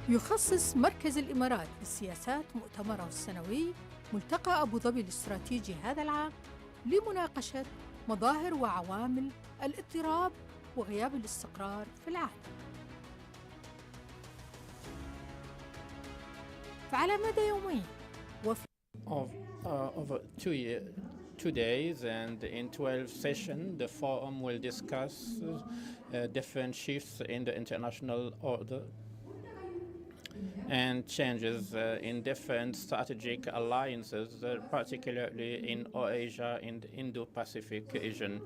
يخصص مركز الإمارات للسياسات مؤتمره السنوي ملتقى أبو ظبي الاستراتيجي هذا العام لمناقشة مظاهر وعوامل الاضطراب وغياب الاستقرار في العالم. فعلى مدى يومين over 2 days and in 12 sessions, the forum will discuss different shifts in the international order and changes in different strategic alliances, particularly in Eurasia and the Indo-Pacific region.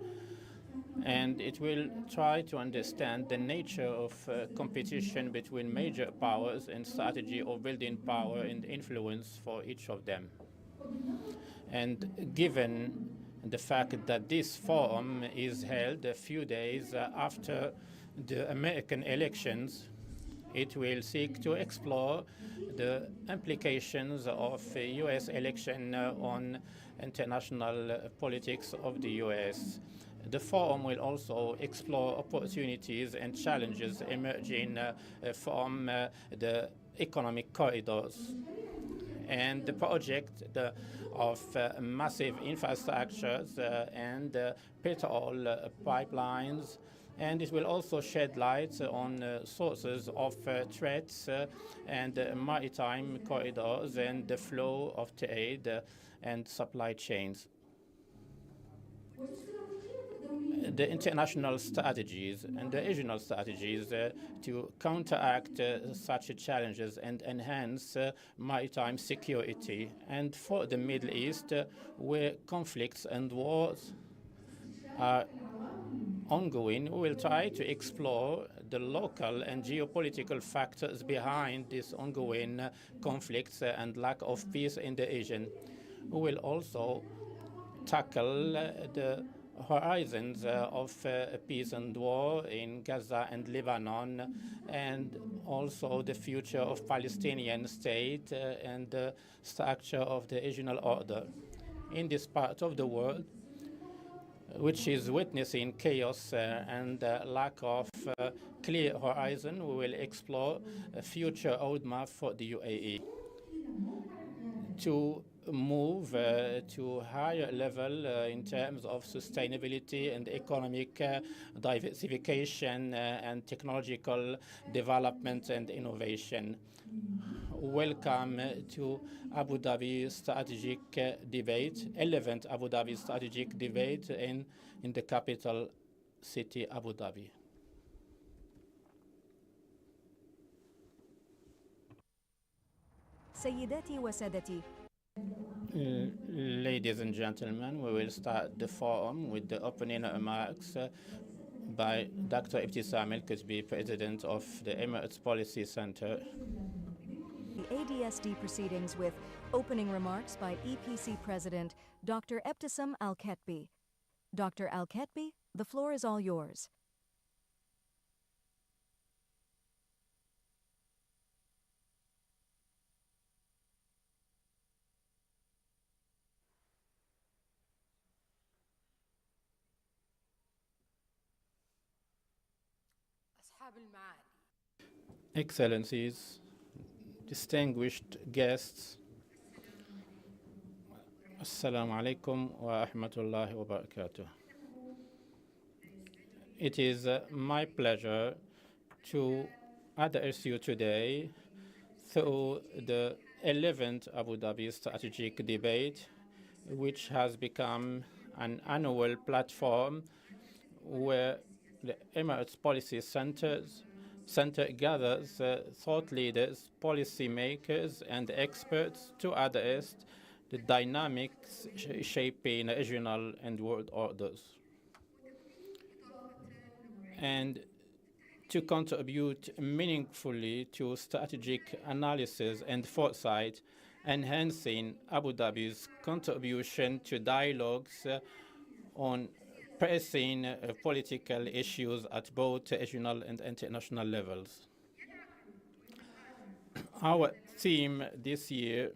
And it will try to understand the nature of competition between major powers and strategy of building power and influence for each of them. And given the fact that this forum is held a few days after the American elections, it will seek to explore the implications of a U.S. election on international politics of the U.S. The forum will also explore opportunities and challenges emerging from the economic corridors and the project of massive infrastructures and petrol pipelines. And it will also shed light on sources of threats and maritime corridors and the flow of trade and supply chains. The international strategies and the regional strategies to counteract such challenges and enhance maritime security. And for the Middle East, where conflicts and wars are ongoing, we will try to explore the local and geopolitical factors behind these ongoing conflicts and lack of peace in the region. We will also tackle the horizons of peace and war in Gaza and Lebanon, and also the future of Palestinian state and the structure of the regional order. In this part of the world, which is witnessing chaos and lack of clear horizon, we will explore a future roadmap for the UAE to move to higher level in terms of sustainability and economic diversification and technological development and innovation. Welcome to Abu Dhabi strategic debate, 11th Abu Dhabi strategic debate in the capital city, Abu Dhabi. سيداتي وسادتي. Ladies and gentlemen, we will start the forum with the opening remarks by Dr. Ibtisam Al-Kazbi, President of the Emirates Policy Center. The ADSD proceedings with opening remarks by EPC President Dr. Ibtisam Al-Khatbi. Dr. Al-Khatbi, the floor is all yours. Excellencies, distinguished guests, Assalamu alaikum wa rahmatullahi wa barakatuh. It is my pleasure to address you today through the 11th Abu Dhabi strategic debate, which has become an annual platform where the Emirates Policy Center gathers thought leaders, policy makers, and experts to address the dynamics shaping regional and world orders, and to contribute meaningfully to strategic analysis and foresight, enhancing Abu Dhabi's contribution to dialogues on pressing political issues at both regional and international levels. Our theme this year,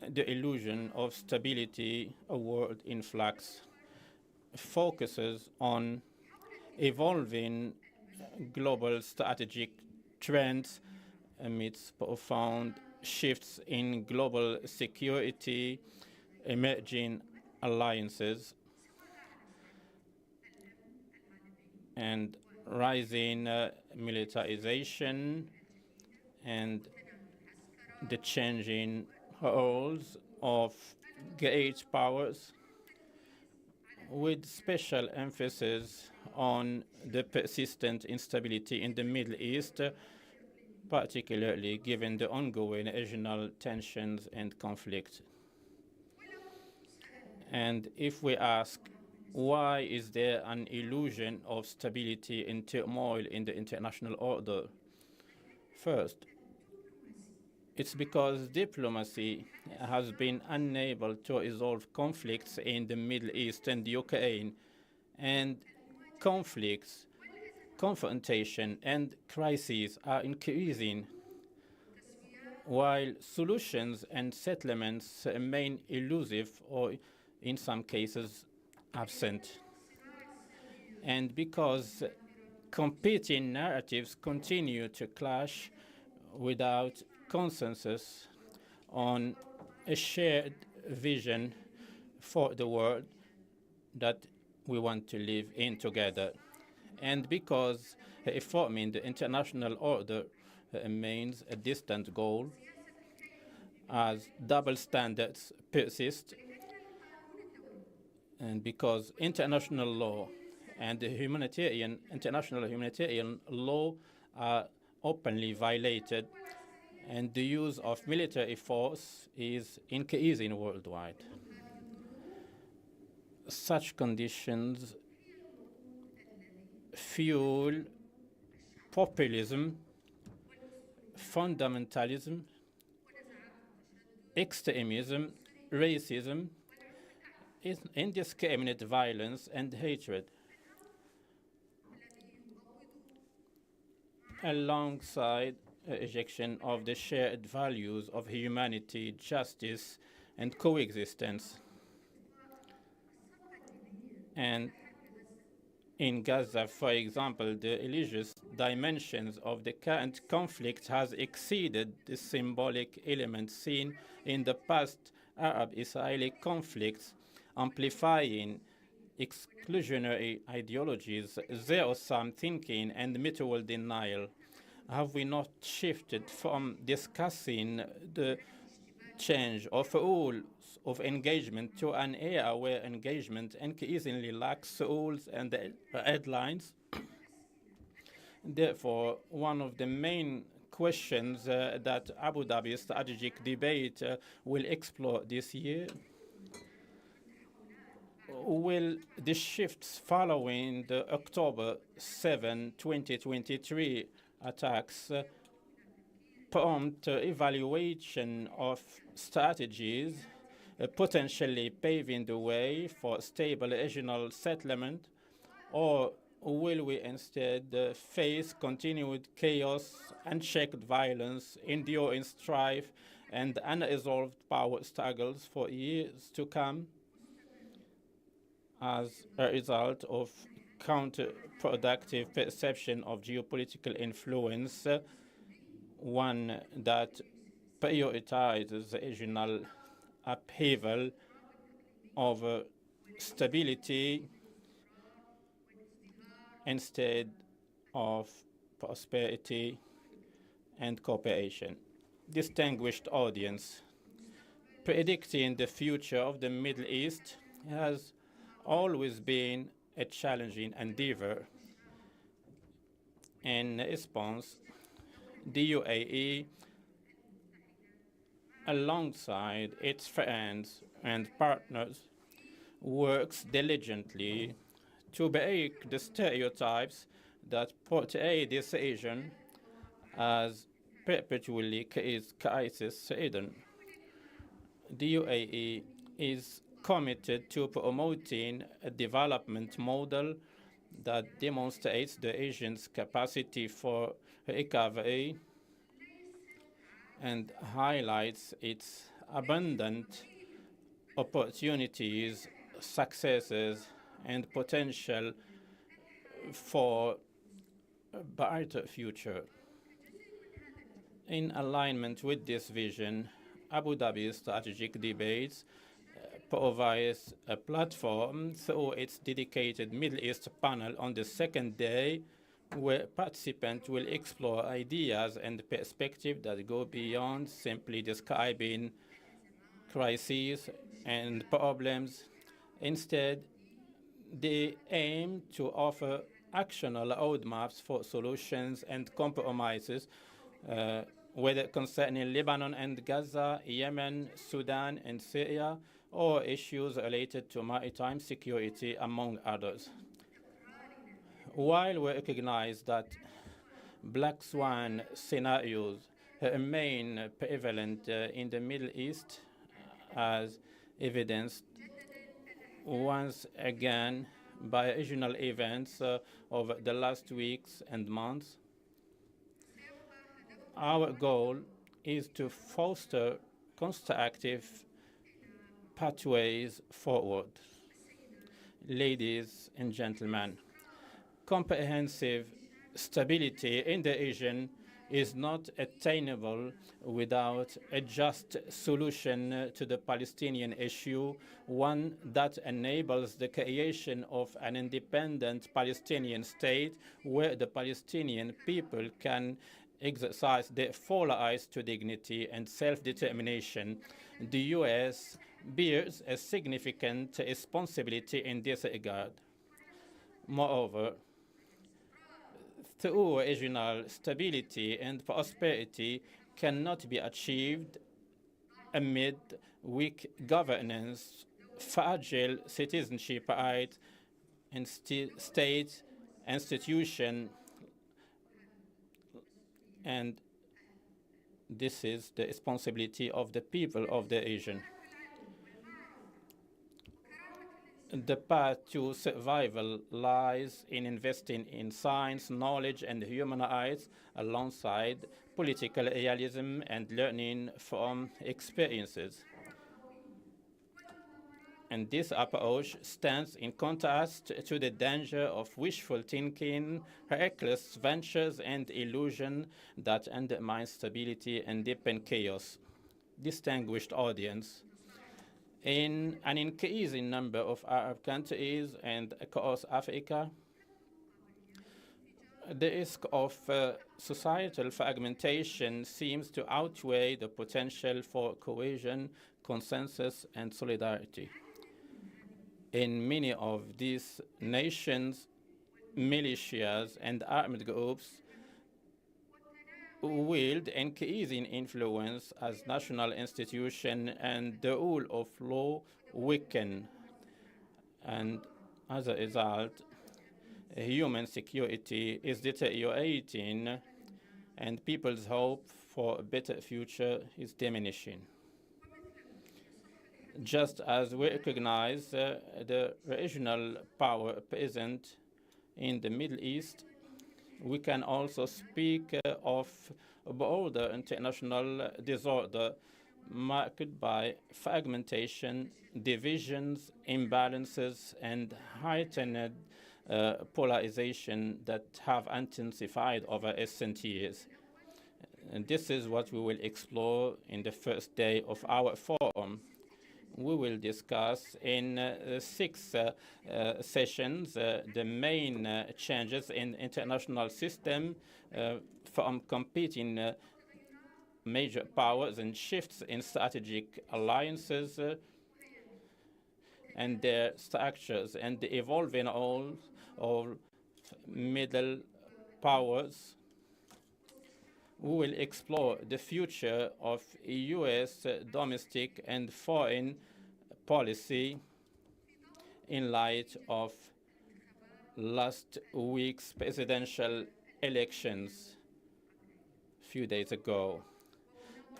the illusion of stability, a world in flux, focuses on evolving global strategic trends, amidst profound shifts in global security, emerging alliances, and rising militarization, and the changing roles of great powers, with special emphasis on the persistent instability in the Middle East, particularly given the ongoing regional tensions and conflict. And if we ask, why is there an illusion of stability and turmoil in the international order? First, it's because diplomacy has been unable to resolve conflicts in the Middle East and Ukraine, and conflicts, confrontation, and crises are increasing, while solutions and settlements remain elusive or, in some cases, absent. And because competing narratives continue to clash without consensus on a shared vision for the world that we want to live in together. And because reforming the international order remains a distant goal, as double standards persist, and because international law and the international humanitarian law are openly violated, and the use of military force is increasing worldwide. Such conditions fuel populism, fundamentalism, extremism, racism, indiscriminate violence, and hatred, alongside rejection of the shared values of humanity, justice, and coexistence. And in Gaza, for example, the religious dimensions of the current conflict has exceeded the symbolic elements seen in the past Arab-Israeli conflicts, amplifying exclusionary ideologies, zero-sum thinking, and mutual denial. Have we not shifted from discussing the change of rules of engagement to an era where engagement increasingly lacks rules and headlines? Therefore, one of the main questions that Abu Dhabi strategic debate will explore this year: will the shifts following the October 7, 2023 attacks prompt evaluation of strategies, potentially paving the way for stable regional settlement, or will we instead face continued chaos, unchecked violence, enduring strife, and unresolved power struggles for years to come as a result of counterproductive perception of geopolitical influence, one that prioritizes regional upheaval over stability instead of prosperity and cooperation? Distinguished audience, predicting the future of the Middle East has always been a challenging endeavor. In response, the UAE, alongside its friends and partners, works diligently to break the stereotypes that portray this region as perpetually crisis-ridden. The UAE is committed to promoting a development model that demonstrates the region's capacity for recovery and highlights its abundant opportunities, successes, and potential for a brighter future. In alignment with this vision, Abu Dhabi's strategic debates provides a platform through its dedicated Middle East panel on the second day, where participants will explore ideas and perspectives that go beyond simply describing crises and problems. Instead, they aim to offer actionable roadmaps for solutions and compromises, whether concerning Lebanon and Gaza, Yemen, Sudan, and Syria, or issues related to maritime security, among others. While we recognize that black swan scenarios remain prevalent in the Middle East, as evidenced once again by regional events over the last weeks and months, our goal is to foster constructive pathways forward. Ladies and gentlemen, comprehensive stability in the region is not attainable without a just solution to the Palestinian issue, one that enables the creation of an independent Palestinian state where the Palestinian people can exercise their full rights to dignity and self-determination. The U.S. bears a significant responsibility in this regard. Moreover, through regional stability and prosperity cannot be achieved amid weak governance, fragile citizenship rights, and state institutions, and this is the responsibility of the people of the region. The path to survival lies in investing in science, knowledge, and human rights alongside political realism and learning from experiences. And this approach stands in contrast to the danger of wishful thinking, reckless ventures, and illusion that undermine stability and deepen chaos. Distinguished audience, in an increasing number of Arab countries and across Africa, the risk of societal fragmentation seems to outweigh the potential for cohesion, consensus, and solidarity. In many of these nations, militias and armed groups wield increasing influence as national institutions, and the rule of law weaken. And as a result, human security is deteriorating, and people's hope for a better future is diminishing. Just as we recognize the regional power present in the Middle East, we can also speak of broader international disorder marked by fragmentation, divisions, imbalances, and heightened polarization that have intensified over recent years. And this is what we will explore in the first day of our forum. We will discuss in 6 sessions the main changes in international system from competing major powers and shifts in strategic alliances and their structures, and the evolving role of middle powers. We will explore the future of U.S. domestic and foreign policy in light of last week's presidential elections a few days ago,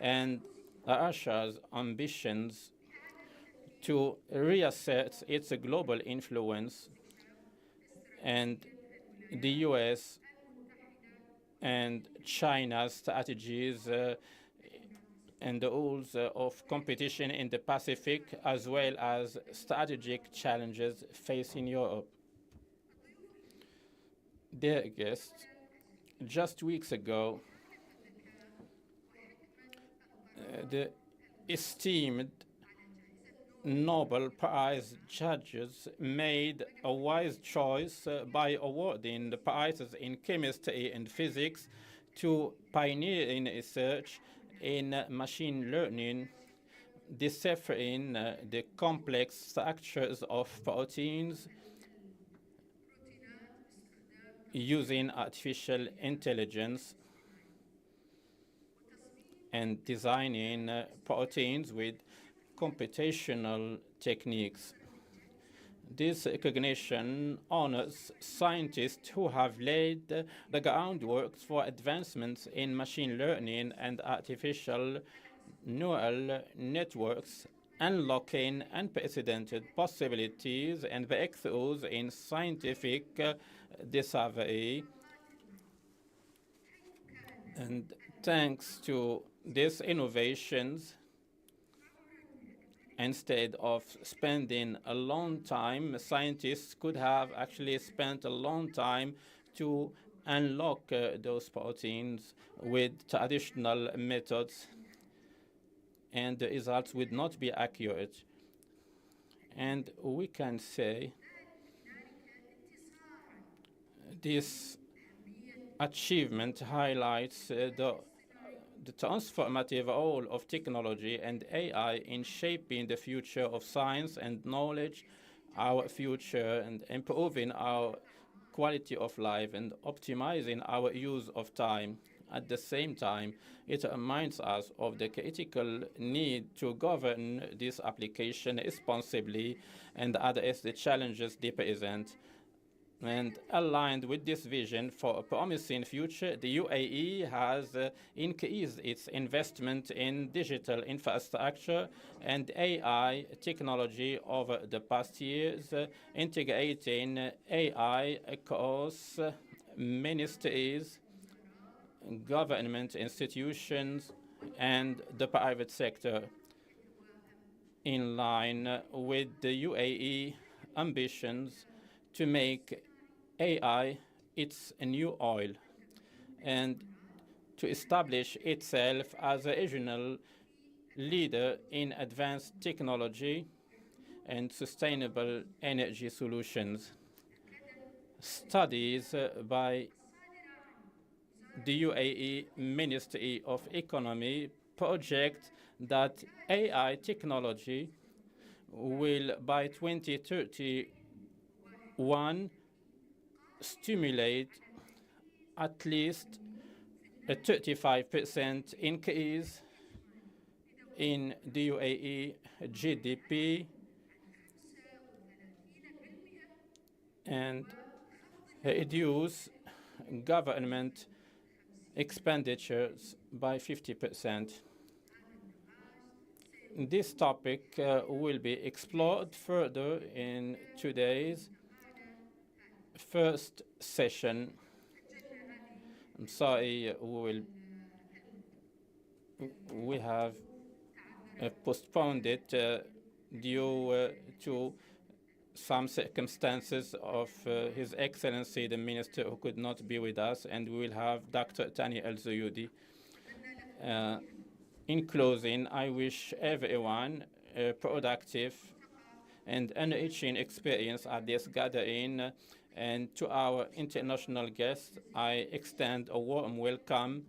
and Russia's ambitions to reassert its global influence, and the U.S. and China's strategies and the rules of competition in the Pacific, as well as strategic challenges facing Europe. Dear guests, Just weeks ago, the esteemed Nobel Prize judges made a wise choice by awarding the prizes in chemistry and physics to pioneering research in machine learning, deciphering the complex structures of proteins using artificial intelligence and designing proteins with computational techniques. This recognition honors scientists who have laid the groundwork for advancements in machine learning and artificial neural networks, unlocking unprecedented possibilities and breakthroughs in scientific discovery. And thanks to these innovations, instead of spending a long time, scientists could have actually spent a long time to unlock those proteins with traditional methods, and the results would not be accurate. And we can say this achievement highlights the transformative role of technology and AI in shaping the future of science and knowledge, our future, and improving our quality of life and optimizing our use of time. At the same time, it reminds us of the critical need to govern this application responsibly and address the challenges they present. And aligned with this vision for a promising future, the UAE has increased its investment in digital infrastructure and AI technology over the past years, integrating AI across ministries, government institutions, and the private sector, in line with the UAE ambitions to make AI its new oil and to establish itself as a regional leader in advanced technology and sustainable energy solutions. Studies by the UAE Ministry of Economy project that AI technology will, by 2031, stimulate at least a 35% increase in the UAE GDP and reduce government expenditures by 50%. This topic will be explored further in today's first session. I'm sorry, we have postponed it due to some circumstances of His Excellency the Minister, who could not be with us, and we will have Dr. Tani Al-Zuyudi. In closing, I wish everyone a productive and enriching experience at this gathering, and to our international guests, I extend a warm welcome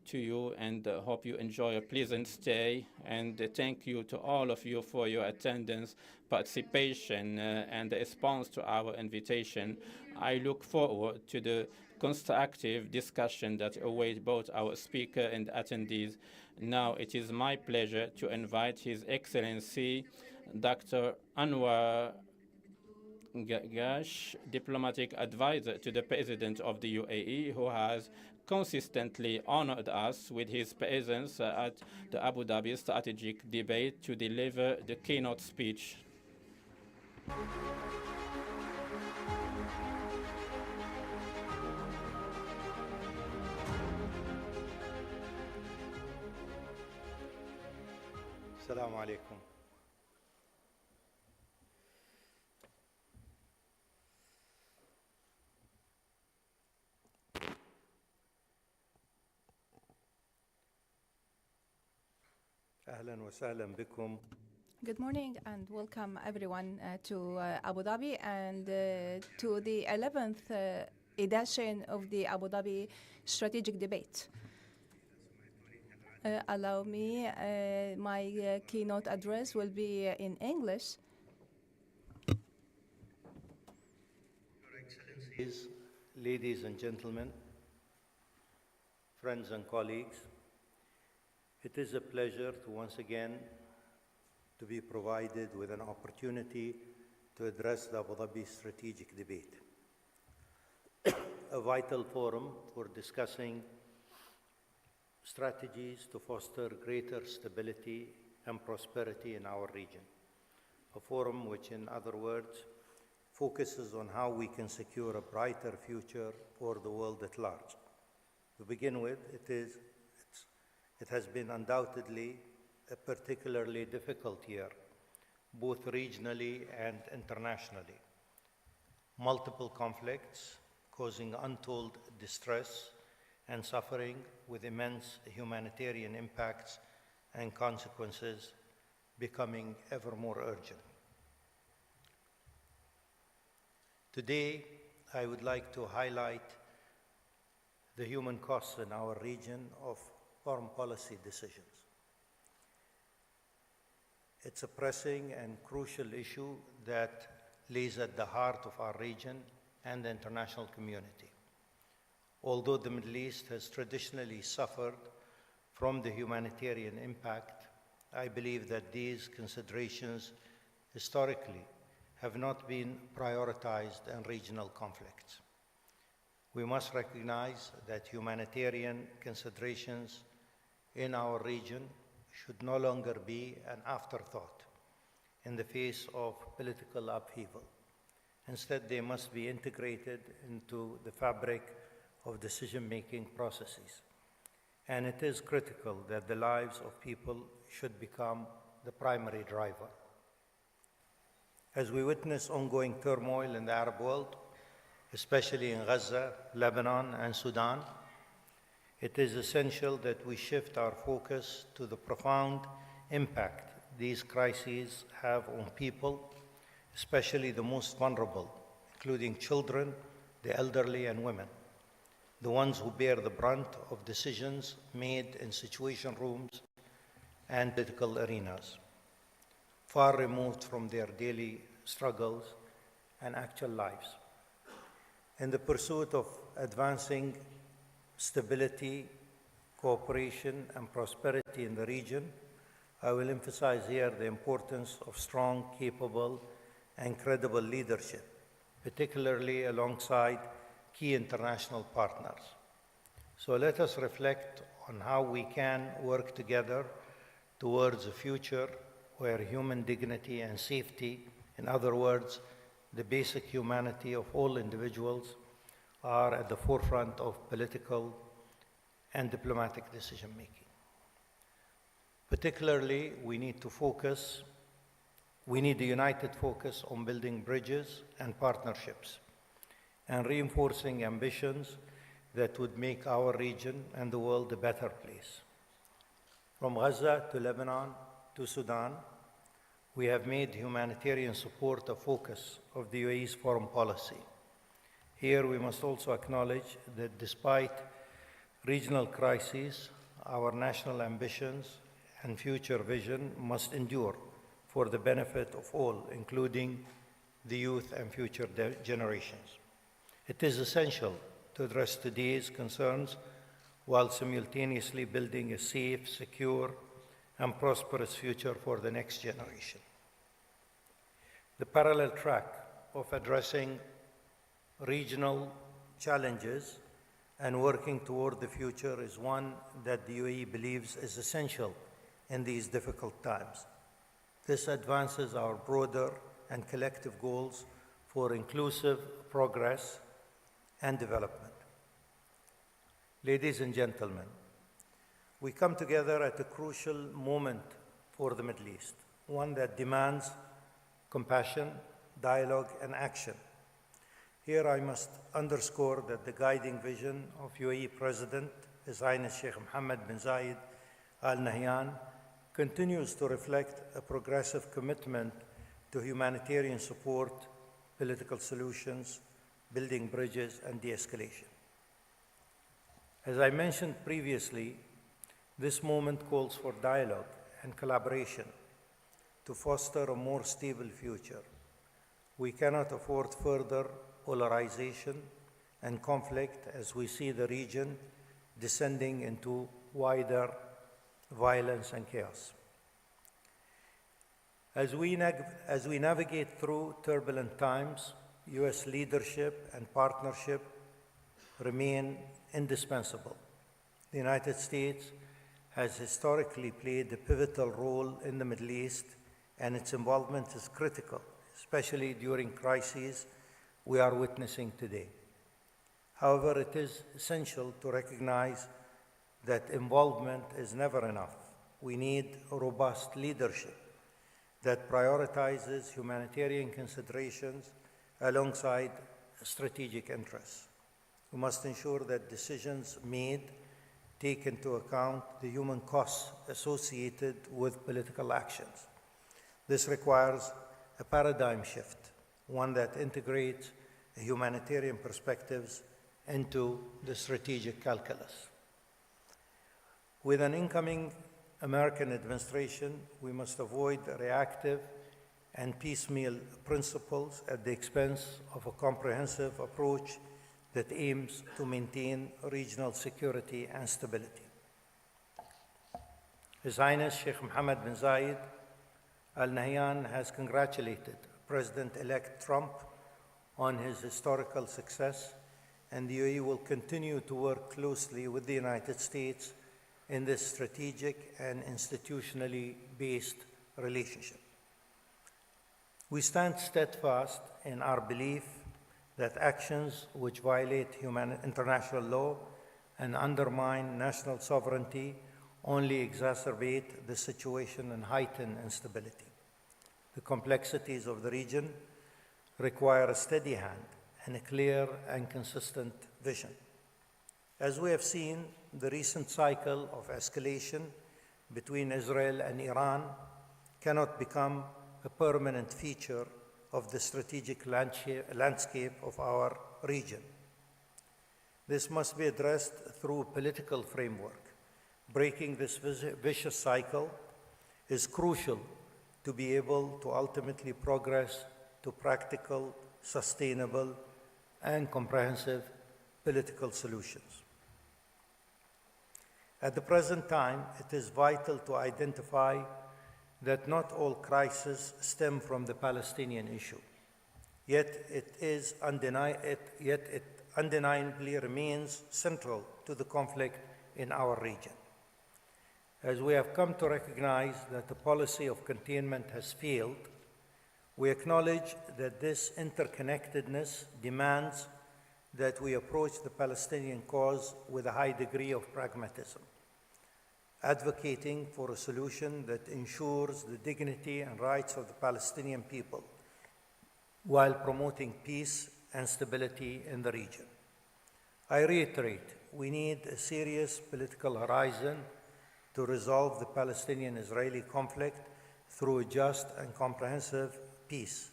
to you and hope you enjoy a pleasant stay. And thank you to all of you for your attendance, participation, and response to our invitation. I look forward to the constructive discussion that await both our speaker and attendees. Now it is my pleasure to invite His Excellency Dr. Anwar Gash, diplomatic advisor to the President of the UAE, who has consistently honored us with his presence at the Abu Dhabi strategic debate to deliver the keynote speech. السلام عليكم. أهلا وسهلا بكم. Good morning and welcome everyone to Abu Dhabi and to the 11th edition of the Abu Dhabi Strategic Debate. Allow me, my keynote address will be in English. Your Excellencies, ladies and gentlemen, friends and colleagues, it is a pleasure to once again to be provided with an opportunity to address the Abu Dhabi Strategic Debate, a vital forum for discussing strategies to foster greater stability and prosperity in our region, a forum which, in other words, focuses on how we can secure a brighter future for the world at large. To begin with, it has been undoubtedly a particularly difficult year, both regionally and internationally. Multiple conflicts causing untold distress and suffering with immense humanitarian impacts and consequences becoming ever more urgent. Today, I would like to highlight the human costs in our region of foreign policy decisions. It's a pressing and crucial issue that lays at the heart of our region and the international community. Although the Middle East has traditionally suffered from the humanitarian impact, I believe that these considerations historically have not been prioritized in regional conflicts. We must recognize that humanitarian considerations in our region should no longer be an afterthought in the face of political upheaval. Instead, they must be integrated into the fabric of decision-making processes. And it is critical that the lives of people should become the primary driver. As we witness ongoing turmoil in the Arab world, especially in Gaza, Lebanon, and Sudan, it is essential that we shift our focus to the profound impact these crises have on people, especially the most vulnerable, including children, the elderly, and women, the ones who bear the brunt of decisions made in situation rooms and political arenas, far removed from their daily struggles and actual lives. In the pursuit of advancing stability, cooperation, and prosperity in the region, I will emphasize here the importance of strong, capable, and credible leadership, particularly alongside key international partners. So let us reflect on how we can work together towards a future where human dignity and safety, in other words, the basic humanity of all individuals, are at the forefront of political and diplomatic decision-making. Particularly, we need a united focus on building bridges and partnerships and reinforcing ambitions that would make our region and the world a better place. From Gaza to Lebanon to Sudan, we have made humanitarian support a focus of the UAE's foreign policy. Here, we must also acknowledge that despite regional crises, our national ambitions and future vision must endure for the benefit of all, including the youth and future generations. It is essential to address today's concerns while simultaneously building a safe, secure, and prosperous future for the next generation. The parallel track of addressing regional challenges and working toward the future is one that the UAE believes is essential in these difficult times. This advances our broader and collective goals for inclusive progress and development. Ladies and gentlemen, we come together at a crucial moment for the Middle East, one that demands compassion, dialogue, and action. Here I must underscore that the guiding vision of UAE President His Highness Sheikh Mohammed bin Zayed Al Nahyan continues to reflect a progressive commitment to humanitarian support, political solutions, building bridges, and de-escalation. As I mentioned previously, this moment calls for dialogue and collaboration to foster a more stable future. We cannot afford further polarization and conflict as we see the region descending into wider violence and chaos. As we navigate through turbulent times, U.S. leadership and partnership remain indispensable. The United States has historically played a pivotal role in the Middle East, and its involvement is critical, especially during crises we are witnessing today. However, it is essential to recognize that involvement is never enough. We need robust leadership that prioritizes humanitarian considerations alongside strategic interests. We must ensure that decisions made take into account the human costs associated with political actions. This requires a paradigm shift, one that integrates humanitarian perspectives into the strategic calculus. With an incoming American administration, we must avoid reactive and piecemeal principles at the expense of a comprehensive approach that aims to maintain regional security and stability. His Highness Sheikh Mohammed bin Zayed Al Nahyan has congratulated President-elect Trump on his historical success, and the UAE will continue to work closely with the United States in this strategic and institutionally based relationship. We stand steadfast in our belief that actions which violate international law and undermine national sovereignty only exacerbate the situation and heighten instability. The complexities of the region require a steady hand and a clear and consistent vision. As we have seen, the recent cycle of escalation between Israel and Iran cannot become a permanent feature of the strategic landscape of our region. This must be addressed through a political framework. Breaking this vicious cycle is crucial to be able to ultimately progress to practical, sustainable, and comprehensive political solutions. At the present time, it is vital to identify that not all crises stem from the Palestinian issue, yet it undeniably remains central to the conflict in our region. As we have come to recognize that the policy of containment has failed, we acknowledge that this interconnectedness demands that we approach the Palestinian cause with a high degree of pragmatism, advocating for a solution that ensures the dignity and rights of the Palestinian people while promoting peace and stability in the region. I reiterate, we need a serious political horizon to resolve the Palestinian-Israeli conflict through a just and comprehensive peace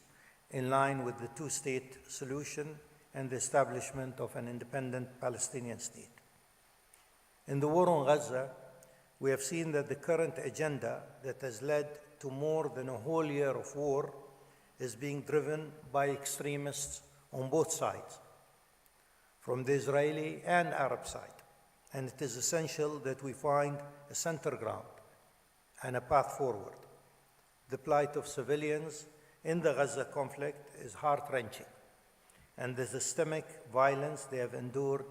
in line with the two-state solution and the establishment of an independent Palestinian state. In the war on Gaza, we have seen that the current agenda that has led to more than a whole year of war is being driven by extremists on both sides, from the Israeli and Arab side. And it is essential that we find a center ground and a path forward. The plight of civilians in the Gaza conflict is heart-wrenching, and the systemic violence they have endured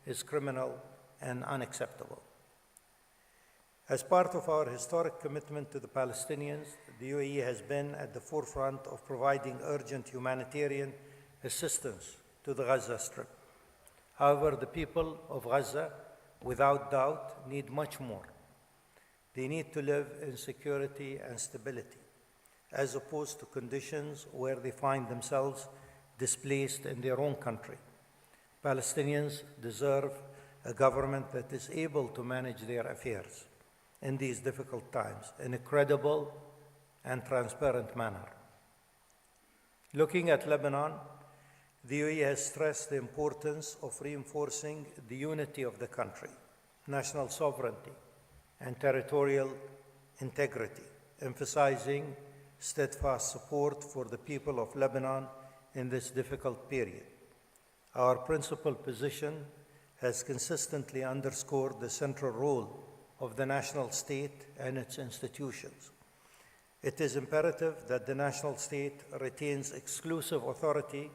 is criminal and unacceptable. As part of our historic commitment to the Palestinians, the UAE has been at the forefront of providing urgent humanitarian assistance to the Gaza Strip. However, the people of Gaza, without doubt, need much more. They need to live in security and stability, as opposed to conditions where they find themselves displaced in their own country. Palestinians deserve a government that is able to manage their affairs, in these difficult times in a credible and transparent manner. Looking at Lebanon, the UAE has stressed the importance of reinforcing the unity of the country, national sovereignty, and territorial integrity, emphasizing steadfast support for the people of Lebanon in this difficult period. Our principal position has consistently underscored the central role of the national state and its institutions. It is imperative that the national state retains exclusive authority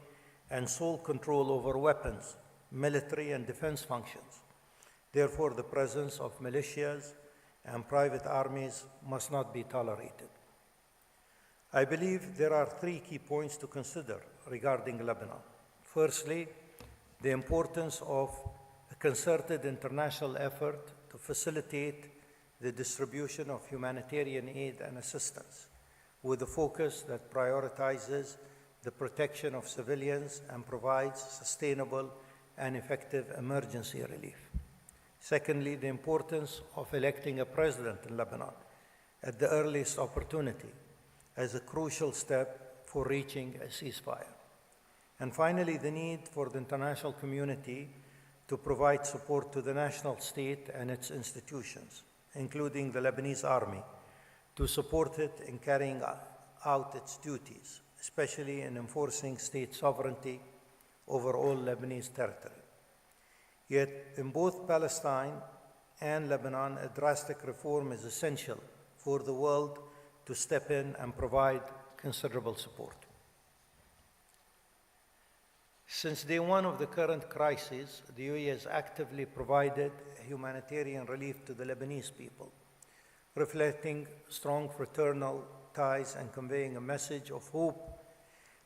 and sole control over weapons, military, and defense functions. Therefore, the presence of militias and private armies must not be tolerated. I believe there are three key points to consider regarding Lebanon. Firstly, the importance of a concerted international effort to facilitate the distribution of humanitarian aid and assistance, with a focus that prioritizes the protection of civilians and provides sustainable and effective emergency relief. Secondly, the importance of electing a president in Lebanon at the earliest opportunity as a crucial step for reaching a ceasefire. And finally, the need for the international community to provide support to the national state and its institutions, including the Lebanese army, to support it in carrying out its duties, especially in enforcing state sovereignty over all Lebanese territory. Yet, in both Palestine and Lebanon, a drastic reform is essential for the world to step in and provide considerable support. Since day one of the current crisis, the UAE has actively provided humanitarian relief to the Lebanese people, reflecting strong fraternal ties and conveying a message of hope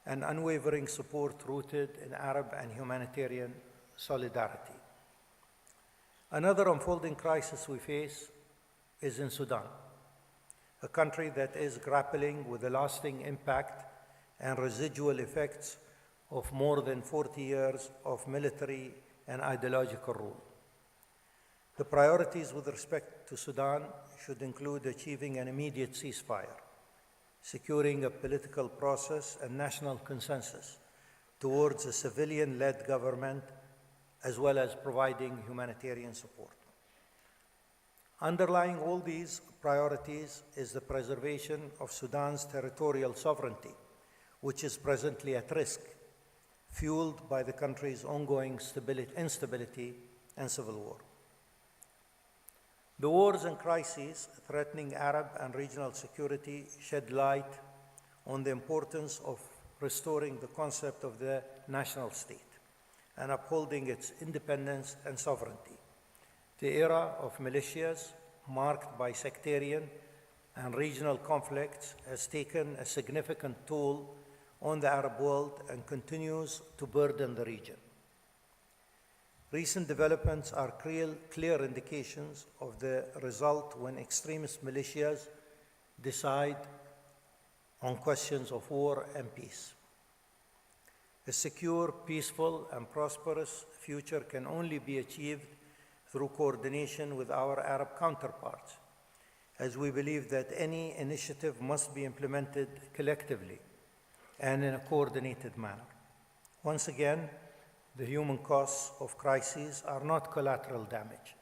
and unwavering support rooted in Arab and humanitarian solidarity. Another unfolding crisis we face is in Sudan, a country that is grappling with the lasting impact and residual effects of more than 40 years of military and ideological rule. The priorities with respect to Sudan should include achieving an immediate ceasefire, securing a political process and national consensus towards a civilian-led government, as well as providing humanitarian support. Underlying all these priorities is the preservation of Sudan's territorial sovereignty, which is presently at risk, fueled by the country's ongoing instability and civil war. The wars and crises threatening Arab and regional security shed light on the importance of restoring the concept of the national state and upholding its independence and sovereignty. The era of militias, marked by sectarian and regional conflicts, has taken a significant toll on the Arab world and continues to burden the region. Recent developments are clear indications of the result when extremist militias decide on questions of war and peace. A secure, peaceful, and prosperous future can only be achieved through coordination with our Arab counterparts, as we believe that any initiative must be implemented collectively and in a coordinated manner. Once again, the human costs of crises are not collateral damage.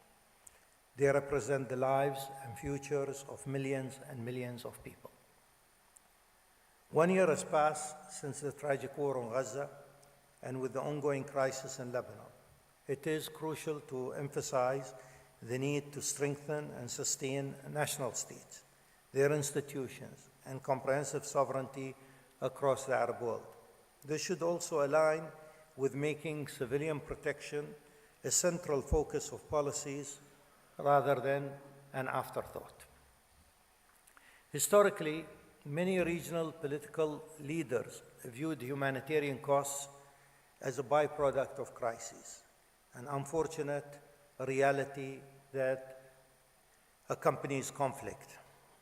They represent the lives and futures of millions and millions of people. 1 year has passed since the tragic war on Gaza, and with the ongoing crisis in Lebanon, it is crucial to emphasize the need to strengthen and sustain national states, their institutions, and comprehensive sovereignty across the Arab world. This should also align with making civilian protection a central focus of policies rather than an afterthought. Historically, many regional political leaders viewed humanitarian costs as a byproduct of crises, an unfortunate reality that accompanies conflict.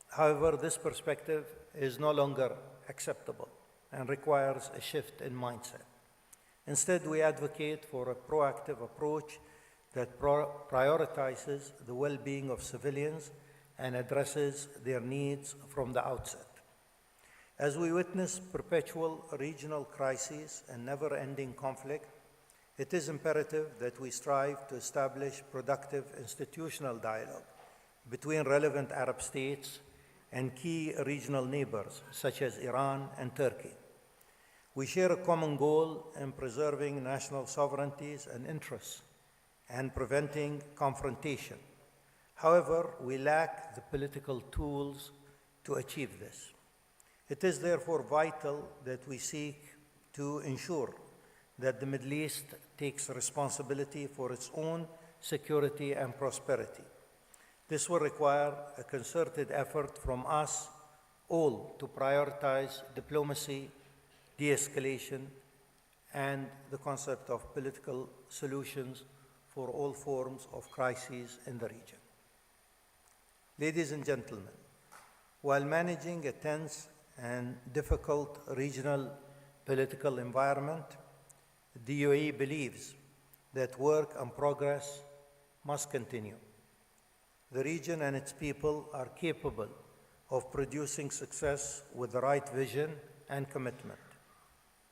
However, this perspective is no longer acceptable and requires a shift in mindset. Instead, we advocate for a proactive approach that prioritizes the well-being of civilians and addresses their needs from the outset. As we witness perpetual regional crises and never-ending conflict, it is imperative that we strive to establish productive institutional dialogue between relevant Arab states and key regional neighbors, such as Iran and Turkey. We share a common goal in preserving national sovereignties and interests and preventing confrontation. However, we lack the political tools to achieve this. It is therefore vital that we seek to ensure that the Middle East takes responsibility for its own security and prosperity. This will require a concerted effort from us all to prioritize diplomacy, de-escalation, and the concept of political solutions for all forms of crises in the region. Ladies and gentlemen, while managing a tense and difficult regional political environment, the UAE believes that work and progress must continue. The region and its people are capable of producing success with the right vision and commitment.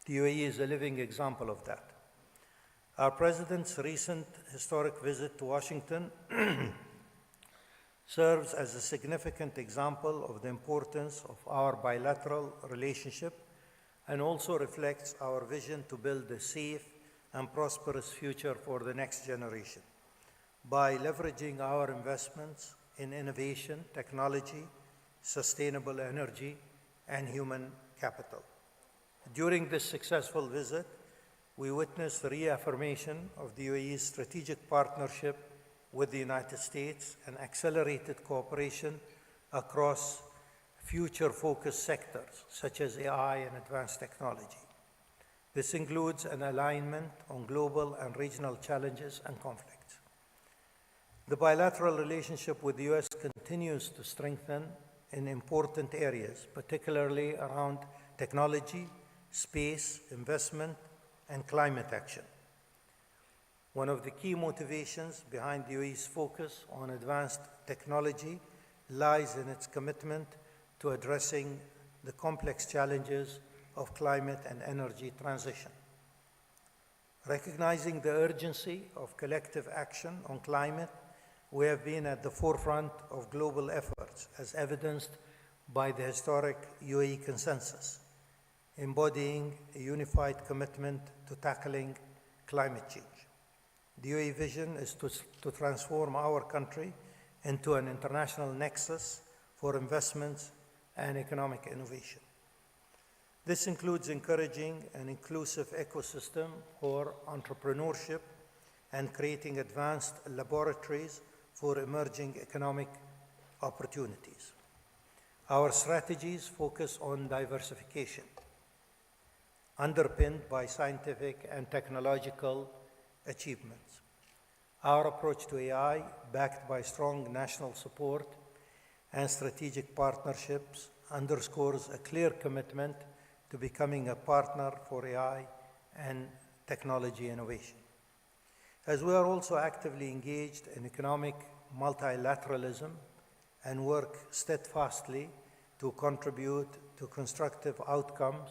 The UAE is a living example of that. Our President's recent historic visit to Washington serves as a significant example of the importance of our bilateral relationship and also reflects our vision to build a safe and prosperous future for the next generation by leveraging our investments in innovation, technology, sustainable energy, and human capital. During this successful visit, we witnessed the reaffirmation of the UAE's strategic partnership with the United States and accelerated cooperation across future-focused sectors such as AI and advanced technology. This includes an alignment on global and regional challenges and conflicts. The bilateral relationship with the U.S. continues to strengthen in important areas, particularly around technology, space, investment, and climate action. One of the key motivations behind the UAE's focus on advanced technology lies in its commitment to addressing the complex challenges of climate and energy transition. Recognizing the urgency of collective action on climate, we have been at the forefront of global efforts, as evidenced by the historic UAE consensus, embodying a unified commitment to tackling climate change. The UAE vision is to transform our country into an international nexus for investments and economic innovation. This includes encouraging an inclusive ecosystem for entrepreneurship and creating advanced laboratories for emerging economic opportunities. Our strategies focus on diversification, underpinned by scientific and technological achievements. Our approach to AI, backed by strong national support and strategic partnerships, underscores a clear commitment to becoming a partner for AI and technology innovation. As we are also actively engaged in economic multilateralism and work steadfastly to contribute to constructive outcomes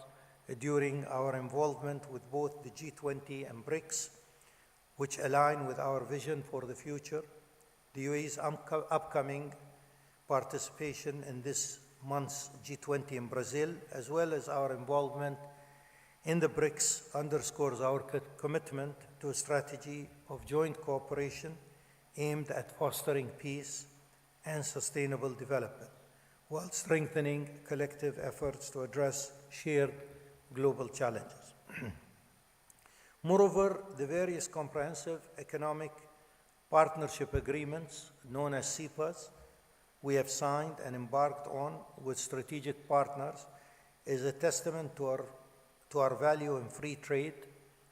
during our involvement with both the G20 and BRICS, which align with our vision for the future. The UAE's upcoming participation in this month's G20 in Brazil, as well as our involvement in the BRICS, underscores our commitment to a strategy of joint cooperation aimed at fostering peace and sustainable development, while strengthening collective efforts to address shared global challenges. Moreover, the various comprehensive economic partnership agreements, known as CEPAs, we have signed and embarked on with strategic partners is a testament to our value in free trade,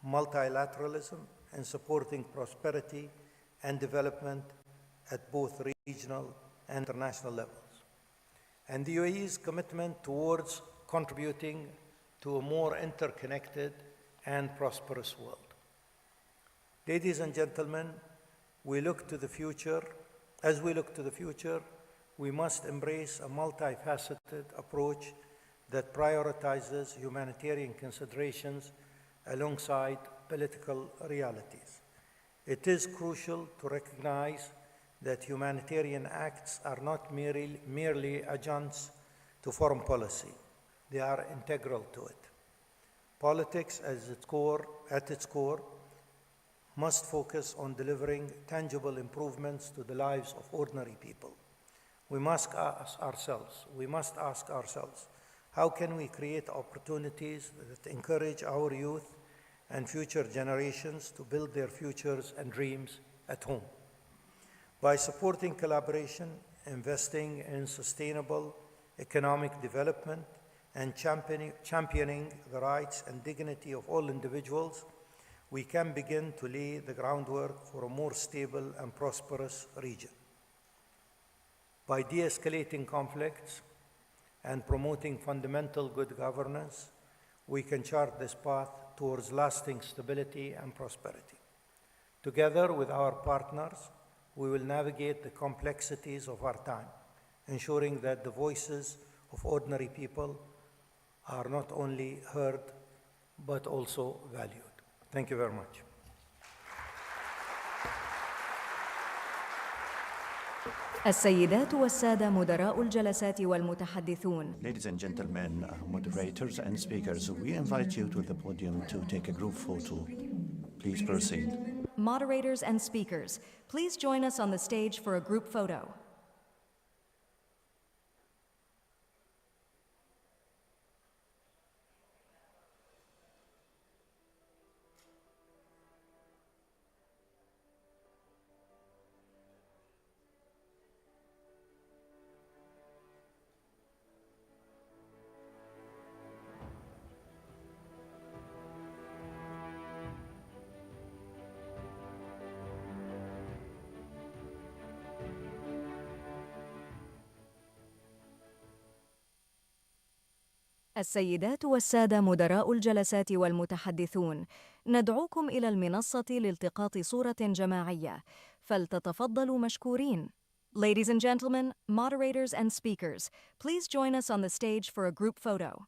multilateralism, and supporting prosperity and development at both regional and international levels, and the UAE's commitment towards contributing to a more interconnected and prosperous world. Ladies and gentlemen, as we look to the future, we must embrace a multifaceted approach that prioritizes humanitarian considerations alongside political realities. It is crucial to recognize that humanitarian acts are not merely adjuncts to foreign policy. They are integral to it. Politics at its core must focus on delivering tangible improvements to the lives of ordinary people. We must ask ourselves, how can we create opportunities that encourage our youth and future generations to build their futures and dreams at home? By supporting collaboration, investing in sustainable economic development, and championing the rights and dignity of all individuals, we can begin to lay the groundwork for a more stable and prosperous region. By de-escalating conflicts and promoting fundamental good governance, we can chart this path towards lasting stability and prosperity. Together with our partners, we will navigate the complexities of our time, ensuring that the voices of ordinary people are not only heard, but also valued. Thank you very much. السيدات والسادة مدراء الجلسات والمتحدثون. Ladies and gentlemen, moderators and speakers, we invite you to the podium to take a group photo. Please proceed. Moderators and speakers, please join us on the stage for a group photo. السيدات والسادة مدراء الجلسات والمتحدثون، ندعوكم إلى المنصة لالتقاط صورة جماعية، فلتتفضلوا مشكورين. Ladies and gentlemen, moderators and speakers, please join us on the stage for a group photo.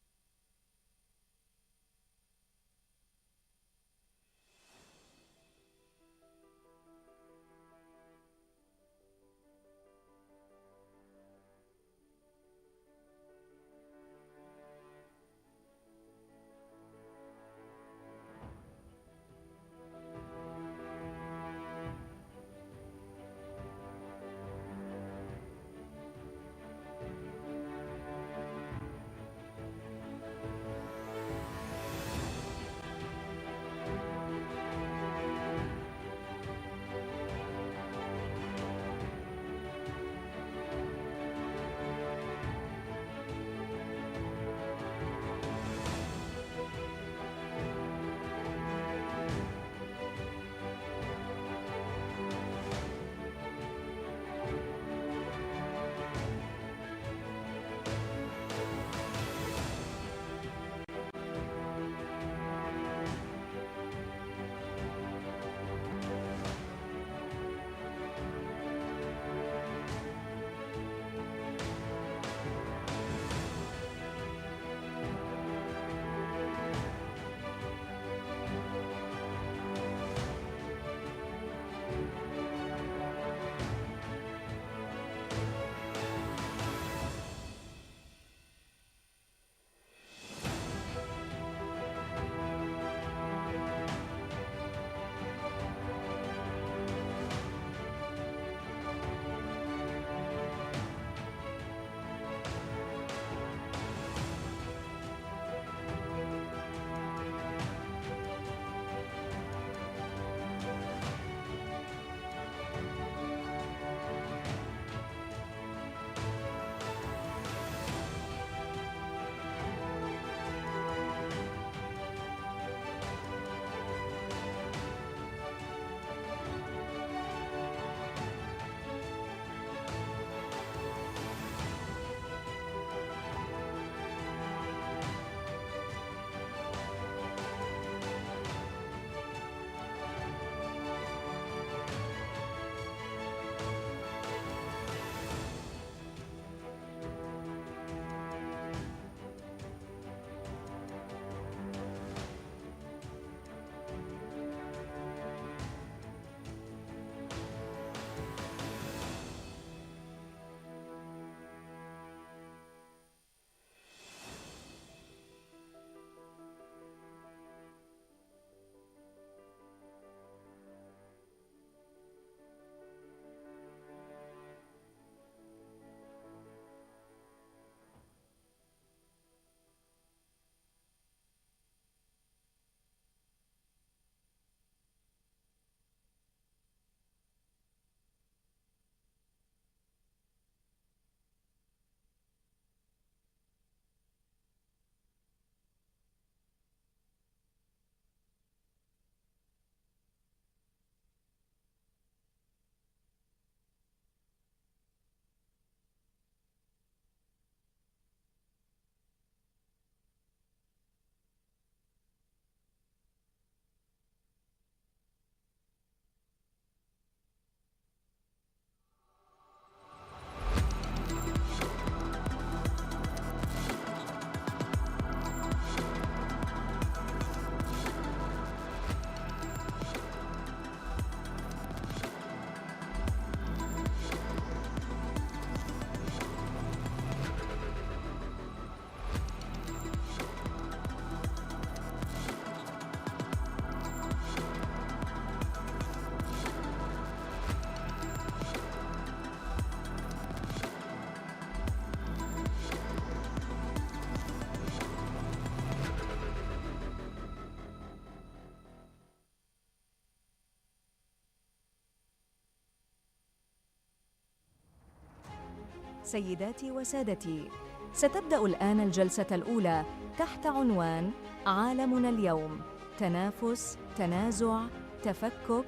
سيداتي وسادتي، ستبدأ الآن الجلسة الأولى تحت عنوان عالمنا اليوم: تنافس، تنازع، تفكك.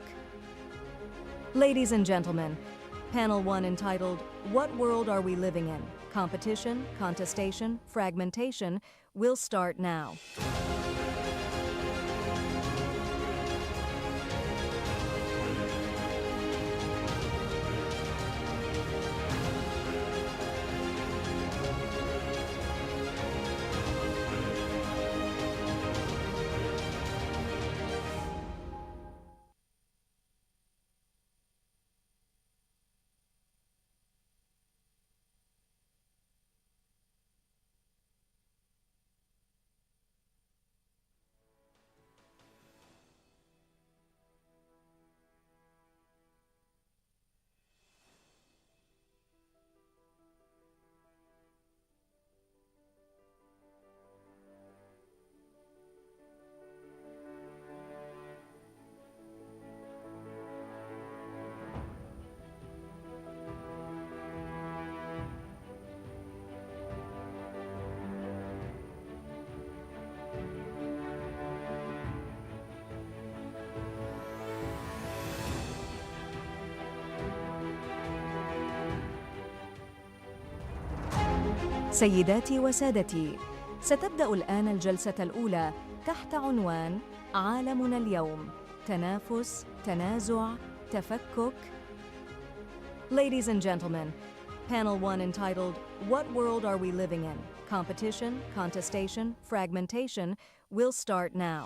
Ladies and gentlemen, panel 1 entitled What World Are We Living In? Competition, Contestation, Fragmentation will start now. سيداتي وسادتي، ستبدأ الآن الجلسة الأولى تحت عنوان عالمنا اليوم: تنافس، تنازع، تفكك. Ladies and gentlemen, panel 1 entitled What World Are We Living In? Competition, Contestation, Fragmentation will start now.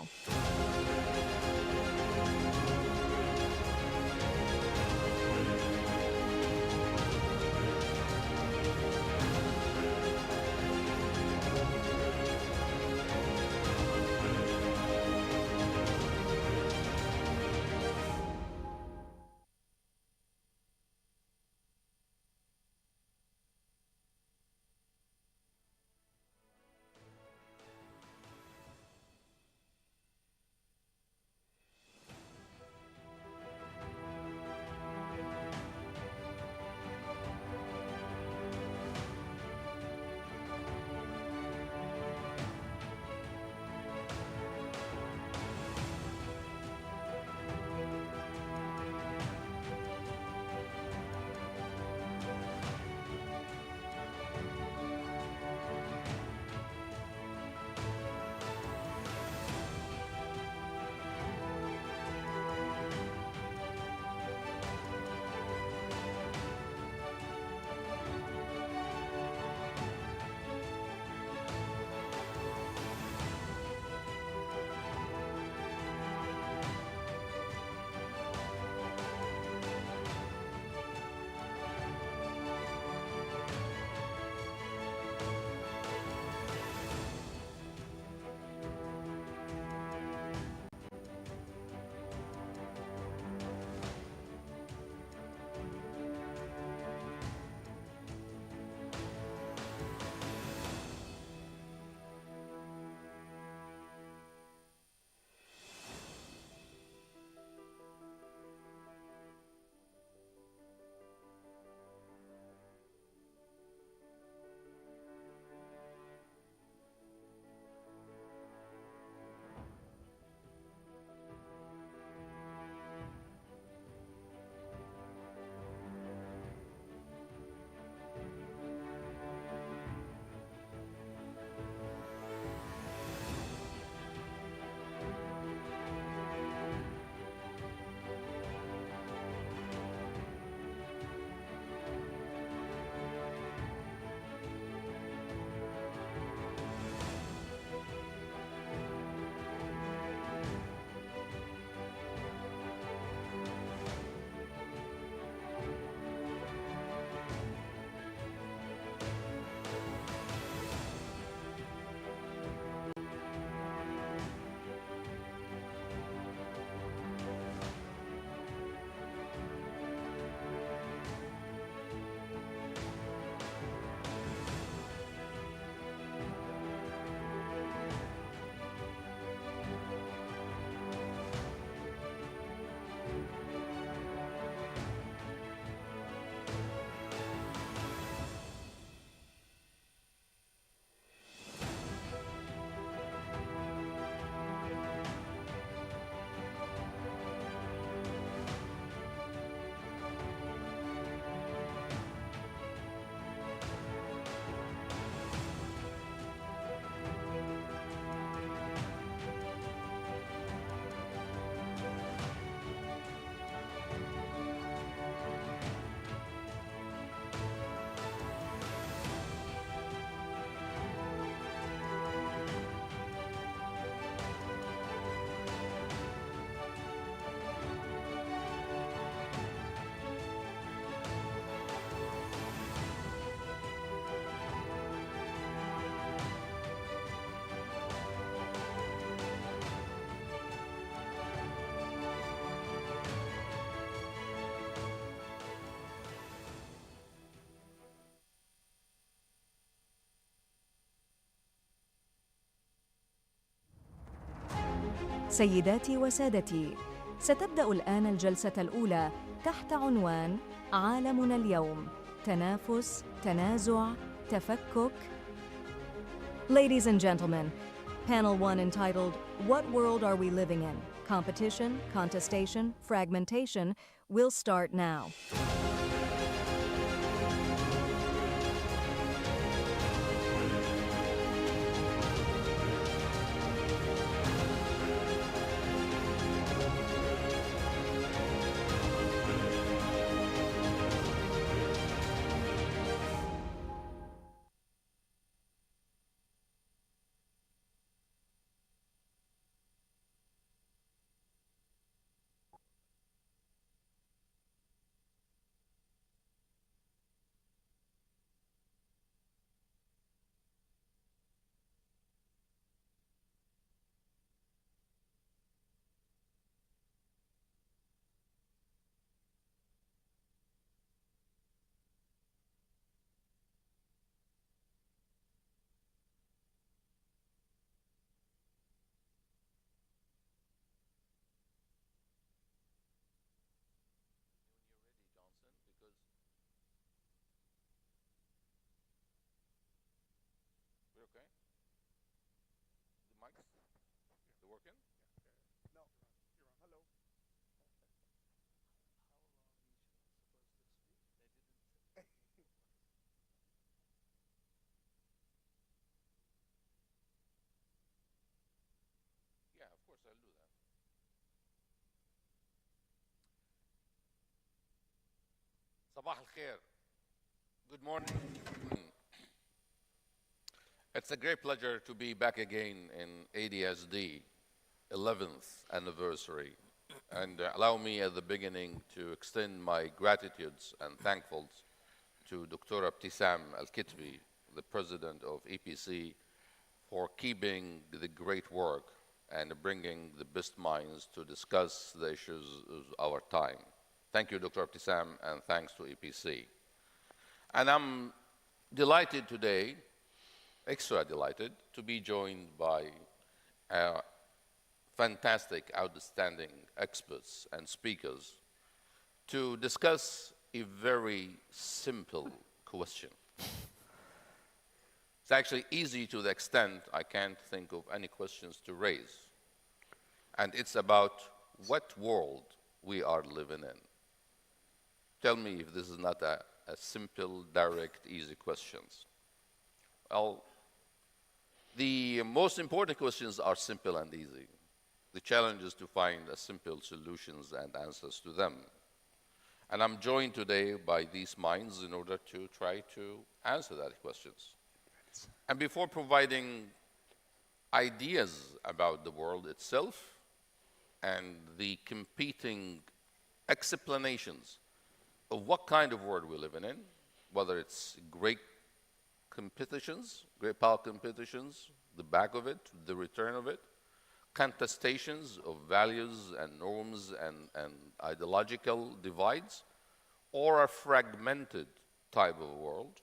سيداتي وسادتي، ستبدأ الآن الجلسة الأولى تحت عنوان عالمنا اليوم: تنافس، تنازع، تفكك. Ladies and gentlemen, panel 1 entitled What World Are We Living In? Competition, Contestation, Fragmentation will start now. Okay? The mics? They're working? No, you're on. Hello. Yeah, of course I'll do that. صباح الخير. Good morning. It's a great pleasure to be back again in ADSD 11th anniversary. And allow me at the beginning to extend my gratitudes and thankfuls to Dr. Abtissam Al-Kitbi, the president of EPC, for keeping the great work and bringing the best minds to discuss the issues of our time. Thank you, Dr. Abtissam, and thanks to EPC. And I'm delighted today, extra delighted, to be joined by fantastic, outstanding experts and speakers to discuss a very simple question. It's actually easy to the extent I can't think of any questions to raise. And it's about what world we are living in. Tell me if this is not a simple, direct, easy questions. Well, the most important questions are simple and easy. The challenge is to find simple solutions and answers to them. And I'm joined today by these minds in order to try to answer that questions. And before providing ideas about the world itself and the competing explanations of what kind of world we're living in, whether it's great competitions, great power competitions, the back of it, the return of it, contestations of values and norms and ideological divides, or a fragmented type of world,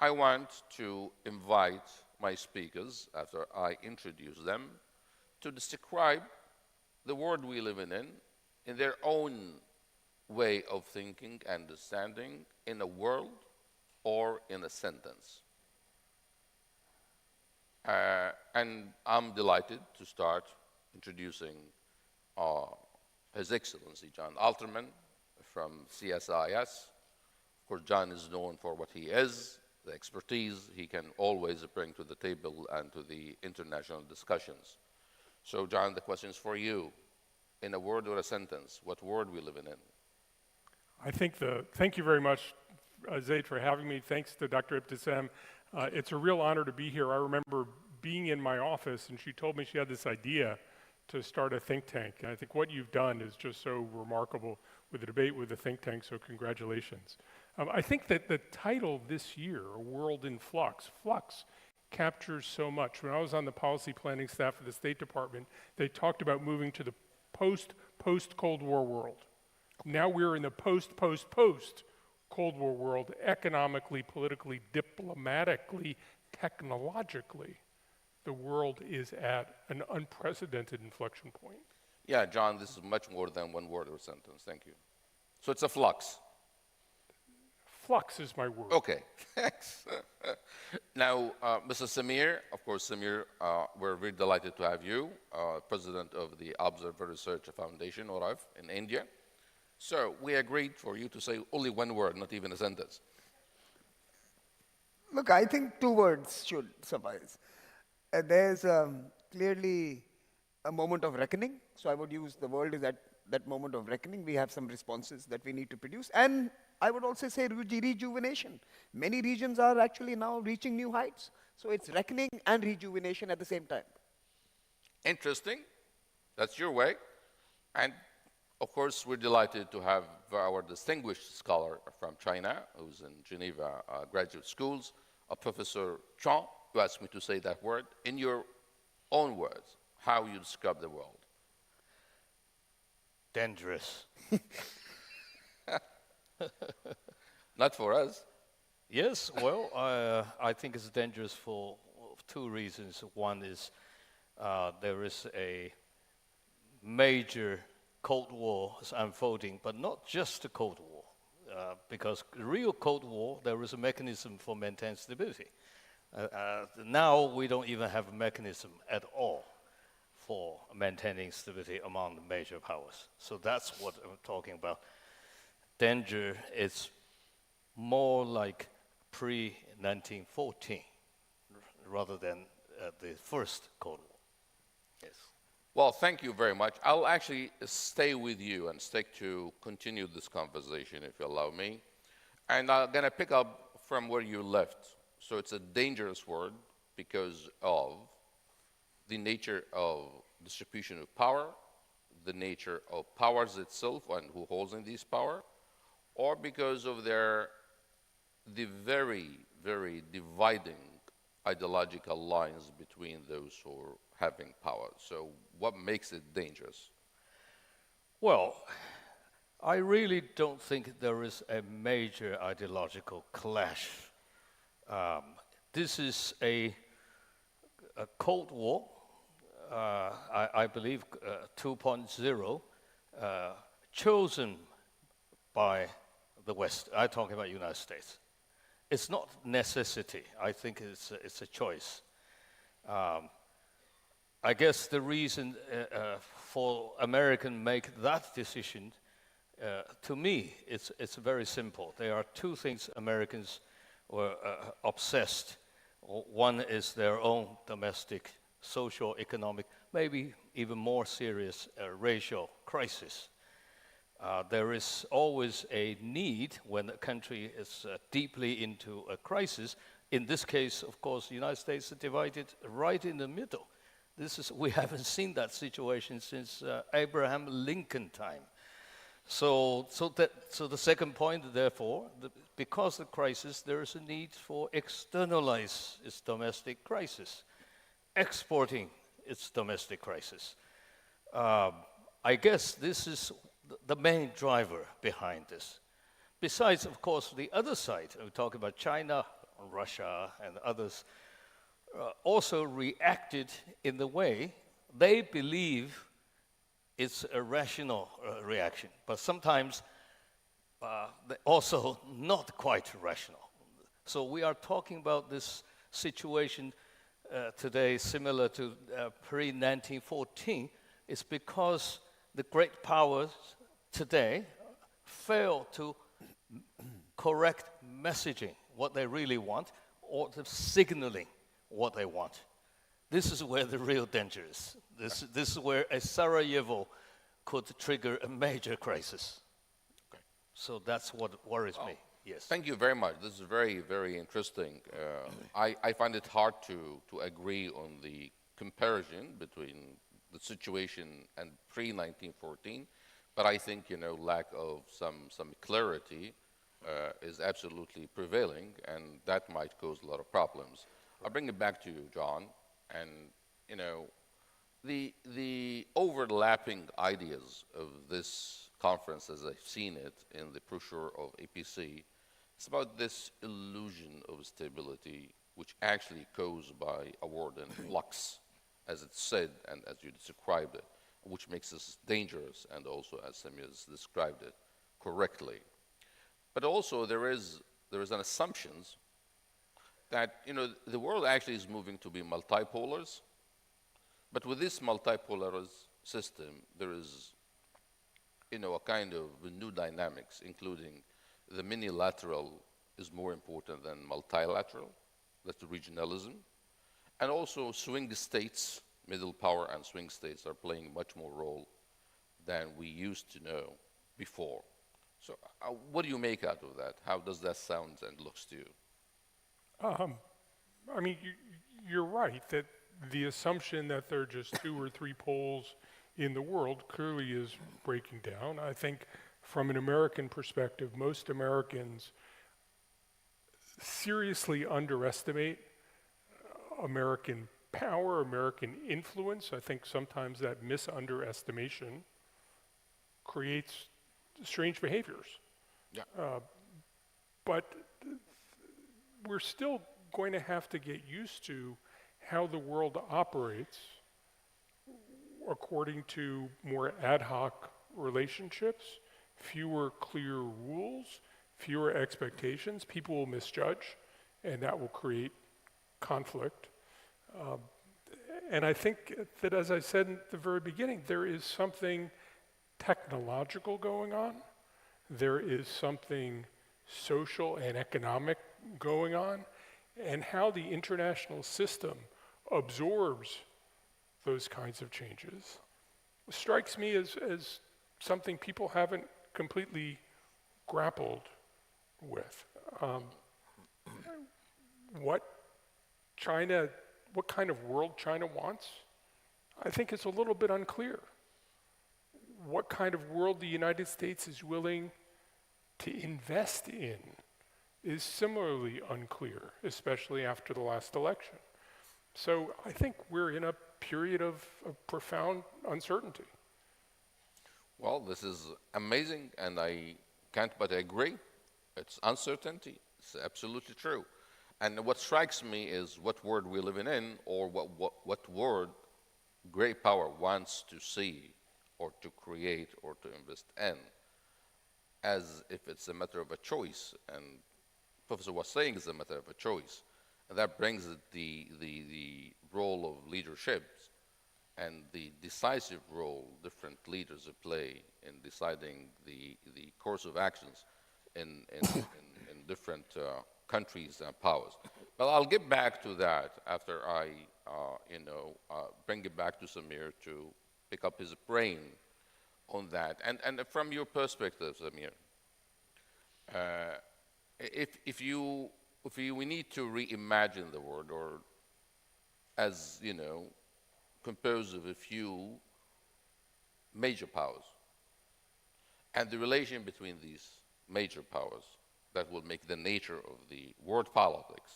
I want to invite my speakers, after I introduce them, to describe the world we live in their own way of thinking and understanding, in a word or in a sentence. And I'm delighted to start introducing His Excellency John Alterman from CSIS. Of course, John is known for what he is, the expertise he can always bring to the table and to the international discussions. So, John, the question is for you. In a word or a sentence, what world we live in? Thank you very much, Zaid, for having me. Thanks to Dr. Ibtissam. It's a real honor to be here. I remember being in my office, and she told me she had this idea to start a think tank. And I think what you've done is just so remarkable with the debate with the think tank, so congratulations. I think that the title this year, A World in Flux, captures so much. When I was on the policy planning staff of the State Department, they talked about moving to the post-Cold War world. Now we're in the post-Cold War world, economically, politically, diplomatically, technologically. the world is at an unprecedented inflection point. Yeah, John, this is much more than one word or sentence. Thank you. So it's a flux. Flux is my word. Okay, thanks. Now, Mr. Samir, of course, Samir, we're very delighted to have you, president of the Observer Research Foundation, ORAF, in India. So we agreed for you to say only one word, not even a sentence. Look, I think 2 words should suffice. There's clearly a moment of reckoning. So I would use the world is at that moment of reckoning. We have some responses that we need to produce. And I would also say rejuvenation. Many regions are actually now reaching new heights. So it's reckoning and rejuvenation at the same time. Interesting. That's your way. And of course, we're delighted to have our distinguished scholar from China, who's in Geneva Graduate Schools, Professor Chong, who asked me to say that word. In your own words, how you describe the world? Dangerous. Not for us. Yes, well, I think it's dangerous for 2 reasons. One is there is a major Cold War unfolding, but not just a Cold War, because the real Cold War, there is a mechanism for maintaining stability. Now we don't even have a mechanism at all for maintaining stability among the major powers. So that's what I'm talking about. Danger is more like pre-1914 rather than the first Cold War. Yes. Well, thank you very much. I'll actually stay with you and stick to continue this conversation, if you allow me. And I'm going to pick up from where you left. So it's a dangerous word because of the nature of distribution of power, the nature of powers itself and who holds in these power, or because of the very, very dividing ideological lines between those who are having power. So what makes it dangerous? Well, I really don't think there is a major ideological clash. This is a Cold War, I believe 2.0, chosen by the West. I'm talking about United States. It's not necessity. I think it's a choice. I guess the reason for American make that decision, to me, it's very simple. There are 2 things Americans were obsessed. One is their own domestic, social, economic, maybe even more serious racial crisis. There is always a need when a country is deeply into a crisis. In this case, of course, the United States is divided right in the middle. We haven't seen that situation since Abraham Lincoln time. So the second point, therefore, because of the crisis, there is a need for externalize its domestic crisis, exporting its domestic crisis. I guess this is the main driver behind this. Besides, of course, the other side, we talk about China, Russia, and others, also reacted in the way they believe it's a rational reaction, but sometimes also not quite rational. So we are talking about this situation today similar to pre-1914. It's because the great powers today fail to correct messaging, what they really want, or the signaling what they want. This is where the real danger is. This is where a Sarajevo could trigger a major crisis. Okay. So that's what worries me. Yes. Thank you very much. This is very, very interesting. I find it hard to agree on the comparison between the situation and pre-1914, but I think lack of some clarity is absolutely prevailing, and that might cause a lot of problems. I'll bring it back to you, John, and the overlapping ideas of this conference, as I've seen it in the brochure of APC, it's about this illusion of stability which actually caused by a world in flux, as it's said and as you described it, which makes us dangerous, and also as Samir has described it correctly. But also there is an assumption that the world actually is moving to be multipolars, but with this multipolar system, there is a kind of new dynamics, including the minilateral is more important than multilateral. That's regionalism. And also swing states, middle power and swing states are playing much more role than we used to know before. So what do you make out of that? How does that sound and looks to you? I mean, you're right that the assumption that there are just 2 or 3 poles in the world clearly is breaking down. I think from an American perspective, most Americans seriously underestimate American power, American influence. I think sometimes that misunderestimation creates strange behaviors. Yeah. But we're still going to have to get used to how the world operates according to more ad hoc relationships, fewer clear rules, fewer expectations. People will misjudge, and that will create conflict. And I think that, as I said at the very beginning, there is something technological going on. There is something social and economic going on, and how the international system absorbs those kinds of changes strikes me as something people haven't completely grappled with. What kind of world China wants, I think is a little bit unclear. What kind of world the United States is willing to invest in is similarly unclear, especially after the last election. So I think we're in a period of profound uncertainty. Well, this is amazing, and I can't but agree. It's uncertainty. It's absolutely true. And what strikes me is what world we're living in, or what world great power wants to see or to create or to invest in, as if it's a matter of a choice. And Professor was saying it's a matter of a choice. And that brings the role of leadership and the decisive role different leaders play in deciding the course of actions in different countries and powers. But I'll get back to that after I bring it back to Samir to pick up his brain on that. And from your perspective, Samir, if we need to reimagine the world, or as composed of a few major powers, and the relation between these major powers that will make the nature of the world politics.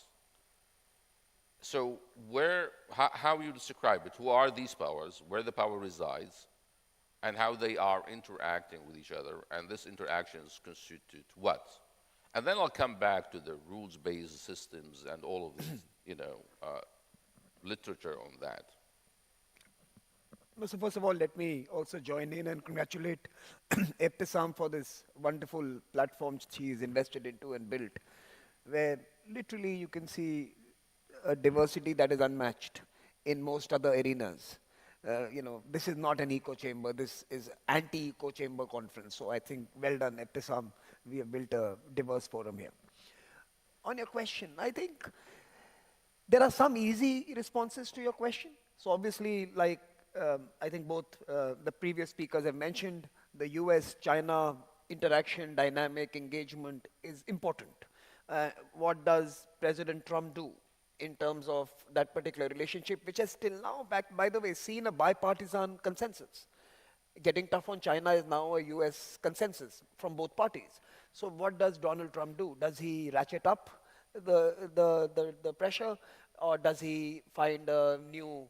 So how you describe it? Who are these powers, where the power resides, and how they are interacting with each other, and this interactions constitute what? And then I'll come back to the rules-based systems and all of this, literature on that. So first of all, let me also join in and congratulate Ebtisam for this wonderful platform she's invested into and built, where literally you can see a diversity that is unmatched in most other arenas. This is not an echo chamber. This is anti-echo chamber conference. So I think, well done, Ebtisam. We have built a diverse forum here. On your question, I think there are some easy responses to your question. So obviously, like I think both the previous speakers have mentioned, the US-China interaction, dynamic engagement is important. What does President Trump do in terms of that particular relationship, which has till now, by the way, seen a bipartisan consensus? Getting tough on China is now a US consensus from both parties. So what does Donald Trump do? Does he ratchet up the pressure, or does he find a new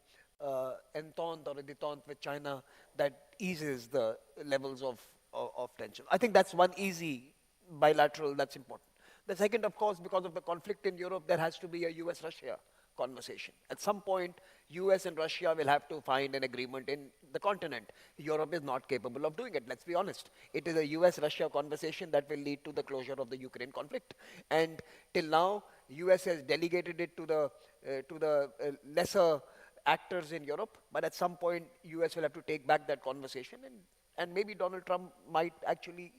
entente or a detente with China that eases the levels of tension? I think that's one easy bilateral that's important. The second, of course, because of the conflict in Europe, there has to be a US-Russia conversation. At some point, US and Russia will have to find an agreement in the continent. Europe is not capable of doing it, let's be honest. It is a US-Russia conversation that will lead to the closure of the Ukraine conflict. And till now, US has delegated it to the lesser actors in Europe, but at some point, US will have to take back that conversation, and maybe Donald Trump might actually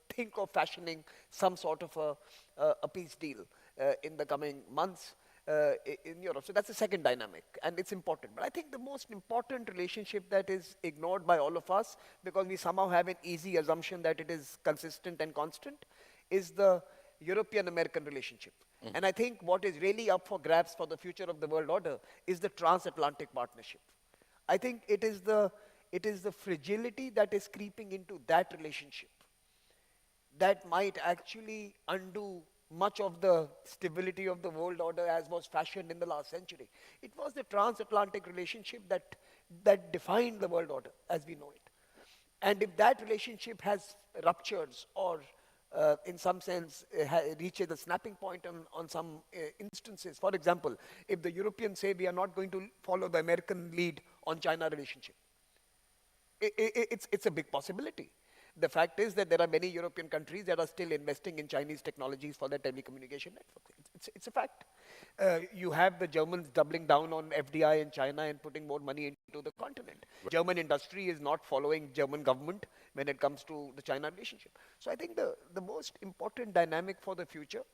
think of fashioning some sort of a peace deal in the coming months in Europe. So that's the second dynamic, and it's important. But I think the most important relationship that is ignored by all of us, because we somehow have an easy assumption that it is consistent and constant, is the European-American relationship. And I think what is really up for grabs for the future of the world order is the transatlantic partnership. I think it is the fragility that is creeping into that relationship that might actually undo much of the stability of the world order as was fashioned in the last century. It was the transatlantic relationship that defined the world order as we know it. And if that relationship has ruptures or in some sense reaches a snapping point on some instances, for example, if the Europeans say we are not going to follow the American lead on China relationship, it's a big possibility. The fact is that there are many European countries that are still investing in Chinese technologies for their telecommunication networks. It's a fact. You have the Germans doubling down on FDI in China and putting more money into the continent. German industry is not following German government when it comes to the China relationship. So I think the most important dynamic for the future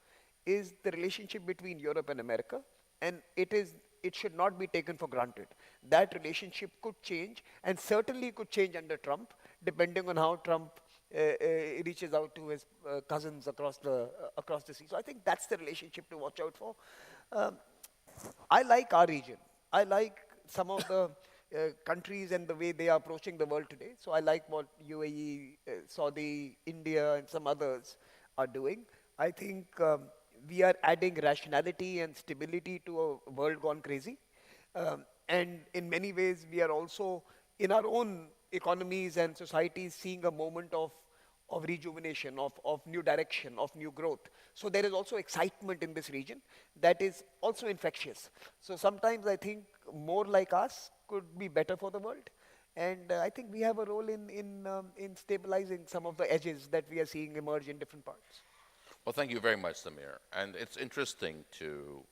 is the relationship between Europe and America, and it should not be taken for granted. That relationship could change, and certainly could change under Trump, depending on how Trump reaches out to his cousins across the sea. So I think that's the relationship to watch out for. I like our region. I like some of the countries and the way they are approaching the world today. So I like what UAE, Saudi, India, and some others are doing. I think we are adding rationality and stability to a world gone crazy. And in many ways, we are also, in our own economies and societies, seeing a moment of rejuvenation, of new direction, of new growth. So there is also excitement in this region that is also infectious. So sometimes I think more like us could be better for the world. And I think we have a role in stabilizing some of the edges that we are seeing emerge in different parts. Well, thank you very much, Samir. And it's interesting to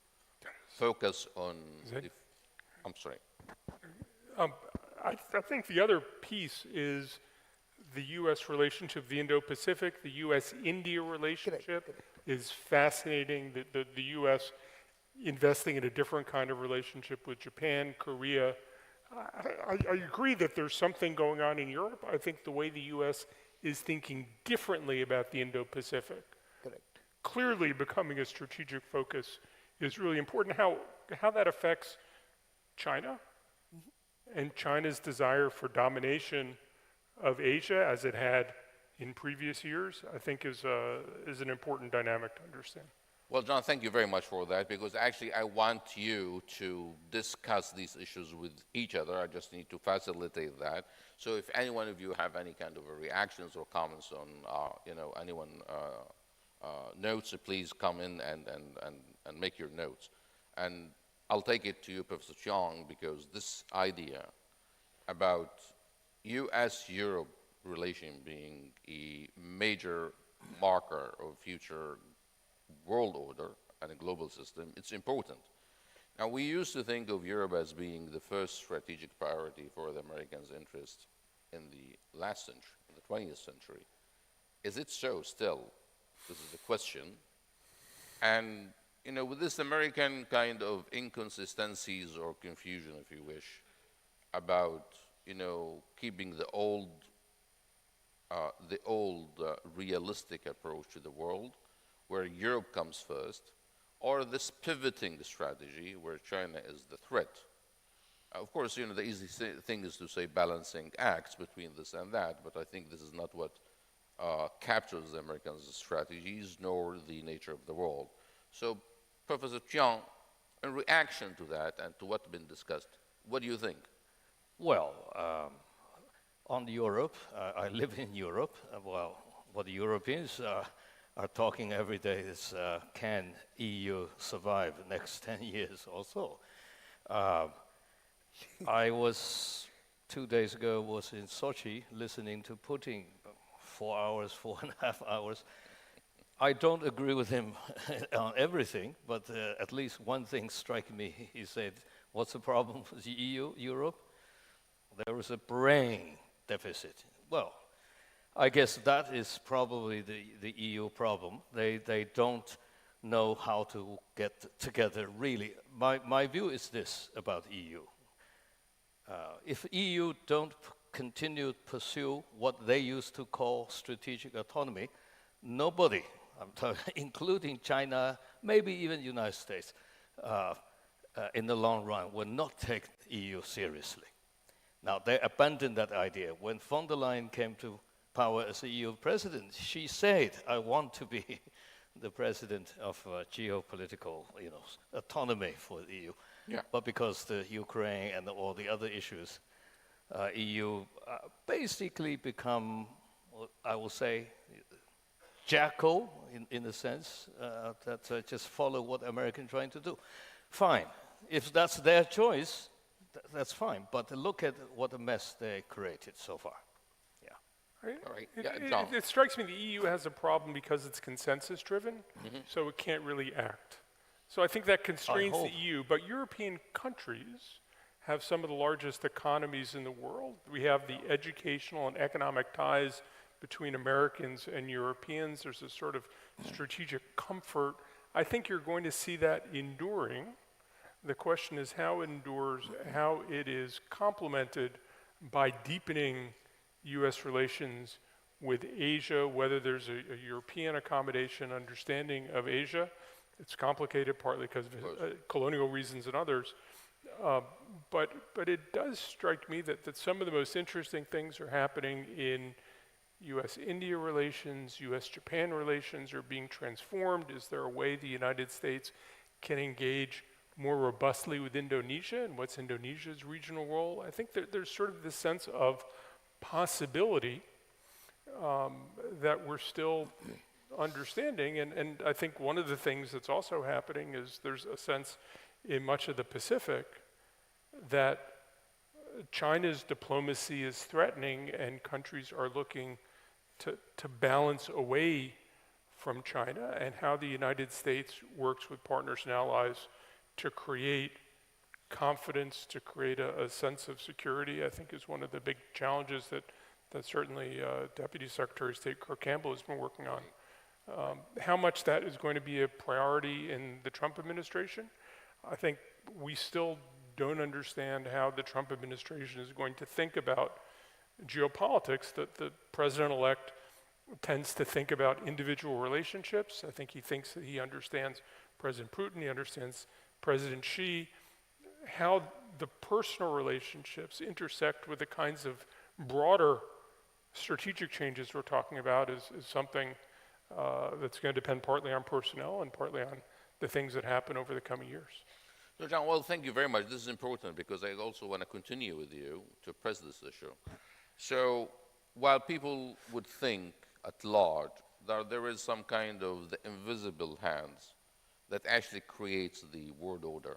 focus on... I'm sorry. I think the other piece is the U.S. relationship, the Indo-Pacific, the U.S.-India relationship is fascinating. The U.S. investing in a different kind of relationship with Japan, Korea. I agree that there's something going on in Europe. I think the way the U.S. is thinking differently about the Indo-Pacific, clearly becoming a strategic focus, is really important. How that affects China and China's desire for domination of Asia, as it had in previous years, I think is an important dynamic to understand. Well, John, thank you very much for that, because actually I want you to discuss these issues with each other. I just need to facilitate that. So if any one of you have any kind of reactions or comments on, anyone notes, please come in and make your notes. And I'll take it to you, Professor Chiang, because this idea about U.S.-Europe relation being a major marker of future world order and a global system, it's important. Now, we used to think of Europe as being the first strategic priority for the Americans' interest in the last century, in the 20th century. Is it so still? This is the question. And, with this American kind of inconsistencies or confusion, if you wish, about, keeping the old realistic approach to the world, where Europe comes first, or this pivoting strategy where China is the threat. Of course, the easy thing is to say balancing acts between this and that, but I think this is not what captures the Americans' strategies, nor the nature of the world. So, Professor Chiang, in reaction to that and to what's been discussed, what do you think? Well, on Europe, I live in Europe. Well, what the Europeans are talking every day is, can EU survive the next 10 years or so? I was, 2 days ago, was in Sochi listening to Putin, 4 hours, 4.5 hours. I don't agree with him on everything, but at least one thing struck me. He said, what's the problem with the EU, Europe? There is a brain deficit. Well, I guess that is probably the EU problem. They don't know how to get together, really. My view is this about EU. If EU don't continue to pursue what they used to call strategic autonomy, nobody, including China, maybe even United States, in the long run will not take EU seriously. Now, they abandoned that idea. When von der Leyen came to power as the EU president, she said, I want to be the president of geopolitical autonomy for the EU. Yeah. But because the Ukraine and all the other issues, EU basically become, I will say, jackal in a sense, that just follow what Americans trying to do. Fine. If that's their choice, that's fine. But look at what a mess they created so far. Yeah. All right. Yeah, John. It strikes me the EU has a problem because it's consensus-driven, so it can't really act. So I think that constrains the EU, but European countries have some of the largest economies in the world. We have the educational and economic ties between Americans and Europeans. There's a sort of strategic comfort. I think you're going to see that enduring. The question is how it endures, how it is complemented by deepening US relations with Asia, whether there's a European accommodation, understanding of Asia. It's complicated partly because of colonial reasons and others. But it does strike me that some of the most interesting things are happening in US-India relations, US-Japan relations are being transformed. Is there a way the United States can engage more robustly with Indonesia, and what's Indonesia's regional role? I think there's sort of this sense of possibility that we're still understanding, and I think one of the things that's also happening is there's a sense in much of the Pacific that China's diplomacy is threatening and countries are looking to balance away from China, and how the United States works with partners and allies to create confidence, to create a sense of security, I think is one of the big challenges that certainly Deputy Secretary of State Kirk Campbell has been working on. How much that is going to be a priority in the Trump administration, I think we still don't understand how the Trump administration is going to think about geopolitics. That the president-elect tends to think about individual relationships. I think he thinks that he understands President Putin, he understands President Xi. How the personal relationships intersect with the kinds of broader strategic changes we're talking about is something that's going to depend partly on personnel and partly on the things that happen over the coming years. So, John, well, thank you very much. This is important because I also want to continue with you to press this issue. So, while people would think at large that there is some kind of the invisible hands that actually creates the world order,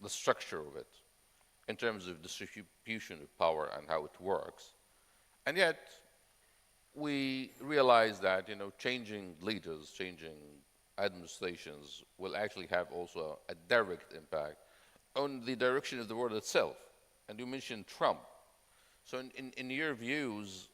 the structure of it, in terms of distribution of power and how it works, and yet we realize that changing leaders, changing administrations will actually have also a direct impact on the direction of the world itself. And you mentioned Trump. So in your views,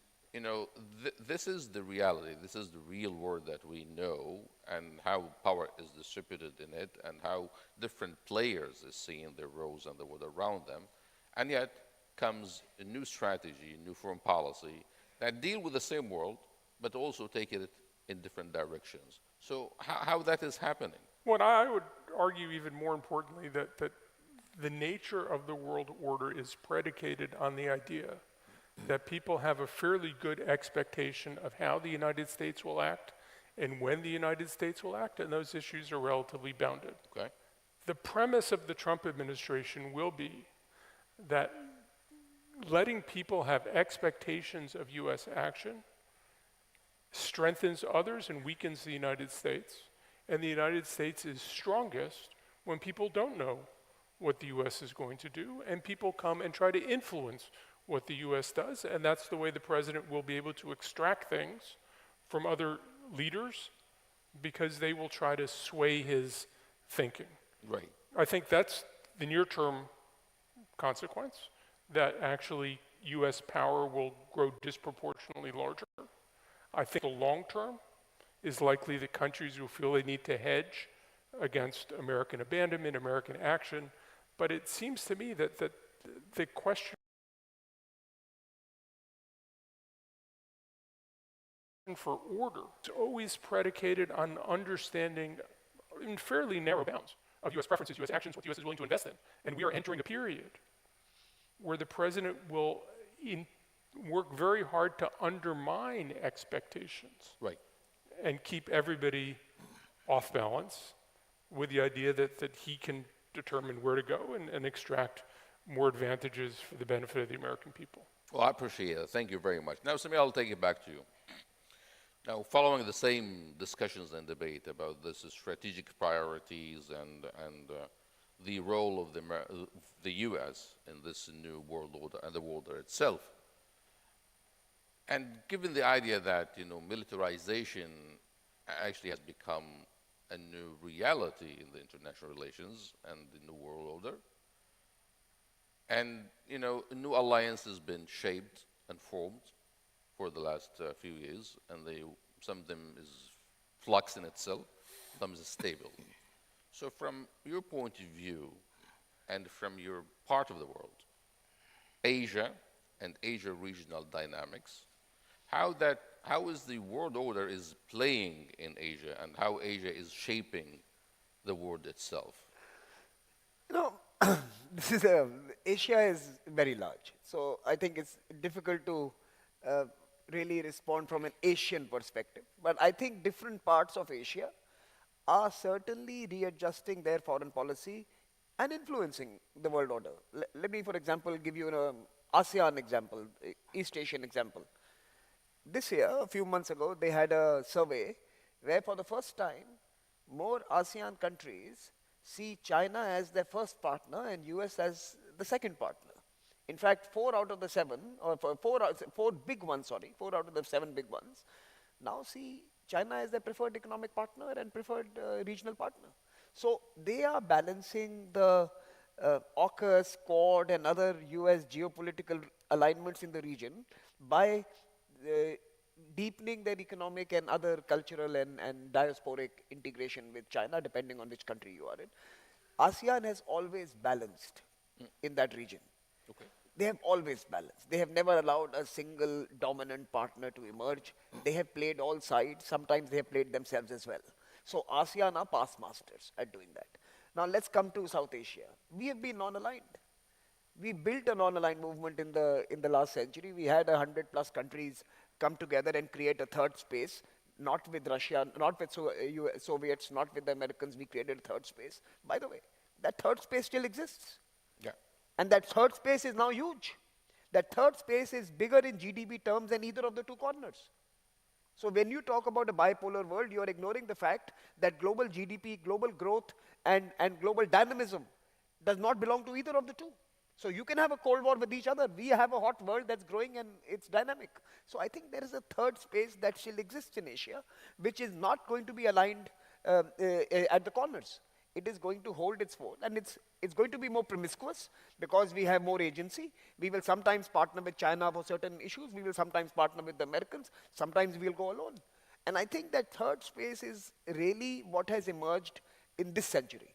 this is the reality, this is the real world that we know, and how power is distributed in it, and how different players are seeing their roles and the world around them. And yet comes a new strategy, a new foreign policy that deal with the same world, but also take it in different directions. So how that is happening? Well, I would argue even more importantly that the nature of the world order is predicated on the idea that people have a fairly good expectation of how the United States will act and when the United States will act, and those issues are relatively bounded. Okay. The premise of the Trump administration will be that letting people have expectations of US action strengthens others and weakens the United States. And the United States is strongest when people don't know what the US is going to do, and people come and try to influence what the US does, and that's the way the president will be able to extract things from other leaders, because they will try to sway his thinking. Right. I think that's the near-term consequence, that actually US power will grow disproportionately larger. I think the long term is likely that countries will feel they need to hedge against American abandonment, American action, but it seems to me that the question for order is always predicated on understanding in fairly narrow bounds of US preferences, US actions, what the US is willing to invest in. And we are entering a period where the president will work very hard to undermine expectations. Right. And keep everybody off balance with the idea that he can determine where to go and extract more advantages for the benefit of the American people. Well, I appreciate it. Thank you very much. Now, Samir, I'll take it back to you. Now, following the same discussions and debate about this strategic priorities and the role of the U.S. in this new world order and the world order itself, and given the idea that militarization actually has become a new reality in the international relations and the new world order, and a new alliance has been shaped and formed for the last few years, and some of them is flux in itself, some is stable. So from your point of view, and from your part of the world, Asia and Asia regional dynamics, how is the world order is playing in Asia, and how Asia is shaping the world itself? Asia is very large, so I think it's difficult to really respond from an Asian perspective. But I think different parts of Asia are certainly readjusting their foreign policy and influencing the world order. Let me, for example, give you an ASEAN example, East Asian example. This year, a few months ago, they had a survey where for the first time, more ASEAN countries see China as their first partner and US as the second partner. In fact, 4 out of the 7 big ones, 4 out of the 7 big ones, now see China as their preferred economic partner and preferred regional partner. So they are balancing the AUKUS, Quad, and other US geopolitical alignments in the region by deepening their economic and other cultural and diasporic integration with China, depending on which country you are in. ASEAN has always balanced in that region. Okay. They have always balanced. They have never allowed a single dominant partner to emerge. They have played all sides. Sometimes they have played themselves as well. So ASEAN are past masters at doing that. Now let's come to South Asia. We have been non-aligned. We built a non-aligned movement in the last century. We had 100+ countries come together and create a third space, not with Russia, not with Soviets, not with the Americans. We created a third space. By the way, that third space still exists. Yeah. And that third space is now huge. That third space is bigger in GDP terms than either of the two corners. So when you talk about a bipolar world, you are ignoring the fact that global GDP, global growth, and global dynamism does not belong to either of the two. So you can have a Cold War with each other. We have a hot world that's growing and it's dynamic. So I think there is a third space that still exists in Asia, which is not going to be aligned at the corners. It is going to hold its fort, and it's going to be more promiscuous because we have more agency. We will sometimes partner with China for certain issues. We will sometimes partner with the Americans. Sometimes we'll go alone. And I think that third space is really what has emerged in this century.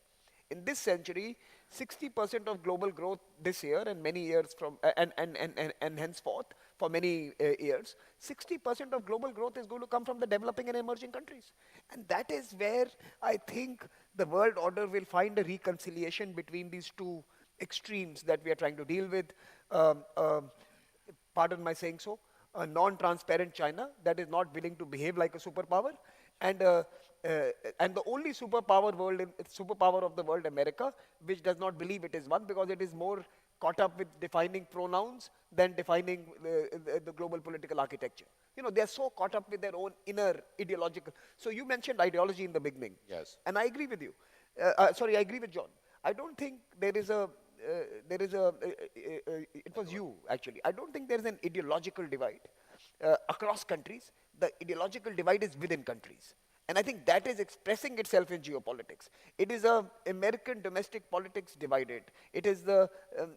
In this century, 60% of global growth this year and many years from and henceforth for many years, 60% of global growth is going to come from the developing and emerging countries. And that is where I think the world order will find a reconciliation between these two extremes that we are trying to deal with. Pardon my saying so, a non-transparent China that is not willing to behave like a superpower, and the only superpower of the world, America, which does not believe it is one because it is more caught up with defining pronouns than defining the global political architecture. You know, they're so caught up with their own inner ideological. So you mentioned ideology in the beginning. Yes. And I agree with you. Sorry, I agree with John. I don't think there is a, it was you actually. I don't think there is an ideological divide across countries. The ideological divide is within countries. And I think that is expressing itself in geopolitics. It is American domestic politics divided. It is the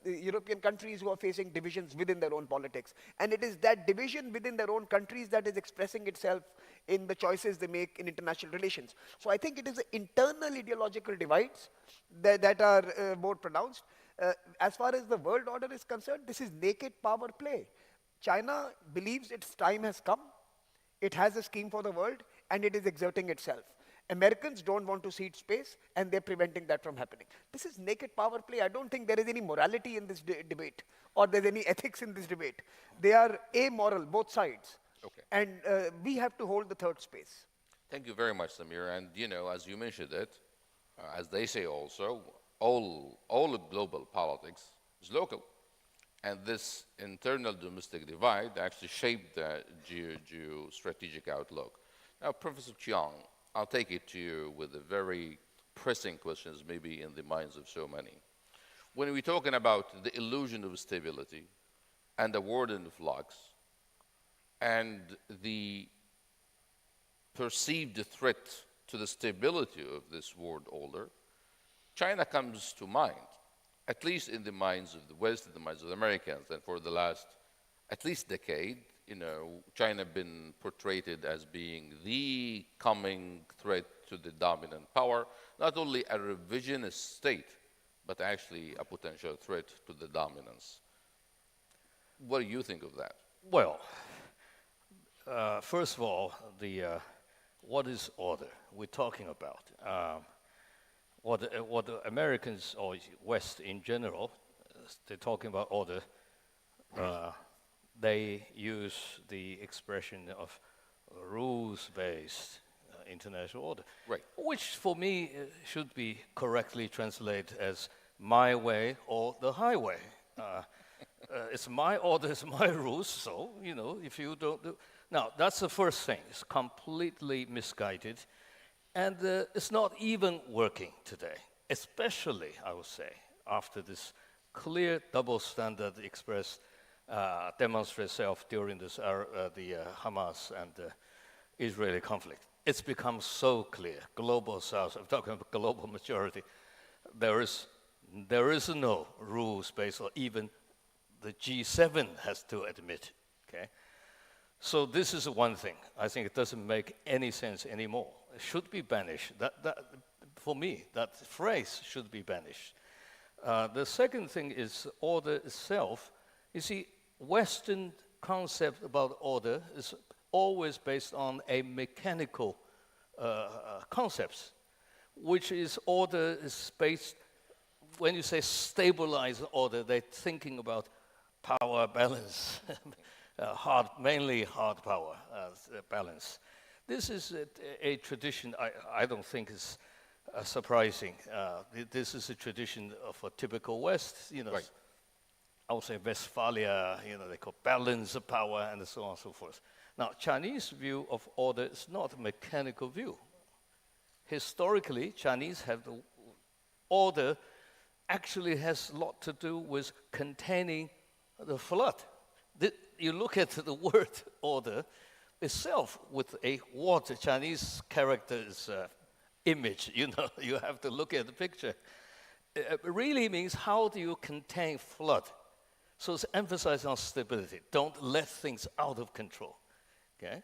European countries who are facing divisions within their own politics. And it is that division within their own countries that is expressing itself in the choices they make in international relations. So I think it is the internal ideological divides that are more pronounced. As far as the world order is concerned, this is naked power play. China believes its time has come. It has a scheme for the world, and it is exerting itself. Americans don't want to cede space, and they're preventing that from happening. This is naked power play. I don't think there is any morality in this debate, or there's any ethics in this debate. They are amoral, both sides. Okay. And we have to hold the third space. Thank you very much, Samir. And, you know, as you mentioned it, as they say also, all of global politics is local. And this internal domestic divide actually shaped the geostrategic outlook. Now, Professor Chiang, I'll take it to you with the very pressing questions maybe in the minds of so many. When we're talking about the illusion of stability and the world in flux and the perceived threat to the stability of this world order, China comes to mind, at least in the minds of the West, in the minds of the Americans. And for the last at least decade, you know, China been portrayed as being the coming threat to the dominant power, not only a revisionist state, but actually a potential threat to the dominance. What do you think of that? Well, first of all, what is order we're talking about? What the Americans or West in general, they're talking about order, they use the expression of rules-based international order, right, which for me should be correctly translated as my way or the highway. It's my order, it's my rules, so, you know, if you don't do... Now, that's the first thing. It's completely misguided. And it's not even working today, especially, I would say, after this clear double standard expressed, demonstrates itself during this, the Hamas and Israeli conflict. It's become so clear, global South, I'm talking about global majority, there is no rules-based, or even the G7 has to admit, okay? So this is one thing. I think it doesn't make any sense anymore. It should be banished. For me, that phrase should be banished. The second thing is order itself. You see, Western concept about order is always based on a mechanical concepts, which is order is based, when you say stabilize order, they're thinking about power balance, mainly hard power balance. This is a tradition I don't think is surprising. This is a tradition of a typical West, you know, right. I would say Westphalia, you know, they call balance of power and so on and so forth. Now, Chinese view of order is not a mechanical view. Historically, Chinese have the order actually has a lot to do with containing the flood. You look at the word order itself with a water, Chinese characters image, you know, you have to look at the picture. It really means how do you contain flood? So it's emphasized on stability. Don't let things out of control, okay?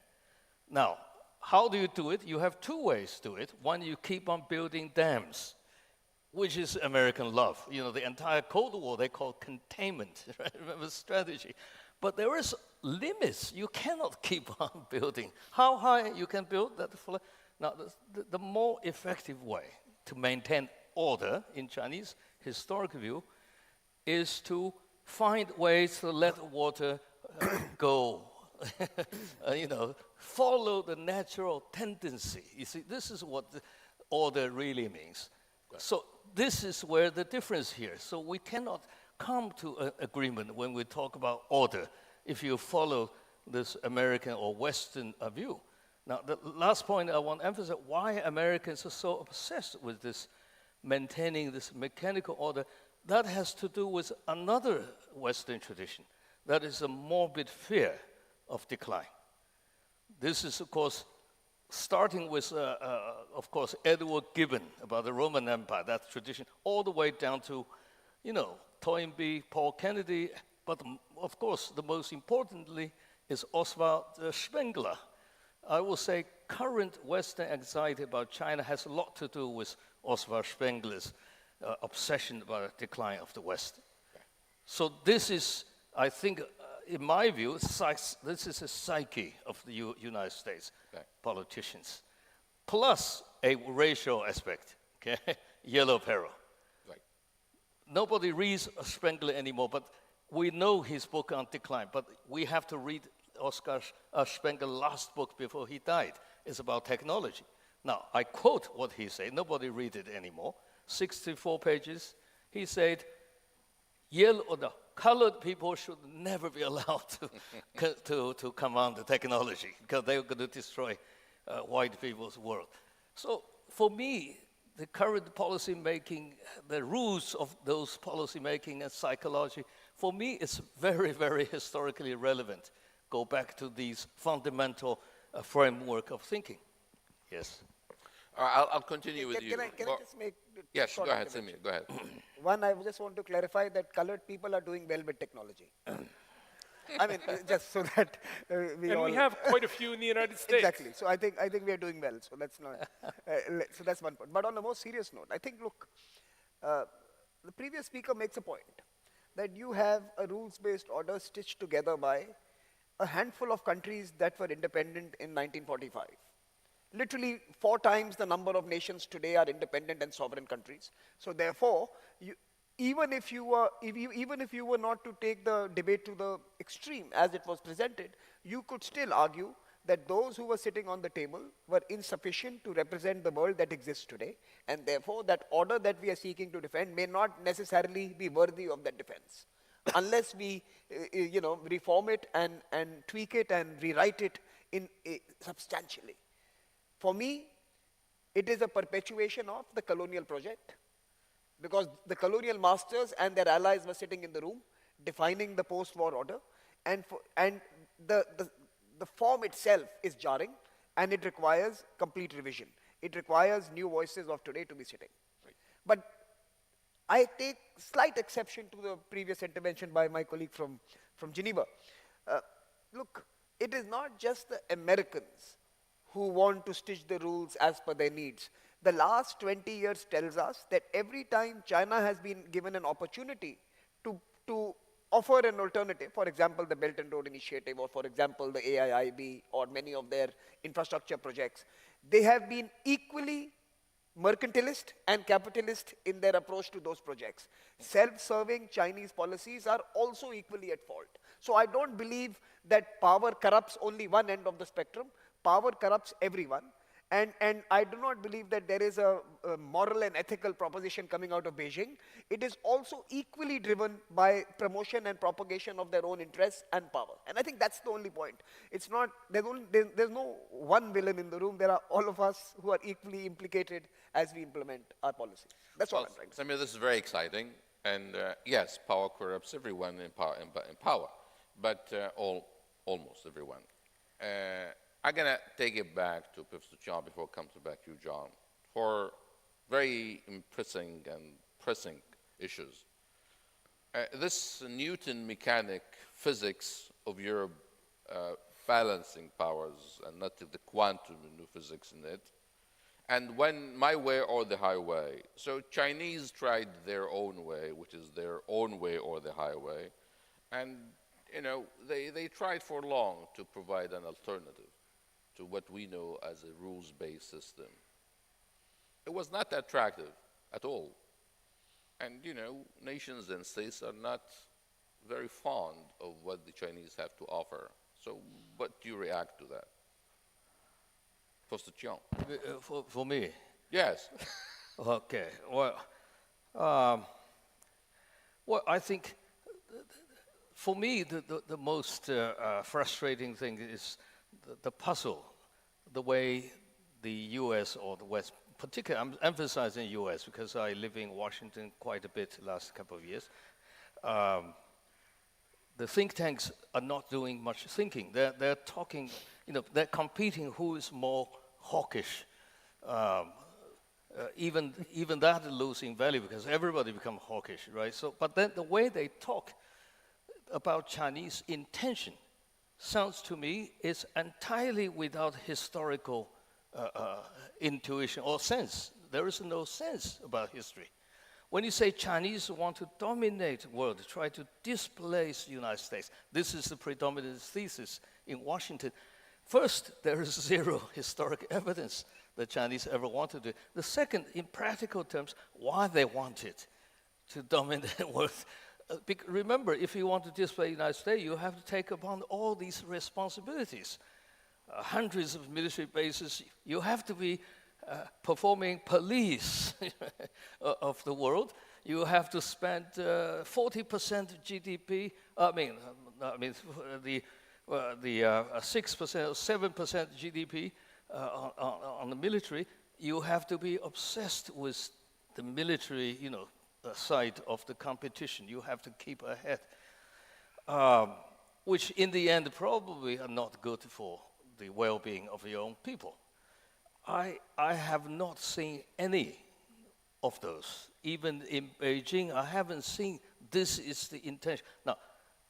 Now, how do you do it? You have two ways to it. One, you keep on building dams, which is American love. You know, the entire Cold War, they call containment, right? Remember strategy. But there is limits. You cannot keep on building. How high you can build that flood? Now, the more effective way to maintain order in Chinese historic view is to find ways to let water go. You know, follow the natural tendency. You see, this is what the order really means. Right. So this is where the difference here. So we cannot come to an agreement when we talk about order if you follow this American or Western view. Now, the last point I want to emphasize, why Americans are so obsessed with this, maintaining this mechanical order, that has to do with another Western tradition. That is a morbid fear of decline. This is, of course, starting with, of course, Edward Gibbon about the Roman Empire, that tradition, all the way down to, Toynbee, Paul Kennedy, but of course, the most importantly is Oswald Spengler. I will say current Western anxiety about China has a lot to do with Oswald Spengler's obsession about the decline of the West. So this is, I think, in my view, this is a psyche of the United States politicians, plus a racial aspect, okay? Yellow peril. Right. Nobody reads Spengler anymore, but we know his book on decline, but we have to read Oscar Spengler's last book before he died. It's about technology. Now, I quote what he said. Nobody read it anymore. 64 pages. He said, yellow or the colored people should never be allowed to command the technology because they're going to destroy white people's world. So for me, the current policy making, the rules of those policy making and psychology, for me, it's very, very historically relevant. Go back to these fundamental framework of thinking. Yes. I'll continue with you. Can I just make yes, go short ahead, intervention? Samir, go ahead. One, I just want to clarify that colored people are doing well with technology. I mean, just so that we all... And we have quite a few in the United States. Exactly. So I think we are doing well. So let's not... so that's one point. But on a more serious note, I think, look, the previous speaker makes a point that you have a rules-based order stitched together by a handful of countries that were independent in 1945. Literally 4 times the number of nations today are independent and sovereign countries. So therefore, even if you were not to take the debate to the extreme as it was presented, you could still argue that those who were sitting on the table were insufficient to represent the world that exists today, and therefore that order that we are seeking to defend may not necessarily be worthy of that defense, unless we reform it and tweak it and rewrite it substantially. For me, it is a perpetuation of the colonial project, because the colonial masters and their allies were sitting in the room defining the post-war order, and the form itself is jarring, and it requires complete revision. It requires new voices of today to be sitting. Right. But I take slight exception to the previous intervention by my colleague from Geneva. Look, it is not just the Americans who want to stitch the rules as per their needs. The last 20 years tells us that every time China has been given an opportunity to offer an alternative, for example, the Belt and Road Initiative, or for example, the AIIB, or many of their infrastructure projects, they have been equally mercantilist and capitalist in their approach to those projects. Self-serving Chinese policies are also equally at fault. So I don't believe that power corrupts only one end of the spectrum. Power corrupts everyone. And I do not believe that there is a moral and ethical proposition coming out of Beijing. It is also equally driven by promotion and propagation of their own interests and power. And I think that's the only point. It's not, there's no one villain in the room. There are all of us who are equally implicated as we implement our policies. That's all I'm trying to say. Samir, this is very exciting. And yes, power corrupts everyone in power, but almost everyone. I'm going to take it back to Professor John before I come back to you, John, for very impressing and pressing issues. This Newton mechanic physics of your balancing powers, and not the quantum new physics in it, and when my way or the highway. So Chinese tried their own way, which is their own way or the highway, and they tried for long to provide an alternative to what we know as a rules-based system. It was not attractive at all. And, nations and states are not very fond of what the Chinese have to offer. So what do you react to that? Professor Chiang. For me? Yes. Okay. Well, I think for me, the most frustrating thing is the puzzle, the way the US or the West, particularly I'm emphasizing US because I live in Washington quite a bit the last couple of years. The think tanks are not doing much thinking. They're talking, they're competing who is more hawkish. Even that is losing value because everybody become hawkish, right? So, but then the way they talk about Chinese intention sounds to me is entirely without historical intuition or sense. There is no sense about history. When you say Chinese want to dominate the world, try to displace the United States, this is the predominant thesis in Washington. First, there is zero historic evidence the Chinese ever wanted to. The second, in practical terms, why they wanted to dominate the world. Remember, if you want to displace the United States, you have to take upon all these responsibilities. Hundreds of military bases, you have to be performing police of the world. You have to spend 40% GDP, the 6% or 7% GDP on the military. You have to be obsessed with the military, side of the competition. You have to keep ahead, which in the end probably are not good for the well-being of your own people. I have not seen any of those. Even in Beijing, I haven't seen this is the intention. Now,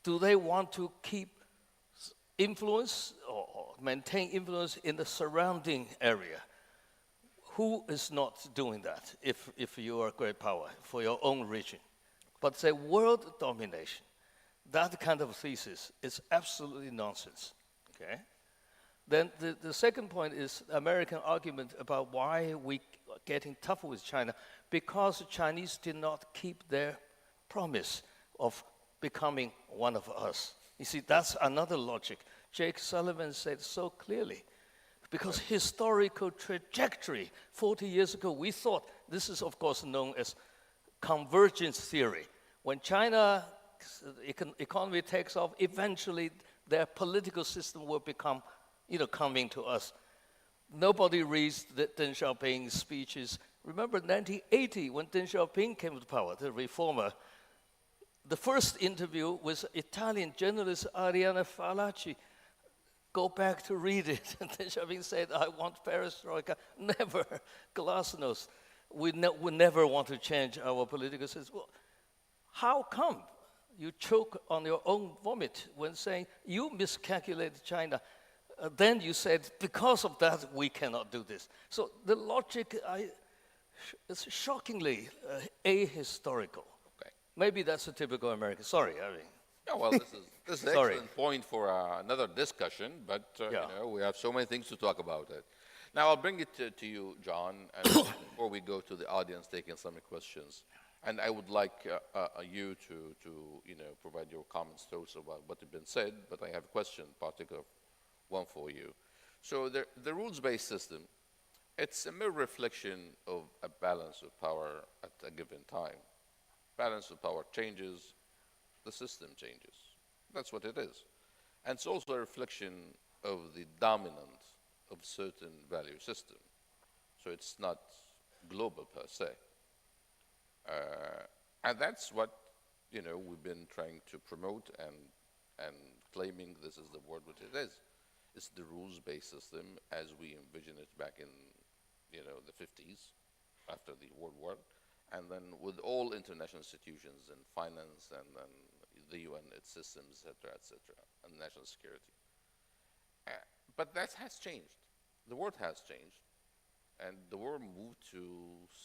do they want to keep influence or maintain influence in the surrounding area? Who is not doing that if you are a great power for your own region? But say world domination, that kind of thesis is absolutely nonsense, okay? Then the second point is American argument about why we are getting tougher with China, because the Chinese did not keep their promise of becoming one of us. You see, that's another logic. Jake Sullivan said so clearly. Because historical trajectory, 40 years ago, we thought, this is of course known as convergence theory. When China economy takes off, eventually their political system will become, coming to us. Nobody reads Deng Xiaoping's speeches. Remember 1980 when Deng Xiaoping came to power, the reformer. The first interview with Italian journalist Arianna Fallaci. Go back to read it. And Deng Xiaoping said, I want perestroika. Never. Glasnost. We never want to change our political system. Well, how come you choke on your own vomit when saying you miscalculated China? Then you said, because of that, we cannot do this. So the logic is shockingly ahistorical. Okay. Maybe that's a typical American. Sorry, Yeah, well, this is an excellent point for another discussion, but we have so many things to talk about it. Now I'll bring it to you, John, and before we go to the audience taking some questions, and I would like you to provide your comments also about what has been said, but I have a question, particular one for you. So the rules-based system, it's a mere reflection of a balance of power at a given time. Balance of power changes, the system changes. That's what it is. And it's also a reflection of the dominance of certain value system. So it's not global per se. And that's what we've been trying to promote and claiming this is the word which it is. It's the rules-based system as we envision it back in the 50s after the World War. And then with all international institutions and finance and the UN, its systems, et cetera, and national security. But that has changed. The world has changed. And the world moved to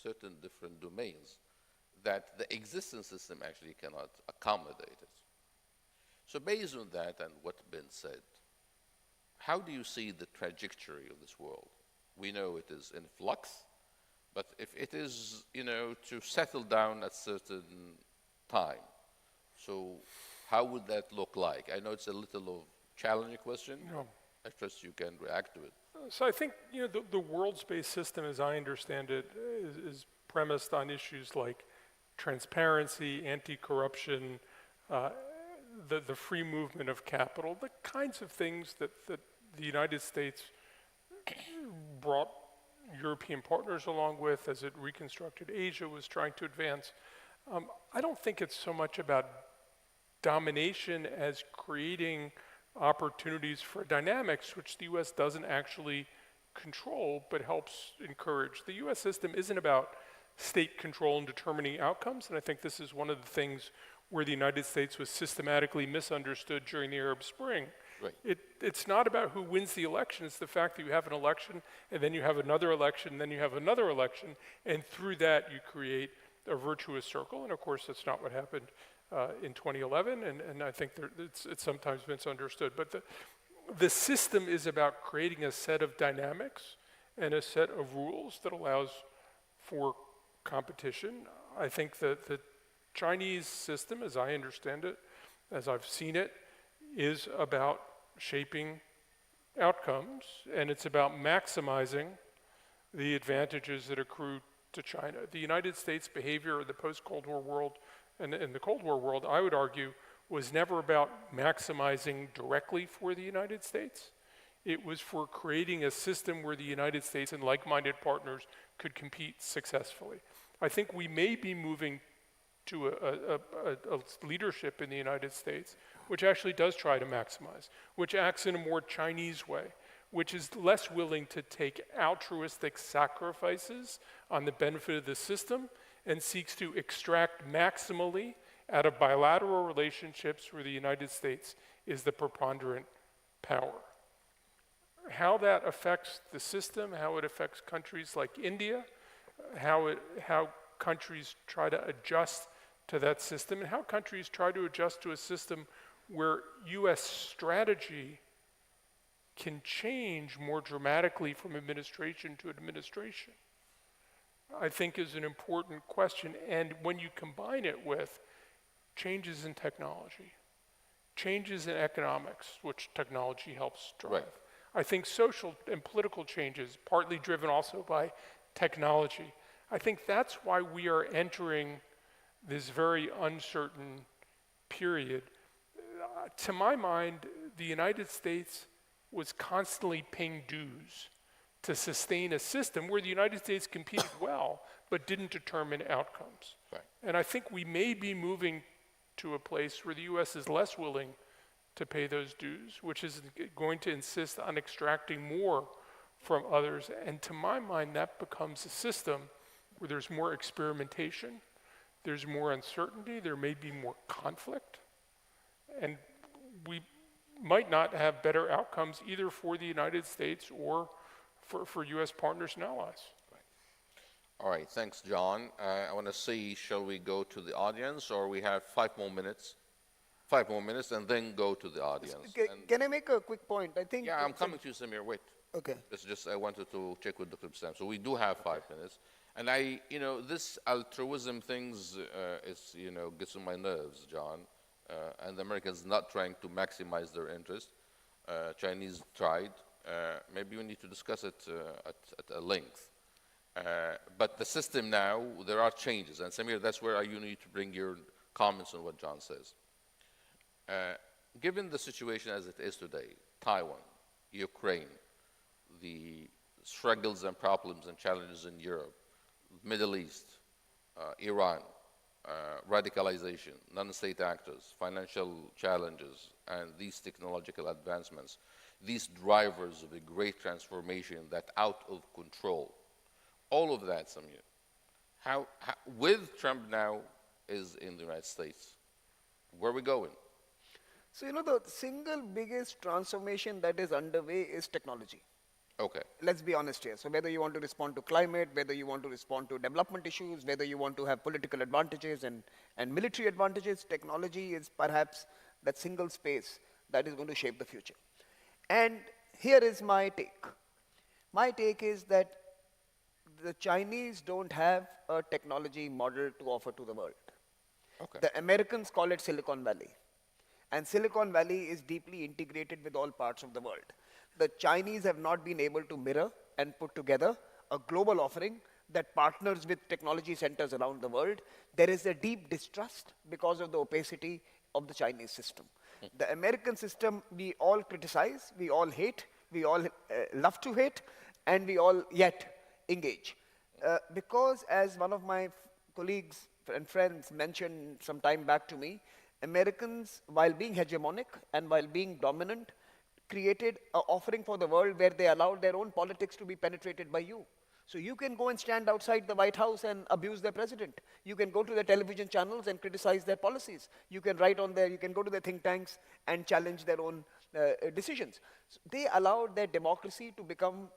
certain different domains that the existing system actually cannot accommodate it. So based on that and what's been said, how do you see the trajectory of this world? We know it is in flux, but if it is, to settle down at certain time, so how would that look like? I know it's a little of challenging question. No. I trust you can react to it. So I think the world-based system, as I understand it, is premised on issues like transparency, anti-corruption, the free movement of capital, the kinds of things that the United States brought European partners along with as it reconstructed Asia, was trying to advance. I don't think it's so much about domination as creating opportunities for dynamics, which the US doesn't actually control, but helps encourage. The US system isn't about state control and determining outcomes, and I think this is one of the things where the United States was systematically misunderstood during the Arab Spring. Right. It's not about who wins the election, it's the fact that you have an election, and then you have another election, and then you have another election, and through that you create a virtuous circle, and of course that's not what happened in 2011, and I think it's sometimes misunderstood. But the system is about creating a set of dynamics and a set of rules that allows for competition. I think that the Chinese system, as I understand it, as I've seen it, is about shaping outcomes, and it's about maximizing the advantages that accrue to China. The United States behavior in the post-Cold War world and in the Cold War world, I would argue, was never about maximizing directly for the United States. It was for creating a system where the United States and like-minded partners could compete successfully. I think we may be moving to a leadership in the United States which actually does try to maximize, which acts in a more Chinese way, which is less willing to take altruistic sacrifices on the benefit of the system and seeks to extract maximally out of bilateral relationships where the United States is the preponderant power. How that affects the system, how it affects countries like India, how countries try to adjust to that system, and how countries try to adjust to a system where US strategy can change more dramatically from administration to administration, I think is an important question. And when you combine it with changes in technology, changes in economics, which technology helps drive, right. I think social and political changes, partly driven also by technology, I think that's why we are entering this very uncertain period. To my mind, the United States was constantly paying dues to sustain a system where the United States competed well, but didn't determine outcomes. Right. And I think we may be moving to a place where the US is less willing to pay those dues, which is going to insist on extracting more from others. And to my mind, that becomes a system where there's more experimentation, there's more uncertainty, there may be more conflict, and we might not have better outcomes either for the United States or for US partners and allies. All right, thanks, John. I want to see, shall we go to the audience, or we have 5 more minutes? 5 more minutes, and then go to the audience. Can I make a quick point? I think. Yeah, I'm coming to you, Samir. Wait. Okay. It's just I wanted to check with Dr. Sam. So we do have 5 minutes, and this altruism things is gets on my nerves, John. And the Americans not trying to maximize their interest. Chinese tried. Maybe we need to discuss it at a length. But the system now, there are changes. And Samir, that's where you need to bring your comments on what John says. Given the situation as it is today, Taiwan, Ukraine, the struggles and problems and challenges in Europe, Middle East, Iran, radicalization, non-state actors, financial challenges, and these technological advancements, these drivers of a great transformation that out of control, all of that, Samir, how with Trump now is in the United States, where are we going? So, the single biggest transformation that is underway is technology. Okay. Let's be honest here. So whether you want to respond to climate, whether you want to respond to development issues, whether you want to have political advantages and military advantages, technology is perhaps that single space that is going to shape the future. And here is my take. My take is that the Chinese don't have a technology model to offer to the world. Okay. The Americans call it Silicon Valley. And Silicon Valley is deeply integrated with all parts of the world. The Chinese have not been able to mirror and put together a global offering that partners with technology centers around the world, there is a deep distrust because of the opacity of the Chinese system. The American system, we all criticize, we all hate, we all love to hate, and we all yet engage. Because as one of my colleagues and friends mentioned some time back to me, Americans, while being hegemonic and while being dominant, created an offering for the world where they allowed their own politics to be penetrated by you. So you can go and stand outside the White House and abuse their president. You can go to their television channels and criticize their policies. You can write on there, you can go to their think tanks and challenge their own decisions. So they allowed their democracy to become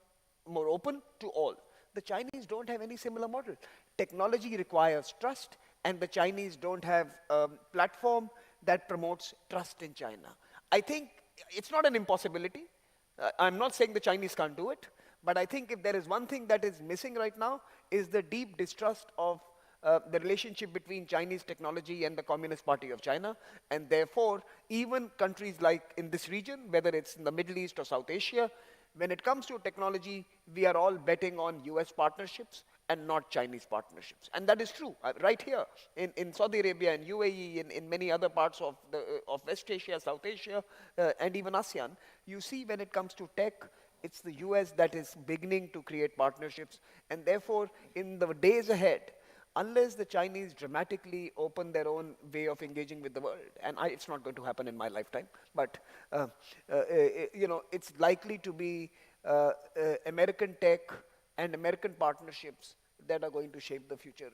more open to all. The Chinese don't have any similar model. Technology requires trust, and the Chinese don't have a platform that promotes trust in China. I think it's not an impossibility. I'm not saying the Chinese can't do it, but I think if there is one thing that is missing right now is the deep distrust of the relationship between Chinese technology and the Communist Party of China. And therefore, even countries like in this region, whether it's in the Middle East or South Asia, when it comes to technology, we are all betting on US partnerships and not Chinese partnerships. And that is true, right here in Saudi Arabia and UAE, in many other parts of West Asia, South Asia, and even ASEAN. You see when it comes to tech, it's the US that is beginning to create partnerships. And therefore, in the days ahead, unless the Chinese dramatically open their own way of engaging with the world, and it's not going to happen in my lifetime, but it's likely to be American tech and American partnerships that are going to shape the future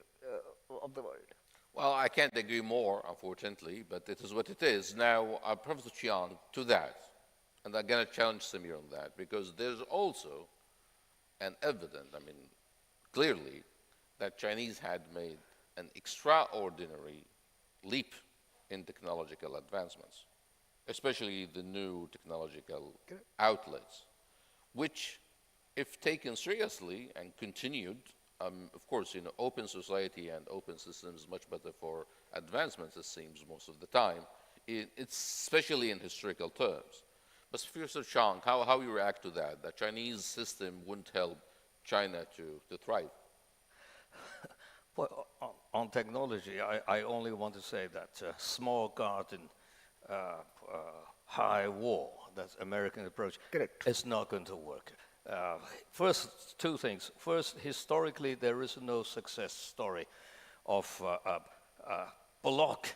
of the world. Well, I can't agree more, unfortunately, but it is what it is. Now, Professor Chiang, to that, and I'm going to challenge Samir on that, because there's also an evident, clearly, that Chinese had made an extraordinary leap in technological advancements, especially the new technological outlets, which, if taken seriously and continued, of course, open society and open systems is much better for advancements, it seems, most of the time, it's especially in historical terms. But Professor Chiang, how you react to that? The Chinese system wouldn't help China to thrive? Well, on technology, I only want to say that small garden, high wall, that's American approach, is not going to work. First, two things. First, historically, there is no success story of block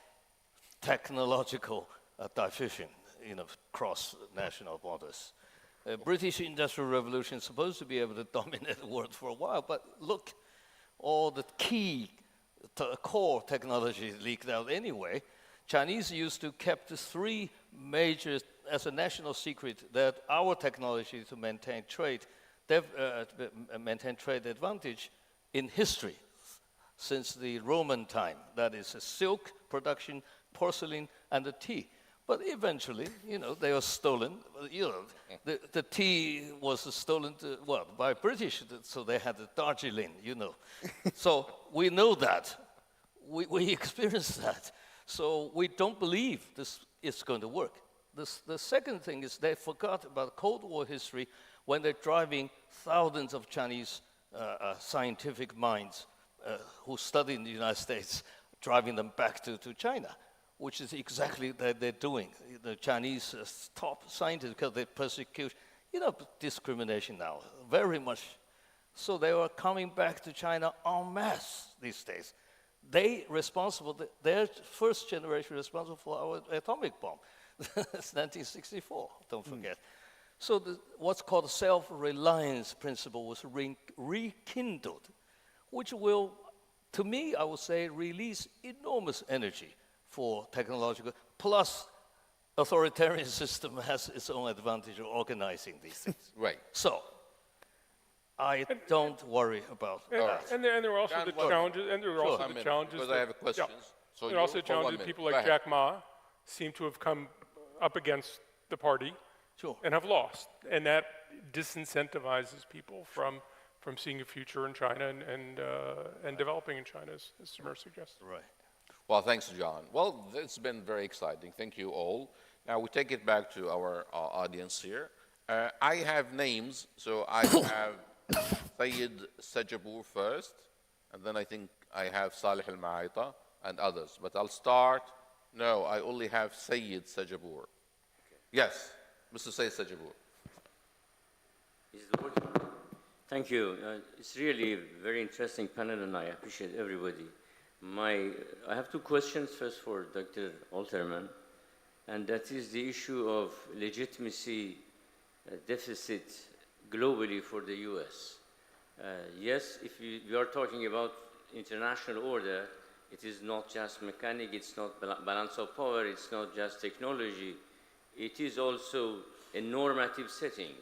technological division, cross national borders. British Industrial Revolution is supposed to be able to dominate the world for a while, but look, all the key core technology leaked out anyway. Chinese used to keep the three major, as a national secret, that our technology to maintain trade advantage in history since the Roman time. That is silk production, porcelain, and the tea. But eventually, they were stolen. The tea was stolen by British, so they had the Darjeeling, So we know that. We experienced that. So we don't believe this is going to work. The second thing is they forgot about Cold War history when they're driving thousands of Chinese scientific minds who studied in the United States, driving them back to China, which is exactly that they're doing. The Chinese top scientists, because they persecute, discrimination now, very much. So they were coming back to China en masse these days. Their first generation responsible for our atomic bomb. It's 1964, don't forget. So what's called the self-reliance principle was rekindled, which will, to me, I would say, release enormous energy for technological, plus authoritarian system has its own advantage of organizing these things. Right. So, I don't worry about that. And there are also the challenges, because I have questions. Yeah. So there are also challenges people like Jack Ma seem to have come up against the party and have lost. And that disincentivizes people from seeing a future in China and developing in China, as Samir suggested. Right. Well, thanks, John. Well, it's been very exciting. Thank you all. Now we take it back to our audience here. I have names, so I have Sayyid Sajabur first, and then I think I have Salih Al-Ma'aita and others. But I'll start. No, I only have Sayyid Sajabur. Okay. Yes, Mr. Sayyid Sajabur. Is it working? Thank you. It's really a very interesting panel, and I appreciate everybody. I have two questions. First for Dr. Alterman, and that is the issue of legitimacy deficit globally for the U.S. Yes, if you are talking about international order, it is not just mechanic, it's not balance of power, it's not just technology, it is also a normative setting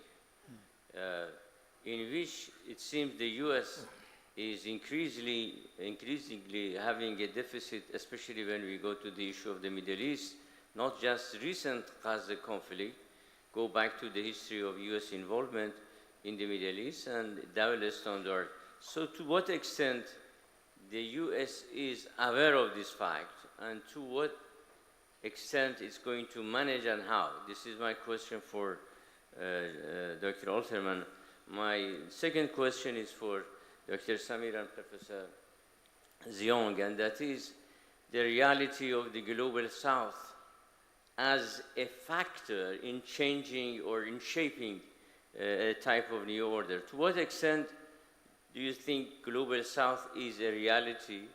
in which it seems the U.S. is increasingly having a deficit, especially when we go to the issue of the Middle East, not just recent Gaza conflict, go back to the history of U.S. involvement in the Middle East and double standard. So to what extent the U.S. is aware of this fact, and to what extent it's going to manage and how? This is my question for Dr. Alterman. My second question is for Dr. Samir and Professor Ziong, and that is the reality of the Global South as a factor in changing or in shaping a type of new order. To what extent do you think Global South is a reality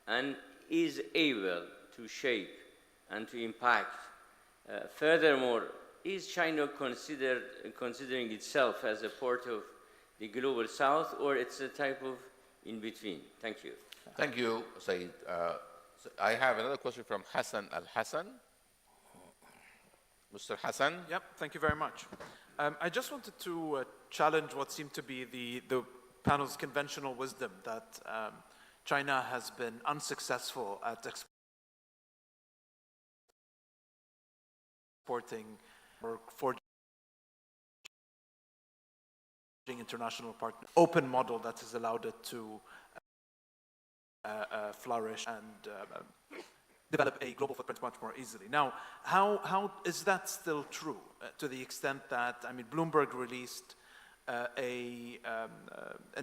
and is able to shape and to impact? Furthermore, is China considering itself as a part of the Global South, or it's a type of in-between? Thank you. Thank you, Saeed. I have another question from Hassan Al-Hassan. Mr. Hassan. Yep, thank you very much. I just wanted to challenge what seemed to be the panel's conventional wisdom that China has been unsuccessful at exporting or forging international partners. Open model that has allowed it to flourish and develop a global footprint much more easily. Now, how is that still true to the extent that, I mean, Bloomberg released an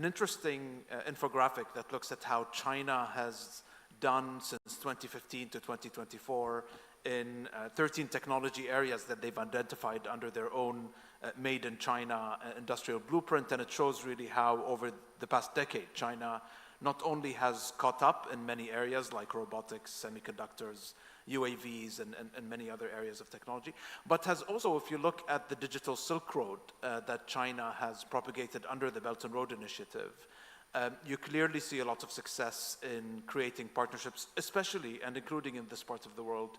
interesting infographic that looks at how China has done since 2015 to 2024 in 13 technology areas that they've identified under their own made in China industrial blueprint, and it shows really how over the past decade China not only has caught up in many areas like robotics, semiconductors, UAVs, and many other areas of technology, but has also, if you look at the digital Silk Road that China has propagated under the Belt and Road Initiative, you clearly see a lot of success in creating partnerships, especially and including in this part of the world,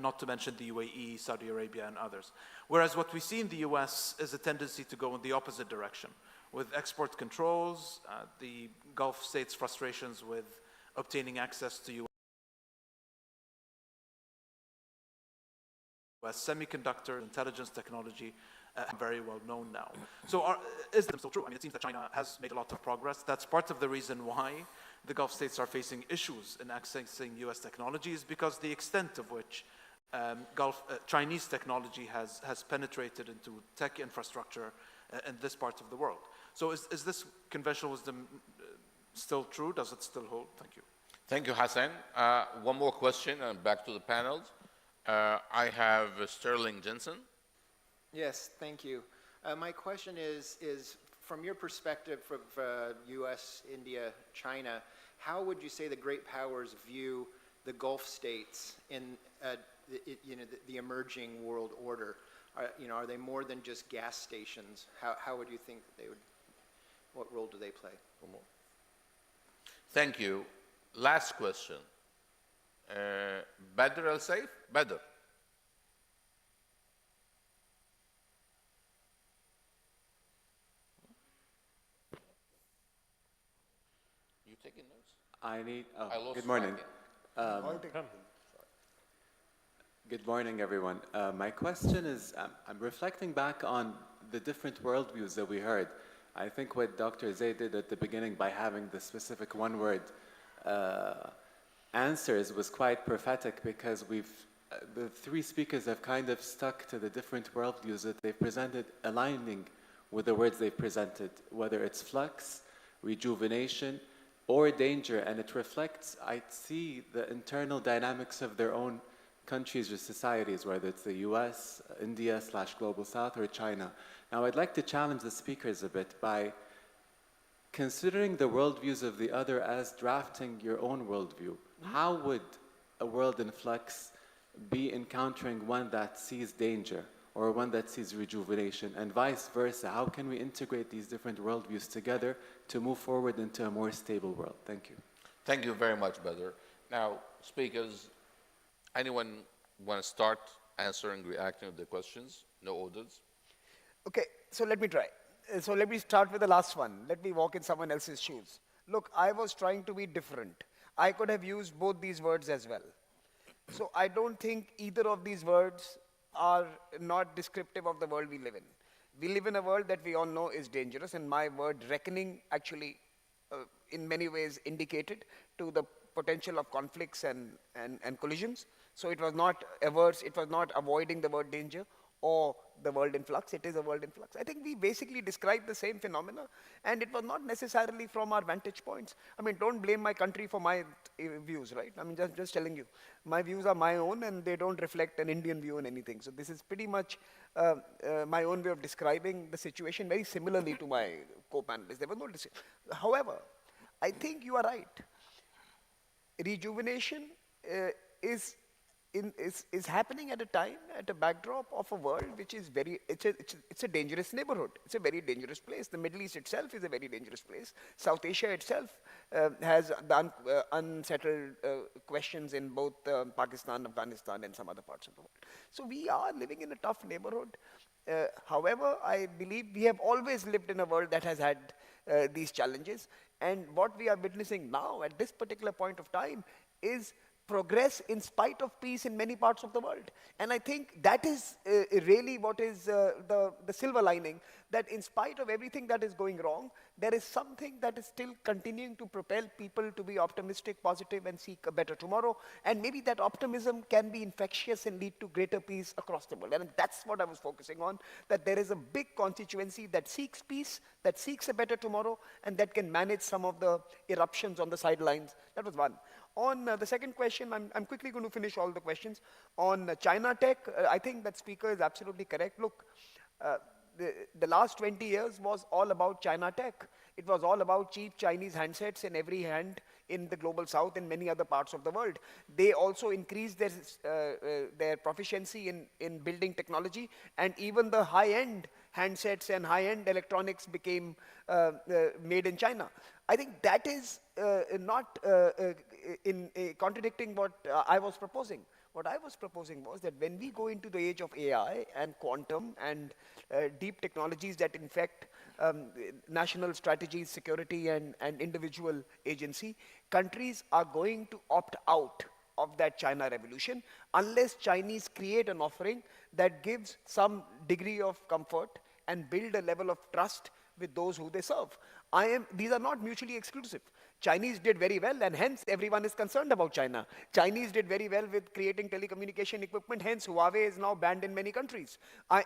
not to mention the UAE, Saudi Arabia, and others. Whereas what we see in the US is a tendency to go in the opposite direction. With export controls, the Gulf states' frustrations with obtaining access to US semiconductor, intelligence technology, very well known now. So is this still true? I mean, it seems that China has made a lot of progress. That's part of the reason why the Gulf states are facing issues in accessing US technologies, because the extent of which Chinese technology has penetrated into tech infrastructure in this part of the world. So is this conventional wisdom still true? Does it still hold? Thank you. Thank you, Hassan. One more question, and back to the panels. I have Sterling Jensen. Yes, thank you. My question is from your perspective of U.S., India, China, how would you say the great powers view the Gulf states in the emerging world order? Are they more than just gas stations? How would you think they would? What role do they play? One more. Thank you. Last question. Badr Al-Saif? Badr. You taking notes? I need. Oh, I lost good morning. track. Good morning, everyone. My question is, I'm reflecting back on the different worldviews that we heard. I think what Dr. Zaid did at the beginning by having the specific one-word answers was quite prophetic, because the three speakers have kind of stuck to the different worldviews that they've presented, aligning with the words they've presented, whether it's flux, rejuvenation, or danger, and it reflects, I see, the internal dynamics of their own countries or societies, whether it's the US, India / Global South, or China. Now, I'd like to challenge the speakers a bit by considering the worldviews of the other as drafting your own worldview. How would a world in flux be encountering one that sees danger or one that sees rejuvenation, and vice versa? How can we integrate these different worldviews together to move forward into a more stable world? Thank you. Thank you very much, Badr. Now, speakers, anyone want to start answering, reacting to the questions? No orders? Okay, so let me try. So let me start with the last one. Let me walk in someone else's shoes. Look, I was trying to be different. I could have used both these words as well. So I don't think either of these words are not descriptive of the world we live in. We live in a world that we all know is dangerous, and my word reckoning actually in many ways indicated to the potential of conflicts and collisions. So it was not averse, it was not avoiding the word danger or the world in flux. It is a world in flux. I think we basically described the same phenomena, and it was not necessarily from our vantage points. I mean, don't blame my country for my views, right? I mean, just telling you. My views are my own, and they don't reflect an Indian view on anything. So this is pretty much my own way of describing the situation, very similarly to my co-panelists. There was no However, I think you are right. Rejuvenation is happening at a time, at a backdrop of a world which is it's a dangerous neighborhood. It's a very dangerous place. The Middle East itself is a very dangerous place. South Asia itself has the unsettled questions in both Pakistan, Afghanistan, and some other parts of the world. So we are living in a tough neighborhood. However, I believe we have always lived in a world that has had these challenges. And what we are witnessing now at this particular point of time is progress in spite of peace in many parts of the world. And I think that is really what is the silver lining, that in spite of everything that is going wrong, there is something that is still continuing to propel people to be optimistic, positive, and seek a better tomorrow. And maybe that optimism can be infectious and lead to greater peace across the world. And that's what I was focusing on, that there is a big constituency that seeks peace, that seeks a better tomorrow, and that can manage some of the eruptions on the sidelines. That was one. On the second question, I'm quickly going to finish all the questions. On China tech, I think that speaker is absolutely correct. Look, the last 20 years was all about China tech. It was all about cheap Chinese handsets in every hand in the global south and many other parts of the world. They also increased their proficiency in building technology, and even the high-end handsets and high-end electronics became made in China. I think that is not in contradicting what I was proposing. What I was proposing was that when we go into the age of AI and quantum and deep technologies that infect national strategies, security, and individual agency, countries are going to opt out of that China revolution unless Chinese create an offering that gives some degree of comfort and build a level of trust with those who they serve. These are not mutually exclusive. Chinese did very well, and hence everyone is concerned about China. Chinese did very well with creating telecommunication equipment, hence Huawei is now banned in many countries.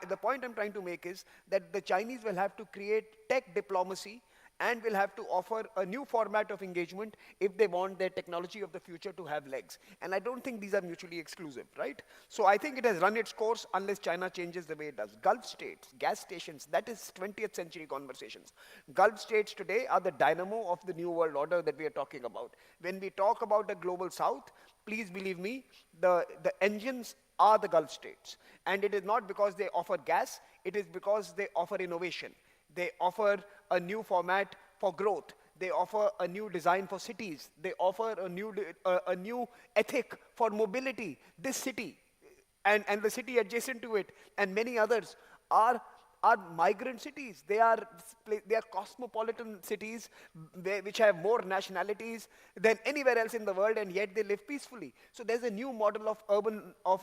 The point I'm trying to make is that the Chinese will have to create tech diplomacy and will have to offer a new format of engagement if they want their technology of the future to have legs. And I don't think these are mutually exclusive, right? So I think it has run its course unless China changes the way it does. Gulf states, gas stations, that is 20th century conversations. Gulf states today are the dynamo of the new world order that we are talking about. When we talk about the global south, please believe me, the engines are the Gulf states. And it is not because they offer gas, it is because they offer innovation. They offer a new format for growth. They offer a new design for cities. They offer a new ethic for mobility. This city and the city adjacent to it and many others are migrant cities. They are cosmopolitan cities which have more nationalities than anywhere else in the world, and yet they live peacefully. So there's a new model of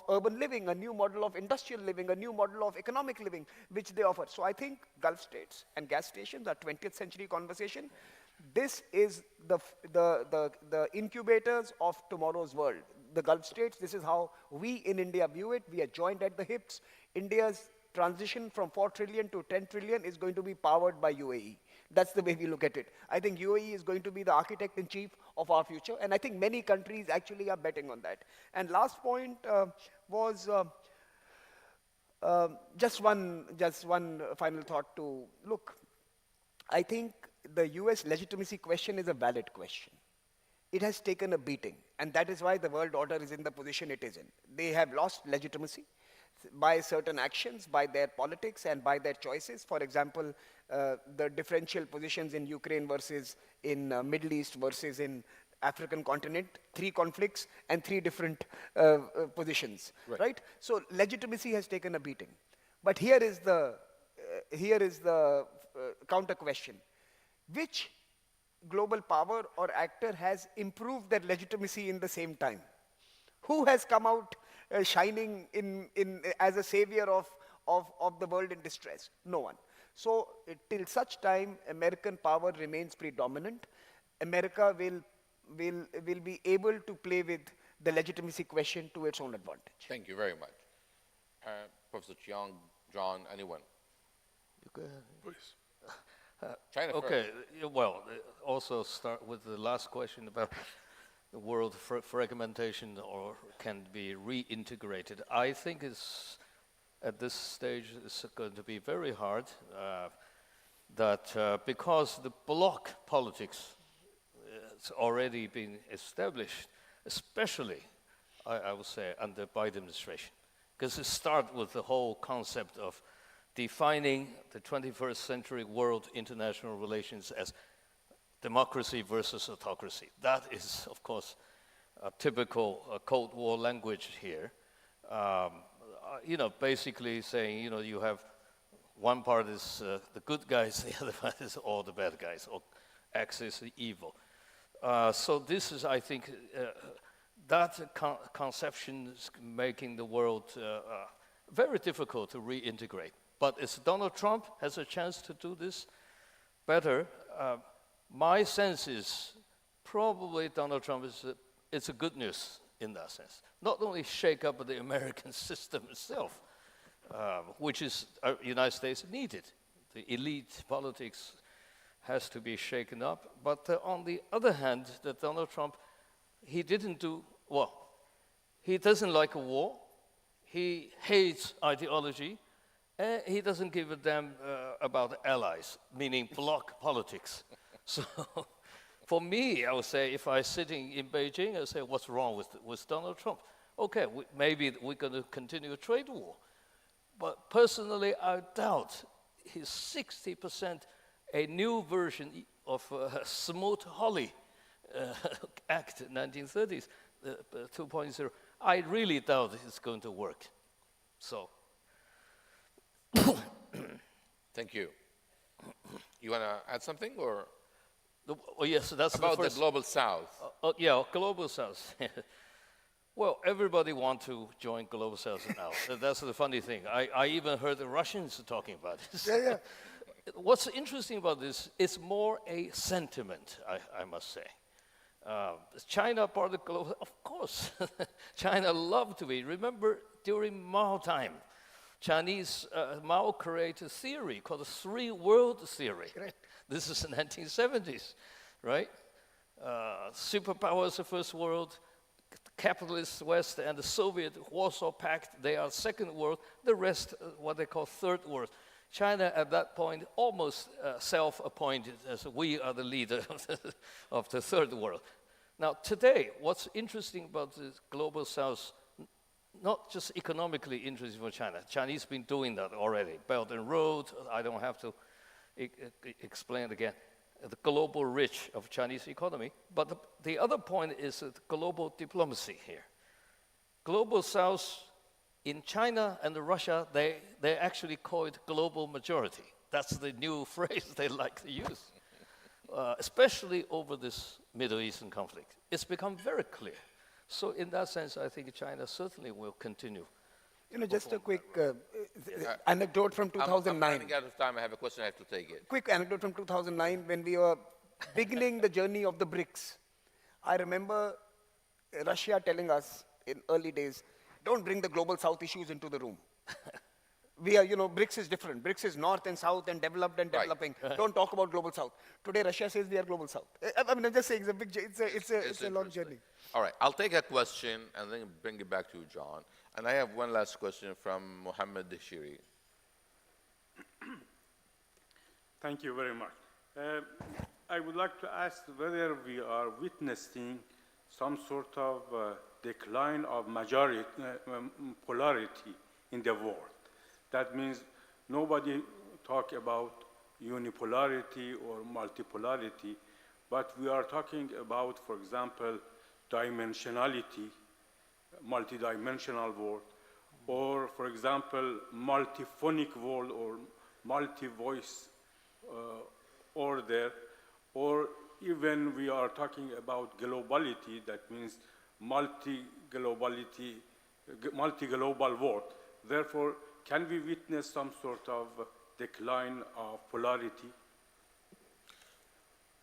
urban living, a new model of industrial living, a new model of economic living which they offer. So I think Gulf states and gas stations are 20th century conversation. This is the incubators of tomorrow's world. The Gulf states, this is how we in India view it. We are joined at the hips. India's transition from 4 trillion to 10 trillion is going to be powered by UAE. That's the way we look at it. I think UAE is going to be the architect-in-chief of our future, and I think many countries actually are betting on that. And last point was just one final thought to look. I think the US legitimacy question is a valid question. It has taken a beating, and that is why the world order is in the position it is in. They have lost legitimacy by certain actions, by their politics, and by their choices. For example, the differential positions in Ukraine versus in Middle East versus in African continent, 3 conflicts and 3 different positions, right? So legitimacy has taken a beating. But here is the counter question. Which global power or actor has improved their legitimacy in the same time? Who has come out shining as a savior of the world in distress? No one. So till such time American power remains predominant, America will be able to play with the legitimacy question to its own advantage. Thank you very much. Professor Chiang, John, anyone? You go ahead. Please. China okay, well, also start with the last question about the world fragmentation or can be reintegrated. I think it's, at this stage, it's going to be very hard because the bloc politics has already been established, especially, I would say, under Biden administration. Because it starts with the whole concept of defining the 21st century world international relations as democracy versus autocracy. That is, of course, a typical Cold War language here. Basically saying, you have one part is the good guys, the other part is all the bad guys, or axis evil. So this is, I think, that conception is making the world very difficult to reintegrate. But if Donald Trump has a chance to do this better, my sense is probably Donald Trump it's a good news in that sense. Not only shake up the American system itself, which is United States needed. The elite politics has to be shaken up. But on the other hand, that Donald Trump, he didn't do, well, he doesn't like a war. He hates ideology. He doesn't give a damn about allies, meaning bloc politics. So for me, I would say, if I'm sitting in Beijing, I would say, what's wrong with Donald Trump? Okay, maybe we're going to continue a trade war. But personally, I doubt his 60%, a new version of Smoot-Hawley Act, 1930s, 2.0. I really doubt it's going to work. So. Thank you. You want to add something, or? Yes, that's about the first. The Global South. Yeah, Global South. Well, everybody wants to join Global South now. That's the funny thing. I even heard the Russians talking about this. Yeah. What's interesting about this is more a sentiment, I must say. China part of the global, of course. China loved to be. Remember during Mao time, Chinese Mao created a theory called the Three World Theory. Correct. This is the 1970s, right? Superpowers of first world, capitalist West, and the Soviet Warsaw Pact, they are second world. The rest, what they call third world. China at that point almost self-appointed as we are the leader of the third world. Now today, what's interesting about the Global South, not just economically interesting for China. Chinese been doing that already. Belt and Road, I don't have to explain it again. The global reach of Chinese economy. But the other point is global diplomacy here. Global South, in China and Russia, they actually call it global majority. That's the new phrase they like to use, especially over this Middle Eastern conflict. It's become very clear. So in that sense, I think China certainly will continue. Just a quick anecdote from 2009. I'm running out of time. I have a question. I have to take it. Quick anecdote from 2009 when we were beginning the journey of the BRICS. I remember Russia telling us in early days, don't bring the Global South issues into the room. We are, BRICS is different. BRICS is North and South and developed and developing. Don't talk about Global South. Today, Russia says we are Global South. I mean, I'm just saying it's a long journey. All right, I'll take a question and then bring it back to you, John. And I have one last question from Mohammed Deshiri. Thank you very much. I would like to ask whether we are witnessing some sort of decline of polarity in the world. That means nobody talk about unipolarity or multipolarity, but we are talking about, for example, dimensionality, multidimensional world, or, for example, multiphonic world or multi-voice order, or even we are talking about globality, that means multi-global world. Therefore, can we witness some sort of decline of polarity?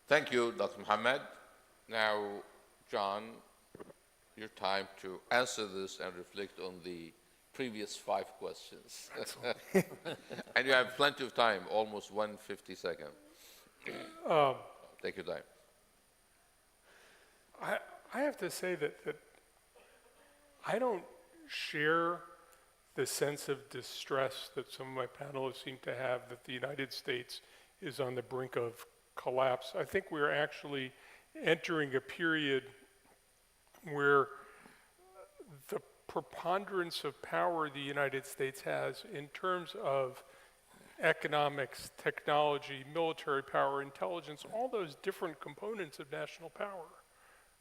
Thank you, Dr. Mohammed. Now, John, your time to answer this and reflect on the previous 5 questions. And you have plenty of time, almost 150 seconds. Take your time. I have to say that I don't share the sense of distress that some of my panelists seem to have that the United States is on the brink of collapse. I think we're actually entering a period where the preponderance of power the United States has in terms of economics, technology, military power, intelligence, all those different components of national power,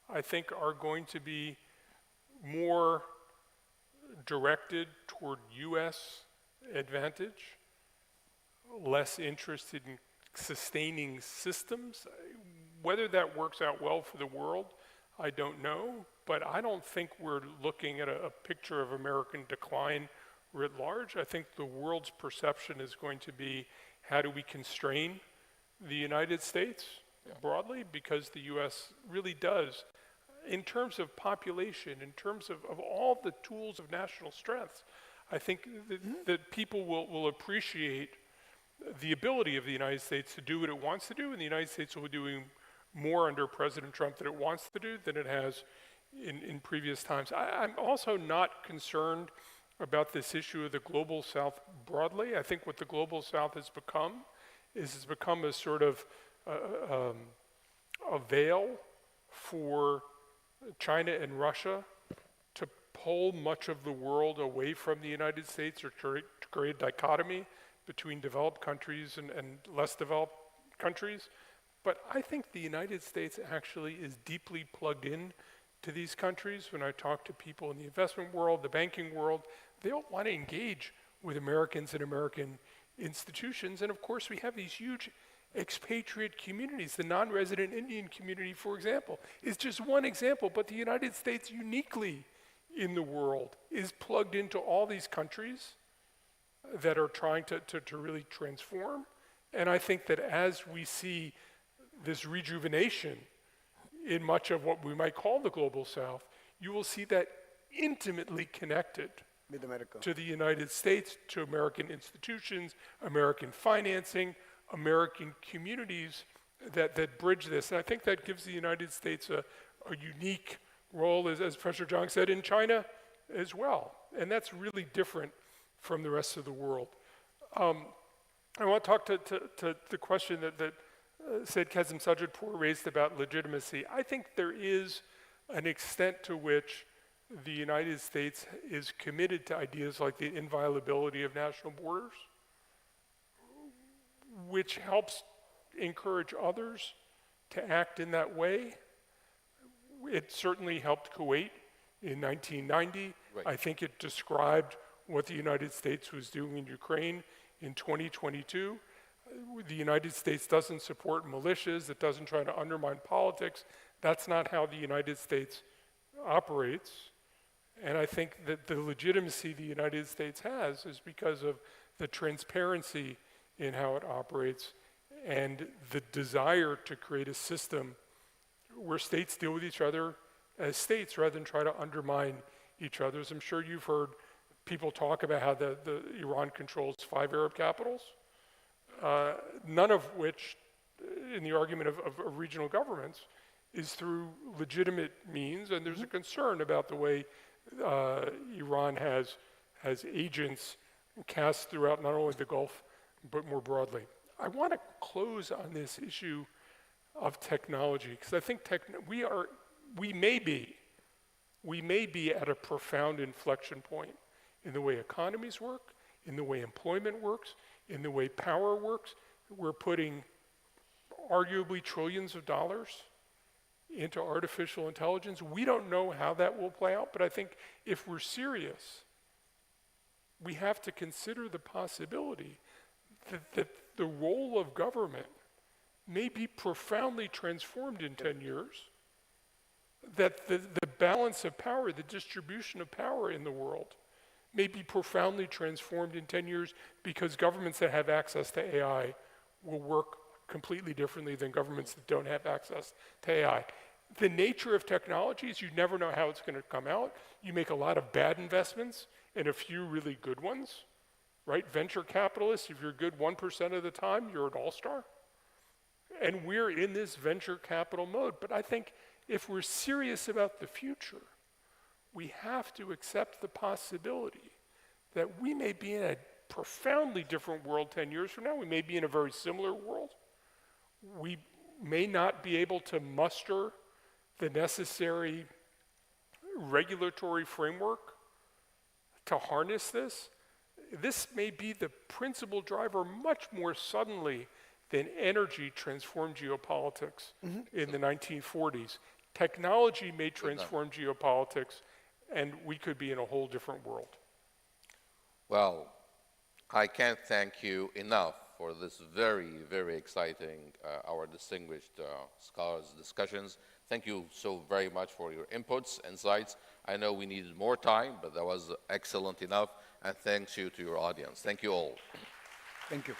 I think are going to be more directed toward U.S. advantage, less interested in sustaining systems. Whether that works out well for the world, I don't know, but I don't think we're looking at a picture of American decline writ large. I think the world's perception is going to be, how do we constrain the United States broadly, because the U.S. really does, in terms of population, in terms of all the tools of national strength. I think that people will appreciate the ability of the United States to do what it wants to do, and the United States will be doing more under President Trump than it wants to do than it has in previous times. I'm also not concerned about this issue of the Global South broadly. I think what the Global South has become is it's become a sort of a veil for China and Russia to pull much of the world away from the United States, or to create a dichotomy between developed countries and less developed countries. But I think the United States actually is deeply plugged in to these countries. When I talk to people in the investment world, the banking world, they all want to engage with Americans and American institutions. And of course, we have these huge expatriate communities. The non-resident Indian community, for example, is just one example, but the United States uniquely in the world is plugged into all these countries that are trying to really transform. And I think that as we see this rejuvenation in much of what we might call the Global South, you will see that intimately connected with America, to the United States, to American institutions, American financing, American communities that bridge this. And I think that gives the United States a unique role, as Professor Zhang said, in China as well. And that's really different from the rest of the world. I want to talk to the question that Said Kazim Sajidpour raised about legitimacy. I think there is an extent to which the United States is committed to ideas like the inviolability of national borders, which helps encourage others to act in that way. It certainly helped Kuwait in 1990. Right. I think it described what the United States was doing in Ukraine in 2022. The United States doesn't support militias. It doesn't try to undermine politics. That's not how the United States operates. And I think that the legitimacy the United States has is because of the transparency in how it operates and the desire to create a system where states deal with each other as states rather than try to undermine each other. As I'm sure you've heard people talk about how the Iran controls 5 Arab capitals, none of which, in the argument of regional governments, is through legitimate means, and there's a concern about the way Iran has agents cast throughout not only the Gulf, but more broadly. I want to close on this issue of technology, because I think we may be at a profound inflection point in the way economies work, in the way employment works, in the way power works. We're putting arguably trillions of dollars into artificial intelligence. We don't know how that will play out, but I think if we're serious, we have to consider the possibility that the role of government may be profoundly transformed in 10 years, that the balance of power, the distribution of power in the world may be profoundly transformed in 10 years because governments that have access to AI will work completely differently than governments that don't have access to AI. The nature of technology is you never know how it's going to come out. You make a lot of bad investments and a few really good ones, right? Venture capitalists, if you're good 1% of the time, you're an all-star. And we're in this venture capital mode. But I think if we're serious about the future, we have to accept the possibility that we may be in a profoundly different world 10 years from now. We may be in a very similar world. We may not be able to muster the necessary regulatory framework to harness this. This may be the principal driver much more suddenly than energy transformed geopolitics in the 1940s. Technology may transform geopolitics, and we could be in a whole different world. Well, I can't thank you enough for this very, very exciting, our distinguished scholars' discussions. Thank you so very much for your inputs, insights. I know we needed more time, but that was excellent enough. And thanks you to your audience. Thank you all. Thank you.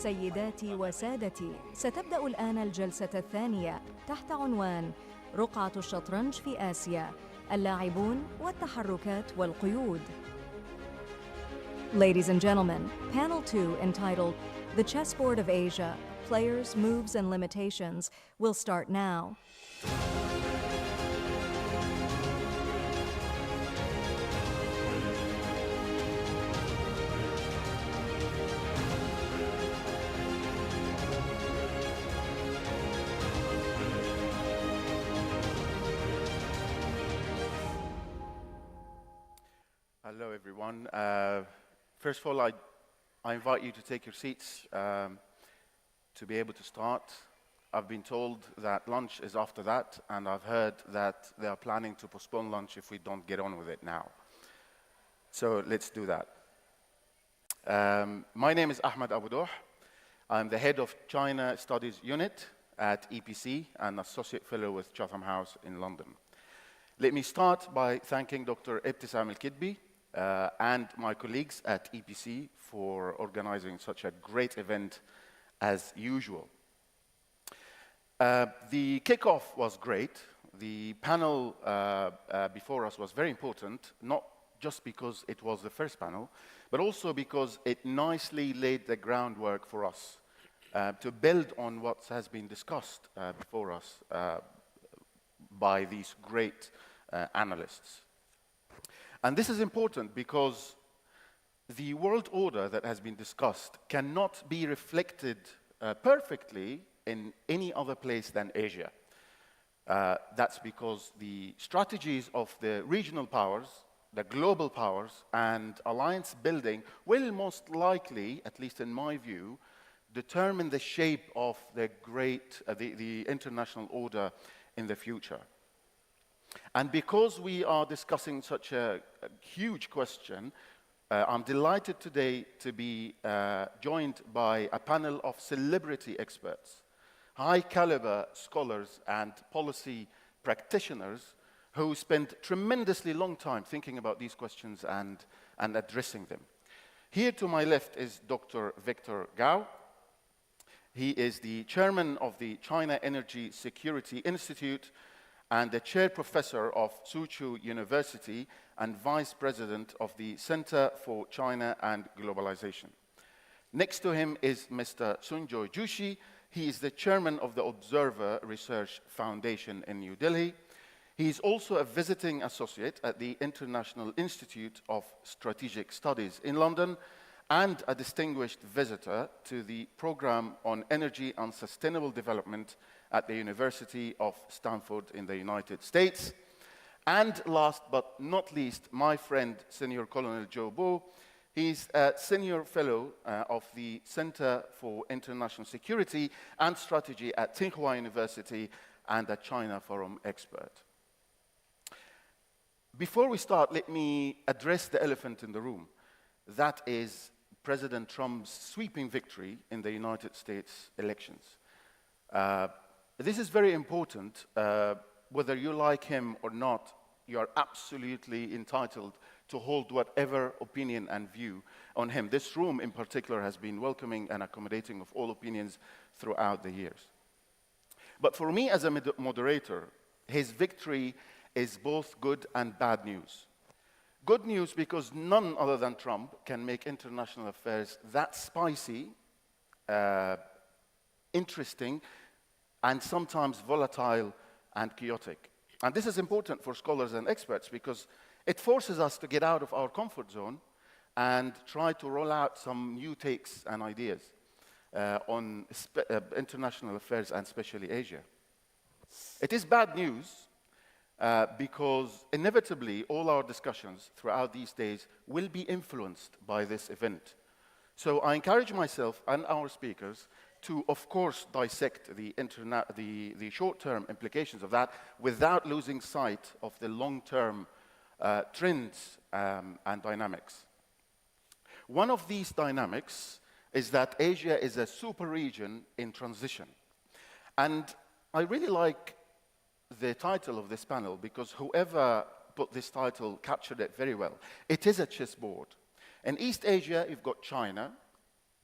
سيداتي وسادتي، ستبدأ الآن الجلسة الثانية تحت عنوان رقعة الشطرنج في آسيا، اللاعبون والتحركات والقيود. Ladies and gentlemen, panel 2 entitled The Chessboard of Asia, Players, Moves and Limitations will start now. Hello, everyone. First of all, I invite you to take your seats to be able to start. I've been told that lunch is after that, and I've heard that they are planning to postpone lunch if we don't get on with it now. So let's do that. My name is Ahmed Abudoh. I'm the head of China Studies Unit at EPC and Associate Fellow with Chatham House in London. Let me start by thanking Dr. Ibtisam Al-Kidbi and my colleagues at EPC for organizing such a great event as usual. The kickoff was great. The panel before us was very important, not just because it was the first panel, but also because it nicely laid the groundwork for us to build on what has been discussed before us by these great analysts. And this is important because the world order that has been discussed cannot be reflected perfectly in any other place than Asia. That's because the strategies of the regional powers, the global powers, and alliance building will most likely, at least in my view, determine the shape of the the international order in the future. And because we are discussing such a huge question, I'm delighted today to be joined by a panel of celebrity experts, high-caliber scholars and policy practitioners who spent tremendously long time thinking about these questions and addressing them. Here to my left is Dr. Victor Gao. He is the chairman of the China Energy Security Institute and the chair professor of Suzhou University and vice president of the Center for China and Globalization. Next to him is Mr. Sunjoy Joshi. He is the chairman of the Observer Research Foundation in New Delhi. He is also a visiting associate at the International Institute of Strategic Studies in London and a distinguished visitor to the program on energy and sustainable development at the University of Stanford in the United States. And last but not least, my friend, Senior Colonel Joe Bo. He's a senior fellow of the Center for International Security and Strategy at Tsinghua University and a China Forum expert. Before we start, let me address the elephant in the room. That is President Trump's sweeping victory in the United States elections. This is very important. Whether you like him or not, you are absolutely entitled to hold whatever opinion and view on him. This room in particular has been welcoming and accommodating of all opinions throughout the years. But for me as a moderator, his victory is both good and bad news. Good news because none other than Trump can make international affairs that spicy, interesting, and sometimes volatile and chaotic. And this is important for scholars and experts because it forces us to get out of our comfort zone and try to roll out some new takes and ideas on international affairs and especially Asia. It is bad news because inevitably all our discussions throughout these days will be influenced by this event. So I encourage myself and our speakers to, of course, dissect the short-term implications of that without losing sight of the long-term trends and dynamics. One of these dynamics is that Asia is a super region in transition. And I really like the title of this panel because whoever put this title captured it very well. It is a chessboard. In East Asia, you've got China,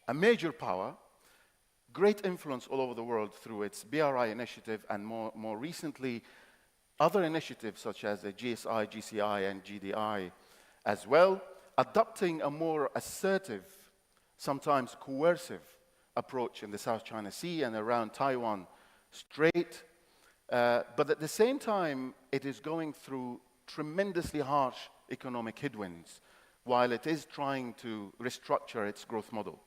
a major power, great influence all over the world through its BRI initiative and more recently, other initiatives such as the GSI, GCI, and GDI as well, adopting a more assertive, sometimes coercive approach in the South China Sea and around Taiwan Strait. But at the same time, it is going through tremendously harsh economic headwinds while it is trying to restructure its growth model.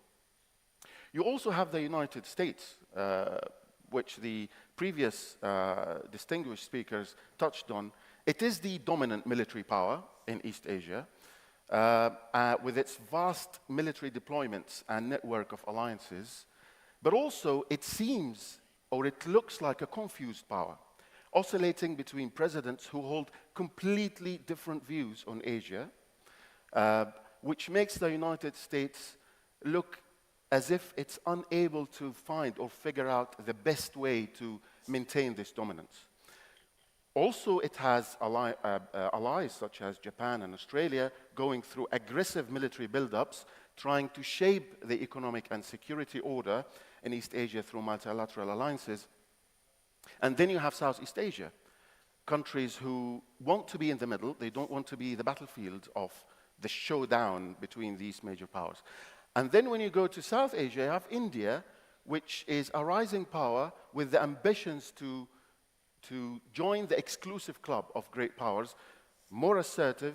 You also have the United States, which the previous distinguished speakers touched on. It is the dominant military power in East Asia, with its vast military deployments and network of alliances, but also it seems, or it looks like a confused power, oscillating between presidents who hold completely different views on Asia, which makes the United States look as if it's unable to find or figure out the best way to maintain this dominance. Also, it has allies such as Japan and Australia going through aggressive military buildups, trying to shape the economic and security order in East Asia through multilateral alliances. And then you have Southeast Asia, countries who want to be in the middle. They don't want to be the battlefield of the showdown between these major powers. And then when you go to South Asia, you have India, which is a rising power with the ambitions to join the exclusive club of great powers, more assertive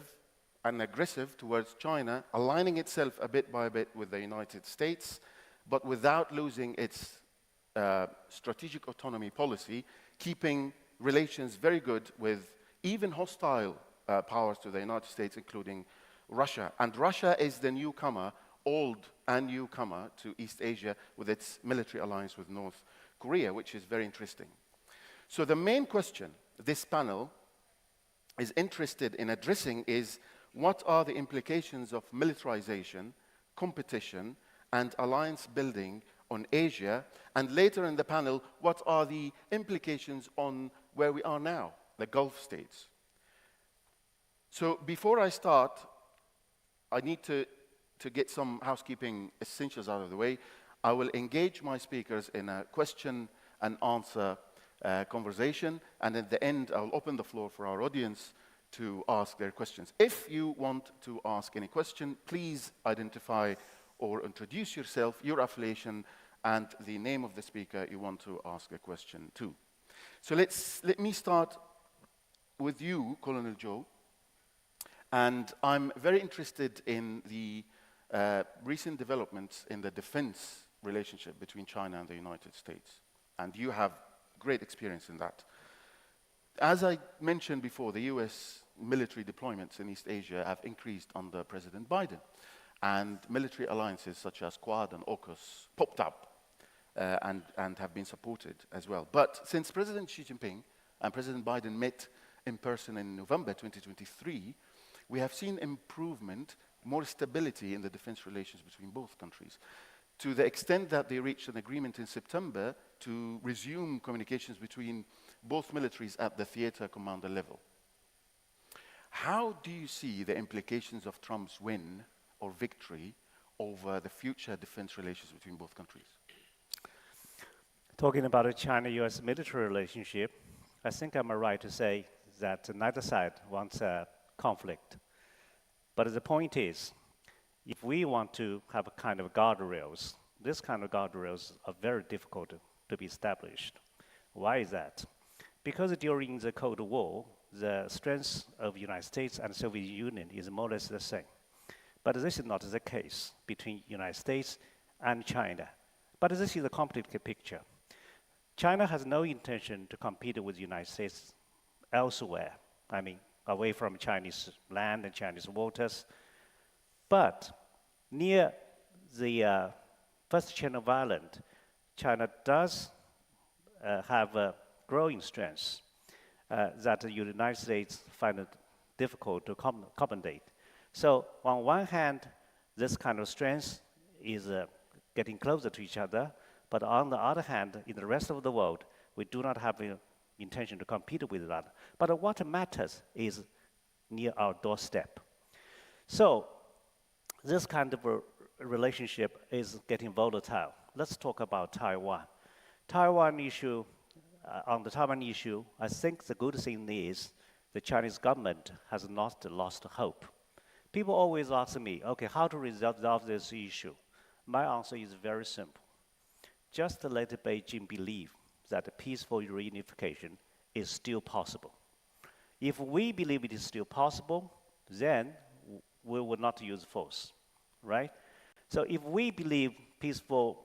and aggressive towards China, aligning itself a bit by bit with the United States, but without losing its strategic autonomy policy, keeping relations very good with even hostile powers to the United States, including Russia. And Russia is the newcomer, old and newcomer to East Asia with its military alliance with North Korea, which is very interesting. So the main question this panel is interested in addressing is, what are the implications of militarization, competition, and alliance building on Asia? And later in the panel, what are the implications on where we are now, the Gulf states? So before I start, I need to get some housekeeping essentials out of the way. I will engage my speakers in a question and answer conversation, and at the end, I'll open the floor for our audience to ask their questions. If you want to ask any question, please identify or introduce yourself, your affiliation, and the name of the speaker you want to ask a question to. So let me start with you, Colonel Joe. And I'm very interested in the recent developments in the defense relationship between China and the United States. And you have great experience in that. As I mentioned before, the US military deployments in East Asia have increased under President Biden. And military alliances such as Quad and AUKUS popped up and have been supported as well. But since President Xi Jinping and President Biden met in person in November 2023, we have seen improvement, more stability in the defense relations between both countries, to the extent that they reached an agreement in September to resume communications between both militaries at the theater commander level. How do you see the implications of Trump's win or victory over the future defense relations between both countries? Talking about a China-US military relationship, I think I'm right to say that neither side wants a conflict. But the point is, if we want to have a kind of guardrails, this kind of guardrails are very difficult to be established. Why is that? Because during the Cold War, the strength of the United States and Soviet Union is more or less the same. But this is not the case between United States and China. But this is a complicated picture. China has no intention to compete with the United States elsewhere, I mean, away from Chinese land and Chinese waters. But near the first China Island, China does have a growing strength that the United States find it difficult to accommodate. So on one hand, this kind of strength is getting closer to each other, but on the other hand, in the rest of the world, we do not have an intention to compete with that. But what matters is near our doorstep. So this kind of a relationship is getting volatile. let's talk about Taiwan. Taiwan issue, on the Taiwan issue, I think the good thing is the Chinese government has not lost hope. People always ask me, okay, how to resolve this issue? My answer is very simple. Just let Beijing believe that peaceful reunification is still possible. If we believe it is still possible, then we will not use force, right? So if we believe peaceful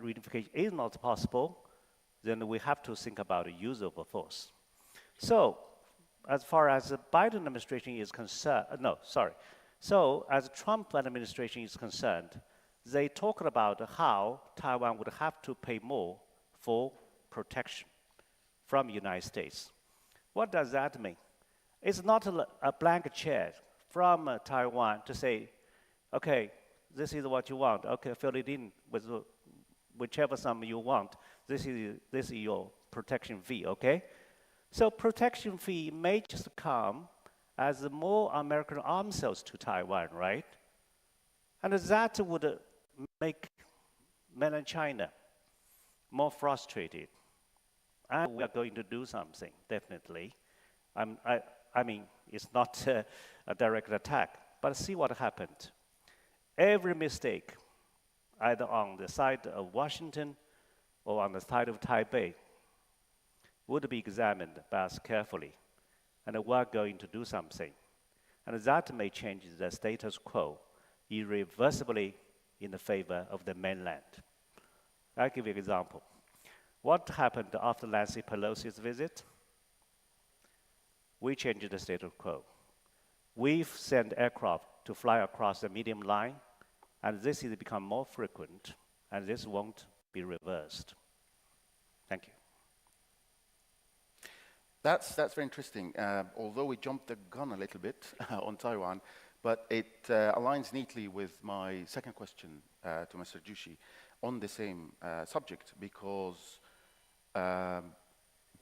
reunification is not possible, then we have to think about the use of force. So as far as the Biden administration is concerned, So as Trump administration is concerned, they talk about how Taiwan would have to pay more for protection from the United States. What does that mean? It's not a blank check from Taiwan to say, okay, this is what you want. Okay, fill it in with whichever sum you want. This is your protection fee, okay? So protection fee may just come as more American arms sales to Taiwan, right? And that would make mainland China more frustrated. And we are going to do something, definitely. I mean, it's not a direct attack, but see what happened. Every mistake, either on the side of Washington or on the side of Taipei, would be examined by us carefully. And we're going to do something. And that may change the status quo irreversibly in the favor of the mainland. I'll give you an example. What happened after Nancy Pelosi's visit? We changed the status quo. We've sent aircraft to fly across the medium line, and this has become more frequent, and this won't be reversed. Thank you. That's very interesting. Although we jumped the gun a little bit on Taiwan, but it aligns neatly with my second question to Mr. Jushi on the same subject, because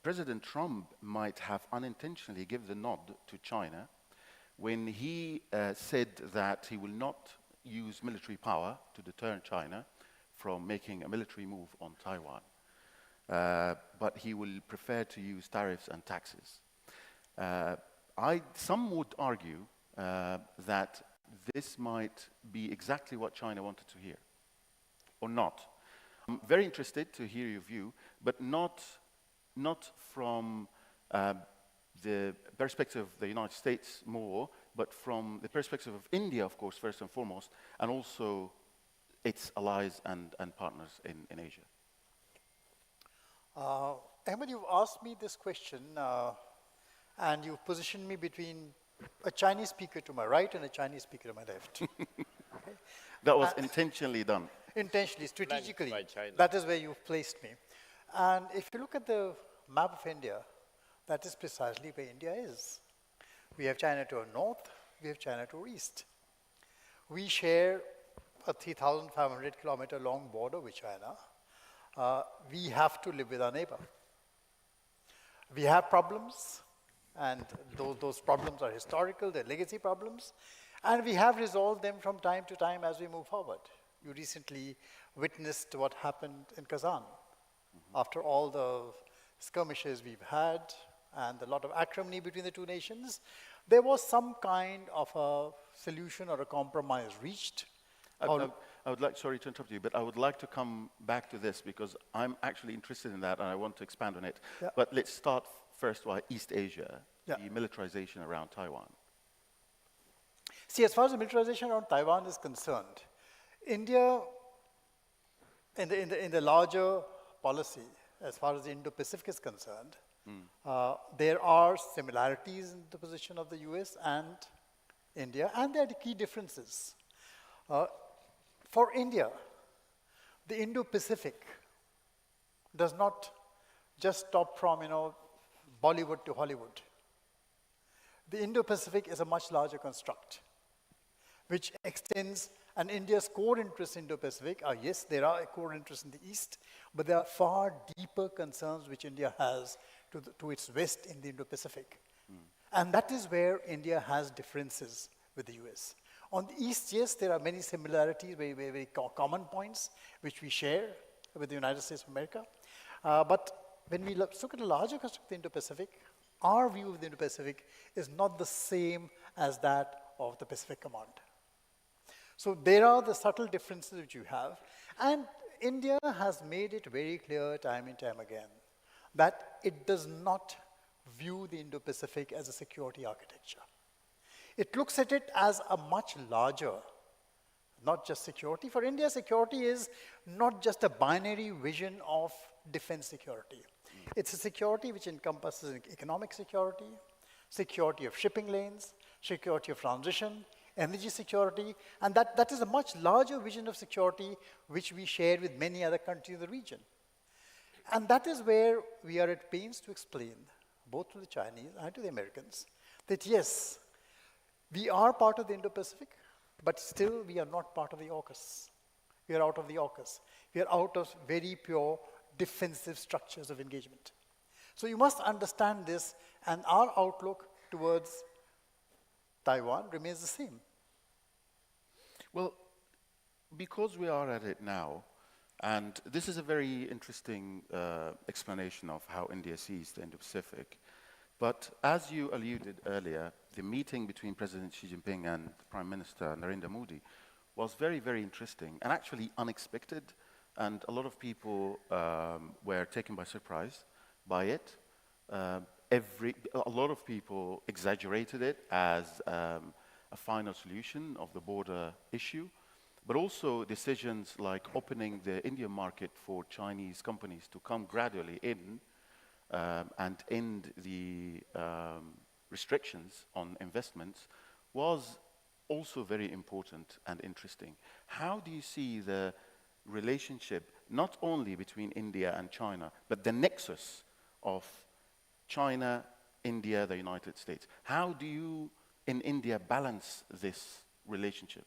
President Trump might have unintentionally given the nod to China when he said that he will not use military power to deter China from making a military move on Taiwan. But he will prefer to use tariffs and taxes. Some would argue that this might be exactly what China wanted to hear, or not. I'm very interested to hear your view, but not from the perspective of the United States more, but from the perspective of India, of course, first and foremost, and also its allies and partners in Asia. Ahmed, you've asked me this question, and you've positioned me between a Chinese speaker to my right and a Chinese speaker to my left. Okay? That was intentionally done. Intentionally, strategically. That is where you've placed me. And if you look at the map of India, that is precisely where India is. We have China to our north, we have China to our east. We share a 3,500 kilometer long border with China. We have to live with our neighbor. We have problems, and those problems are historical, they're legacy problems, and we have resolved them from time to time as we move forward. You recently witnessed what happened in Kazan. After all the skirmishes we've had and a lot of acrimony between the two nations, there was some kind of a solution or a compromise reached. I would like, sorry to interrupt you, but I would like to come back to this because I'm actually interested in that and I want to expand on it. Yeah. But let's start first with East Asia, the militarization around Taiwan. See, as far as the militarization around Taiwan is concerned, India, in the larger policy, as far as the Indo-Pacific is concerned, there are similarities in the position of the US and India, and there are key differences. For India, the Indo-Pacific does not just stop from, Bollywood to Hollywood. The Indo-Pacific is a much larger construct, which extends, and India's core interests in Indo-Pacific are, yes, there are core interests in the East, but there are far deeper concerns which India has to its west in the Indo-Pacific. And that is where India has differences with the US. On the East, yes, there are many similarities, very, very, very common points which we share. with the United States of America. But when we look at the larger construct of the Indo-Pacific, our view of the Indo-Pacific is not the same as that of the Pacific Command. So there are the subtle differences which you have. And India has made it very clear time and time again that it does not view the Indo-Pacific as a security architecture. It looks at it as a much larger, not just security. For India, security is not just a binary vision of defense security. It's a security which encompasses economic security, security of shipping lanes, security of transition, energy security, and that is a much larger vision of security which we share with many other countries in the region. And that is where we are at pains to explain, both to the Chinese and to the Americans, that yes, we are part of the Indo-Pacific, but still we are not part of the AUKUS. We are out of the AUKUS. We are out of very pure defensive structures of engagement. So you must understand this, and our outlook towards Taiwan remains the same. Well, because we are at it now, and this is a very interesting explanation of how India sees the Indo-Pacific, but as you alluded earlier, the meeting between President Xi Jinping and Prime Minister Narendra Modi was very, very interesting and actually unexpected, and a lot of people were taken by surprise by it. A lot of people exaggerated it as a final solution of the border issue, but also decisions like opening the Indian market for Chinese companies to come gradually in and end the restrictions on investments was also very important and interesting. How do you see the relationship not only between India and China, but the nexus of China, India, the United States? How do you, in India, balance this relationship?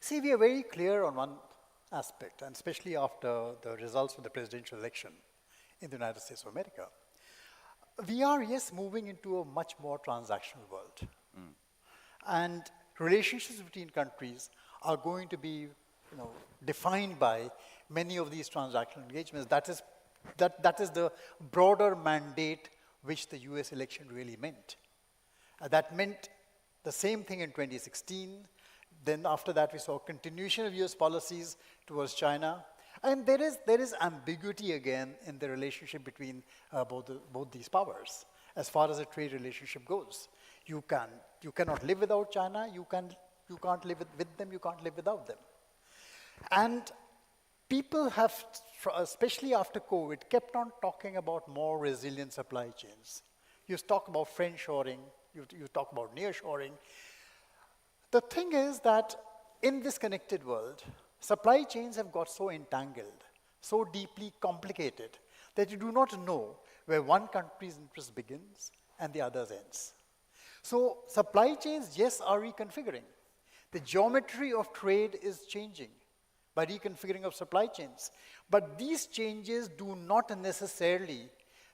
See, we are very clear on one aspect, and especially after the results of the presidential election in the United States of America. We are, yes, moving into a much more transactional world. And relationships between countries are going to be defined by many of these transactional engagements. That is the broader mandate which the US election really meant. That meant the same thing in 2016. Then after that, we saw continuation of US policies towards China. And there is ambiguity again in the relationship between both these powers as far as a trade relationship goes. You cannot live without China, you can't live with them, you can't live without them. And people have, especially after COVID, kept on talking about more resilient supply chains. You talk about friendshoring, you talk about nearshoring. The thing is that in this connected world, supply chains have got so entangled, so deeply complicated, that you do not know where one country's interest begins and the other's ends. So supply chains, yes, are reconfiguring. The geometry of trade is changing by reconfiguring of supply chains. But these changes do not necessarily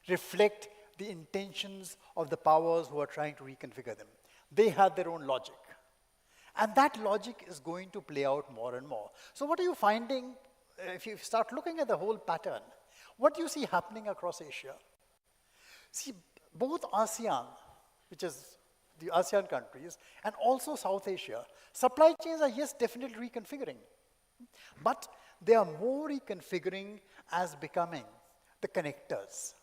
reflect the intentions of the powers who are trying to reconfigure them. They have their own logic. And that logic is going to play out more and more. So what are you finding, if you start looking at the whole pattern, what do you see happening across Asia? See, both ASEAN, which is the ASEAN countries, and also South Asia, supply chains are, yes, definitely reconfiguring. But they are more reconfiguring as becoming the connectors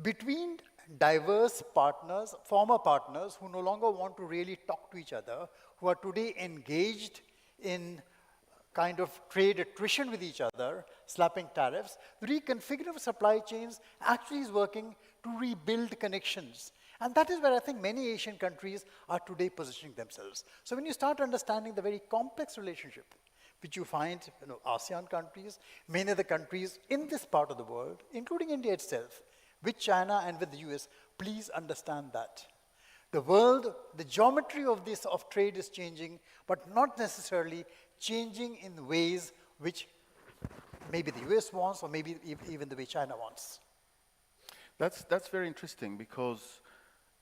between diverse partners, former partners who no longer want to really talk to each other, who are today engaged in kind of trade attrition with each other, slapping tariffs. The reconfiguring of supply chains actually is working to rebuild connections. And that is where I think many Asian countries are today positioning themselves. So when you start understanding the very complex relationship which you find ASEAN countries, many of the countries in this part of the world, including India itself, with China and with the US, please understand that. The world, the geometry of trade is changing, but not necessarily changing in ways which maybe the US wants or maybe even the way China wants. That's very interesting, because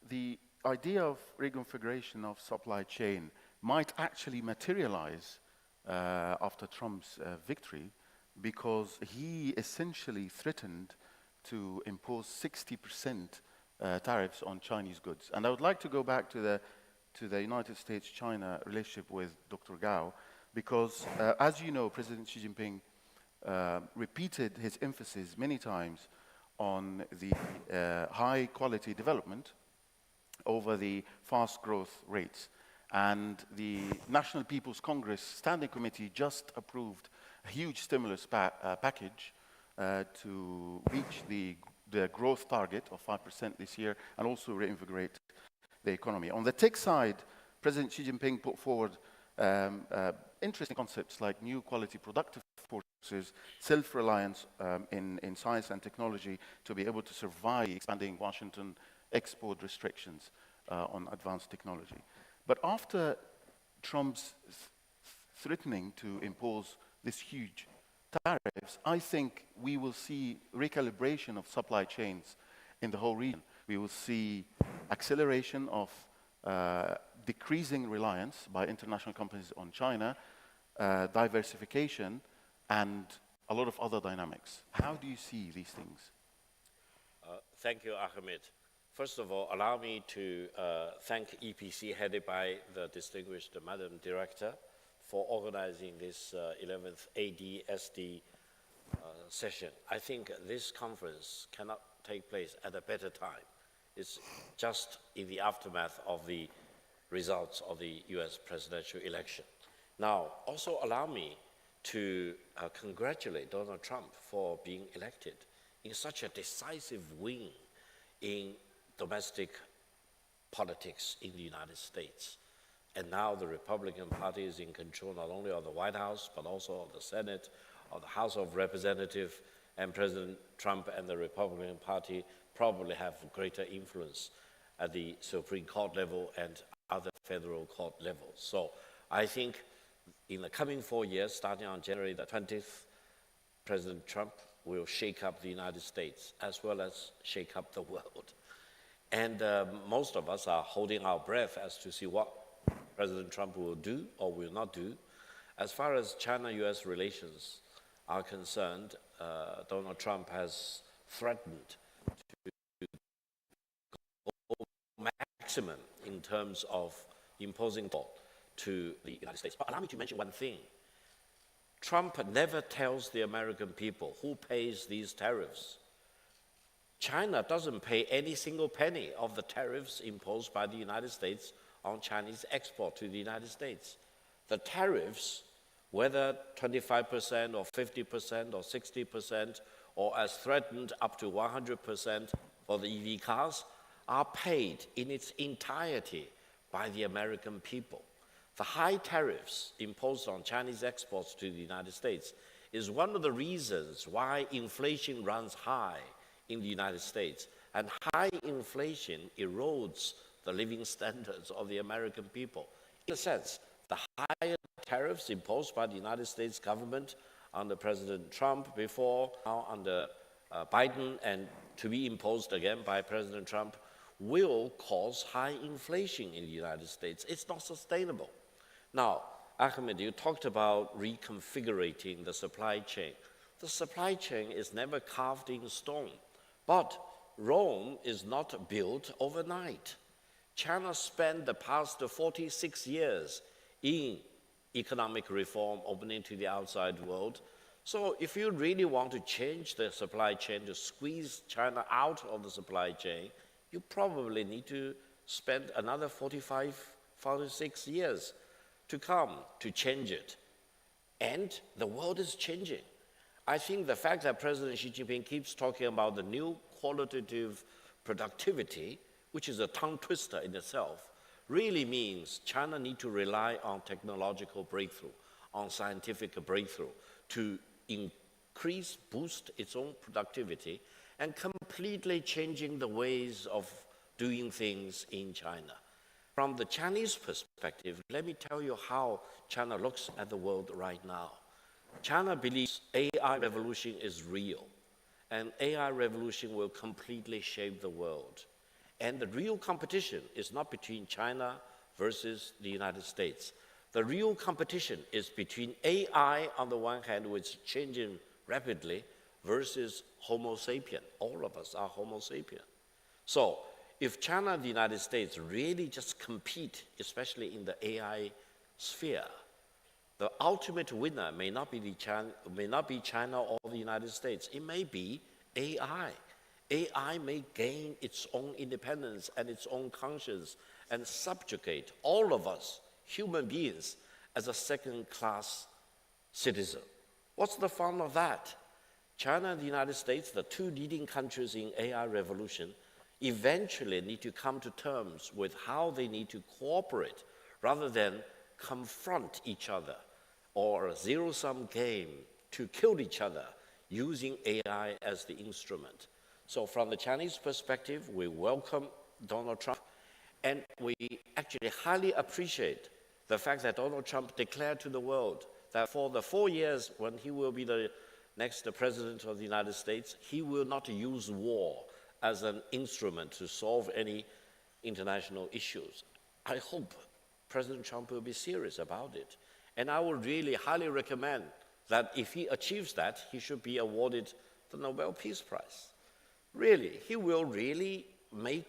the idea of reconfiguration of supply chain might actually materialize after Trump's victory, because he essentially threatened to impose 60% tariffs on Chinese goods. And I would like to go back to the United States-China relationship with Dr. Gao, because as you know, President Xi Jinping repeated his emphasis many times on the high quality development over the fast growth rates. And the National People's Congress Standing Committee just approved a huge stimulus package to reach the growth target of 5% this year and also reinvigorate the economy. On the tech side, President Xi Jinping put forward interesting concepts like new quality productive forces, self-reliance in science and technology to be able to survive expanding Washington export restrictions on advanced technology. But after Trump's threatening to impose this huge tariffs, I think we will see recalibration of supply chains in the whole region. We will see acceleration of decreasing reliance by international companies on China, diversification, and a lot of other dynamics. How do you see these things? Thank you, Ahmed. First of all, allow me to thank EPC, headed by the distinguished Madam Director, for organizing this 11th ADSD session. I think this conference cannot take place at a better time. It's just in the aftermath of the results of the US presidential election. Now, also allow me to congratulate Donald Trump for being elected in such a decisive win in domestic politics in the United States. And now the Republican Party is in control not only of the White House, but also of the Senate, of the House of Representatives, and President Trump and the Republican Party probably have greater influence at the Supreme Court level and other federal court levels. So I think in the coming 4 years, starting on January the 20th, President Trump will shake up the United States as well as shake up the world. And most of us are holding our breath as to see what President Trump will do or will not do. As far as China-US relations are concerned, Donald Trump has threatened to go maximum in terms of imposing law to the United States. But allow me to mention one thing. Trump never tells the American people who pays these tariffs. China doesn't pay any single penny of the tariffs imposed by the United States on Chinese export to the United States. The tariffs, whether 25% or 50% or 60%, or as threatened up to 100% for the EV cars, are paid in its entirety by the American people. The high tariffs imposed on Chinese exports to the United States is one of the reasons why inflation runs high in the United States, and high inflation erodes the living standards of the American people. In a sense, the higher tariffs imposed by the United States government under President Trump before, now under Biden, and to be imposed again by President Trump, will cause high inflation in the United States. It's not sustainable. Now, Ahmed, you talked about reconfiguring the supply chain. The supply chain is never carved in stone, but Rome is not built overnight. China spent the past 46 years in economic reform, opening to the outside world. So if you really want to change the supply chain, to squeeze China out of the supply chain, you probably need to spend another 46 years to come to change it. And the world is changing. I think the fact that President Xi Jinping keeps talking about the new qualitative productivity, which is a tongue twister in itself, really means China needs to rely on technological breakthrough, on scientific breakthrough to increase, boost its own productivity, and completely changing the ways of doing things in China. From the Chinese perspective, let me tell you how China looks at the world right now. China believes AI revolution is real, and AI revolution will completely shape the world. And the real competition is not between China versus the United States. The real competition is between AI on the one hand, which is changing rapidly, versus Homo sapien. All of us are Homo sapien. So if China and the United States really just compete, especially in the AI sphere, the ultimate winner may not be China or the United States. It may be AI. AI may gain its own independence and its own conscience and subjugate all of us, human beings, as a second-class citizen. What's the fun of that? China and the United States, the two leading countries in AI revolution, eventually need to come to terms with how they need to cooperate rather than confront each other or a zero-sum game to kill each other using AI as the instrument. So from the Chinese perspective, we welcome Donald Trump, and we actually highly appreciate the fact that Donald Trump declared to the world that for the 4 years when he will be the next president of the United States, he will not use war as an instrument to solve any international issues. I hope President Trump will be serious about it. And I would really highly recommend that if he achieves that, he should be awarded the Nobel Peace Prize. Really, he will really make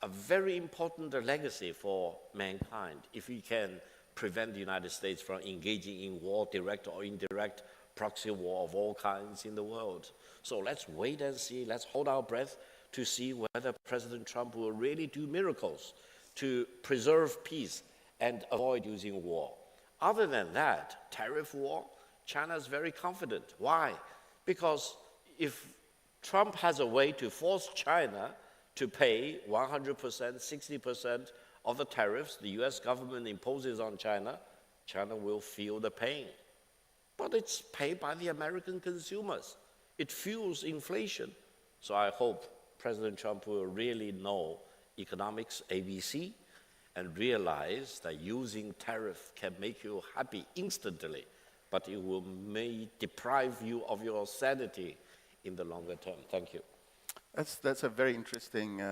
a very important legacy for mankind if he can prevent the United States from engaging in war, direct or indirect, proxy war of all kinds in the world. So let's wait and see, let's hold our breath to see whether President Trump will really do miracles to preserve peace and avoid using war. Other than that, tariff war, China is very confident. Why? Because if Trump has a way to force China to pay 100%, 60% of the tariffs the US government imposes on China, China will feel the pain. But it's paid by the American consumers. It fuels inflation. So I hope President Trump will really know economics ABC and realize that using tariff can make you happy instantly, but it may deprive you of your sanity in the longer term. Thank you. That's a very interesting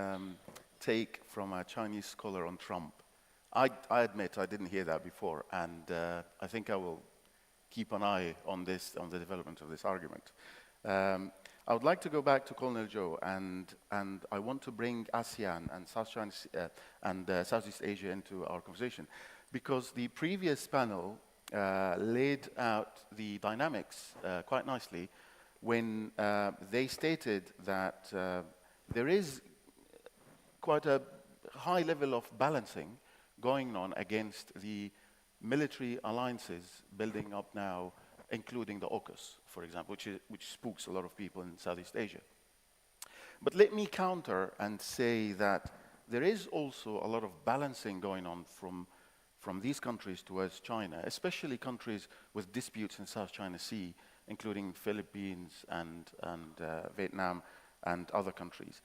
take from a Chinese scholar on Trump. I admit I didn't hear that before, and I think I will keep an eye on this, on the development of this argument. I would like to go back to Colonel Zhou, and I want to bring ASEAN and South China and Southeast Asia into our conversation, because the previous panel laid out the dynamics quite nicely when they stated that there is quite a high level of balancing going on against the military alliances building up now, including the AUKUS, for example, which spooks a lot of people in Southeast Asia. But let me counter and say that there is also a lot of balancing going on from these countries towards China, especially countries with disputes in South China Sea, including Philippines and Vietnam and other countries.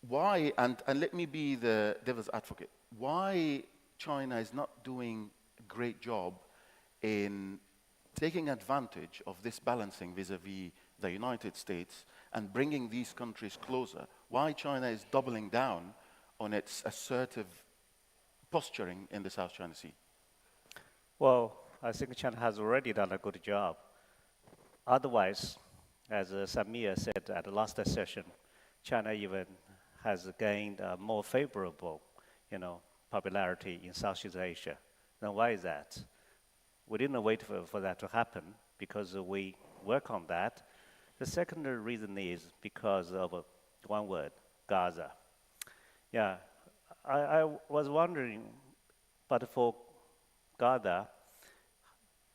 Why, and let me be the devil's advocate, why China is not doing a great job in taking advantage of this balancing vis-a-vis the United States and bringing these countries closer? Why China is doubling down on its assertive posturing in the South China Sea? Well, I think China has already done a good job. Otherwise, as Samir said at the last session, China even has gained a more favorable, popularity in Southeast Asia. Now, why is that? We didn't wait for that to happen because we work on that. The second reason is because of one word, Gaza. Yeah, I was wondering, but for Gaza,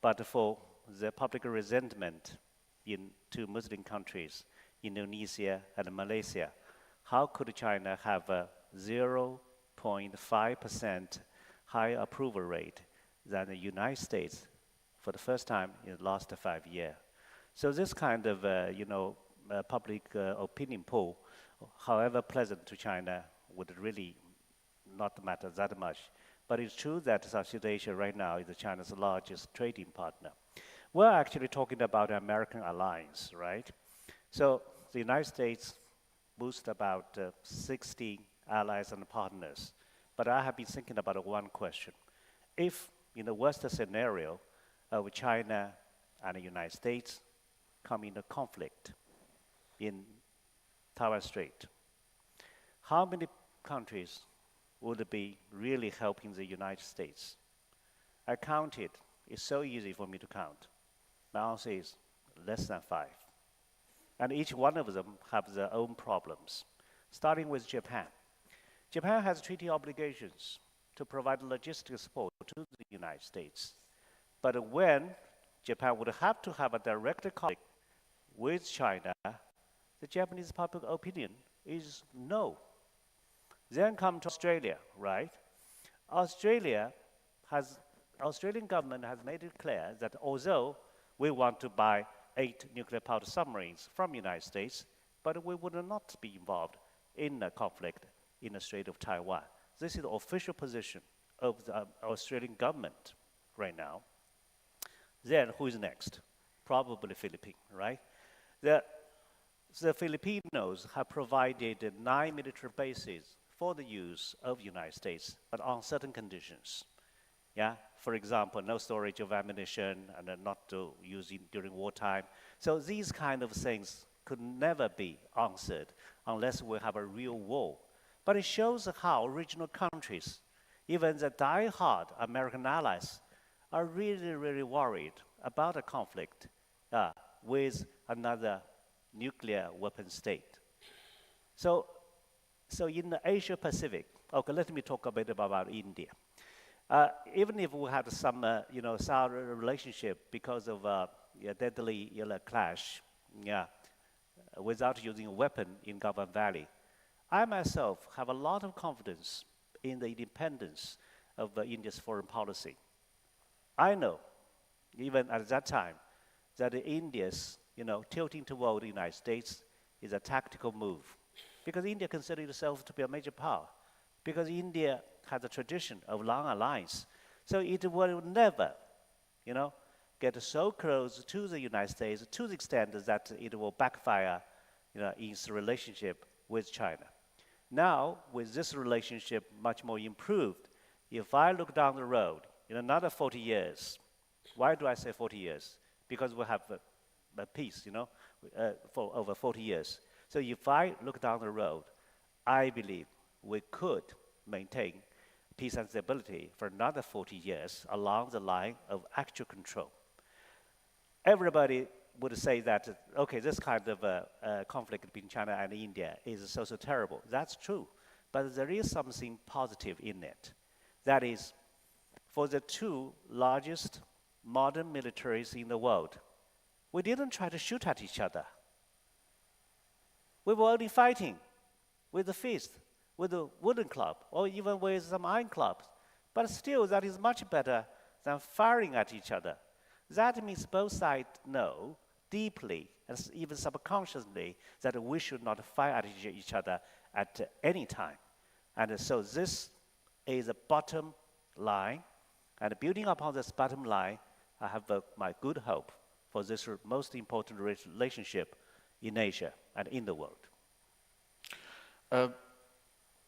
but for the public resentment in two Muslim countries, Indonesia and Malaysia, how could China have a 0.5% higher approval rate than the United States for the first time in the last 5 years? So this kind of, public opinion poll, however pleasant to China, would really not matter that much. But it's true that Southeast Asia right now is China's largest trading partner. We're actually talking about an American alliance, right? So the United States boasts about 60 allies and partners. But I have been thinking about one question. if in the worst scenario of China and the United States come into conflict in Taiwan Strait, how many countries would be really helping the United States? I counted. It's so easy for me to count. My answer is less than 5. And each one of them have their own problems, starting with Japan. Japan has treaty obligations to provide logistical support to the United States. But when Japan would have to have a direct conflict with China, the Japanese public opinion is no. Then come to Australia, right? Australian government has made it clear that although we want to buy 8 nuclear-powered submarines from the United States, but we would not be involved in a conflict in the Strait of Taiwan. This is the official position of the Australian government right now. Then who is next? Probably Philippines, right? The Filipinos have provided 9 military bases for the use of the United States, but on certain conditions. Yeah, for example, no storage of ammunition and not to use it during wartime. So these kind of things could never be answered unless we have a real war. But it shows how regional countries, even the die-hard American allies, are really, really worried about a conflict with another nuclear weapon state. So in the Asia Pacific, okay, let me talk a bit about India. Even if we had some, sour relationship because of deadly clash, without using a weapon in Gulf Valley, I myself have a lot of confidence in the independence of India's foreign policy. I know, even at that time, that India's, tilting toward the United States is a tactical move, because India considers itself to be a major power, because India has a tradition of long alliance. So it will never, get so close to the United States to the extent that it will backfire, in its relationship with China. Now, with this relationship much more improved, if I look down the road in another 40 years, why do I say 40 years? Because we have a peace, for over 40 years. So if I look down the road, I believe we could maintain peace and stability for another 40 years along the line of actual control. Everybody would say that, okay, this kind of conflict between China and India is so terrible. That's true, but there is something positive in it. That is, for the 2 largest modern militaries in the world, we didn't try to shoot at each other. We were only fighting with the fist, with a wooden club, or even with some iron clubs. But still, that is much better than firing at each other. That means both sides know deeply, and even subconsciously, that we should not fire at each other at any time. And so this is a bottom line. And building upon this bottom line, I have my good hope for this most important relationship in Asia and in the world.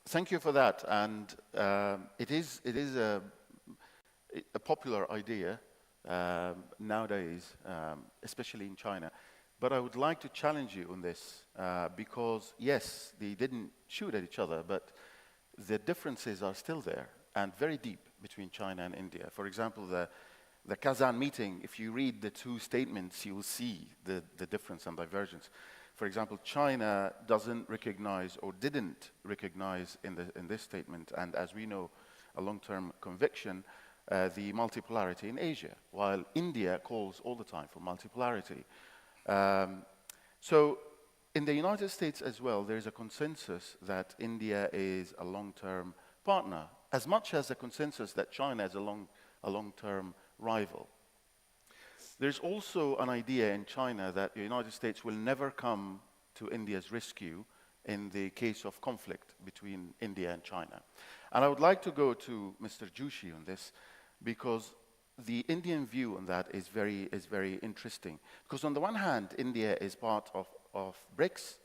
Thank you for that. And it is a popular idea nowadays, especially in China. But I would like to challenge you on this because, yes, they didn't shoot at each other, but the differences are still there and very deep between China and India. For example, the Kazan meeting, if you read the 2 statements, you will see the difference and divergence. For example, China doesn't recognize or didn't recognize in this statement, and as we know, a long-term conviction, the multipolarity in Asia, while India calls all the time for multipolarity. So in the United States as well, there's a consensus that India is a long-term partner, as much as a consensus that China is a long-term rival. There's also an idea in China that the United States will never come to India's rescue in the case of conflict between India and China. And I would like to go to Mr. Joshi on this, because the Indian view on that is very interesting. Because on the one hand, India is part of BRICS,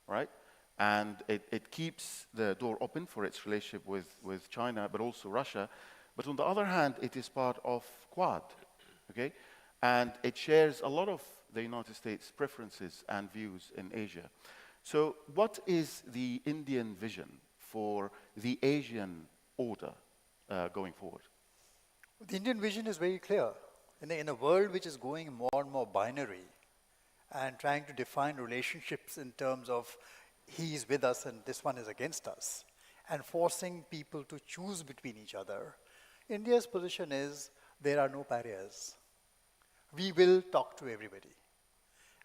right? And it keeps the door open for its relationship with China, but also Russia. But on the other hand, it is part of Quad, okay? And it shares a lot of the United States' preferences and views in Asia. So what is the Indian vision for the Asian order going forward? The Indian vision is very clear. In a world which is going more and more binary and trying to define relationships in terms of he is with us and this one is against us, and forcing people to choose between each other, India's position is there are no barriers. We will talk to everybody.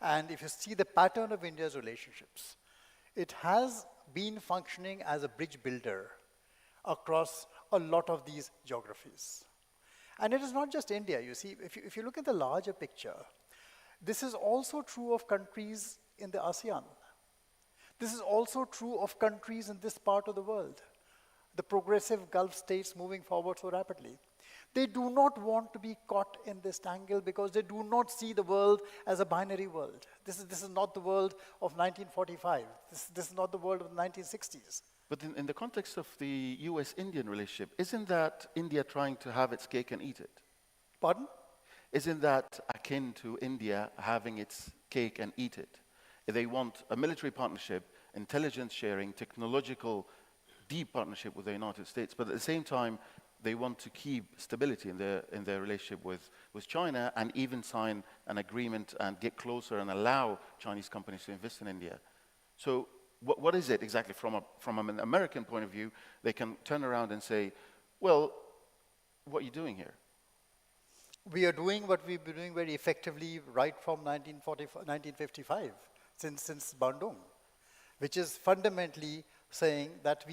And if you see the pattern of India's relationships, it has been functioning as a bridge builder across a lot of these geographies. And it is not just India. You see, if you look at the larger picture, this is also true of countries in the ASEAN. This is also true of countries in this part of the world, the progressive Gulf states moving forward so rapidly. They do not want to be caught in this tangle because they do not see the world as a binary world. This is not the world of 1945. This is not the world of the 1960s. But in the context of the US-Indian relationship, isn't that India trying to have its cake and eat it? Pardon? Isn't that akin to India having its cake and eat it? They want a military partnership, intelligence sharing, technological deep partnership with the United States, but at the same time, they want to keep stability in their relationship with China and even sign an agreement and get closer and allow Chinese companies to invest in India. So what is it exactly from an American point of view? They can turn around and say, well, what are you doing here? We are doing what we've been doing very effectively right from 1955, since Bandung, which is fundamentally saying that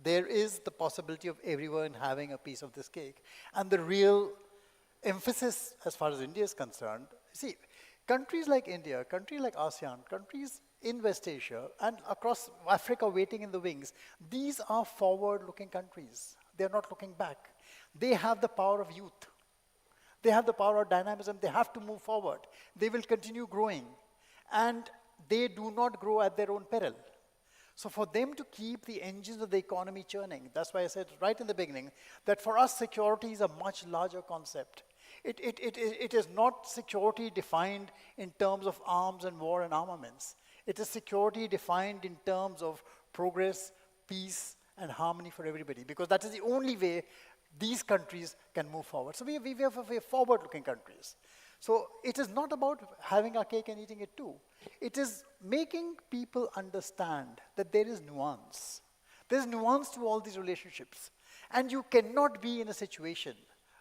there is the possibility of everyone having a piece of this cake. And the real emphasis, as far as India is concerned, see, countries like India, countries like ASEAN, countries in West Asia, and across Africa waiting in the wings, these are forward-looking countries. They're not looking back. They have the power of youth. They have the power of dynamism. They have to move forward. They will continue growing. And they do not grow at their own peril. So for them to keep the engines of the economy churning, that's why I said right in the beginning that for us security is a much larger concept. It is not security defined in terms of arms and war and armaments. It is security defined in terms of progress, peace, and harmony for everybody, because that is the only way these countries can move forward. So we are forward-looking countries. So it is not about having our cake and eating it too. It is making people understand that there is nuance. There's nuance to all these relationships. And you cannot be in a situation,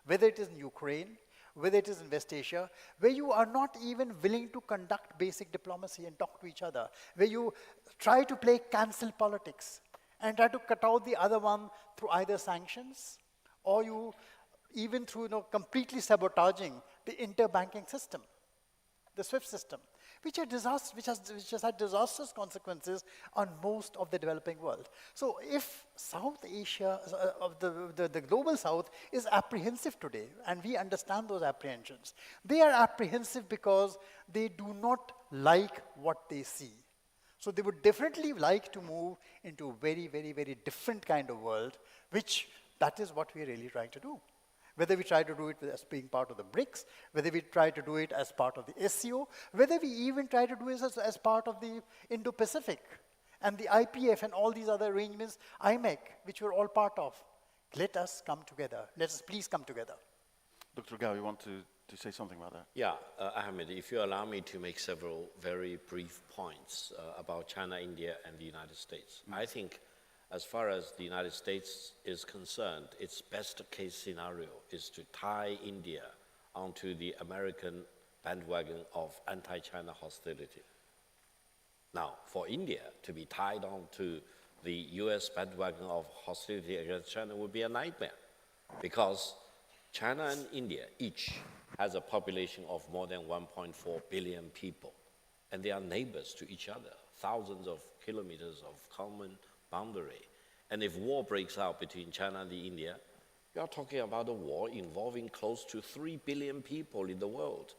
whether it is in Ukraine, whether it is in West Asia, where you are not even willing to conduct basic diplomacy and talk to each other, where you try to play cancel politics and try to cut out the other one through either sanctions or you even through completely sabotaging the interbanking system, the SWIFT system, which has had disastrous consequences on most of the developing world. So if South Asia, the global South is apprehensive today, and we understand those apprehensions, they are apprehensive because they do not like what they see. So they would definitely like to move into a very, very, very different kind of world, which that is what we are really trying to do. Whether we try to do it as being part of the BRICS, whether we try to do it as part of the SCO, whether we even try to do it as part of the Indo-Pacific and the IPF and all these other arrangements, IMEC, which we're all part of. Let us come together. Let us please come together. Dr. Gao, you want to say something about that? Yeah, Ahmed, if you allow me to make several very brief points about China, India, and the United States. I think as far as the United States is concerned, its best case scenario is to tie India onto the American bandwagon of anti-China hostility. Now, for India to be tied onto the US bandwagon of hostility against China would be a nightmare, because China and India each has a population of more than 1.4 billion people, and they are neighbors to each other, thousands of kilometers of common boundary. And if war breaks out between China and India, you are talking about a war involving close to 3 billion people in the world.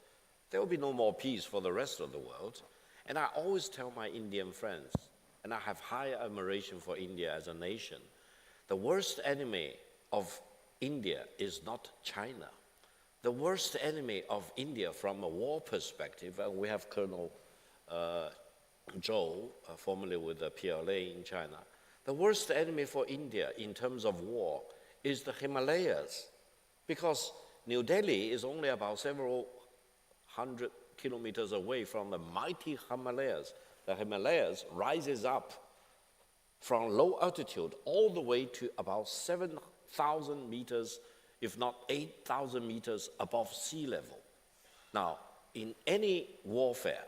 There will be no more peace for the rest of the world. And I always tell my Indian friends, and I have high admiration for India as a nation, the worst enemy of India is not China. The worst enemy of India from a war perspective, and we have Colonel Zhou, formerly with the PLA in China, the worst enemy for India in terms of war is the Himalayas, because New Delhi is only about several hundred kilometers away from the mighty Himalayas. The Himalayas rises up from low altitude all the way to about 7,000 meters, if not 8,000 meters above sea level. Now, in any warfare,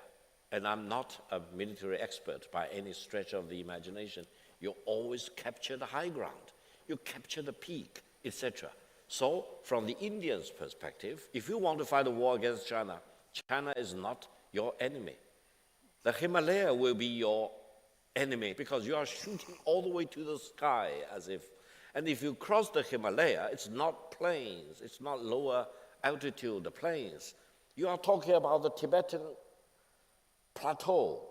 and I'm not a military expert by any stretch of the imagination, you always capture the high ground, you capture the peak, etc. So, from the Indians' perspective, if you want to fight a war against China, China is not your enemy. The Himalaya will be your enemy because you are shooting all the way to the sky as if. And if you cross the Himalaya, it's not plains, it's not lower altitude plains. You are talking about the Tibetan plateau,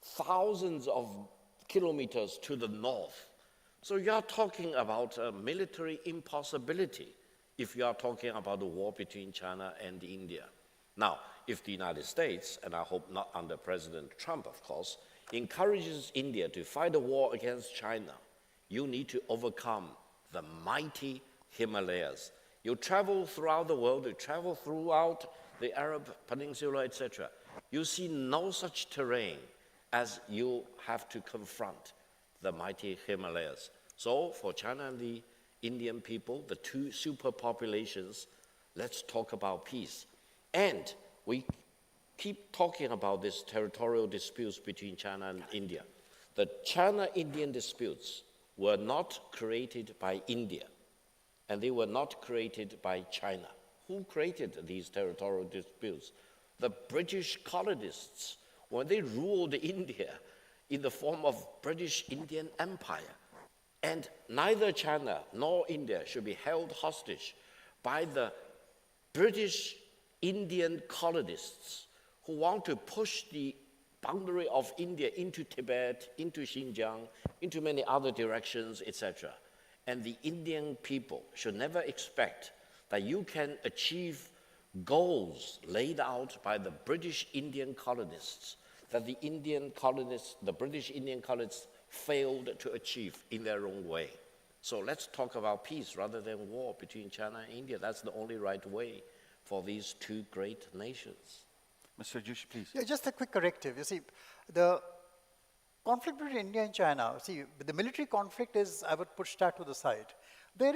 thousands of kilometers to the north. So you are talking about a military impossibility if you are talking about the war between China and India. Now, if the United States, and I hope not under President Trump, of course, encourages India to fight a war against China, you need to overcome the mighty Himalayas. You travel throughout the world, you travel throughout the Arab Peninsula, etc. You see no such terrain as you have to confront the mighty Himalayas. So for China and the Indian people, the two superpopulations, let's talk about peace. And we keep talking about these territorial disputes between China and India. The China-Indian disputes were not created by India, and they were not created by China. Who created these territorial disputes? The British colonists, when they ruled India in the form of British Indian Empire. And neither China nor India should be held hostage by the British Indian colonists who want to push the boundary of India into Tibet, into Xinjiang, into many other directions, etc. And the Indian people should never expect that you can achieve goals laid out by the British Indian colonists that the British Indian colonists failed to achieve in their own way. So let's talk about peace rather than war between China and India. That's the only right way for these two great nations. Mr. Joshi, please. Yeah, just a quick corrective. You see, the conflict between India and China, see, the military conflict is, I would push that to the side. There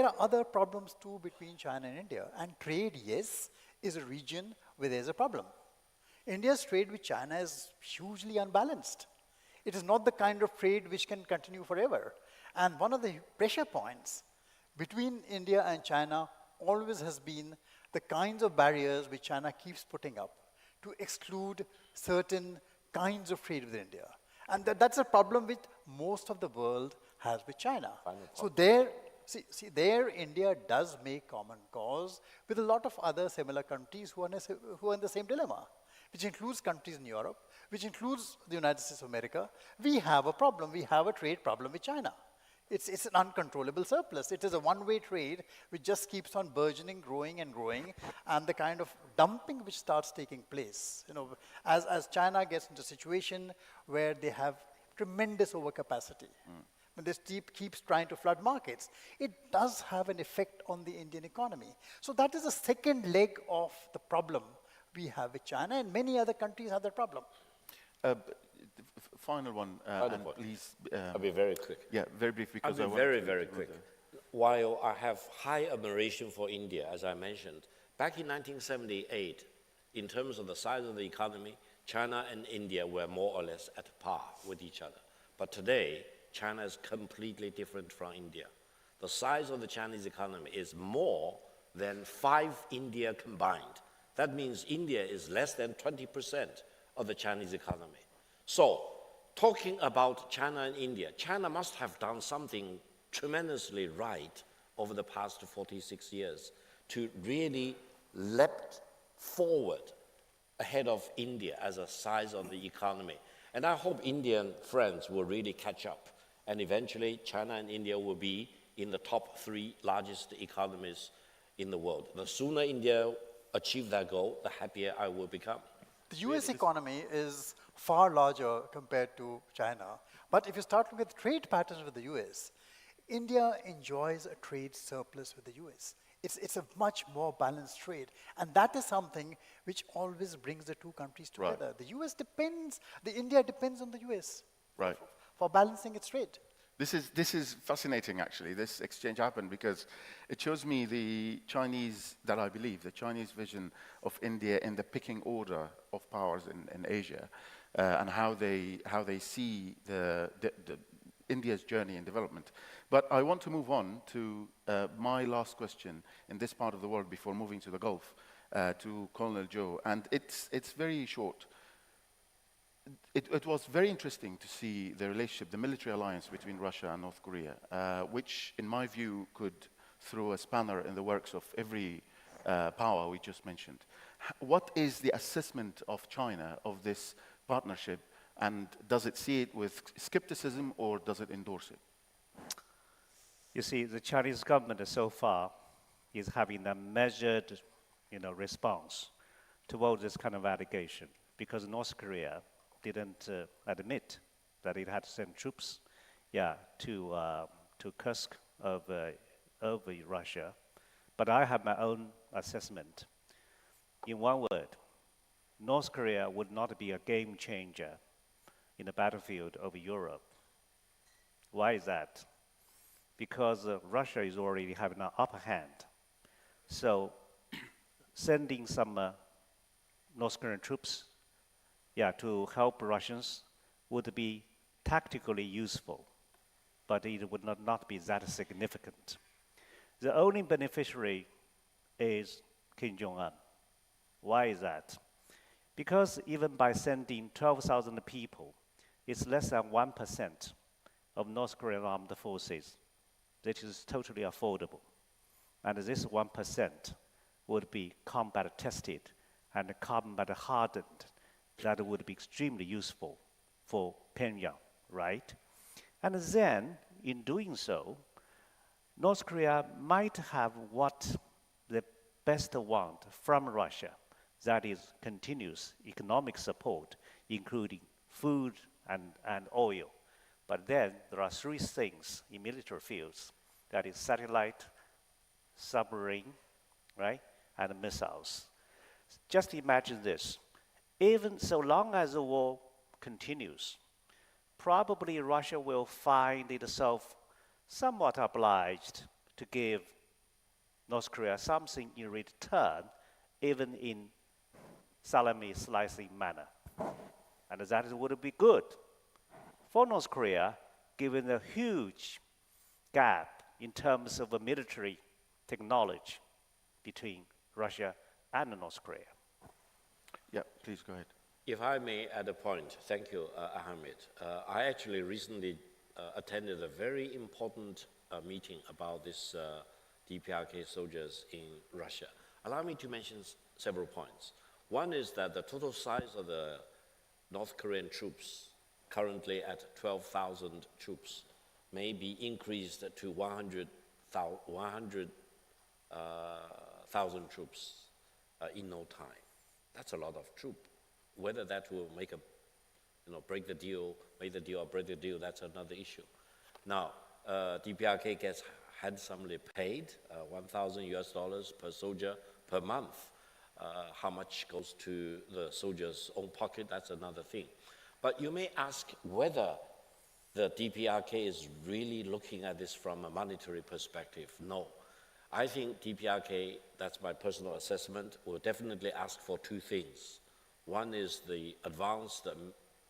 are other problems too between China and India. And trade, yes, is a region where there's a problem. India's trade with China is hugely unbalanced. It is not the kind of trade which can continue forever. And one of the pressure points between India and China always has been the kinds of barriers which China keeps putting up to exclude certain kinds of trade with India. And that's a problem which most of the world has with China. So there, there India does make common cause with a lot of other similar countries who are in the same dilemma, which includes countries in Europe, which includes the United States of America. We have a problem. We have a trade problem with China. It's an uncontrollable surplus. It is a one-way trade which just keeps on burgeoning, growing, and the kind of dumping which starts taking place. You know, as China gets into a situation where they have tremendous overcapacity, when this keeps trying to flood markets, it does have an effect on the Indian economy. So that is the second leg of the problem we have with China, and many other countries have that problem. Final one, and please. I'll be very quick. Yeah, very brief because I'll be very quick. While I have high admiration for India, as I mentioned, back in 1978, in terms of the size of the economy, China and India were more or less at par with each other. But today, China is completely different from India. The size of the Chinese economy is more than 5 India combined. That means India is less than 20% of the Chinese economy. So, talking about China and India, China must have done something tremendously right over the past 46 years to really leap forward ahead of India as a size of the economy. And I hope Indian friends will really catch up. And eventually, China and India will be in the top 3 largest economies in the world. The sooner India achieves that goal, the happier I will become. The US economy is far larger compared to China. But if you start looking at the trade patterns with the US, India enjoys a trade surplus with the US. It's a much more balanced trade. And that is something which always brings the two countries together. Right. India depends on the US for balancing its trade. This is fascinating, actually. This exchange happened because it shows me the Chinese vision of India in the picking order of powers in Asia, and how they see India's journey and development. But I want to move on to my last question in this part of the world before moving to the Gulf, to Colonel Joe, and it's very short. It was very interesting to see the relationship, the military alliance between Russia and North Korea, which, in my view, could throw a spanner in the works of every power we just mentioned. What is the assessment of China of this partnership, and does it see it with skepticism or does it endorse it? You see, the Chinese government so far is having a measured, response towards this kind of allegation, because North Korea didn't admit that it had sent troops, to Kursk over Russia. But I have my own assessment. In one word, North Korea would not be a game changer in the battlefield of Europe. Why is that? Because Russia is already having an upper hand. So sending some North Korean troops to help Russians would be tactically useful, but it would not be that significant. The only beneficiary is Kim Jong-un. Why is that? Because even by sending 12,000 people, it's less than 1% of North Korean armed forces. That is totally affordable. And this 1% would be combat tested and combat hardened. That would be extremely useful for Pyongyang, right? And then, in doing so, North Korea might have what the best want from Russia, that is continuous economic support, including food and oil. But then there are 3 things in military fields, that is satellite, submarine, right, and missiles. Just imagine this. Even so long as the war continues, probably Russia will find itself somewhat obliged to give North Korea something in return, even in salami slicing manner. And that would be good for North Korea, given the huge gap in terms of military technology between Russia and North Korea. Yeah, please go ahead. If I may add a point, thank you, Ahmed. I actually recently attended a very important meeting about this DPRK soldiers in Russia. Allow me to mention several points. One is that the total size of the North Korean troops, currently at 12,000 troops, may be increased to 100,000 troops in no time. That's a lot of troops. Whether that will make break the deal or break the deal, that's another issue. Now, DPRK gets handsomely paid, $1,000 per soldier per month. How much goes to the soldier's own pocket, that's another thing. But you may ask whether the DPRK is really looking at this from a monetary perspective. No. I think DPRK, that's my personal assessment, will definitely ask for 2 things. One is the advanced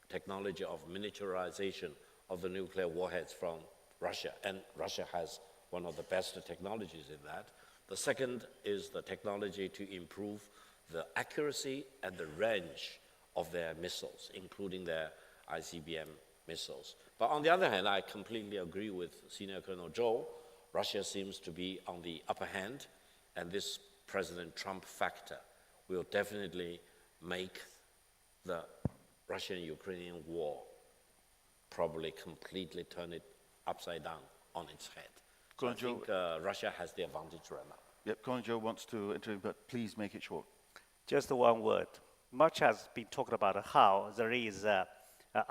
technology of miniaturization of the nuclear warheads from Russia, and Russia has one of the best technologies in that. The second is the technology to improve the accuracy and the range of their missiles, including their ICBM missiles. But on the other hand, I completely agree with Senior Colonel Zhou. Russia seems to be on the upper hand, and this President Trump factor will definitely make the Russian-Ukrainian war probably completely turn it upside down on its head. So I think Russia has the advantage right now. Yep, Konjo wants to intervene, but please make it short. Just one word. Much has been talked about how there is an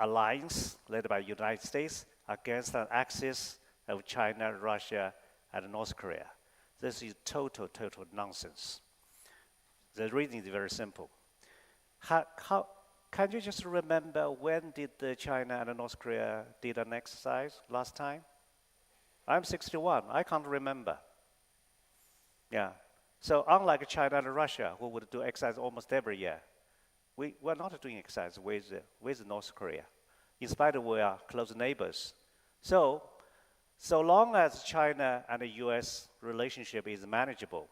alliance led by the United States against an axis of China, Russia, and North Korea. This is total nonsense. The reason is very simple. Can you just remember when did China and North Korea did an exercise last time? I'm 61, I can't remember. Yeah, so unlike China and Russia, who would do exercise almost every year, we're not doing exercise with North Korea, in spite of we are close neighbors. So long as China and the US relationship is manageable,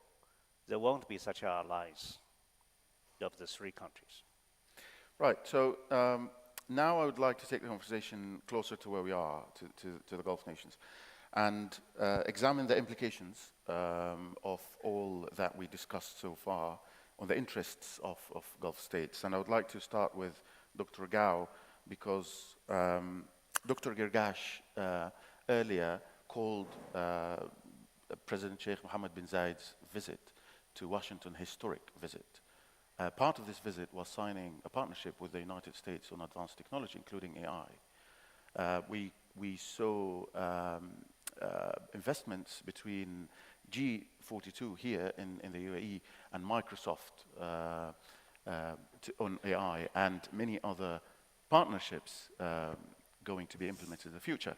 there won't be such an alliance of the three countries. Right, so now I would like to take the conversation closer to where we are, to the Gulf nations, and examine the implications of all that we discussed so far on the interests of Gulf states. And I would like to start with Dr. Gao, because Dr. Girgash earlier called President Sheikh Mohammed bin Zayed's visit to Washington historic visit. Part of this visit was signing a partnership with the United States on advanced technology, including AI. We saw investments between G42 here in the UAE and Microsoft on AI, and many other partnerships going to be implemented in the future.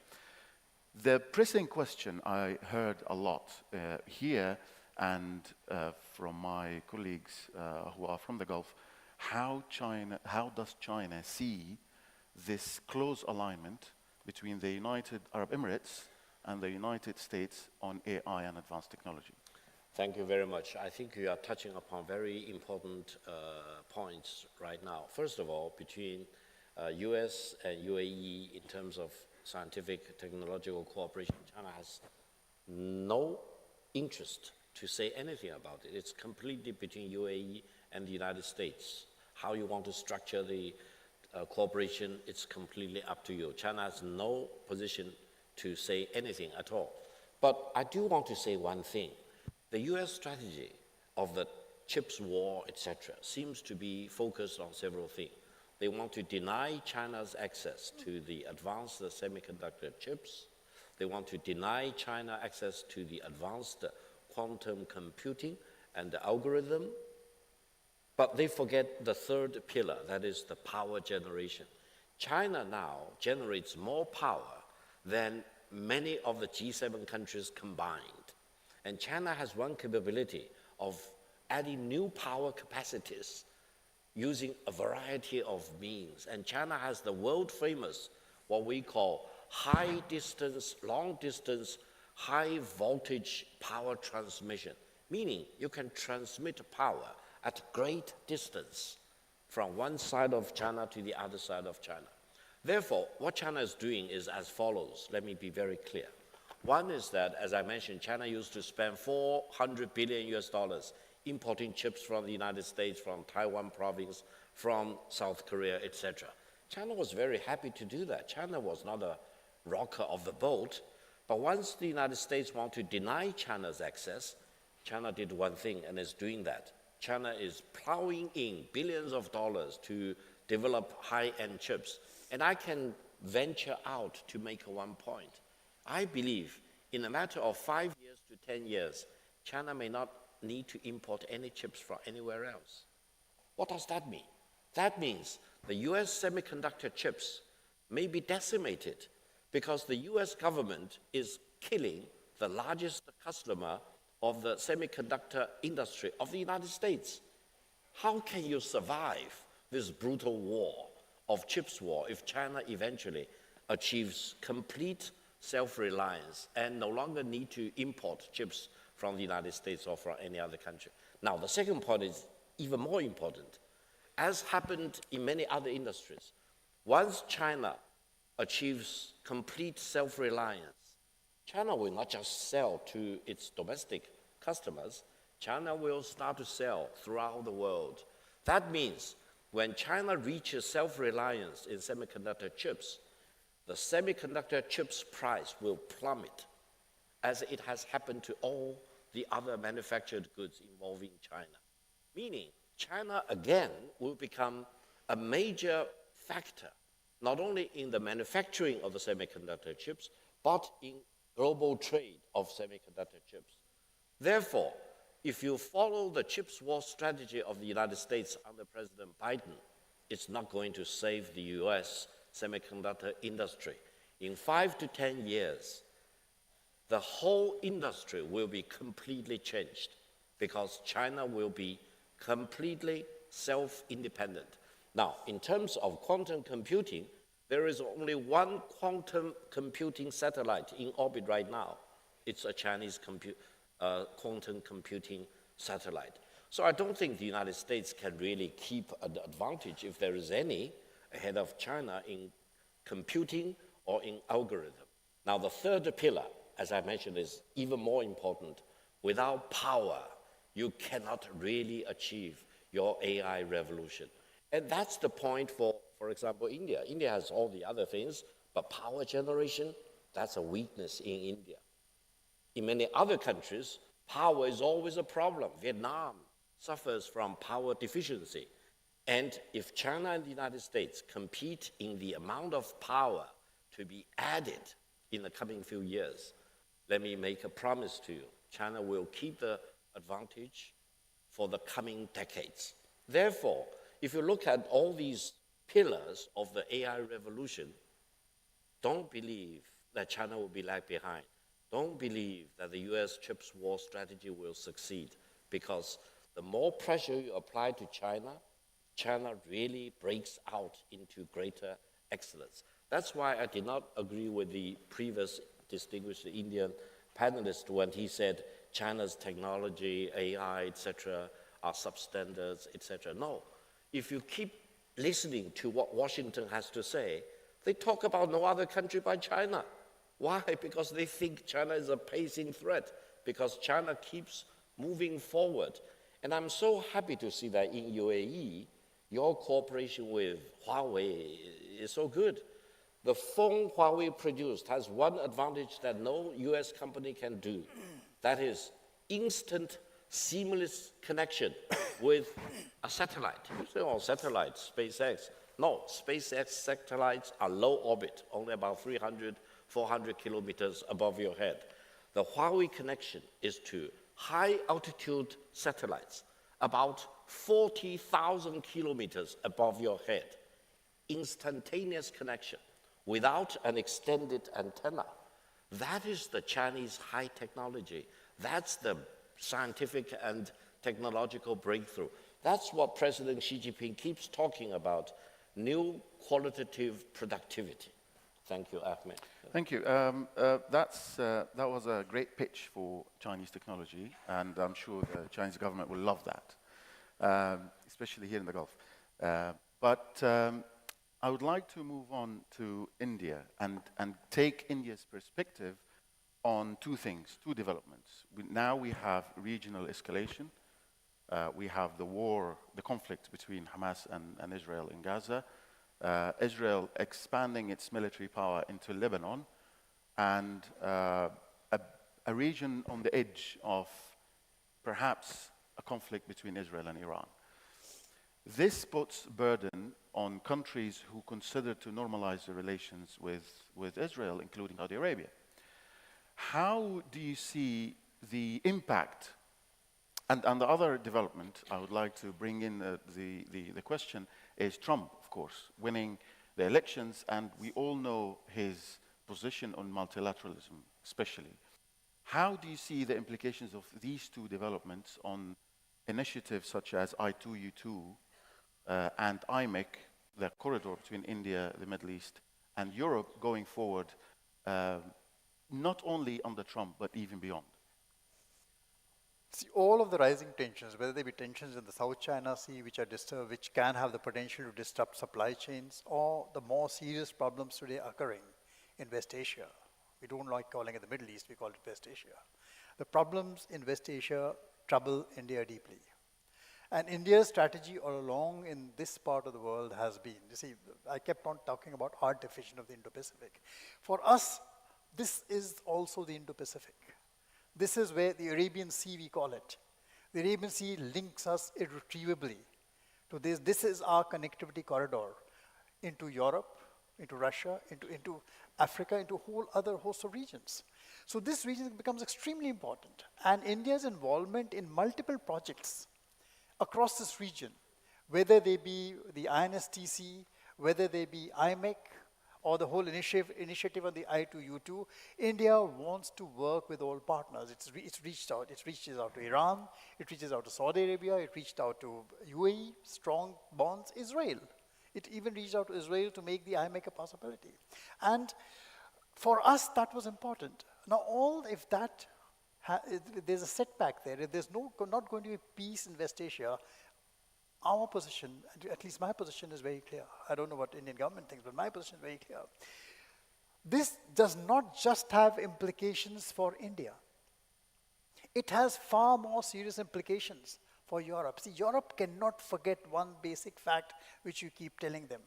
The pressing question I heard a lot here and from my colleagues who are from the Gulf, how does China see this close alignment between the United Arab Emirates and the United States on AI and advanced technology? Thank you very much. I think you are touching upon very important points right now. First of all, between US and UAE in terms of scientific technological cooperation, China has no interest to say anything about it. It's completely between UAE and the United States. How you want to structure the cooperation, it's completely up to you. China has no position to say anything at all. But I do want to say one thing. The US strategy of the chips war, etc., seems to be focused on several things. They want to deny China's access to the advanced semiconductor chips. They want to deny China access to the advanced quantum computing and the algorithm. But they forget the third pillar, that is the power generation. China now generates more power than many of the G7 countries combined. And China has one capability of adding new power capacities using a variety of means. And China has the world famous, what we call high distance, long distance, high voltage power transmission, meaning you can transmit power at great distance from one side of China to the other side of China. Therefore, what China is doing is as follows. Let me be very clear. One is that, as I mentioned, China used to spend $400 billion US importing chips from the United States, from Taiwan province, from South Korea, etc. China was very happy to do that. China was not a rocker of the boat. But once the United States want to deny China's access, China did one thing and is doing that. China is plowing in billions of dollars to develop high-end chips. And I can venture out to make one point. I believe in a matter of 5 years to 10 years, China may not need to import any chips from anywhere else. What does that mean? That means the US semiconductor chips may be decimated because the US government is killing the largest customer of the semiconductor industry of the United States. How can you survive this brutal war of chips war if China eventually achieves complete self-reliance and no longer need to import chips from the United States or from any other country? Now, the second point is even more important. As happened in many other industries, once China achieves complete self-reliance, China will not just sell to its domestic customers, China will start to sell throughout the world. That means when China reaches self-reliance in semiconductor chips, the semiconductor chips price will plummet. as it has happened to all the other manufactured goods involving China. Meaning, China again will become a major factor, not only in the manufacturing of the semiconductor chips, but in global trade of semiconductor chips. Therefore, if you follow the chips war strategy of the United States under President Biden, it's not going to save the US semiconductor industry. In 5 to 10 years, the whole industry will be completely changed because China will be completely self-independent. Now, in terms of quantum computing, there is only one quantum computing satellite in orbit right now. It's a Chinese quantum computing satellite. So I don't think the United States can really keep an advantage, if there is any, ahead of China in computing or in algorithm. Now, the third pillar, as I mentioned, is even more important. Without power, you cannot really achieve your AI revolution. And that's the point for example, India. India has all the other things, but power generation, that's a weakness in India. In many other countries, power is always a problem. Vietnam suffers from power deficiency. And if China and the United States compete in the amount of power to be added in the coming few years, let me make a promise to you. China will keep the advantage for the coming decades. Therefore, if you look at all these pillars of the AI revolution, don't believe that China will be left behind. Don't believe that the US chips war strategy will succeed, because the more pressure you apply to China, China really breaks out into greater excellence. That's why I did not agree with the previous distinguished Indian panelist when he said China's technology, AI, etc., are substandards, etc. No. If you keep listening to what Washington has to say, they talk about no other country but China. Why? Because they think China is a pacing threat, because China keeps moving forward. And I'm so happy to see that in UAE, your cooperation with Huawei is so good. The phone Huawei produced has one advantage that no US company can do. That is instant, seamless connection with a satellite. You say, oh, satellites, SpaceX. No, SpaceX satellites are low orbit, only about 300, 400 kilometers above your head. The Huawei connection is to high altitude satellites, about 40,000 kilometers above your head. Instantaneous connection without an extended antenna. That is the Chinese high technology. That's the scientific and technological breakthrough. That's what President Xi Jinping keeps talking about, new qualitative productivity. Thank you, Ahmed. Thank you. That was a great pitch for Chinese technology, and I'm sure the Chinese government will love that, especially here in the Gulf. But I would like to move on to India and take India's perspective on two things, two developments. Now we have regional escalation. We have the war, the conflict between Hamas and Israel in Gaza. Israel expanding its military power into Lebanon, and a region on the edge of perhaps a conflict between Israel and Iran. This puts burden on countries who consider to normalize the relations with Israel, including Saudi Arabia. How do you see the impact? And the other development I would like to bring in the question is Trump, of course, winning the elections, and we all know his position on multilateralism, especially. How do you see the implications of these two developments on initiatives such as I2U2 and IMEC, the corridor between India, the Middle East, and Europe going forward, not only under Trump, but even beyond? See, all of the rising tensions, whether they be tensions in the South China Sea, which can have the potential to disrupt supply chains, or the more serious problems today occurring in West Asia. We don't like calling it the Middle East, we call it West Asia. The problems in West Asia trouble India deeply. And India's strategy all along in this part of the world has been, you see, I kept on talking about our division of the Indo-Pacific. For us, this is also the Indo-Pacific. This is where the Arabian Sea, we call it. The Arabian Sea links us irretrievably to this. This is our connectivity corridor into Europe, into Russia, into Africa, into a whole other host of regions. So this region becomes extremely important. And India's involvement in multiple projects across this region, whether they be the INSTC, whether they be IMEC, or the whole initiative on the I2U2, India wants to work with all partners. It's reached out. It reaches out to Iran. It reaches out to Saudi Arabia. It reached out to UAE, strong bonds, Israel. It even reached out to Israel to make the IMEC a possibility. And for us, that was important. Now, if there's a setback there, if there's not going to be peace in West Asia, our position, at least my position, is very clear. I don't know what Indian government thinks, but my position is very clear. This does not just have implications for India. It has far more serious implications for Europe. See, Europe cannot forget one basic fact which you keep telling them,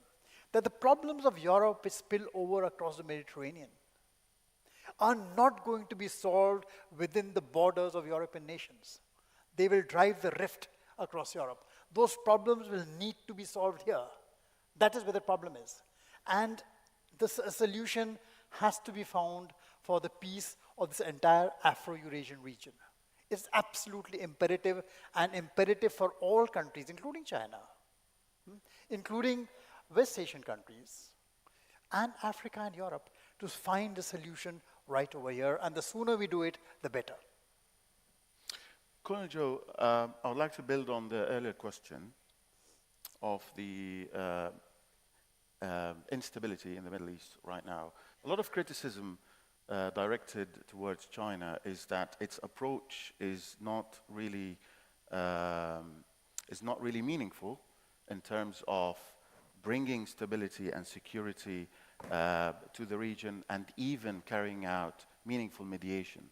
that the problems of Europe which spill over across the Mediterranean are not going to be solved within the borders of European nations. They will drive the rift across Europe. Those problems will need to be solved here. That is where the problem is. And the solution has to be found for the peace of this entire Afro-Eurasian region. It's absolutely imperative, and imperative for all countries, including China, including West Asian countries, and Africa and Europe, to find a solution right over here. And the sooner we do it, the better. Colonel Joe, I would like to build on the earlier question of the instability in the Middle East right now. A lot of criticism directed towards China is that its approach is not really meaningful in terms of bringing stability and security to the region, and even carrying out meaningful mediation.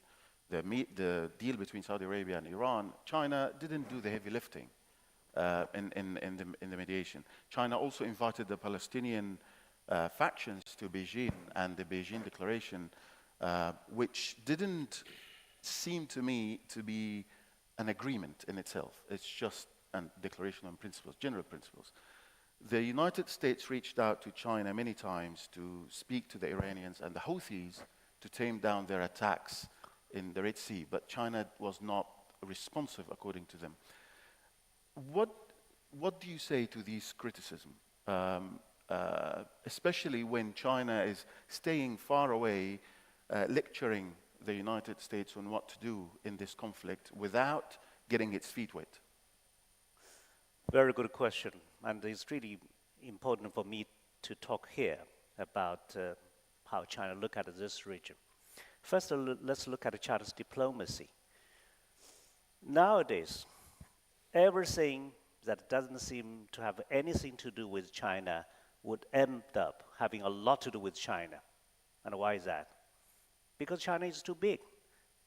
The deal between Saudi Arabia and Iran, China didn't do the heavy lifting in the mediation. China also invited the Palestinian factions to Beijing, and the Beijing Declaration, which didn't seem to me to be an agreement in itself. It's just a declaration on principles, general principles. The United States reached out to China many times to speak to the Iranians and the Houthis to tame down their attacks in the Red Sea, but China was not responsive according to them. What do you say to these criticisms, especially when China is staying far away, lecturing the United States on what to do in this conflict without getting its feet wet? Very good question, and it's really important for me to talk here about how China look at this region. First, let's look at China's diplomacy. Nowadays, everything that doesn't seem to have anything to do with China would end up having a lot to do with China. And why is that? Because China is too big.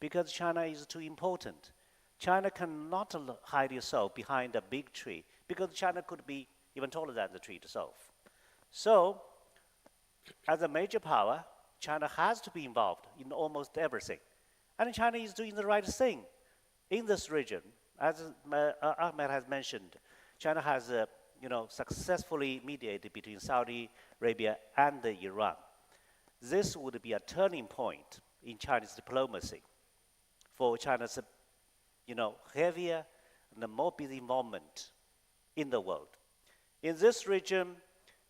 Because China is too important. China cannot hide itself behind a big tree, because China could be even taller than the tree itself. So, as a major power, China has to be involved in almost everything. And China is doing the right thing in this region. As Ahmed has mentioned, China has successfully mediated between Saudi Arabia and Iran. This would be a turning point in Chinese diplomacy for China's heavier and more busy involvement in the world. In this region,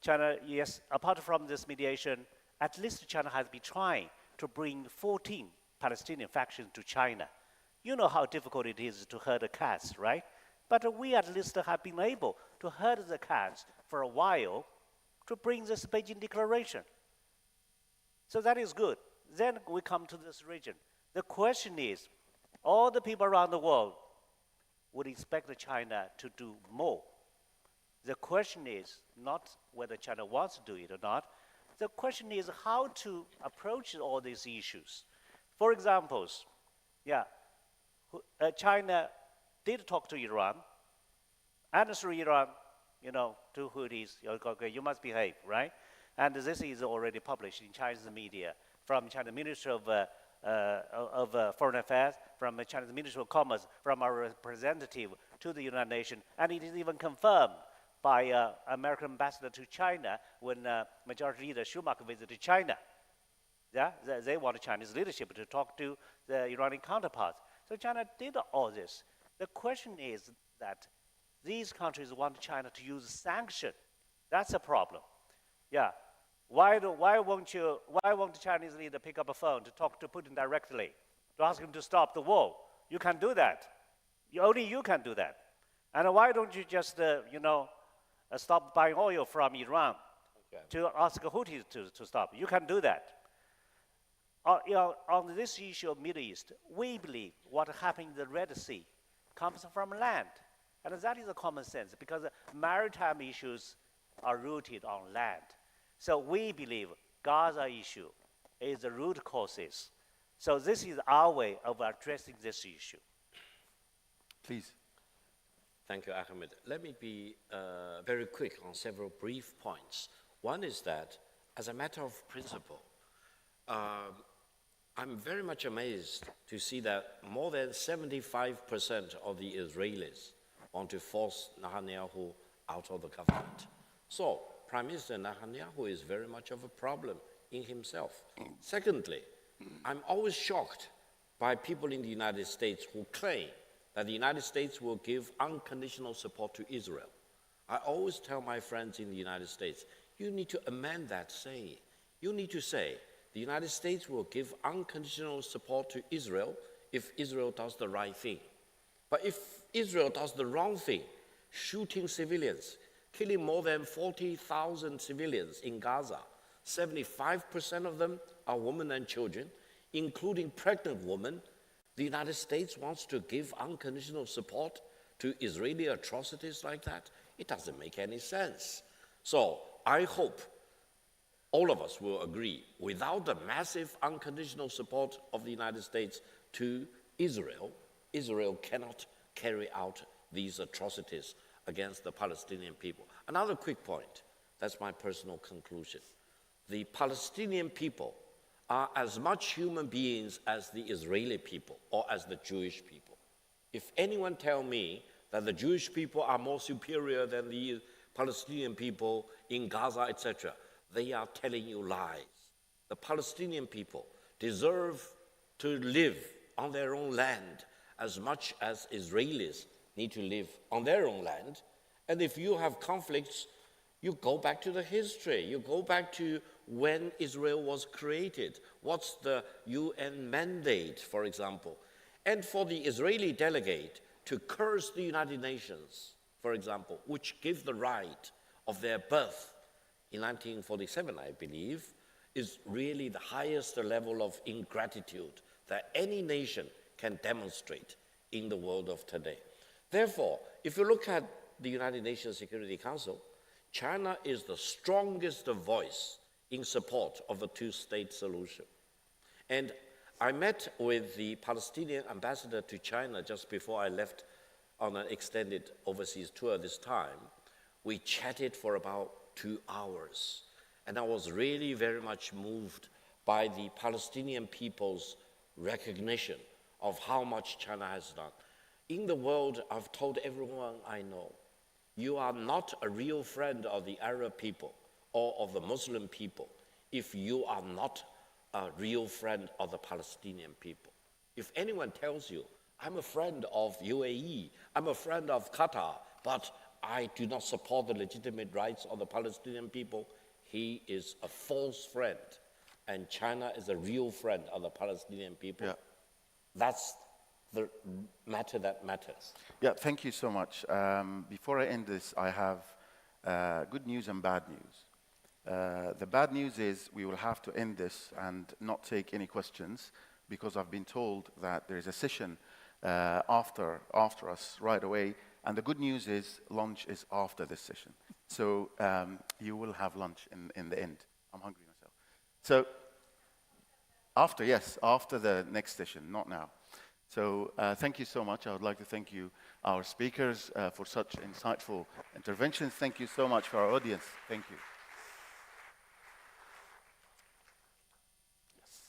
China, yes, apart from this mediation, at least China has been trying to bring 14 Palestinian factions to China. You know how difficult it is to herd cats, right? But we at least have been able to herd the cats for a while to bring this Beijing Declaration. So that is good. Then we come to this region. The question is, all the people around the world would expect China to do more. The question is not whether China wants to do it or not. The question is how to approach all these issues. For example, China did talk to Iran, and through Iran, to Houthis, okay, you must behave, right? And this is already published in Chinese media, from China's Ministry of Foreign Affairs, from China's Ministry of Commerce, from our representative to the United Nations, and it is even confirmed by American ambassador to China when Majority Leader Schumacher visited China. Yeah, they want Chinese leadership to talk to the Iranian counterparts. So China did all this. The question is that these countries want China to use sanction. That's a problem. Yeah. Why won't the Chinese leader pick up a phone to talk to Putin directly, to ask him to stop the war? You can do that. Only you can do that. And why don't you just, stop buying oil from Iran to ask Houthis to stop? You can do that. On this issue of Middle East, we believe what happened in the Red Sea comes from land. And that is a common sense because maritime issues are rooted on land. So we believe Gaza issue is the root causes. So this is our way of addressing this issue. Please. Thank you, Ahmed. Let me be very quick on several brief points. One is that, as a matter of principle, I'm very much amazed to see that more than 75% of the Israelis want to force Netanyahu out of the government. So, Prime Minister Netanyahu is very much of a problem in himself. Secondly, I'm always shocked by people in the United States who claim that the United States will give unconditional support to Israel. I always tell my friends in the United States, you need to amend that saying. You need to say, the United States will give unconditional support to Israel if Israel does the right thing. But if Israel does the wrong thing, shooting civilians, killing more than 40,000 civilians in Gaza, 75% of them are women and children, including pregnant women, the United States wants to give unconditional support to Israeli atrocities like that? It doesn't make any sense. So I hope all of us will agree, without the massive unconditional support of the United States to Israel, Israel cannot carry out these atrocities against the Palestinian people. Another quick point, that's my personal conclusion. The Palestinian people are as much human beings as the Israeli people or as the Jewish people. If anyone tell me that the Jewish people are more superior than the Palestinian people in Gaza, etc., they are telling you lies. The Palestinian people deserve to live on their own land as much as Israelis need to live on their own land. And if you have conflicts, you go back to the history. You go back to when Israel was created. What's the UN mandate, for example? And for the Israeli delegate to curse the United Nations, for example, which give the right of their birth in 1947, I believe, is really the highest level of ingratitude that any nation can demonstrate in the world of today. Therefore, if you look at the United Nations Security Council, China is the strongest voice in support of a two-state solution. And I met with the Palestinian ambassador to China just before I left on an extended overseas tour this time. We chatted for about 2 hours. And I was really very much moved by the Palestinian people's recognition of how much China has done. In the world, I've told everyone I know, you are not a real friend of the Arab people or of the Muslim people if you are not a real friend of the Palestinian people. If anyone tells you, I'm a friend of UAE, I'm a friend of Qatar, but I do not support the legitimate rights of the Palestinian people, he is a false friend. And China is a real friend of the Palestinian people. Yeah. That's the matter that matters. Yeah, thank you so much. Before I end this, I have good news and bad news. The bad news is we will have to end this and not take any questions because I've been told that there is a session after us right away. And the good news is lunch is after this session. So you will have lunch in the end. I'm hungry myself. So after the next session, not now. So thank you so much. I would like to thank you, our speakers, for such insightful interventions. Thank you so much for our audience. Thank you. Yes.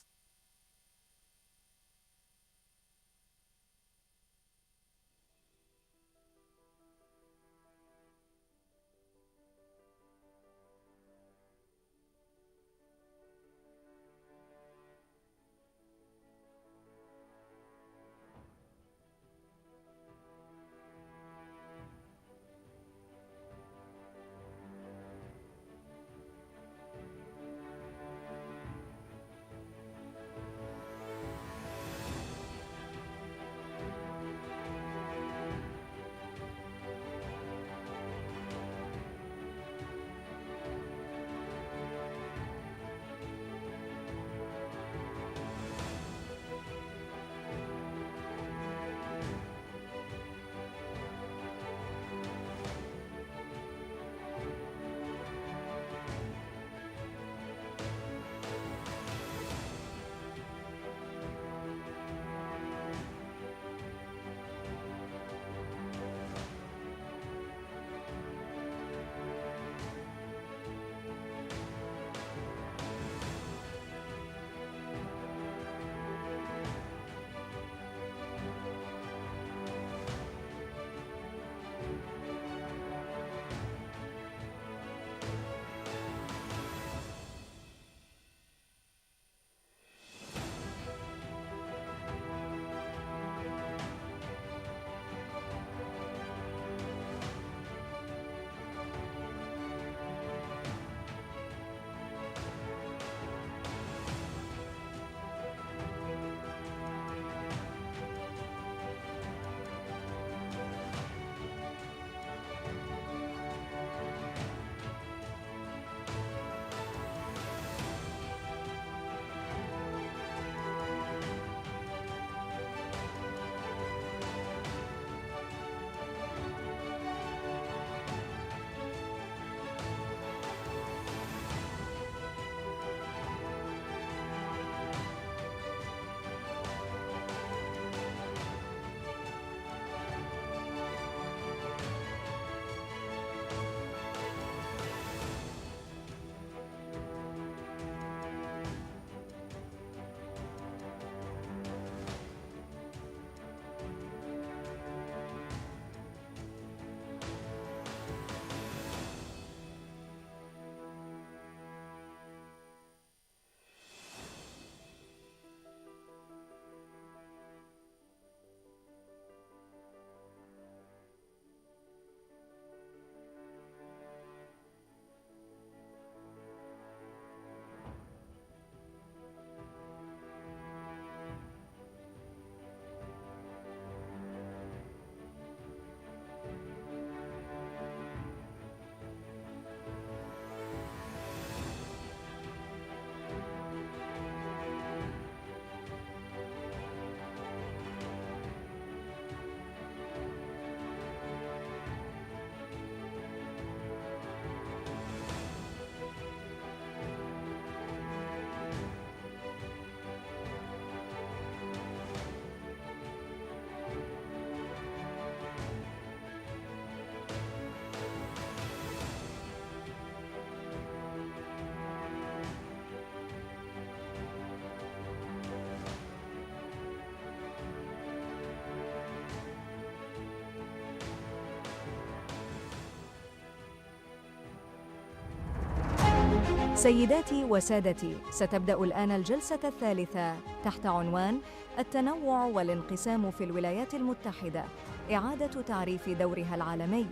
سيداتي وسادتي، ستبدأ الآن الجلسة الثالثة تحت عنوان التنوع والانقسام في الولايات المتحدة، إعادة تعريف دورها العالمي.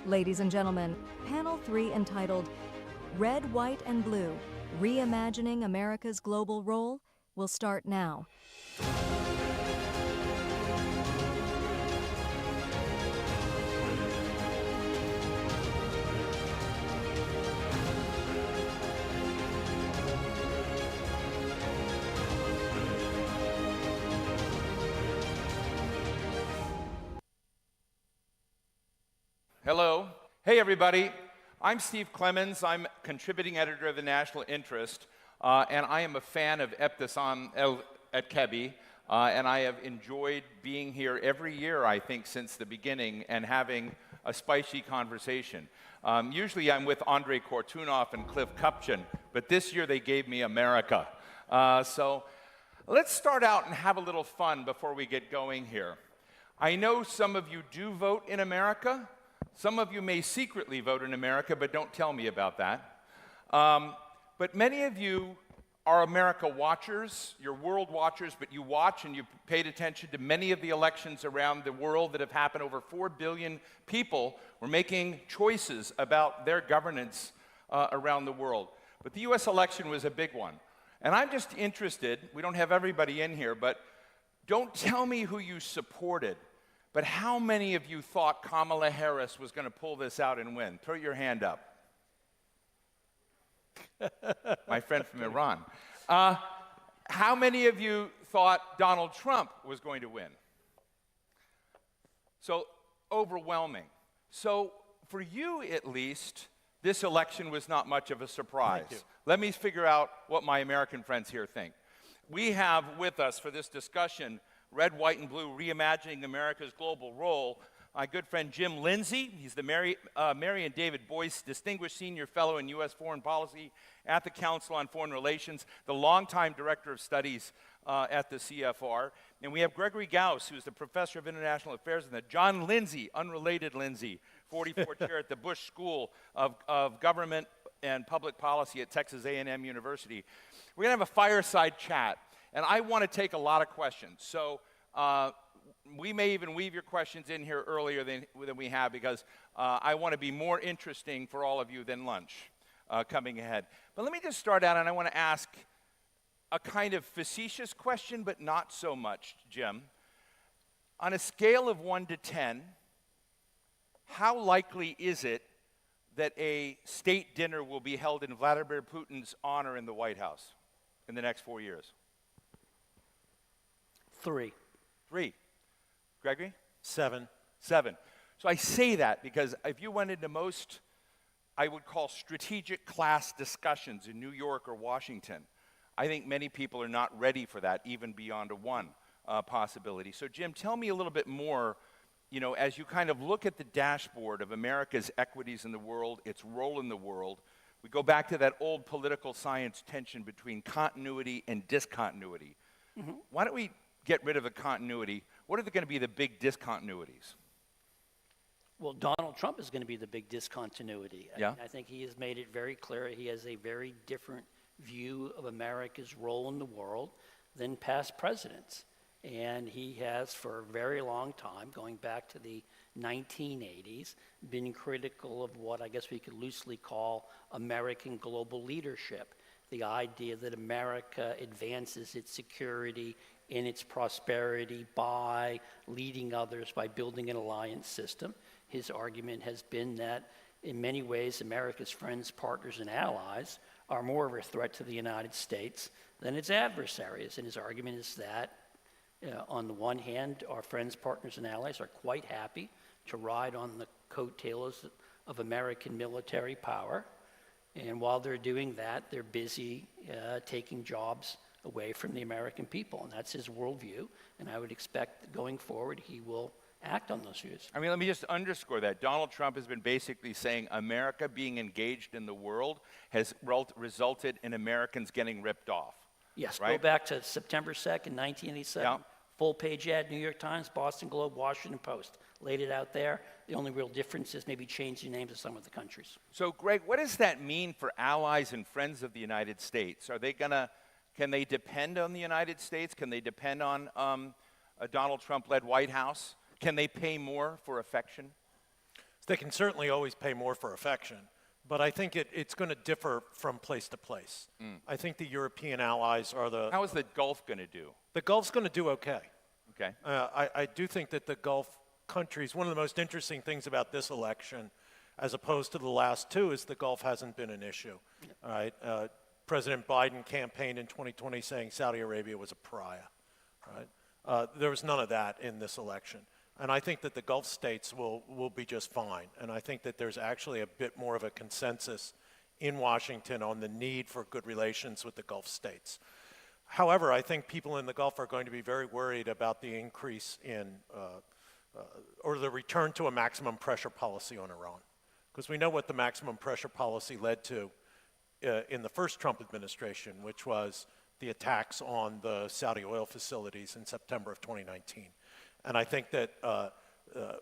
Ladies and gentlemen, panel 3 entitled Red, White, and Blue, Reimagining America's Global Role will start now. Hello. Hey, everybody. I'm Steve Clemens. I'm contributing editor of the National Interest, and I am a fan of Ebtissam at Kebi, and I have enjoyed being here every year, I think, since the beginning, and having a spicy conversation. Usually I'm with Andrei Kortunov and Cliff Kupchan, but this year they gave me America. So let's start out and have a little fun before we get going here. I know some of you do vote in America. Some of you may secretly vote in America, but don't tell me about that. But many of you are America watchers, you're world watchers, but you watch and you paid attention to many of the elections around the world that have happened. Over 4 billion people were making choices about their governance around the world. But the US election was a big one. And I'm just interested, we don't have everybody in here, but don't tell me who you supported. But how many of you thought Kamala Harris was going to pull this out and win? Throw your hand up. My friend from Iran. How many of you thought Donald Trump was going to win? So overwhelming. So for you, at least, this election was not much of a surprise. Let me figure out what my American friends here think. We have with us for this discussion Red, White, and Blue, Reimagining America's Global Role, my good friend Jim Lindsay. He's the Mary and David Boyce Distinguished Senior Fellow in U.S. Foreign Policy at the Council on Foreign Relations, the longtime Director of Studies at the CFR. And we have Gregory Gauss, who's the Professor of International Affairs, and the John Lindsay, unrelated Lindsay, 44 Chair at the Bush School of Government and Public Policy at Texas A&M University. We're going to have a fireside chat. And I want to take a lot of questions. So we may even weave your questions in here earlier than we have, because I want to be more interesting for all of you than lunch coming ahead. But let me just start out, and I want to ask a kind of facetious question, but not so much, Jim. On a scale of 1 to 10, how likely is it that a state dinner will be held in Vladimir Putin's honor in the White House in the next 4 years? 3. 3. Gregory? 7. 7. So I say that because if you went into most, I would call strategic class discussions in New York or Washington, I think many people are not ready for that, even beyond a 1 possibility. So Jim, tell me a little bit more, you know, as you kind of look at the dashboard of America's equities in the world, its role in the world. We go back to that old political science tension between continuity and discontinuity. Mm-hmm. Why don't we get rid of the continuity? What are going to be the big discontinuities? Well, Donald Trump is going to be the big discontinuity. Yeah. I think he has made it very clear he has a very different view of America's role in the world than past presidents. And he has for a very long time, going back to the 1980s, been critical of what I guess we could loosely call American global leadership. The idea that America advances its security in its prosperity by leading others, by building an alliance system. His argument has been that in many ways America's friends, partners, and allies are more of a threat to the United States than its adversaries. And his argument is that on the one hand, our friends, partners, and allies are quite happy to ride on the coattails of American military power. And while they're doing that, they're busy taking jobs away from the American people. And that's his worldview. And I would expect going forward, he will act on those views. I mean, let me just underscore that. Donald Trump has been basically saying America being engaged in the world has resulted in Americans getting ripped off. Yes, right? Go back to September 2nd, 1987. Yeah. full-page ad, New York Times, Boston Globe, Washington Post. Laid it out there. The only real difference is maybe changing names of some of the countries. So, Greg, what does that mean for allies and friends of the United States? Are they gonna? Can they depend on the United States? Can they depend on a Donald Trump-led White House? Can they pay more for affection? They can certainly always pay more for affection, but I think it's going to differ from place to place. I think the European allies are the... How is the Gulf going to do? The Gulf's going to do okay. Okay. I do think that the Gulf countries, one of the most interesting things about this election, as opposed to the last two, is the Gulf hasn't been an issue. All right. President Biden campaigned in 2020 saying Saudi Arabia was a pariah. Right? There was none of that in this election. And I think that the Gulf states will be just fine. And I think that there's actually a bit more of a consensus in Washington on the need for good relations with the Gulf states. However, I think people in the Gulf are going to be very worried about the increase in, or the return to a maximum pressure policy on Iran. Because we know what the maximum pressure policy led to in the first Trump administration, which was the attacks on the Saudi oil facilities in September of 2019. And I think that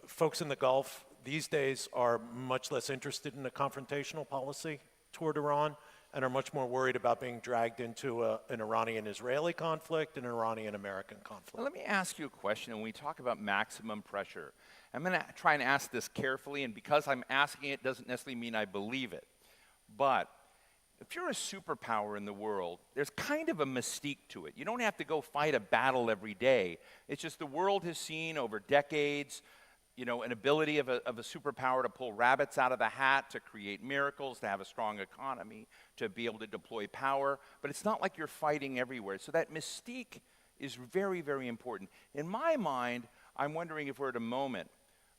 folks in the Gulf these days are much less interested in a confrontational policy toward Iran and are much more worried about being dragged into an Iranian-Israeli conflict, an Iranian-American conflict. Well, let me ask you a question. When we talk about maximum pressure, I'm going to try and ask this carefully, and because I'm asking it doesn't necessarily mean I believe it. But if you're a superpower in the world, there's kind of a mystique to it. You don't have to go fight a battle every day. It's just the world has seen over decades, you know, an ability of a superpower to pull rabbits out of the hat, to create miracles, to have a strong economy, to be able to deploy power. But it's not like you're fighting everywhere. So that mystique is very, very important. In my mind, I'm wondering if we're at a moment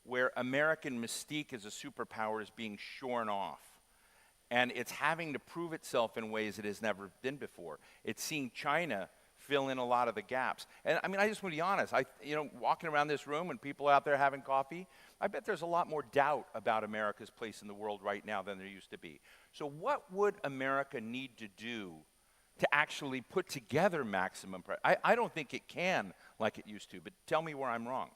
where American mystique as a superpower is being shorn off. And it's having to prove itself in ways it has never been before. It's seeing China fill in a lot of the gaps. And I mean, I just want to be honest. Walking around this room and people out there having coffee, I bet there's a lot more doubt about America's place in the world right now than there used to be. So what would America need to do to actually put together maximum pressure? I don't think it can like it used to, but tell me where I'm wrong.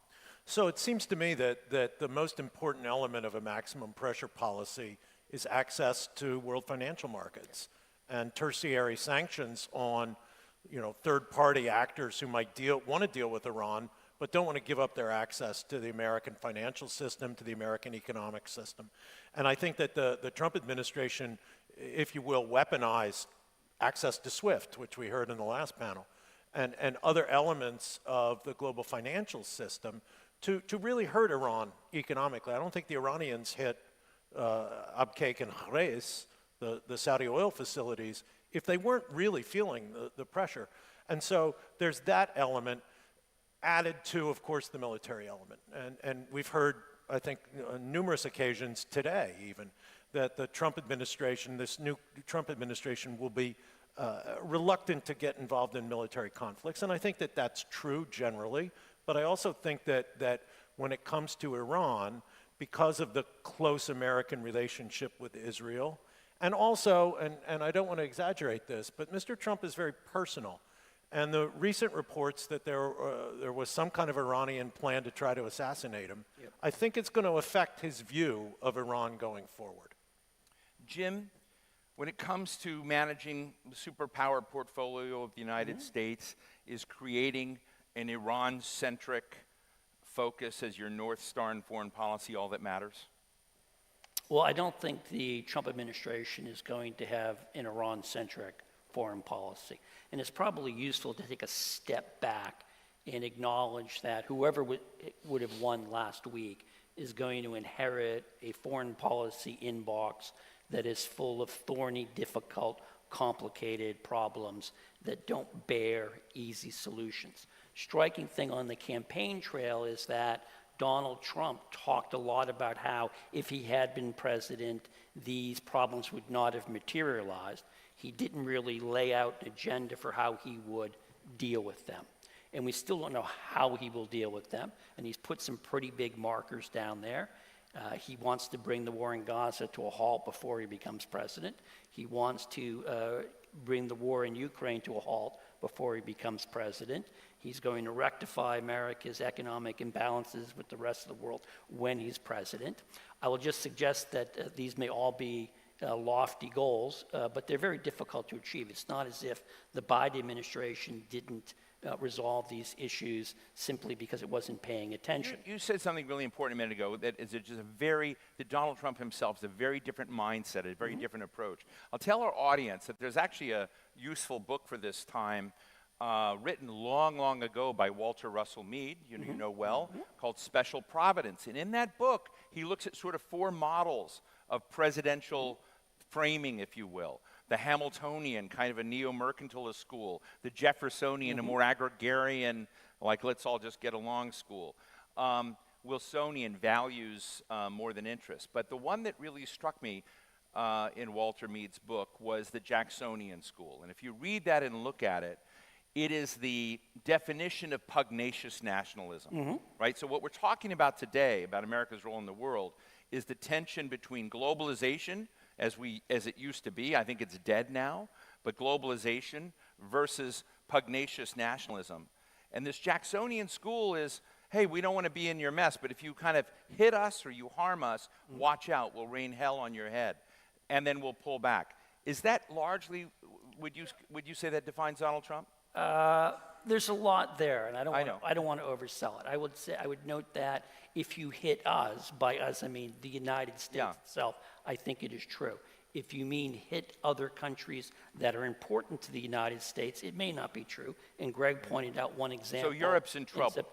So it seems to me that the most important element of a maximum pressure policy is access to world financial markets and tertiary sanctions on, third-party actors who might want to deal with Iran, but don't want to give up their access to the American financial system, to the American economic system. And I think that the Trump administration, if you will, weaponized access to SWIFT, which we heard in the last panel, and other elements of the global financial system to really hurt Iran economically. I don't think the Iranians hit Abqaiq and Khares, the Saudi oil facilities, if they weren't really feeling the pressure. And so there's that element added to, of course, the military element. And we've heard, I think, on numerous occasions today even, that the Trump administration, this new Trump administration, will be reluctant to get involved in military conflicts. And I think that that's true generally. But I also think that when it comes to Iran, because of the close American relationship with Israel, and also, and I don't want to exaggerate this, but Mr. Trump is very personal. And the recent reports that there was some kind of Iranian plan to try to assassinate him, yep. I think it's going to affect his view of Iran going forward. Jim, when it comes to managing the superpower portfolio of the United States, is creating an Iran-centric focus as your North Star in foreign policy all that matters? Well, I don't think the Trump administration is going to have an Iran-centric foreign policy. And it's probably useful to take a step back and acknowledge that whoever would have won last week is going to inherit a foreign policy inbox that is full of thorny, difficult, complicated problems that don't bear easy solutions. Striking thing on the campaign trail is that Donald Trump talked a lot about how if he had been president, these problems would not have materialized. He didn't really lay out an agenda for how he would deal with them. And we still don't know how he will deal with them. And he's put some pretty big markers down there. He wants to bring the war in Gaza to a halt before he becomes president. He wants to bring the war in Ukraine to a halt before he becomes president. He's going to rectify America's economic imbalances with the rest of the world when he's president. I will just suggest that these may all be lofty goals, but they're very difficult to achieve. It's not as if the Biden administration didn't resolve these issues simply because it wasn't paying attention. You said something really important a minute ago, that is just that Donald Trump himself is a very different mindset, a very different approach. I'll tell our audience that there's actually a useful book for this time written long, long ago by Walter Russell Mead, you know well, called Special Providence. And in that book, he looks at sort of 4 models of presidential framing, if you will. The Hamiltonian, kind of a neo-mercantilist school. The Jeffersonian, a more agrarian, like let's all just get along school. Wilsonian, values more than interest. But the one that really struck me in Walter Mead's book was the Jacksonian school. And if you read that and look at it, it is the definition of pugnacious nationalism, right? So what we're talking about today, about America's role in the world, is the tension between globalization, as it used to be. I think it's dead now, but globalization versus pugnacious nationalism. And this Jacksonian school is, hey, we don't want to be in your mess, but if you kind of hit us or you harm us, watch out, we'll rain hell on your head, and then we'll pull back. Is that largely, would you say that defines Donald Trump? There's a lot there, and I don't want to oversell it. I would note that if you hit us, by us I mean the United States itself, I think it is true. If you mean hit other countries that are important to the United States, it may not be true. And Greg pointed out one example. So Europe's in trouble.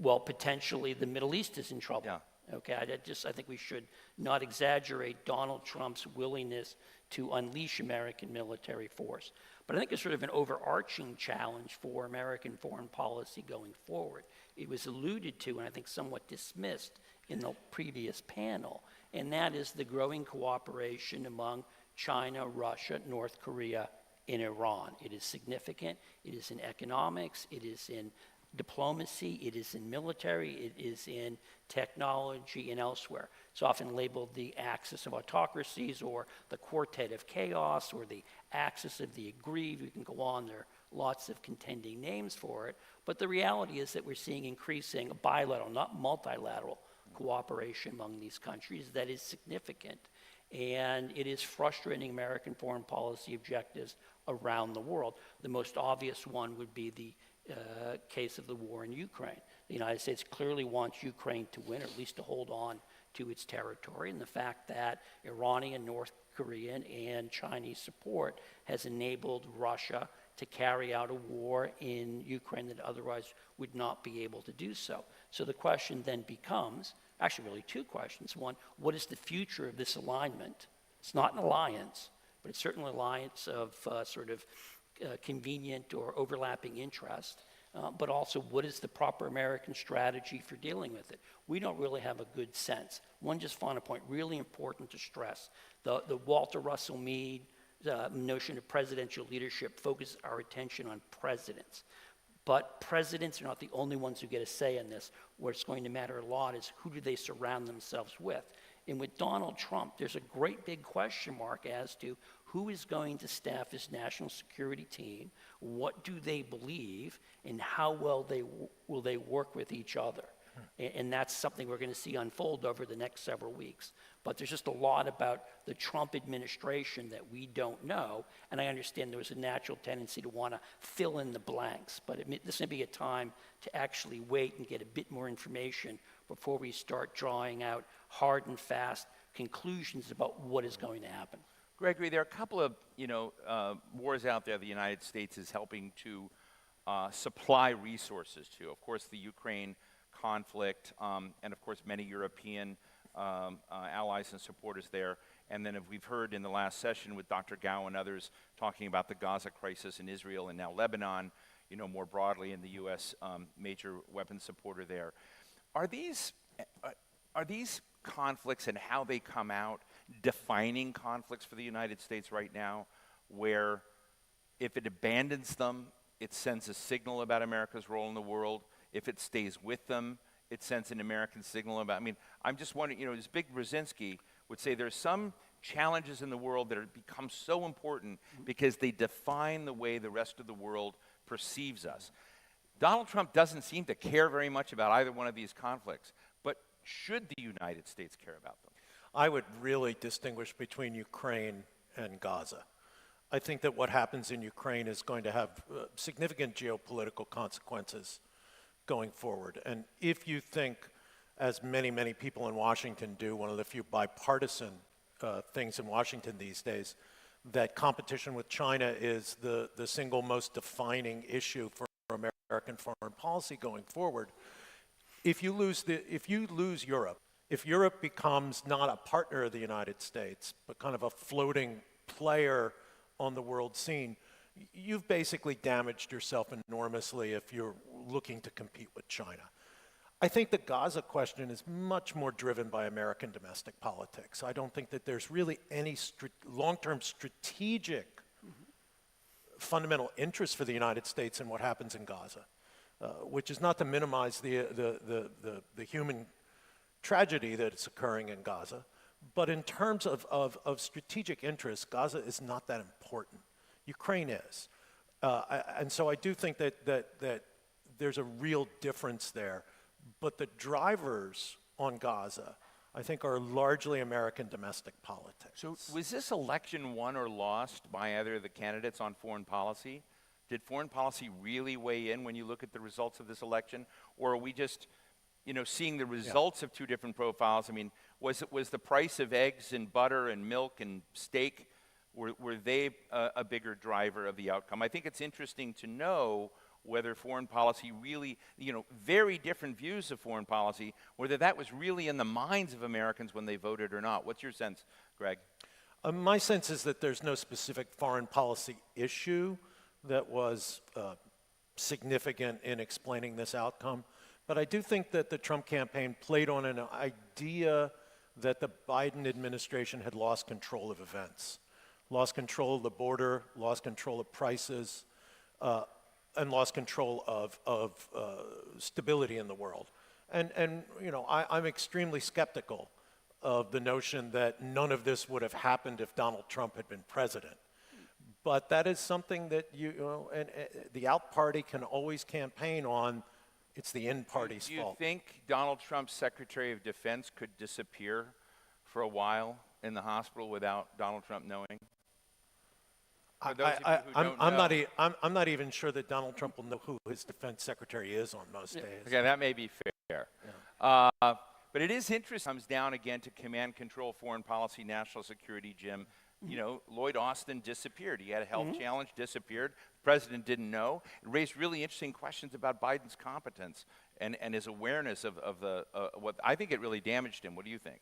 Well, potentially the Middle East is in trouble. Okay, I think we should not exaggerate Donald Trump's willingness to unleash American military force. But I think it's sort of an overarching challenge for American foreign policy going forward. It was alluded to and I think somewhat dismissed in the previous panel, and that is the growing cooperation among China, Russia, North Korea, and Iran. It is significant. It is in economics. It is in diplomacy, it is in military, it is in technology and elsewhere. It's often labeled the axis of autocracies or the quartet of chaos or the axis of the aggrieved. We can go on, there are lots of contending names for it. But the reality is that we're seeing increasing bilateral, not multilateral, cooperation among these countries that is significant. And it is frustrating American foreign policy objectives around the world. The most obvious one would be the case of the war in Ukraine. The United States clearly wants Ukraine to win, or at least to hold on to its territory, and the fact that Iranian, North Korean, and Chinese support has enabled Russia to carry out a war in Ukraine that otherwise would not be able to do so. So the question then becomes, actually really 2 questions. One, what is the future of this alignment? It's not an alliance, but it's certainly an alliance of convenient or overlapping interest, but also what is the proper American strategy for dealing with it? We don't really have a good sense. One just final point, really important to stress, the Walter Russell Mead notion of presidential leadership focuses our attention on presidents. But presidents are not the only ones who get a say in this. What's going to matter a lot is who do they surround themselves with? And with Donald Trump, there's a great big question mark as to who is going to staff his national security team, what do they believe, and how well will they work with each other. And that's something we're going to see unfold over the next several weeks. But there's just a lot about the Trump administration that we don't know, and I understand there was a natural tendency to want to fill in the blanks, but this may be a time to actually wait and get a bit more information before we start drawing out hard and fast conclusions about what is going to happen. Gregory, there are a couple of wars out there the United States is helping to supply resources to. Of course, the Ukraine conflict, and of course many European allies and supporters there. And then we've heard in the last session with Dr. Gao and others talking about the Gaza crisis in Israel and now Lebanon, more broadly, in the U.S. Major weapons supporter there. Are these conflicts and how they come out defining conflicts for the United States right now, where if it abandons them, it sends a signal about America's role in the world? If it stays with them, it sends an American signal about, I'm just wondering, as Big Brzezinski would say, there's some challenges in the world that have become so important because they define the way the rest of the world perceives us. Donald Trump doesn't seem to care very much about either one of these conflicts, but should the United States care about them? I would really distinguish between Ukraine and Gaza. I think that what happens in Ukraine is going to have significant geopolitical consequences going forward. And if you think, as many, many people in Washington do, one of the few bipartisan things in Washington these days, that competition with China is the single most defining issue for American foreign policy going forward. If you lose Europe, if Europe becomes not a partner of the United States, but kind of a floating player on the world scene, you've basically damaged yourself enormously if you're looking to compete with China. I think the Gaza question is much more driven by American domestic politics. I don't think that there's really any long-term strategic fundamental interest for the United States in what happens in Gaza, which is not to minimize the human tragedy that is occurring in Gaza. But in terms of strategic interest, Gaza is not that important. Ukraine is. And so I do think that there's a real difference there. But the drivers on Gaza, I think, are largely American domestic politics. So was this election won or lost by either of the candidates on foreign policy? Did foreign policy really weigh in when you look at the results of this election? Or are we just, seeing the results of two different profiles? I mean, was the price of eggs and butter and milk and steak, were they a bigger driver of the outcome? I think it's interesting to know whether foreign policy really, very different views of foreign policy, whether that was really in the minds of Americans when they voted or not. What's your sense, Greg? My sense is that there's no specific foreign policy issue that was significant in explaining this outcome. But I do think that the Trump campaign played on an idea that the Biden administration had lost control of events, lost control of the border, lost control of prices, and lost control of stability in the world. And I'm extremely skeptical of the notion that none of this would have happened if Donald Trump had been president. But that is something that the out party can always campaign on. It's the in party's fault. Do you think Donald Trump's Secretary of Defense could disappear for a while in the hospital without Donald Trump knowing? I'm not even sure that Donald Trump will know who his defense secretary is on most days. Okay, that may be fair. Yeah. But it is interesting. It comes down again to command control, foreign policy, national security, Jim. Lloyd Austin disappeared. He had a health challenge, disappeared. The president didn't know. It raised really interesting questions about Biden's competence and his awareness of what I think it really damaged him. What do you think?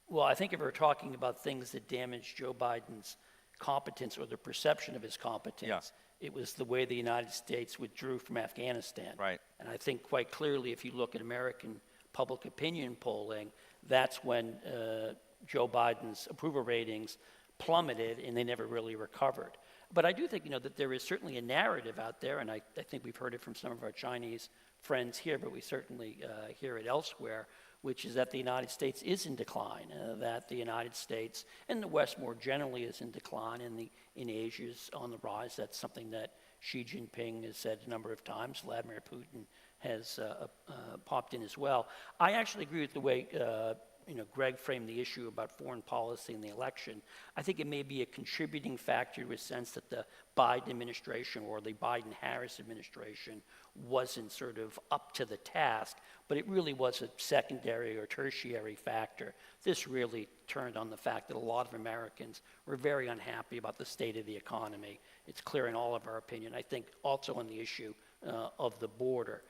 Well, I think if we're talking about things that damaged Joe Biden's competence or the perception of his competence, it was the way the United States withdrew from Afghanistan. Right. And I think quite clearly, if you look at American public opinion polling, that's when Joe Biden's approval ratings plummeted and they never really recovered. But I do think, that there is certainly a narrative out there, and I think we've heard it from some of our Chinese friends here, but we certainly hear it elsewhere, which is that the United States is in decline, that the United States and the West more generally is in decline, and in Asia is on the rise. That's something that Xi Jinping has said a number of times. Vladimir Putin has popped in as well. I actually agree with the way Greg framed the issue about foreign policy and the election. I think it may be a contributing factor to a sense that the Biden administration or the Biden-Harris administration wasn't sort of up to the task, but it really was a secondary or tertiary factor. This really turned on the fact that a lot of Americans were very unhappy about the state of the economy. It's clear in all of our opinion. I think also on the issue of the border.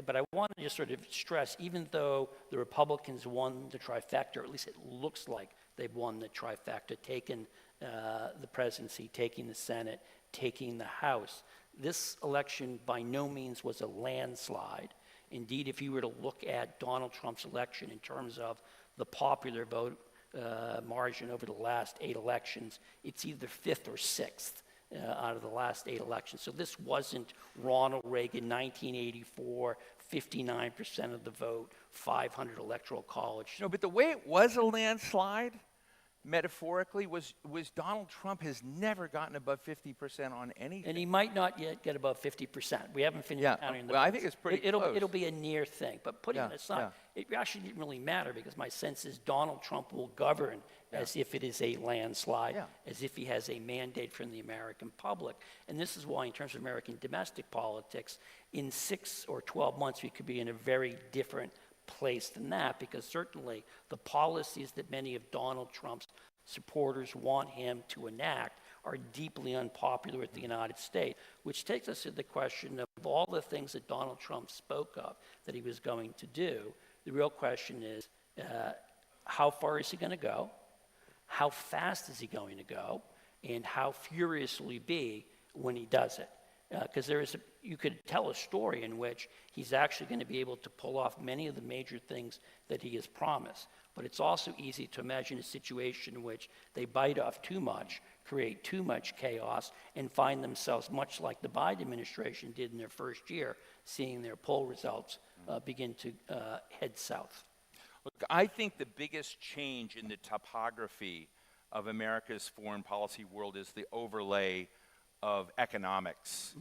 But I want to just sort of stress, even though the Republicans won the trifecta, or at least it looks like they've won the trifecta, taken the presidency, taking the Senate, taking the House, this election by no means was a landslide. Indeed, if you were to look at Donald Trump's election in terms of the popular vote margin over the last 8 elections, it's either 5th or 6th. Out of the last 8 elections. So this wasn't Ronald Reagan, 1984, 59% of the vote, 500 electoral college. No, but the way it was a landslide, metaphorically, was Donald Trump has never gotten above 50% on anything. And he might not yet get above 50%. We haven't finished counting the well, I votes. think it's pretty It'll close. be a near thing. But putting it aside, it actually didn't really matter because my sense is Donald Trump will govern as if it is a landslide, as if he has a mandate from the American public. And this is why, in terms of American domestic politics, in 6 or 12 months, we could be in a very different place than that, because certainly the policies that many of Donald Trump's supporters want him to enact are deeply unpopular with the United States, which takes us to the question of all the things that Donald Trump spoke of that he was going to do. The real question is, how far is he going to go? How fast is he going to go? And how furious will he be when he does it? Because you could tell a story in which he's actually going to be able to pull off many of the major things that he has promised. But it's also easy to imagine a situation in which they bite off too much, create too much chaos, and find themselves much like the Biden administration did in their first year, seeing their poll results begin to head south. Look, I think the biggest change in the topography of America's foreign policy world is the overlay of economics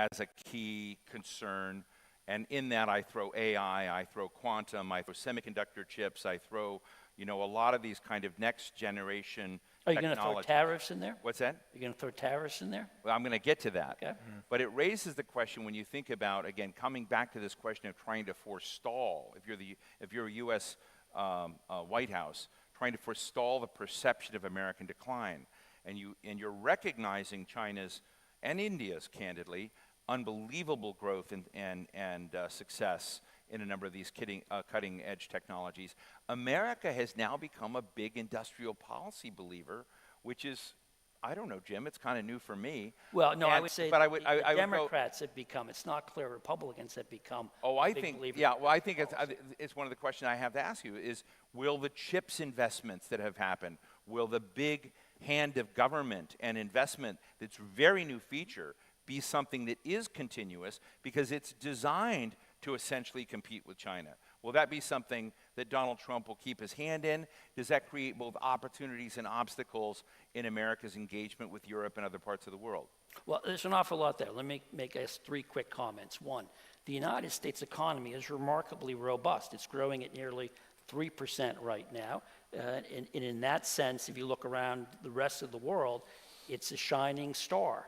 as a key concern. And in that, I throw AI, I throw quantum, I throw semiconductor chips, I throw, a lot of these kind of next generation Are you going to throw tariffs in there? What's that? Are you going to throw tariffs in there? Well, I'm going to get to that. Okay. But it raises the question when you think about, again, coming back to this question of trying to forestall, if you're a U.S. White House, trying to forestall the perception of American decline, and you're recognizing China's and India's, candidly, unbelievable growth and success in a number of these cutting-edge technologies. America has now become a big industrial policy believer, which is, I don't know, Jim, it's kind of new for me. Well, no, I would say the Democrats have become, it's not clear Republicans have become I big think, believers. yeah, well, I think it's one of the questions I have to ask you is, will the CHIPS investments that have happened, will the big hand of government and investment that's a very new feature be something that is continuous because it's designed to essentially compete with China? Will that be something that Donald Trump will keep his hand in? Does that create both opportunities and obstacles in America's engagement with Europe and other parts of the world? Well, there's an awful lot there. Let me make us 3 quick comments. One, the United States economy is remarkably robust. It's growing at nearly 3% right now. And in that sense, if you look around the rest of the world, it's a shining star.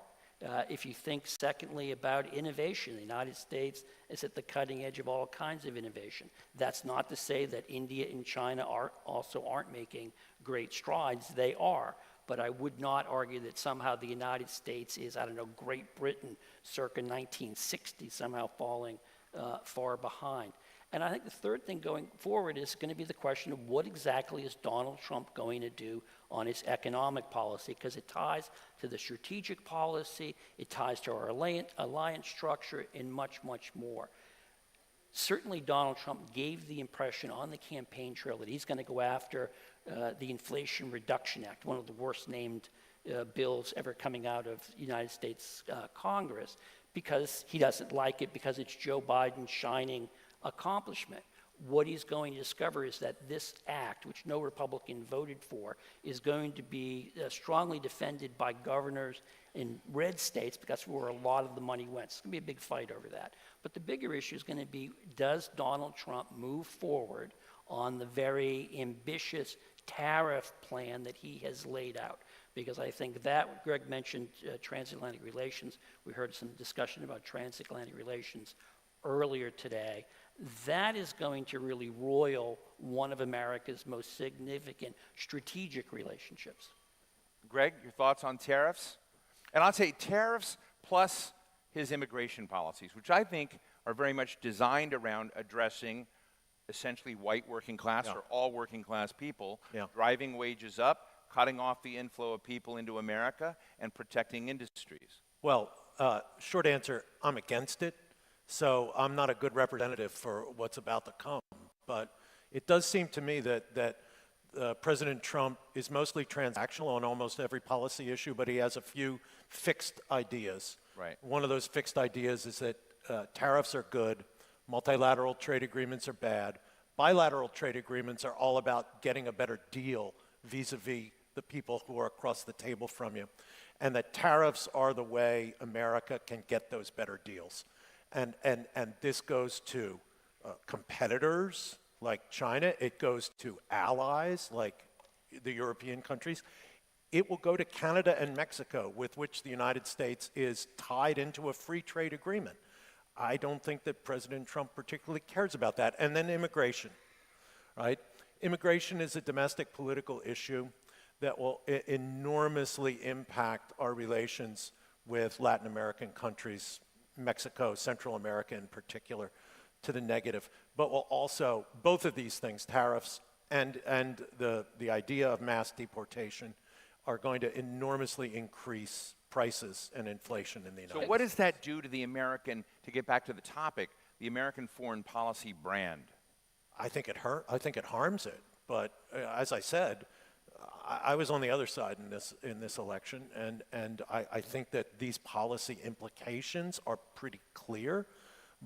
If you think, secondly, about innovation, the United States is at the cutting edge of all kinds of innovation. That's not to say that India and China aren't making great strides. They are. But I would not argue that somehow the United States is, Great Britain circa 1960, somehow falling far behind. And I think the third thing going forward is going to be the question of what exactly is Donald Trump going to do on his economic policy, because it ties to the strategic policy, it ties to our alliance structure, and much, much more. Certainly Donald Trump gave the impression on the campaign trail that he's going to go after the Inflation Reduction Act, one of the worst named bills ever coming out of the United States Congress, because he doesn't like it, because it's Joe Biden's shining accomplishment. What he's going to discover is that this act, which no Republican voted for, is going to be strongly defended by governors in red states, because that's where a lot of the money went. It's going to be a big fight over that. But the bigger issue is going to be, does Donald Trump move forward on the very ambitious tariff plan that he has laid out? Because I think that, Greg mentioned transatlantic relations. We heard some discussion about transatlantic relations earlier today. That is going to really roil one of America's most significant strategic relationships. Greg, your thoughts on tariffs? And I'll say tariffs plus his immigration policies, which I think are very much designed around addressing essentially white working class or all working class people, driving wages up, cutting off the inflow of people into America, and protecting industries. Well, short answer, I'm against it. So I'm not a good representative for what's about to come. But it does seem to me that President Trump is mostly transactional on almost every policy issue, but he has a few fixed ideas. Right. One of those fixed ideas is that tariffs are good, multilateral trade agreements are bad, bilateral trade agreements are all about getting a better deal vis-a-vis the people who are across the table from you, and that tariffs are the way America can get those better deals. And this goes to competitors like China, it goes to allies like the European countries. It will go to Canada and Mexico, with which the United States is tied into a free trade agreement. I don't think that President Trump particularly cares about that. And then immigration, right? Immigration is a domestic political issue that will enormously impact our relations with Latin American countries, Mexico, Central America in particular, to the negative. But will also, both of these things, tariffs and the idea of mass deportation, are going to enormously increase prices and inflation in the United States. So what does that do to the American, to get back to the topic, the American foreign policy brand? I think it harms it. But as I said, I was on the other side in this election, and I think that these policy implications are pretty clear,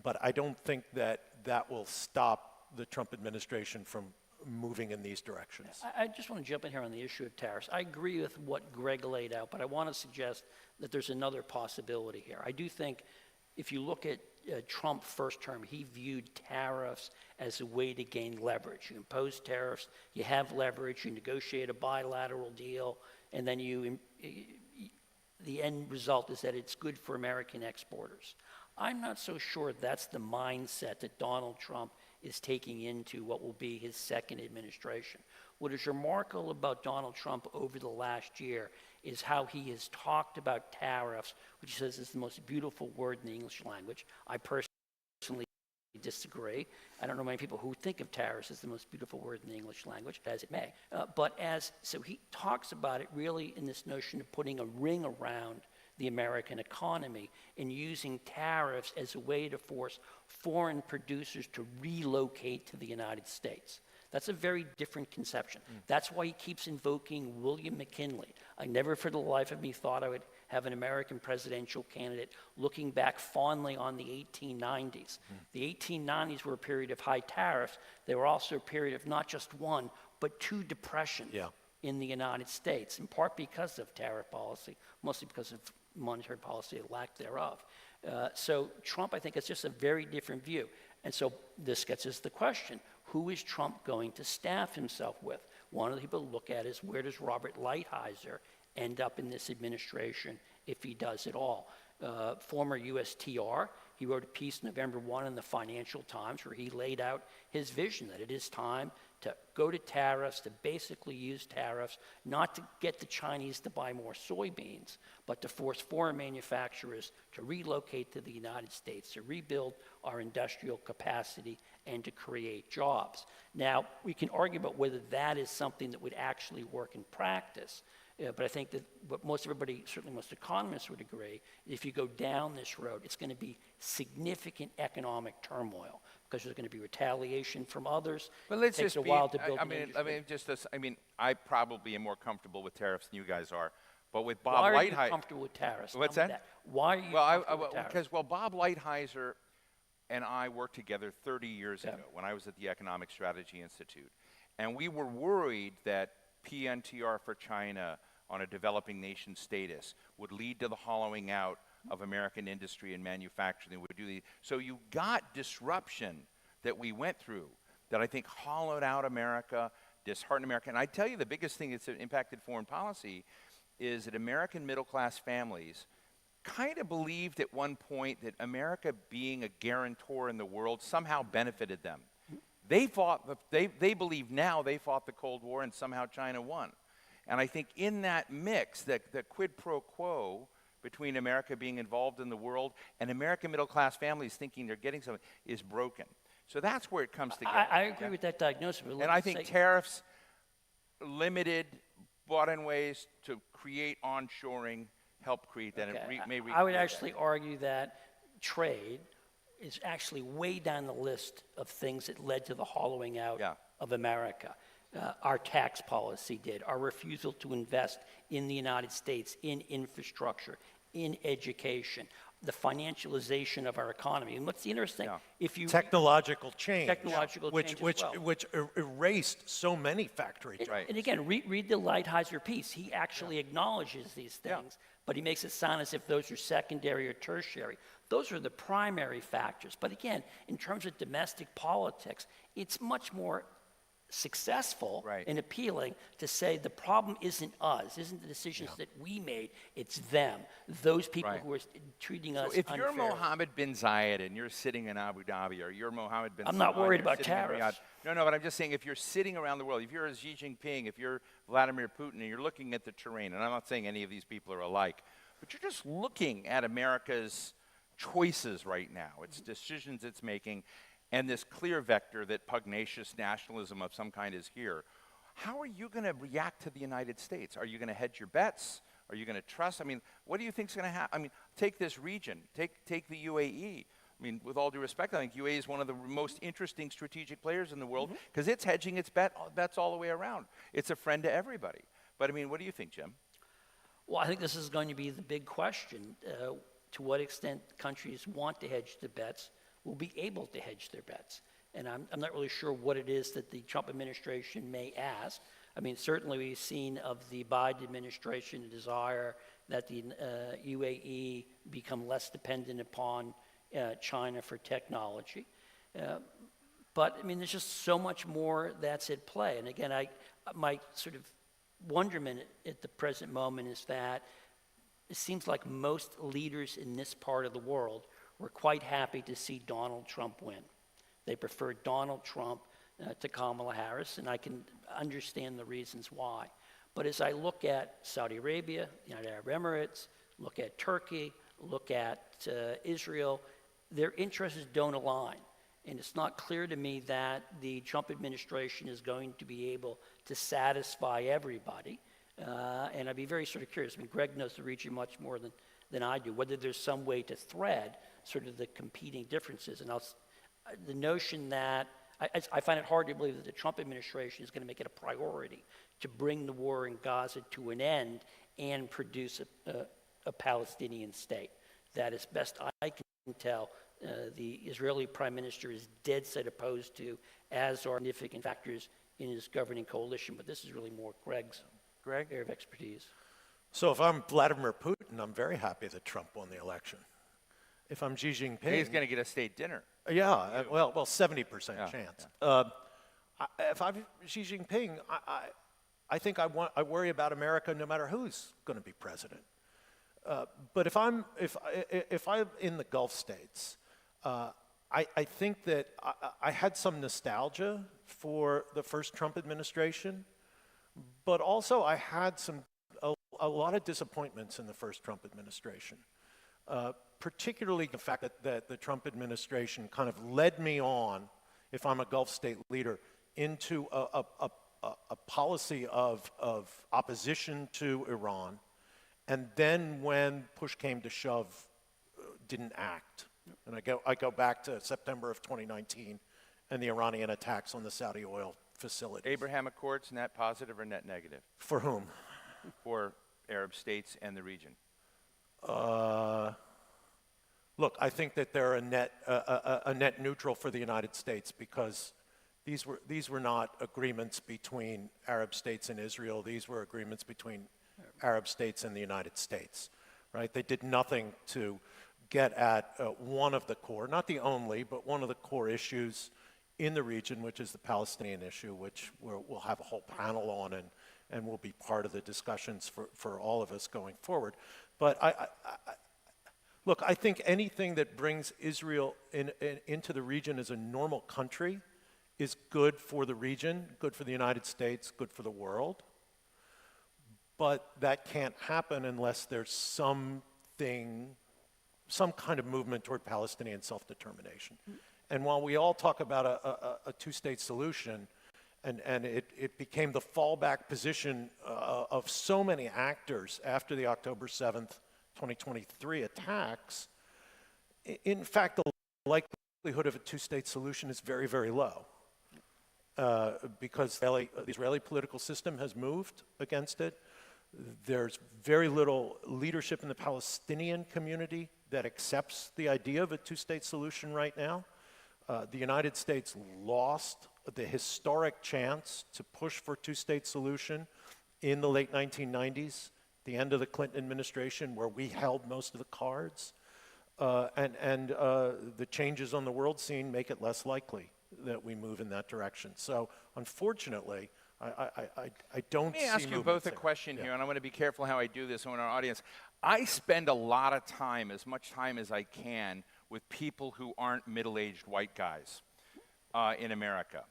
but I don't think that will stop the Trump administration from moving in these directions. I just want to jump in here on the issue of tariffs. I agree with what Greg laid out, but I want to suggest that there's another possibility here. I do think if you look at Trump first term, he viewed tariffs as a way to gain leverage. You impose tariffs, you have leverage, you negotiate a bilateral deal, and then the end result is that it's good for American exporters. I'm not so sure that's the mindset that Donald Trump is taking into what will be his second administration. What is remarkable about Donald Trump over the last year is how he has talked about tariffs, which he says is the most beautiful word in the English language. I personally disagree. I don't know many people who think of tariffs as the most beautiful word in the English language, as it may. So he talks about it really in this notion of putting a ring around the American economy and using tariffs as a way to force foreign producers to relocate to the United States. That's a very different conception. That's why he keeps invoking William McKinley. I never for the life of me thought I would have an American presidential candidate looking back fondly on the 1890s. The 1890s were a period of high tariffs. They were also a period of not just one, but two depressions in the United States, in part because of tariff policy, mostly because of monetary policy and lack thereof. So Trump, I think, has just a very different view. And so this gets us the question, who is Trump going to staff himself with? One of the people to look at is, where does Robert Lighthizer end up in this administration if he does it all? Former USTR, he wrote a piece November 1 in the Financial Times where he laid out his vision that it is time to go to tariffs, to basically use tariffs, not to get the Chinese to buy more soybeans, but to force foreign manufacturers to relocate to the United States, to rebuild our industrial capacity, and to create jobs. Now, we can argue about whether that is something that would actually work in practice. But I think that what most everybody, certainly most economists would agree, if you go down this road, it's going to be significant economic turmoil because there's going to be retaliation from others. But let's it takes just a while to build I probably am more comfortable with tariffs than you guys are. But with Bob Why are Lighthizer, you comfortable with tariffs? What's Tell me that? Why are you comfortable with tariffs? Because Bob Lighthizer and I worked together 30 years ago when I was at the Economic Strategy Institute, and we were worried that PNTR for China on a developing nation status would lead to the hollowing out of American industry and manufacturing. So you got disruption that we went through that I think hollowed out America, disheartened America. And I tell you, the biggest thing that's impacted foreign policy is that American middle-class families kind of believed at one point that America being a guarantor in the world somehow benefited them. They believe now they fought the Cold War and somehow China won. And I think in that mix, the quid pro quo between America being involved in the world and American middle-class families thinking they're getting something is broken. So that's where it comes together. I agree with that diagnosis. And I think tariffs, limited, bought-in ways to create onshoring, help create that. Okay. I would actually argue that trade is actually way down the list of things that led to the hollowing out of America. Our tax policy did, our refusal to invest in the United States, in infrastructure, in education. the financialization of our economy. And what's interesting, if you technological change, which erased so many factory jobs. And again, read the Lighthizer piece. He actually acknowledges these things, but he makes it sound as if those are secondary or tertiary. Those are the primary factors. But again, in terms of domestic politics, it's much more successful and appealing to say the problem isn't us, isn't the decisions that we made, it's them, those people who are treating us if you're unfairly. Mohammed bin Zayed and you're sitting in Abu Dhabi, or you're Mohammed bin I'm not Salman, worried you're about sitting in tariffs. Riyadh. No, but I'm just saying, if you're sitting around the world, if you're Xi Jinping, if you're Vladimir Putin, and you're looking at the terrain, and I'm not saying any of these people are alike, but you're just looking at America's choices right now, its decisions it's making, and this clear vector that pugnacious nationalism of some kind is here. How are you going to react to the United States? Are you going to hedge your bets? Are you going to trust? I mean, what do you think is going to happen? I mean, take this region. Take the UAE. I mean, with all due respect, I think UAE is one of the most interesting strategic players in the world because it's hedging its bets all the way around. It's a friend to everybody. But, I mean, what do you think, Jim? Well, I think this is going to be the big question. To what extent countries want to hedge their bets will be able to hedge their bets. And I'm not really sure what it is that the Trump administration may ask. I mean, certainly we've seen of the Biden administration a desire that the UAE become less dependent upon China for technology. But, I mean, there's just so much more that's at play. And again, my sort of wonderment at the present moment is that it seems like most leaders in this part of the world were quite happy to see Donald Trump win. They preferred Donald Trump to Kamala Harris, and I can understand the reasons why. But as I look at Saudi Arabia, the United Arab Emirates, look at Turkey, look at Israel, their interests don't align. And it's not clear to me that the Trump administration is going to be able to satisfy everybody. And I'd be very sort of curious. I mean, Greg knows the region much more than I do, whether there's some way to thread sort of the competing differences. And the notion that, I find it hard to believe that the Trump administration is going to make it a priority to bring the war in Gaza to an end and produce a Palestinian state. That, as best I can tell, the Israeli prime minister is dead set opposed to, as are significant factors in his governing coalition. But this is really more Greg's area of expertise. So if I'm Vladimir Putin, I'm very happy that Trump won the election. If I'm Xi Jinping, He's going to get a state dinner. Yeah, well, 70% chance. If I'm Xi Jinping, I think I worry about America no matter who's going to be president. But if I'm in the Gulf states, I think that I had some nostalgia for the first Trump administration, but also I had a lot of disappointments in the first Trump administration. Particularly the fact that the Trump administration kind of led me on, if I'm a Gulf state leader, into a policy of opposition to Iran, and then when push came to shove, didn't act. And I go back to September of 2019 and the Iranian attacks on the Saudi oil facilities. Abraham Accords, net positive or net negative? For whom? For Arab states and the region. Look, I think that they're a net neutral for the United States because these were not agreements between Arab states and Israel. These were agreements between Arab states and the United States, right? They did nothing to get at one of the core, not the only, but one of the core issues in the region, which is the Palestinian issue, which we'll have a whole panel on and will be part of the discussions for all of us going forward. But look, I think anything that brings Israel into the region as a normal country is good for the region, good for the United States, good for the world. But that can't happen unless there's some kind of movement toward Palestinian self-determination. And while we all talk about a two-state solution, and it became the fallback position of so many actors after the October 7th, 2023 attacks, in fact, the likelihood of a two-state solution is very, very low because the Israeli political system has moved against it. There's very little leadership in the Palestinian community that accepts the idea of a two-state solution right now. The United States lost the historic chance to push for a two-state solution in the late 1990s, the end of the Clinton administration, where we held most of the cards. The changes on the world scene make it less likely that we move in that direction. So unfortunately, I don't see Let me ask you both a question here, and I'm going to be careful how I do this in our audience. I spend a lot of time, as much time as I can, with people who aren't middle-aged white guys in America,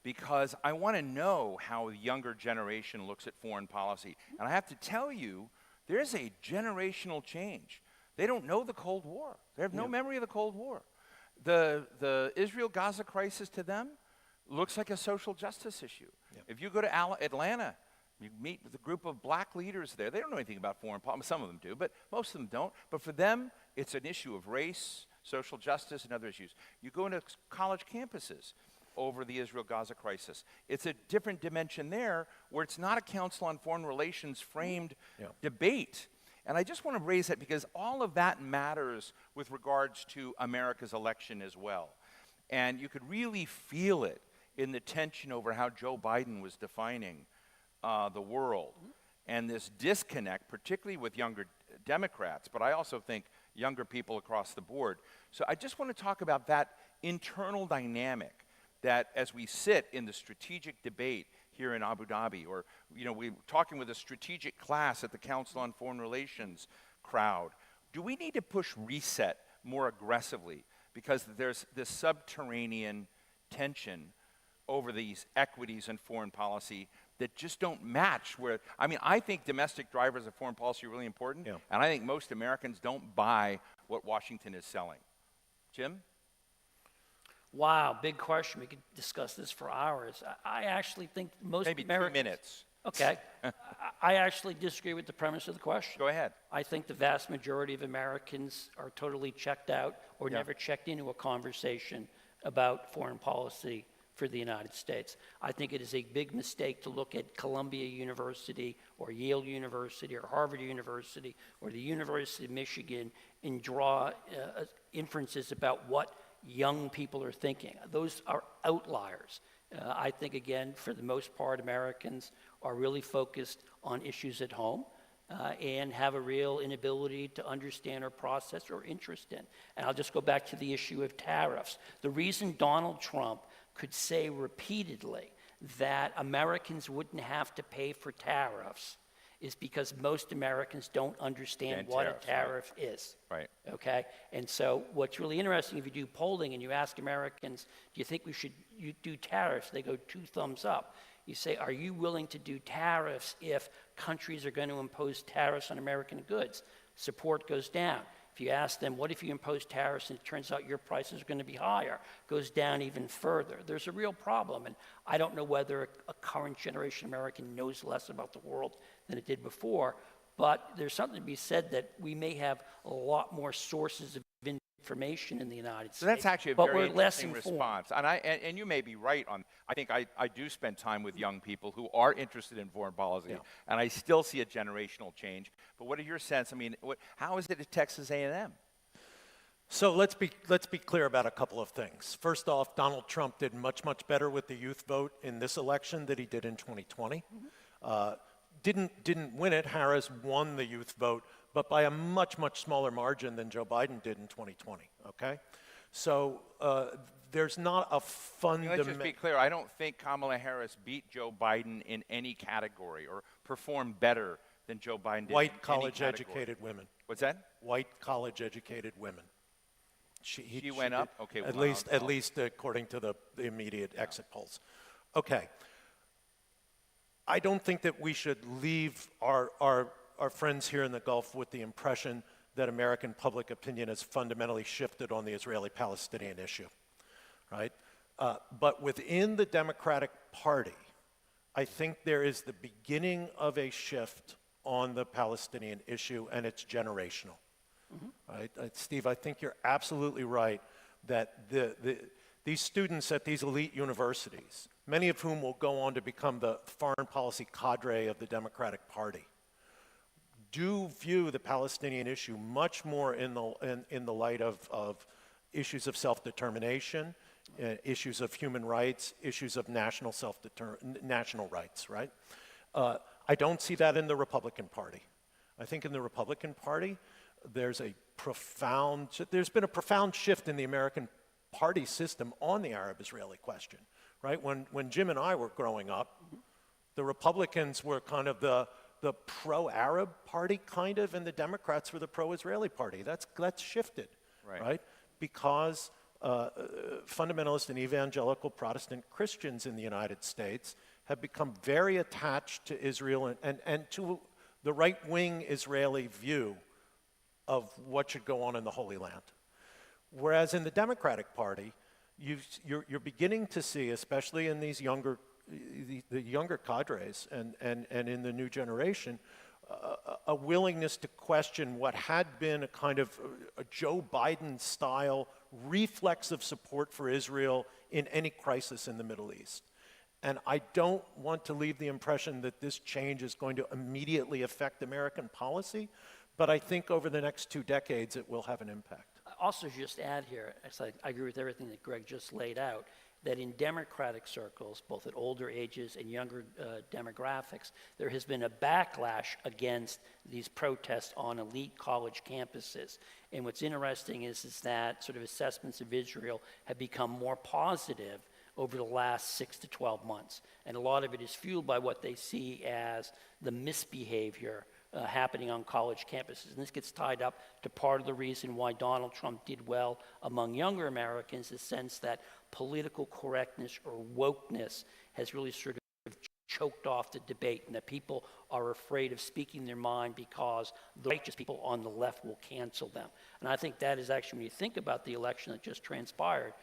because I want to know how the younger generation looks at foreign policy. And I have to tell you, there's a generational change. They don't know the Cold War. They have no memory of the Cold War. The Israel-Gaza crisis to them looks like a social justice issue. If you go to Atlanta, you meet with a group of black leaders there. They don't know anything about foreign policy. Some of them do, but most of them don't. But for them, it's an issue of race, social justice, and other issues. You go into college campuses over the Israel-Gaza crisis. It's a different dimension there where it's not a Council on Foreign Relations framed debate. And I just want to raise that because all of that matters with regards to America's election as well. And you could really feel it in the tension over how Joe Biden was defining the world. And this disconnect, particularly with younger Democrats, but I also think younger people across the board. So I just want to talk about that internal dynamic that as we sit in the strategic debate here in Abu Dhabi, or we're talking with a strategic class at the Council on Foreign Relations crowd, do we need to push reset more aggressively? Because there's this subterranean tension over these equities in foreign policy that just don't match where, I think domestic drivers of foreign policy are really important, and I think most Americans don't buy what Washington is selling. Jim? Wow, big question. We could discuss this for hours. I actually think most Maybe Americans... 2 minutes. Okay. I actually disagree with the premise of the question. Go ahead. I think the vast majority of Americans are totally checked out or never checked into a conversation about foreign policy for the United States. I think it is a big mistake to look at Columbia University or Yale University or Harvard University or the University of Michigan and draw inferences about what young people are thinking. Those are outliers. I think, again, for the most part, Americans are really focused on issues at home and have a real inability to understand or process or interest in. And I'll just go back to the issue of tariffs. The reason Donald Trump could say repeatedly that Americans wouldn't have to pay for tariffs is because most Americans don't understand what a tariff is. Right. Okay? And so what's really interesting, if you do polling and you ask Americans, do you think we should do tariffs? They go 2 thumbs up. You say, are you willing to do tariffs if countries are going to impose tariffs on American goods? Support goes down. If you ask them, what if you impose tariffs and it turns out your prices are going to be higher? Goes down even further. There's a real problem, and I don't know whether a current generation American knows less about the world than it did before, but there's something to be said that we may have a lot more sources of information in the United States. So that's actually a but very we're less interesting informed. response. And you may be right on, I think I do spend time with young people who are interested in foreign policy, and I still see a generational change. But what are your sense? How is it at Texas A&M? So let's be clear about a couple of things. First off, Donald Trump did much better with the youth vote in this election than he did in 2020. Didn't win it. Harris won the youth vote, but by a much smaller margin than Joe Biden did in 2020, okay? So there's not a fundamental... Let's just be clear. I don't think Kamala Harris beat Joe Biden in any category or performed better than Joe Biden did White college-educated women. What's that? White college-educated women. She went up? Okay. At least according to the immediate exit polls. Okay. I don't think that we should leave our friends here in the Gulf with the impression that American public opinion has fundamentally shifted on the Israeli-Palestinian issue, right? But within the Democratic Party, I think there is the beginning of a shift on the Palestinian issue, and it's generational, right? Steve, I think you're absolutely right that these students at these elite universities, many of whom will go on to become the foreign policy cadre of the Democratic Party, do view the Palestinian issue much more in the light of issues of self-determination, issues of human rights, issues of national rights, right? I don't see that in the Republican Party. I think in the Republican Party, there's been a profound shift in the American party system on the Arab-Israeli question, right? When Jim and I were growing up, the Republicans were kind of the pro-Arab party, kind of, and the Democrats were the pro-Israeli party. That's shifted, right? Because fundamentalist and evangelical Protestant Christians in the United States have become very attached to Israel and to the right-wing Israeli view of what should go on in the Holy Land. Whereas in the Democratic Party, you're beginning to see, especially in these the younger cadres and in the new generation, a willingness to question what had been a kind of a Joe Biden-style reflexive support for Israel in any crisis in the Middle East. And I don't want to leave the impression that this change is going to immediately affect American policy, but I think over the next 2 decades it will have an impact. Also, just add here, I agree with everything that Greg just laid out, that in Democratic circles, both at older ages and younger demographics, there has been a backlash against these protests on elite college campuses. And what's interesting is that sort of assessments of Israel have become more positive over the last 6 to 12 months. And a lot of it is fueled by what they see as the misbehavior happening on college campuses. And this gets tied up to part of the reason why Donald Trump did well among younger Americans, the sense that political correctness or wokeness has really sort of choked off the debate, and that people are afraid of speaking their mind because the righteous people on the left will cancel them. And I think that is actually, when you think about the election that just transpired,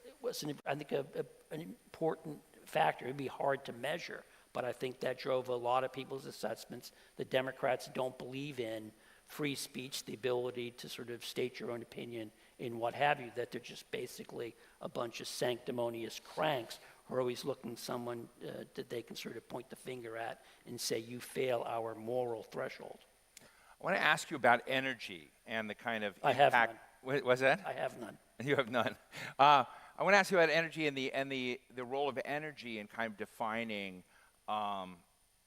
it was, I think, an important factor. It would be hard to measure, but I think that drove a lot of people's assessments. The Democrats don't believe in free speech, the ability to sort of state your own opinion in what have you, that they're just basically a bunch of sanctimonious cranks who are always looking someone that they can sort of point the finger at and say, you fail our moral threshold. I want to ask you about energy and the kind of I impact. have none. Was that? I have none. You have none. I want to ask you about energy and the role of energy in kind of defining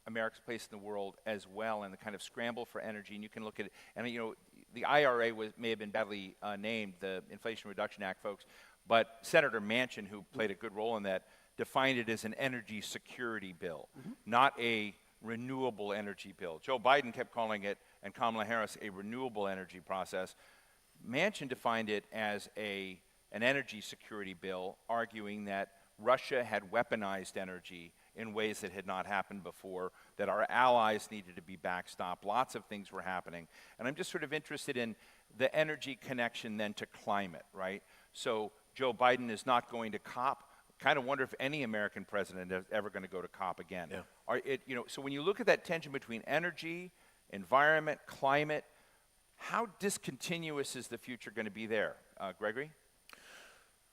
America's place in the world as well, and the kind of scramble for energy. And you can look at it, and the IRA may have been badly named, the Inflation Reduction Act, folks, but Senator Manchin, who played a good role in that, defined it as an energy security bill, not a renewable energy bill. Joe Biden kept calling it, and Kamala Harris, a renewable energy process. Manchin defined it as an energy security bill, arguing that Russia had weaponized energy in ways that had not happened before, that our allies needed to be backstopped. Lots of things were happening. And I'm just sort of interested in the energy connection then to climate, right? So Joe Biden is not going to COP. Kind of wonder if any American president is ever going to go to COP again. Yeah. So when you look at that tension between energy, environment, climate, how discontinuous is the future going to be there? Gregory?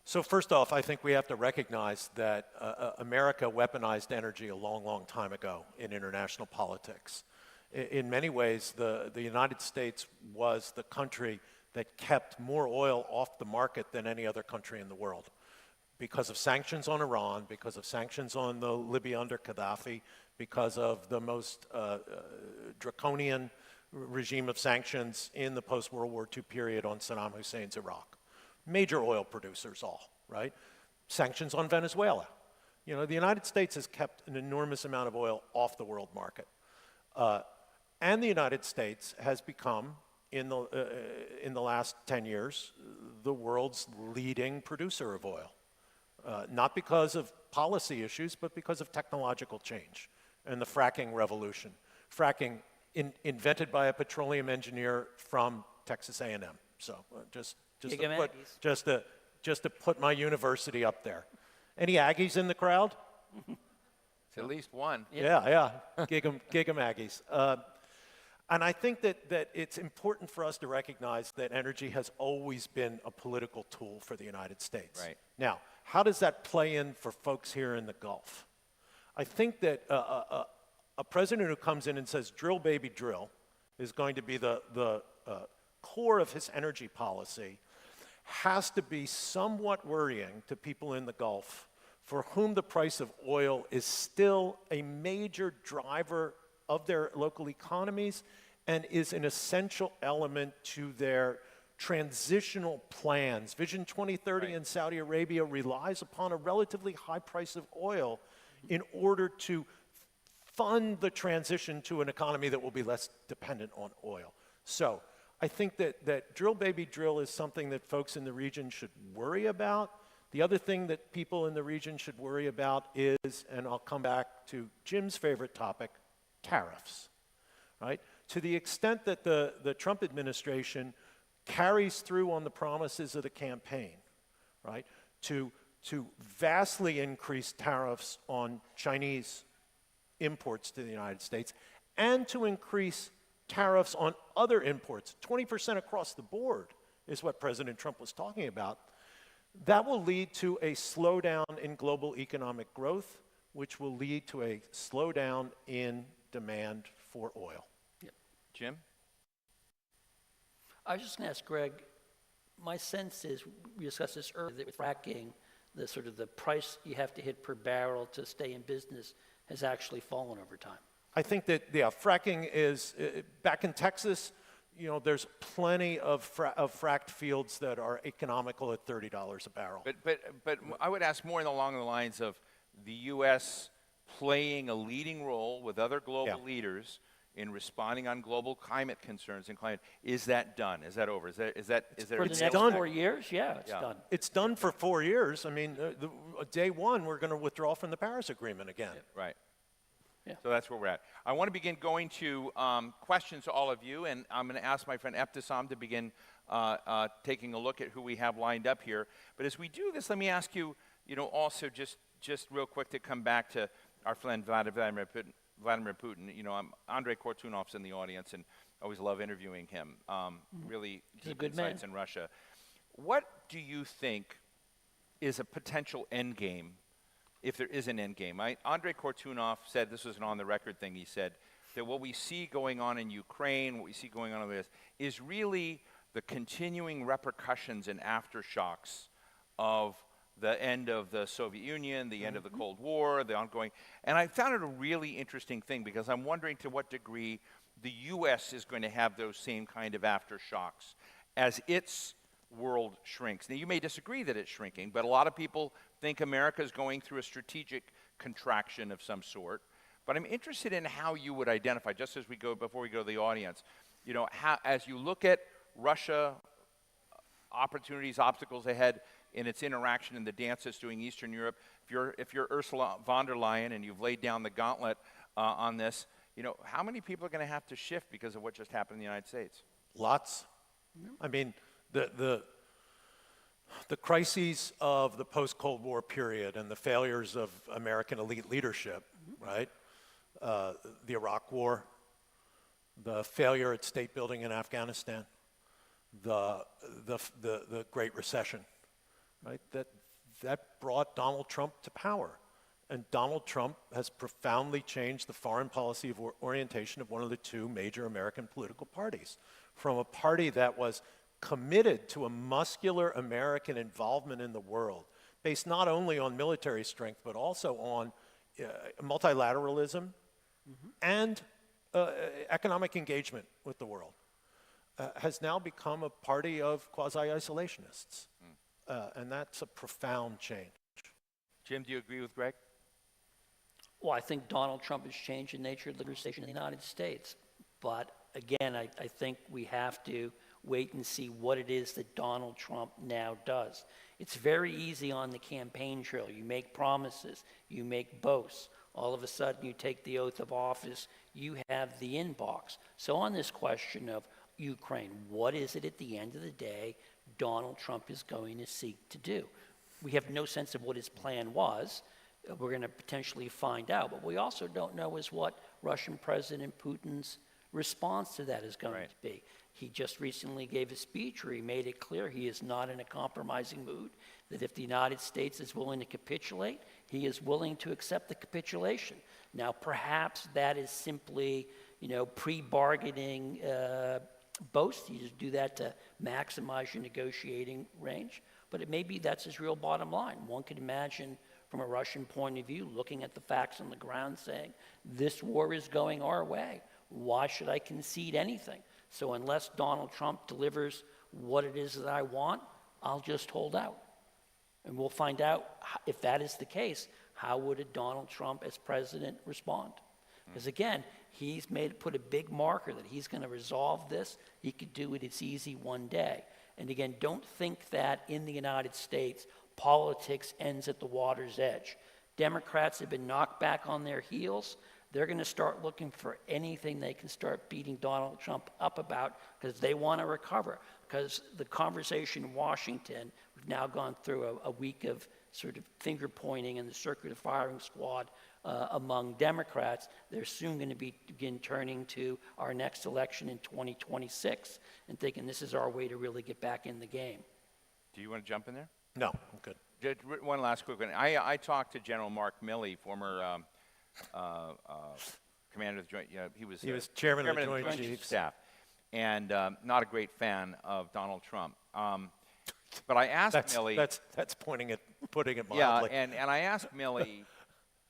So first off, I think we have to recognize that America weaponized energy a long, long time ago in international politics. In many ways, the United States was the country that kept more oil off the market than any other country in the world, because of sanctions on Iran, because of sanctions on the Libya under Gaddafi, because of the most draconian regime of sanctions in the post-World War II period on Saddam Hussein's Iraq. Major oil producers all, right? Sanctions on Venezuela. The United States has kept an enormous amount of oil off the world market. And the United States has become, in the last 10 years, the world's leading producer of oil. Not because of policy issues, but because of technological change and the fracking revolution. Fracking invented by a petroleum engineer from Texas A&M. So just to put my university up there. Any Aggies in the crowd? It's at least one. Yeah. Gig 'em Aggies. And I think that it's important for us to recognize that energy has always been a political tool for the United States. Right. Now, how does that play in for folks here in the Gulf? I think that a president who comes in and says, drill, baby, drill, is going to be the core of his energy policy has to be somewhat worrying to people in the Gulf for whom the price of oil is still a major driver of their local economies and is an essential element to their transitional plans. Vision 2030 in Saudi Arabia relies upon a relatively high price of oil in order to fund the transition to an economy that will be less dependent on oil. So I think that drill, baby, drill is something that folks in the region should worry about. The other thing that people in the region should worry about is, and I'll come back to Jim's favorite topic, tariffs, right? To the extent that the Trump administration carries through on the promises of the campaign, right, to vastly increase tariffs on Chinese imports to the United States and to increase tariffs on other imports, 20% across the board is what President Trump was talking about. That will lead to a slowdown in global economic growth, which will lead to a slowdown in demand for oil. Jim? I was just going to ask Greg, my sense is, we discussed this earlier, that with fracking, the sort of the price you have to hit per barrel to stay in business has actually fallen over time. I think that, yeah, fracking is, back in Texas, you know, there's plenty of fracked fields that are economical at $30 a barrel. But I would ask more along the lines of the U.S. playing a leading role with other global leaders in responding on global climate concerns and climate. Is that done? Is that over? Is there for the next 4 years? Yeah, it's done. It's done for 4 years. I mean, day one, we're going to withdraw from the Paris Agreement again. Right. Yeah. So that's where we're at. I want to begin going to questions to all of you, and I'm going to ask my friend Ebtisam to begin taking a look at who we have lined up here. But as we do this, let me ask you, you know, also just real quick to come back to our friend Vladimir Putin. You know, Andrei Kortunov's in the audience, and I always love interviewing him. Really deep insights in Russia. What do you think is a potential end game, if there is an end game? Andrei Kortunov said, this was an on-the-record thing, he said, that what we see going on in Ukraine, what we see going on over this, is really the continuing repercussions and aftershocks of the end of the Soviet Union, the end of the Cold War, the ongoing. And I found it a really interesting thing because I'm wondering to what degree the U.S. is going to have those same kind of aftershocks as its world shrinks. Now, you may disagree that it's shrinking, but a lot of people think America is going through a strategic contraction of some sort. But I'm interested in how you would identify, just as we go, before we go to the audience, you know, how, as you look at Russia, opportunities, obstacles ahead in its interaction in the dance it's doing Eastern Europe, if you're Ursula von der Leyen and you've laid down the gauntlet on this, you know, how many people are going to have to shift because of what just happened in the United States? Lots. I mean, the crises of the post-Cold War period and the failures of American elite leadership, right? The Iraq War, the failure at state building in Afghanistan, the Great Recession, right? That brought Donald Trump to power. And Donald Trump has profoundly changed the foreign policy orientation of one of the two major American political parties. From a party that was committed to a muscular American involvement in the world, based not only on military strength, but also on multilateralism and economic engagement with the world, has now become a party of quasi-isolationists. And that's a profound change. Jim, do you agree with Greg? Well, I think Donald Trump has changed the nature of the conversation in the United States. But again, I think we have to wait and see what it is that Donald Trump now does. It's very easy on the campaign trail. You make promises, you make boasts. All of a sudden, you take the oath of office, you have the inbox. So on this question of Ukraine, what is it at the end of the day Donald Trump is going to seek to do? We have no sense of what his plan was. We're going to potentially find out. But we also don't know is what Russian President Putin's response to that is going to be. He just recently gave a speech where he made it clear he is not in a compromising mood, that if the United States is willing to capitulate, he is willing to accept the capitulation. Now, perhaps that is simply, pre-bargaining boasts. You just do that to maximize your negotiating range. But it may be that's his real bottom line. One could imagine, from a Russian point of view, looking at the facts on the ground, saying, this war is going our way. Why should I concede anything? So unless Donald Trump delivers what it is that I want, I'll just hold out. And we'll find out if that is the case, how would a Donald Trump as president respond? Because again, he's put a big marker that he's going to resolve this. He could do it, it's easy one day. And again, don't think that in the United States, politics ends at the water's edge. Democrats have been knocked back on their heels. They're going to start looking for anything they can start beating Donald Trump up about because they want to recover. Because the conversation in Washington, we've now gone through a week of sort of finger pointing and the circular firing squad among Democrats. They're soon going to begin turning to our next election in 2026 and thinking this is our way to really get back in the game. Do you want to jump in there? No, I'm good. Just one last quick one. I talked to General Mark Milley, former commander of the Joint. He was chairman of the Joint Chiefs Staff, and not a great fan of Donald Trump. But I asked Milley. That's putting it mildly. Yeah, and I asked Milley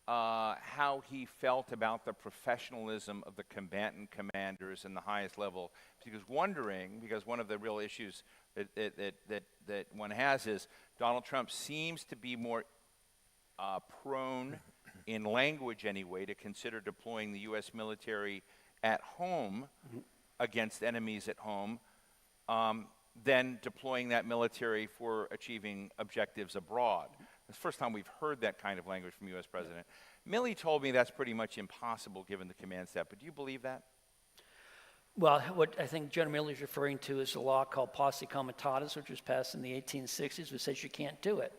how he felt about the professionalism of the combatant commanders in the highest level. Because one of the real issues that one has is Donald Trump seems to be more prone, in language anyway, to consider deploying the U.S. military at home against enemies at home than deploying that military for achieving objectives abroad. It's the first time we've heard that kind of language from the U.S. President. Milley told me that's pretty much impossible given the command staff, but do you believe that? Well, what I think General Milley is referring to is a law called Posse Comitatus, which was passed in the 1860s, which says you can't do it.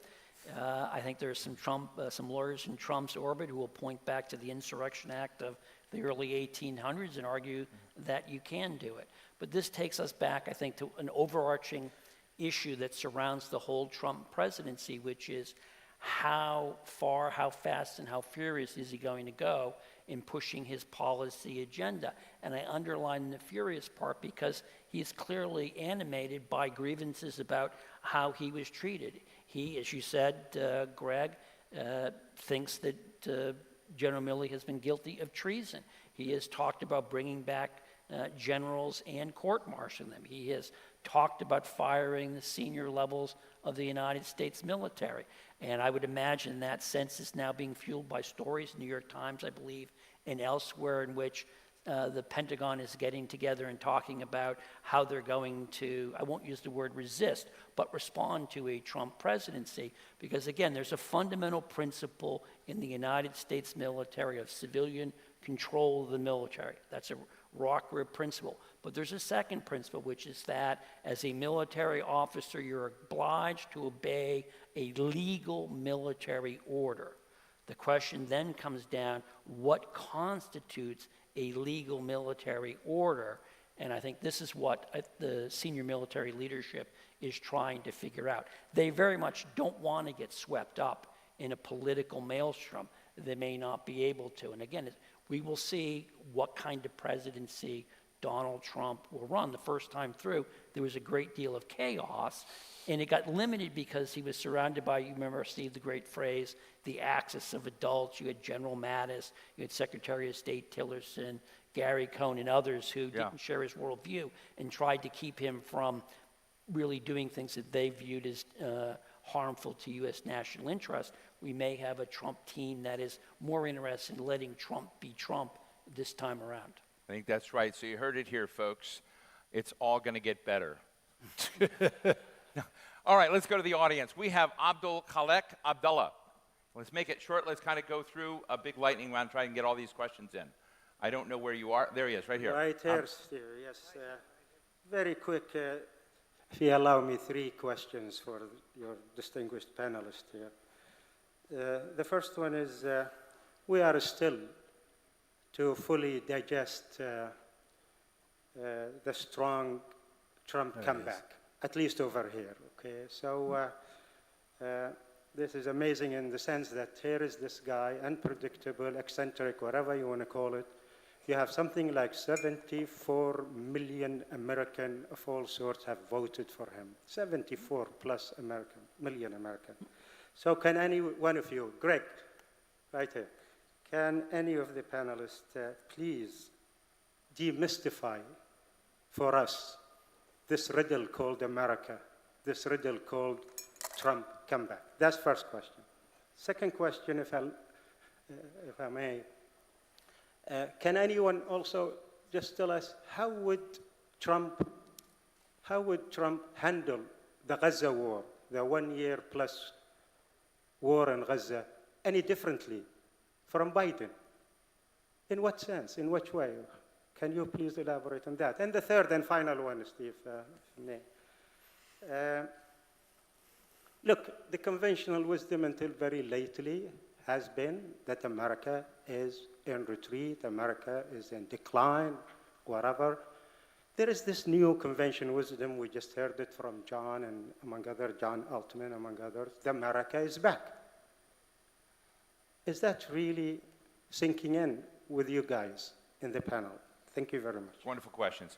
I think there are some lawyers in Trump's orbit who will point back to the Insurrection Act of the early 1800s and argue that you can do it. But this takes us back, I think, to an overarching issue that surrounds the whole Trump presidency, which is how far, how fast, and how furious is he going to go in pushing his policy agenda. And I underline the furious part because he's clearly animated by grievances about how he was treated. He, as you said, Greg, thinks that General Milley has been guilty of treason. He has talked about bringing back generals and court-martialing them. He has talked about firing the senior levels of the United States military. And I would imagine that sense is now being fueled by stories, New York Times, I believe, and elsewhere, in which the Pentagon is getting together and talking about how they're going to, I won't use the word resist, but respond to a Trump presidency. Because again, there's a fundamental principle in the United States military of civilian control of the military. That's a rock-rib principle. But there's a second principle, which is that as a military officer, you're obliged to obey a legal military order. The question then comes down, what constitutes a legal military order? And I think this is what the senior military leadership is trying to figure out. They very much don't want to get swept up in a political maelstrom. They may not be able to. And again, we will see what kind of presidency Donald Trump will run. The first time through, there was a great deal of chaos, and it got limited because he was surrounded by, you remember, Steve, the great phrase, the axis of adults. You had General Mattis, you had Secretary of State Tillerson, Gary Cohn, and others who didn't share his worldview and tried to keep him from really doing things that they viewed as harmful to U.S. national interest. We may have a Trump team that is more interested in letting Trump be Trump this time around. I think that's right. So you heard it here, folks. It's all going to get better. All right, let's go to the audience. We have Abdul Khalek Abdullah. Let's make it short. Let's kind of go through a big lightning round, try and get all these questions in. I don't know where you are. There he is, right here. Right here, Steve. Yes. Very quick, if you allow me 3 questions for your distinguished panelists here. The first one is, we are still to fully digest the strong Trump comeback, at least over here, okay? So this is amazing in the sense that here is this guy, unpredictable, eccentric, whatever you want to call it. you have something like 74 million American of all sorts have voted for him. 74 plus million American. So can any one of you, Greg, right here, can any of the panelists please demystify for us this riddle called America, this riddle called Trump comeback? That's first question. Second question, if I may, can anyone also just tell us how would Trump handle the Gaza war, the 1 year plus war in Gaza, any differently from Biden? In what sense? In which way? Can you please elaborate on that? And the third and final one, Steve, if you may. Look, the conventional wisdom until very lately has been that America is in retreat, America is in decline, whatever. There is this new conventional wisdom, we just heard it from John and among others, John Altman, among others, that America is back. Is that really sinking in with you guys in the panel? Thank you very much. Wonderful questions.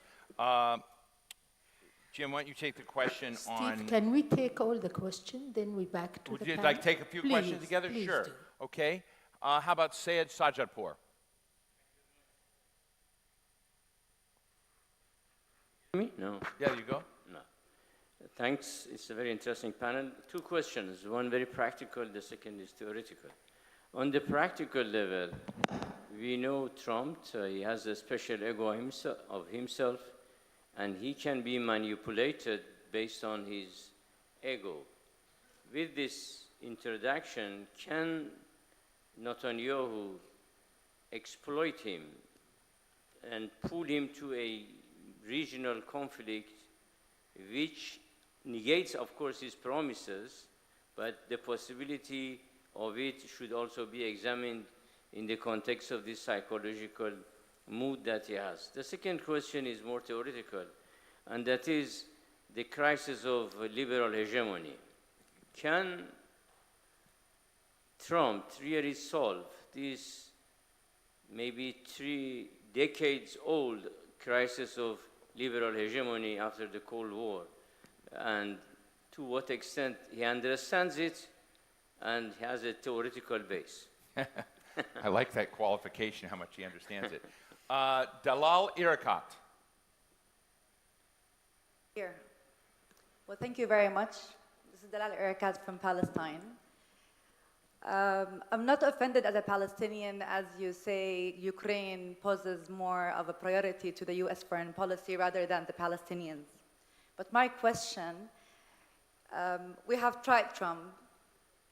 Jim, why don't you take the question on... Steve, can we take all the questions, then we back to the panel? Would you like take a few questions together? Please Sure. do. Okay. How about Syed Sajadpour? Me? No. Yeah, there you go. No. Thanks. It's a very interesting panel. Two questions. One very practical, the second is theoretical. On the practical level, we know Trump, he has a special ego of himself, and he can be manipulated based on his ego. With this introduction, can Netanyahu exploit him and pull him to a regional conflict which negates, of course, his promises, but the possibility of it should also be examined in the context of this psychological mood that he has. The second question is more theoretical, and that is the crisis of liberal hegemony. Can Trump really solve this maybe 3 decades old crisis of liberal hegemony after the Cold War? And to what extent he understands it and has a theoretical base? I like that qualification, how much he understands it. Dalal Irakat. Here. Well, thank you very much. This is Dalal Irakat from Palestine. I'm not offended as a Palestinian, as you say, Ukraine poses more of a priority to the US foreign policy rather than the Palestinians. But my question, we have tried Trump.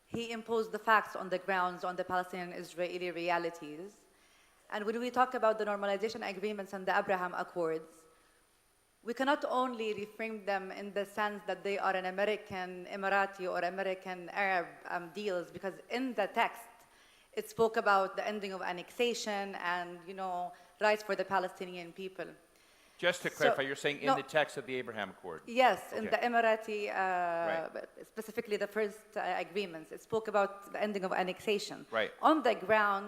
He imposed the facts on the grounds on the Palestinian-Israeli realities. And when we talk about the normalization agreements and the Abraham Accords, we cannot only reframe them in the sense that they are an American, Emirati, or American Arab deals, because in the text, it spoke about the ending of annexation and, rights for the Palestinian people. Just to clarify, you're saying in the text of the Abraham Accord? Yes, okay. In the Emirati, specifically the first agreements, it spoke about the ending of annexation. Right. On the ground,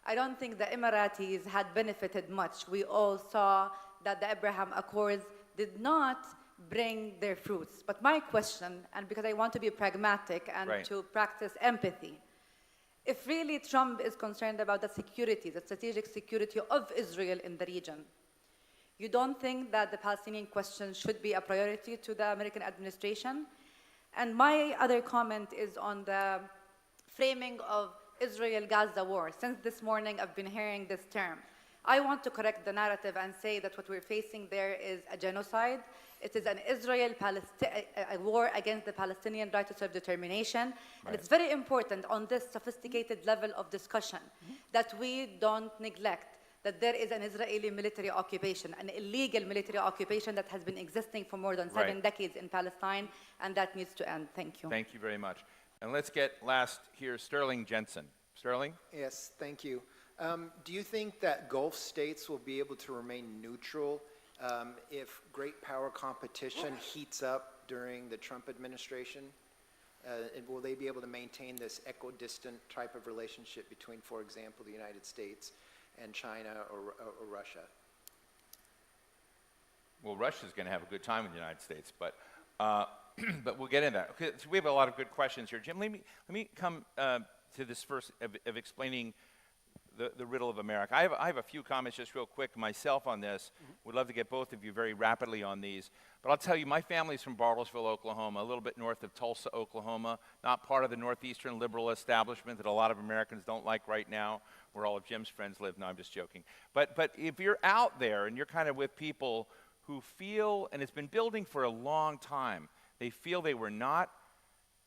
I don't think the Emiratis had benefited much. We all saw that the Abraham Accords did not bring their fruits. But my question, and because I want to be pragmatic and to practice empathy, if really Trump is concerned about the security, the strategic security of Israel in the region, you don't think that the Palestinian question should be a priority to the American administration? And my other comment is on the framing of Israel-Gaza war. Since this morning, I've been hearing this term. I want to correct the narrative and say that what we're facing there is a genocide. It is an Israel-Palestine war against the Palestinian right to self-determination. And it's very important on this sophisticated level of discussion that we don't neglect that there is an Israeli military occupation, an illegal military occupation that has been existing for more than 7 decades in Palestine, and that needs to end. Thank you. Thank you very much. And let's get last here, Sterling Jensen. Sterling? Yes, thank you. Do you think that Gulf states will be able to remain neutral if great power competition heats up during the Trump administration? And will they be able to maintain this equidistant type of relationship between, for example, the United States and China or Russia? Well, Russia's going to have a good time with the United States, but but we'll get into that. Okay, so we have a lot of good questions here. Jim, let me come to this first of explaining the riddle of America. I have a few comments just real quick myself on this. Would love to get both of you very rapidly on these. But I'll tell you, my family's from Bartlesville, Oklahoma, a little bit north of Tulsa, Oklahoma, not part of the northeastern liberal establishment that a lot of Americans don't like right now, where all of Jim's friends live. No, I'm just joking. But if you're out there and you're kind of with people who feel, and it's been building for a long time, they feel they were not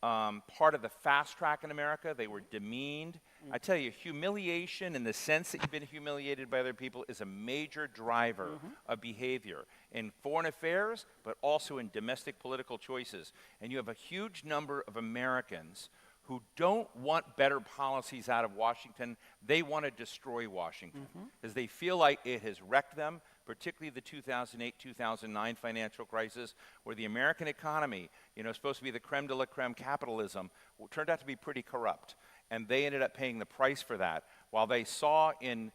part of the fast track in America. They were demeaned. I tell you, humiliation in the sense that you've been humiliated by other people is a major driver of behavior in foreign affairs, but also in domestic political choices. And you have a huge number of Americans who don't want better policies out of Washington. They want to destroy Washington because they feel like it has wrecked them, particularly the 2008-2009 financial crisis, where the American economy, supposed to be the creme de la creme capitalism, turned out to be pretty corrupt. And they ended up paying the price for that, while they saw in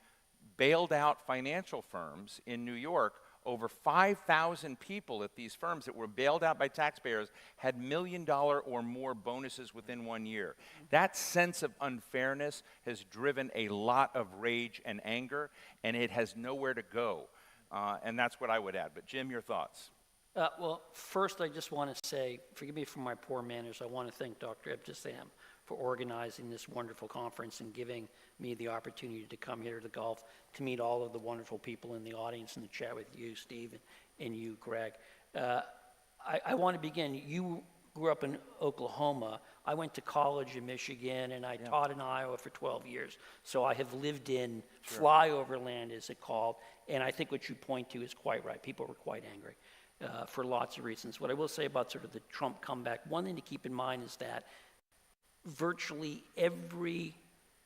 bailed out financial firms in New York, over 5,000 people at these firms that were bailed out by taxpayers had $1 million or more bonuses within 1 year. That sense of unfairness has driven a lot of rage and anger, and it has nowhere to go. And that's what I would add. But Jim, your thoughts? Well, first I just want to say, forgive me for my poor manners, I want to thank Dr. Ibtisam for organizing this wonderful conference and giving me the opportunity to come here to the Gulf to meet all of the wonderful people in the audience and to chat with you, Steve, and you, Greg. I want to begin. You grew up in Oklahoma. I went to college in Michigan, and I taught in Iowa for 12 years. So I have lived in flyover land, as it's called, and I think what you point to is quite right. People were quite angry for lots of reasons. What I will say about sort of the Trump comeback, one thing to keep in mind is that virtually every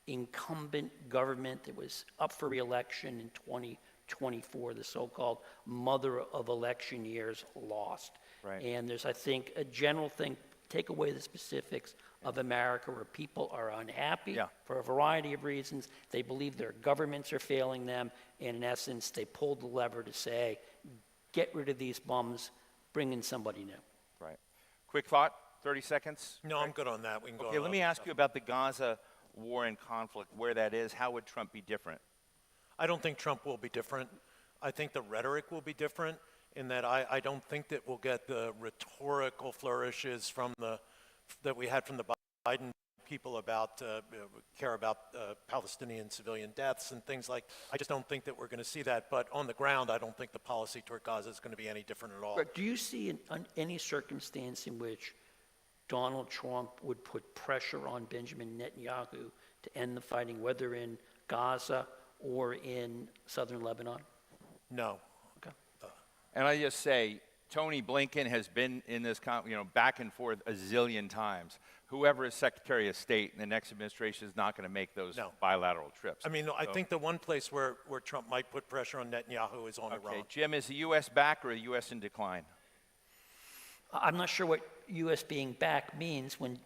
incumbent government that was up for re-election in 2024, the so-called mother of election years, lost. Right. And there's, I think, a general thing, take away the specifics of America where people are unhappy for a variety of reasons. They believe their governments are failing them, and in essence, they pulled the lever to say, get rid of these bums, bring in somebody new. Right. Quick thought, 30 seconds? No, I'm good on that. We can go Okay, on let me ask you about the Gaza war and conflict, where that is. How would Trump be different? I don't think Trump will be different. I think the rhetoric will be different in that I don't think that we'll get the rhetorical flourishes that we had from the Biden people about care about Palestinian civilian deaths and things like. I just don't think that we're going to see that. But on the ground, I don't think the policy toward Gaza is going to be any different at all. But do you see any circumstance in which Donald Trump would put pressure on Benjamin Netanyahu to end the fighting, whether in Gaza or in southern Lebanon? No. Okay. And I just say, Tony Blinken has been in this, back and forth a zillion times. Whoever is Secretary of State in the next administration is not going to make those bilateral trips. I mean, I think the one place where Trump might put pressure on Netanyahu is on Iran. Jim, is the U.S. back or the U.S. in decline? I'm not sure what U.S. being back means. When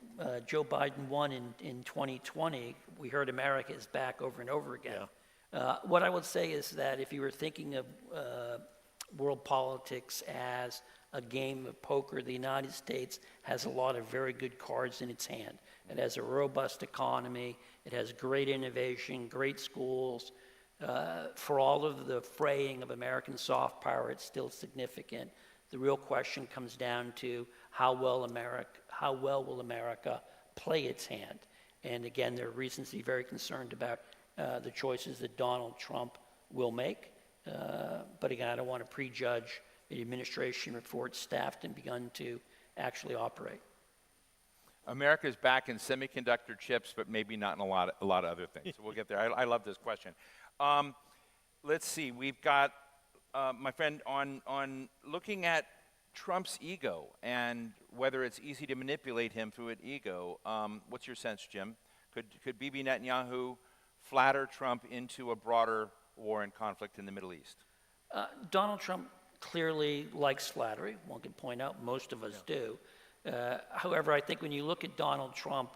Joe Biden won in 2020, we heard America is back over and over again. What I would say is that if you were thinking of world politics as a game of poker, the United States has a lot of very good cards in its hand. It has a robust economy. It has great innovation, great schools. For all of the fraying of American soft power, it's still significant. The real question comes down to how well will America play its hand? And again, there are reasons to be very concerned about the choices that Donald Trump will make. But again, I don't want to prejudge the administration before it's staffed and begun to actually operate. America's back in semiconductor chips, but maybe not in a lot of other things. So we'll get there. I love this question. Let's see. We've got my friend on looking at Trump's ego and whether it's easy to manipulate him through an ego. What's your sense, Jim? Could Bibi Netanyahu flatter Trump into a broader war and conflict in the Middle East? Donald Trump clearly likes flattery. One can point out most of us do. However, I think when you look at Donald Trump,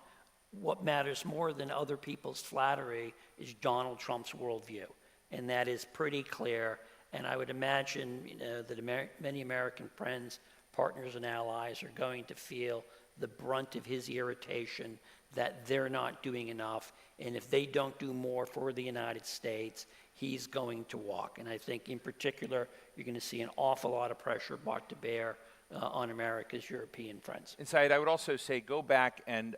what matters more than other people's flattery is Donald Trump's worldview. and that is pretty clear. And I would imagine that many American friends, partners, and allies are going to feel the brunt of his irritation that they're not doing enough, and if they don't do more for the United States, he's going to walk. And I think in particular, you're going to see an awful lot of pressure brought to bear on America's European friends. And Saeed, I would also say go back and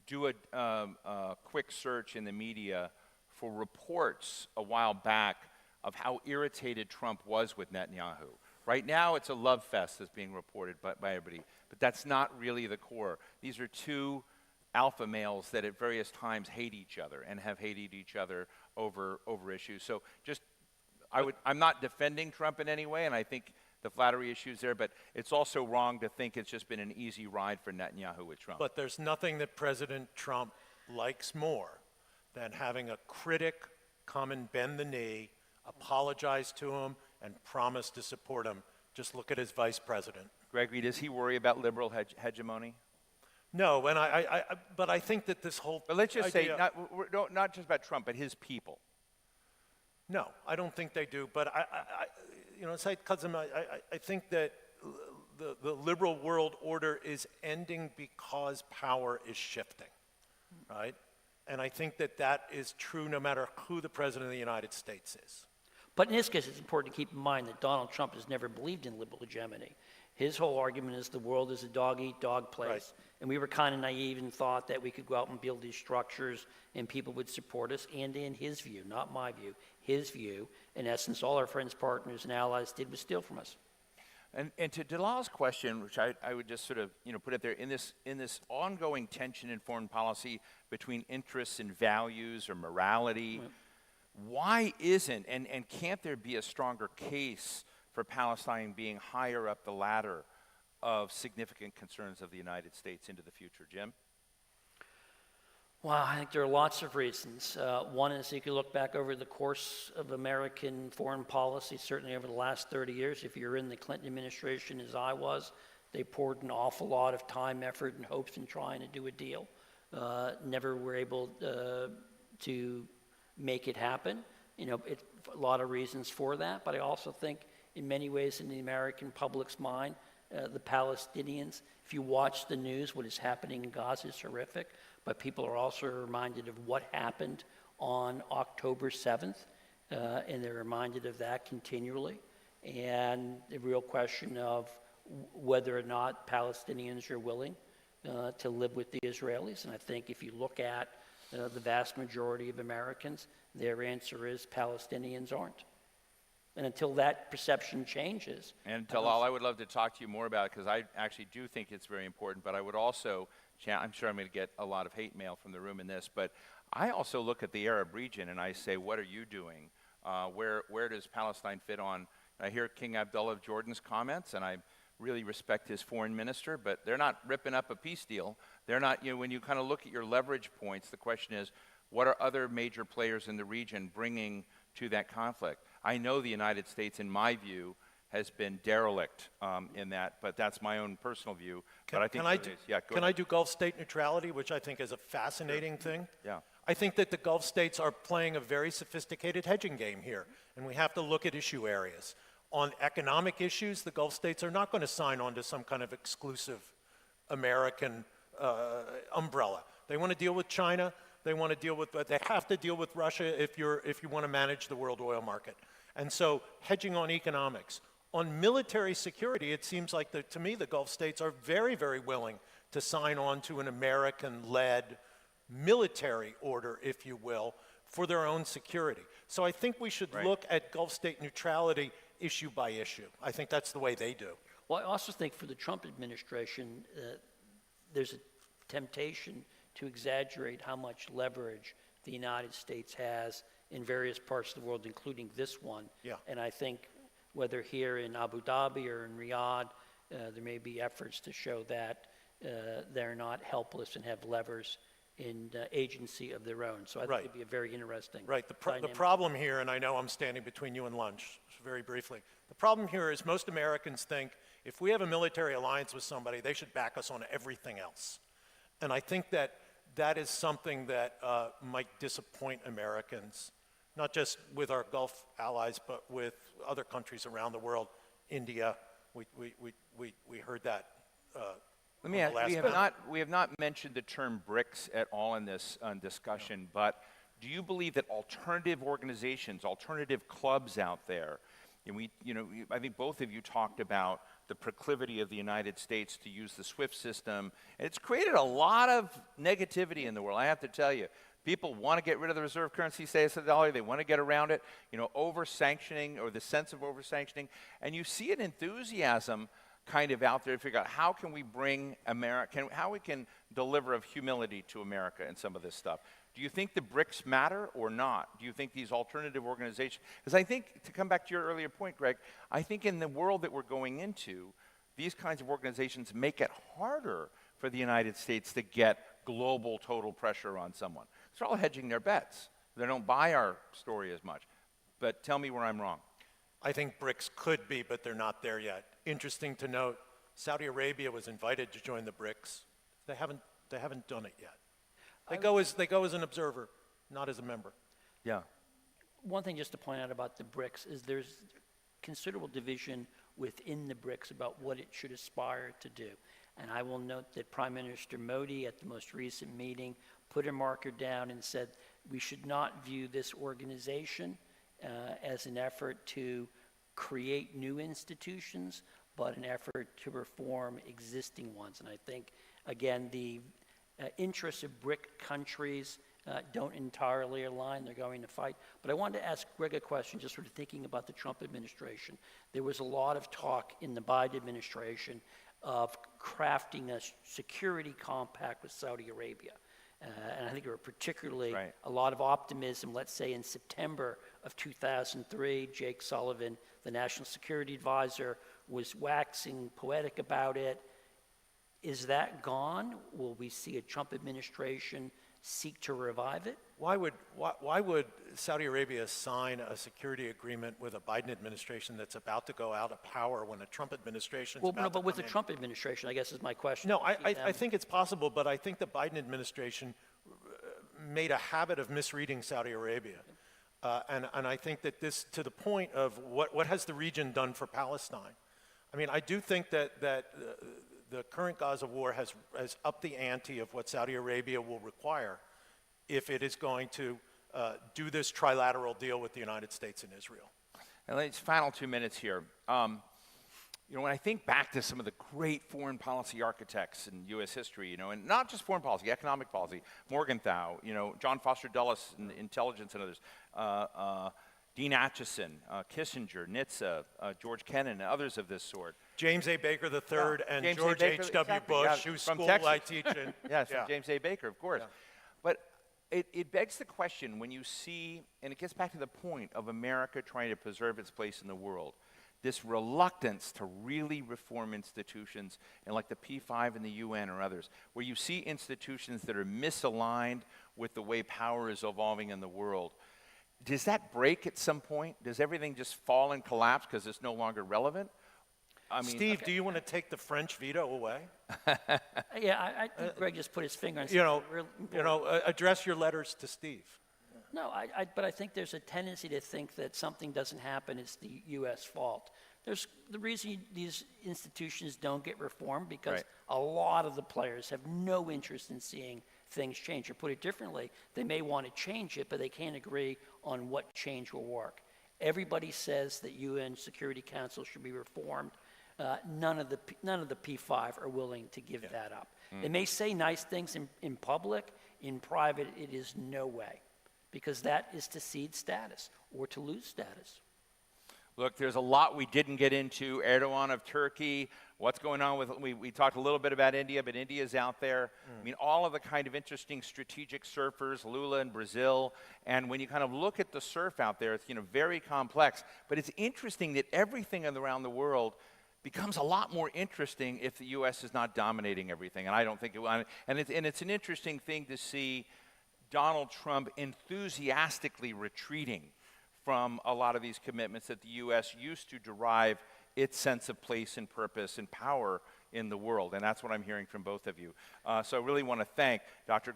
do a quick search in the media for reports a while back of how irritated Trump was with Netanyahu. Right now, it's a love fest that's being reported by everybody, but that's not really the core. These are two alpha males that at various times hate each other and have hated each other over issues. So just, I'm not defending Trump in any way, and I think the flattery issues there, but it's also wrong to think it's just been an easy ride for Netanyahu with Trump. But there's nothing that President Trump likes more than having a critic come and bend the knee, apologize to him, and promise to support him. Just look at his vice president. Gregory, does he worry about liberal hegemony? No, and but I think that this whole But let's just say, idea, not just about Trump, but his people. no, I don't think they do. But Saeed Kazim, I think that the liberal world order is ending because power is shifting, right? And I think that that is true no matter who the president of the United States is. But in this case, it's important to keep in mind that Donald Trump has never believed in liberal hegemony. His whole argument is the world is a dog-eat-dog place. Right. And we were kind of naive and thought that we could go out and build these structures and people would support us. And in his view, not my view, his view, in essence, all our friends, partners, and allies did was steal from us. And to Dalal's question, which I would just sort of put it there, in this ongoing tension in foreign policy between interests and values or morality, right. Why isn't, and can't there be a stronger case for Palestine being higher up the ladder of significant concerns of the United States into the future? Jim? Well, I think there are lots of reasons. One is you can look back over the course of American foreign policy, certainly over the last 30 years. If you're in the Clinton administration, as I was, they poured an awful lot of time, effort, and hopes in trying to do a deal. Never were able to make it happen. A lot of reasons for that, but I also think in many ways in the American public's mind, the Palestinians, if you watch the news, what is happening in Gaza is horrific, but people are also reminded of what happened on October 7th, and they're reminded of that continually. And the real question of whether or not Palestinians are willing to live with the Israelis. And I think if you look at the vast majority of Americans, their answer is Palestinians aren't. And until that perception changes. And Talal, I would love to talk to you more about it because I actually do think it's very important, but I would also, I'm sure I'm going to get a lot of hate mail from the room in this, but I also look at the Arab region and I say, what are you doing? Where does Palestine fit on? I hear King Abdullah of Jordan's comments, and I really respect his foreign minister, but they're not ripping up a peace deal. They're not, when you kind of look at your leverage points, the question is, what are other major players in the region bringing to that conflict? I know the United States, in my view, has been derelict in that, but that's my own personal view. But I think can I do Gulf state neutrality, which I think is a fascinating thing? Yeah. I think that the Gulf states are playing a very sophisticated hedging game here, and we have to look at issue areas. On economic issues, the Gulf states are not going to sign on to some kind of exclusive American umbrella. They want to deal with China. They want to deal with, but they have to deal with Russia if you want to manage the world oil market. And so hedging on economics. On military security, it seems like, to me, the Gulf states are very, very willing to sign on to an American-led military order, if you will, for their own security. So I think we should look at Gulf state neutrality issue by issue. I think that's the way they do. Well, I also think for the Trump administration, there's a temptation to exaggerate how much leverage the United States has in various parts of the world, including this one. Yeah. And I think whether here in Abu Dhabi or in Riyadh, there may be efforts to show that they're not helpless and have levers in agency of their own. So I think it'd be a very interesting The problem here, and I know I'm standing between you and lunch, very briefly. The problem here is most Americans think if we have a military alliance with somebody, they should back us on everything else. And I think that that is something that might disappoint Americans not just with our Gulf allies, but with other countries around the world. India, we heard that. Let me ask, we have not mentioned the term BRICS at all in this discussion, but do you believe that alternative organizations, alternative clubs out there, and I think both of you talked about the proclivity of the United States to use the SWIFT system, and it's created a lot of negativity in the world, I have to tell you. People want to get rid of the reserve currency status of the dollar. They want to get around it, over-sanctioning or the sense of over-sanctioning. And you see an enthusiasm kind of out there to figure out how can we bring America, how we can deliver of humility to America and some of this stuff. Do you think the BRICS matter or not? Do you think these alternative organizations, because I think, to come back to your earlier point, Greg, I think in the world that we're going into, these kinds of organizations make it harder for the United States to get global total pressure on someone. They're all hedging their bets. They don't buy our story as much. But tell me where I'm wrong. I think BRICS could be, but they're not there yet. Interesting to note, Saudi Arabia was invited to join the BRICS. They haven't done it yet. They go as an observer, not as a member. Yeah. One thing just to point out about the BRICS is there's considerable division within the BRICS about what it should aspire to do. And I will note that Prime Minister Modi at the most recent meeting put a marker down and said we should not view this organization as an effort to create new institutions, but an effort to reform existing ones. And I think, again, the interests of BRIC countries don't entirely align. They're going to fight. But I wanted to ask Greg a question, just sort of thinking about the Trump administration. There was a lot of talk in the Biden administration of crafting a security compact with Saudi Arabia. And I think there were particularly a lot of optimism, let's say in September of 2003, Jake Sullivan, the National Security Advisor, was waxing poetic about it. Is that gone? Will we see a Trump administration seek to revive it? Why would Saudi Arabia sign a security agreement with a Biden administration that's about to go out of power when a Trump administration is about to come in? But with the Trump administration, I guess is my question. No, I think it's possible, but I think the Biden administration made a habit of misreading Saudi Arabia. And I think that this, to the point of what has the region done for Palestine? I mean, I do think that the current Gaza war has upped the ante of what Saudi Arabia will require if it is going to do this trilateral deal with the United States and Israel. And it's final 2 minutes here. When I think back to some of the great foreign policy architects in U.S. history, and not just foreign policy, economic policy, Morgenthau, John Foster Dulles in intelligence and others, Dean Acheson, Kissinger, Nitze, George Kennan, and others of this sort. James A. Baker III and George H.W. Bush, whose school I teach in. Yes, James A. Baker, of course. Yeah. But it begs the question when you see, and it gets back to the point of America trying to preserve its place in the world, this reluctance to really reform institutions, and like the P5 and the UN or others, where you see institutions that are misaligned with the way power is evolving in the world. Does that break at some point? Does everything just fall and collapse because it's no longer relevant? I mean, Steve, do you want to take the French veto away? Yeah, I think Greg just put his finger on something. Address your letters to Steve. No, but I think there's a tendency to think that something doesn't happen is the U.S. fault. There's the reason these institutions don't get reformed because a lot of the players have no interest in seeing things change. Or put it differently, they may want to change it, but they can't agree on what change will work. Everybody says that UN Security Council should be reformed. None of the P5 are willing to give that up. They may say nice things in public. In private, it is no way, because that is to cede status or to lose status. Look, there's a lot we didn't get into. Erdogan of Turkey, what's going on with, we talked a little bit about India, but India's out there. I mean, all of the kind of interesting strategic surfers, Lula in Brazil, and when you kind of look at the surf out there, it's very complex. But it's interesting that everything around the world becomes a lot more interesting if the U.S. is not dominating everything, and I don't think it will. And it's an interesting thing to see Donald Trump enthusiastically retreating from a lot of these commitments that the U.S. used to derive its sense of place and purpose and power in the world. And that's what I'm hearing from both of you. So I really want to thank Dr.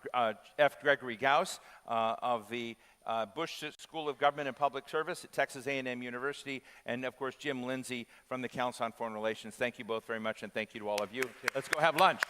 F. Gregory Gauss of the Bush School of Government and Public Service at Texas A&M University, and of course Jim Lindsay from the Council on Foreign Relations. Thank you both very much, and thank you to all of you. Let's go have lunch.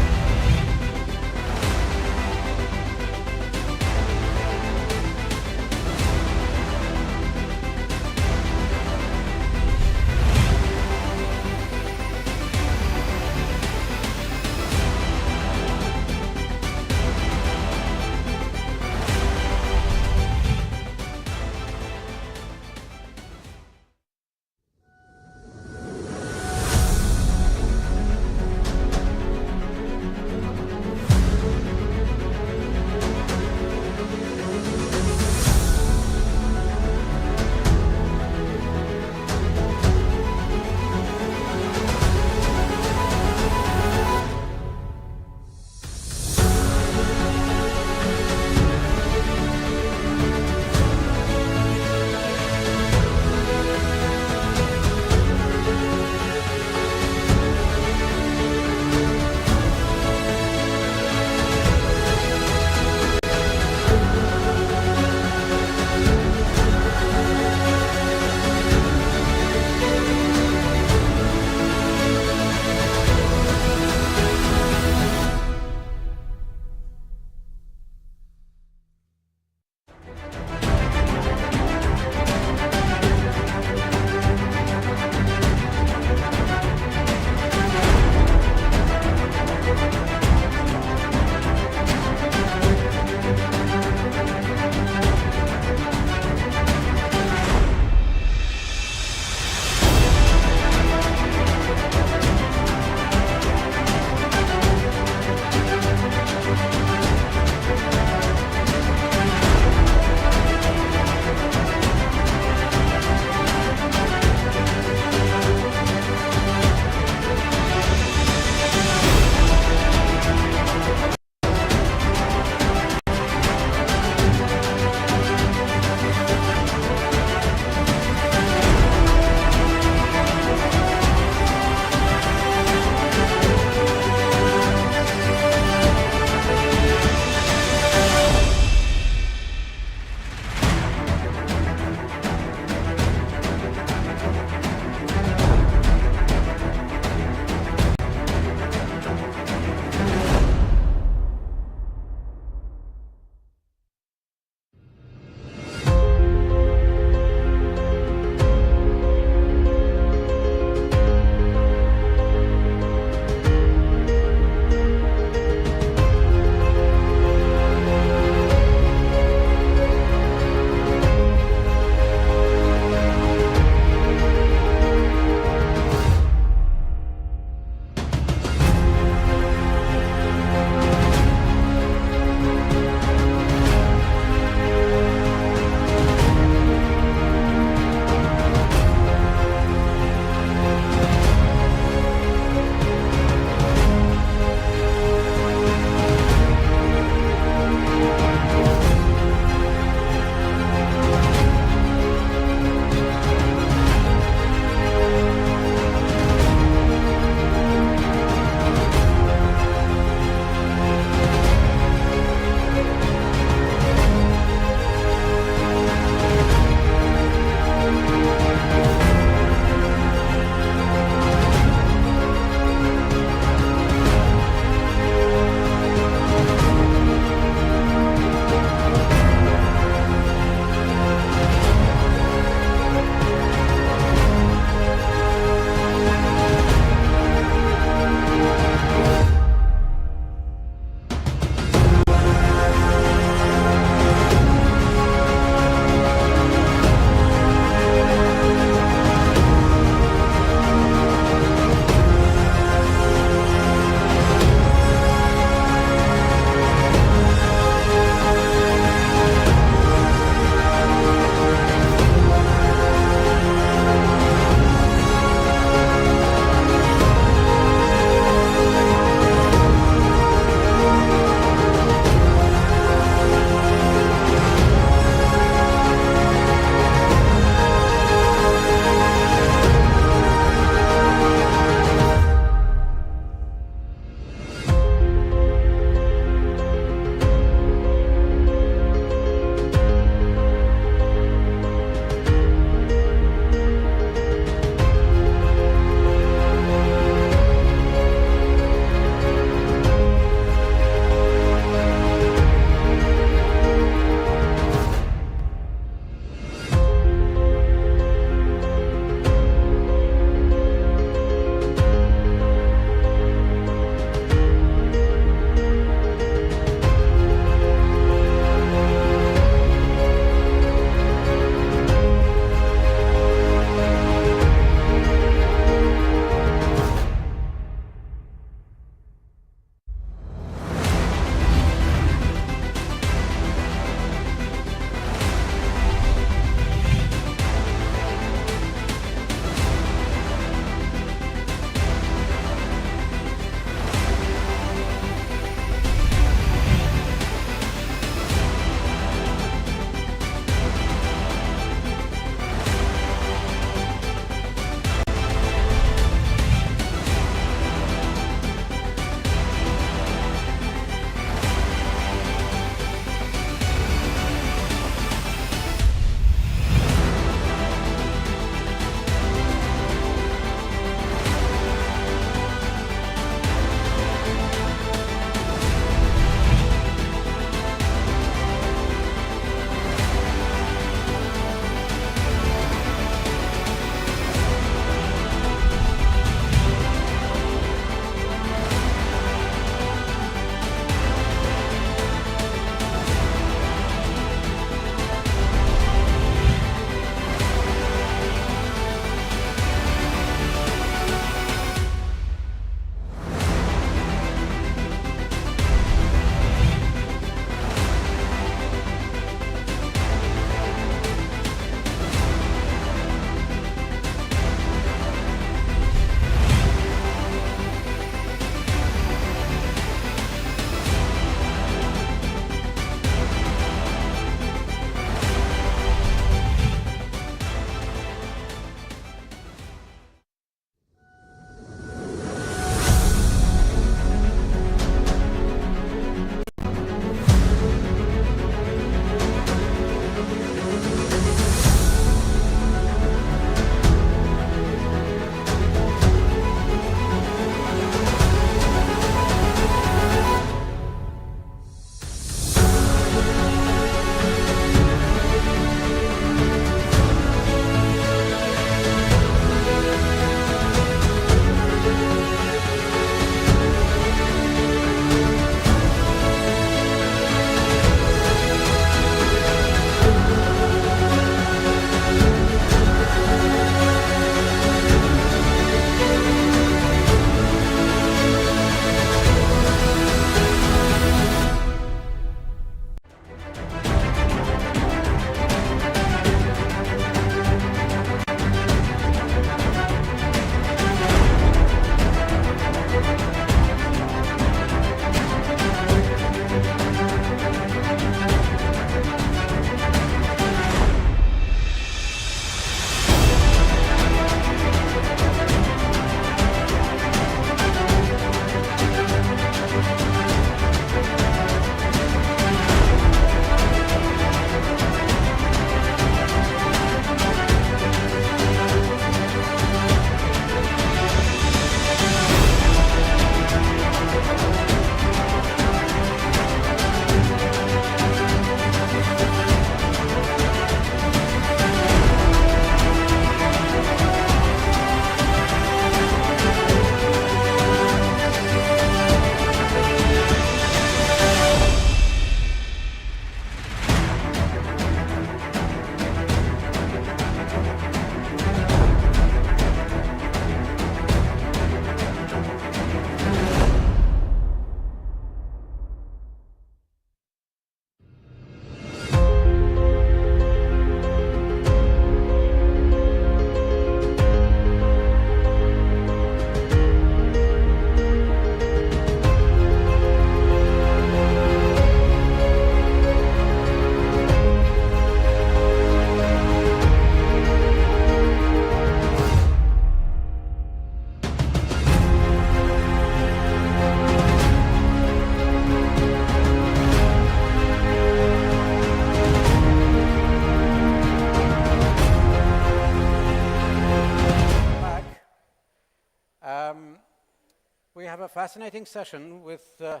have a fascinating session with a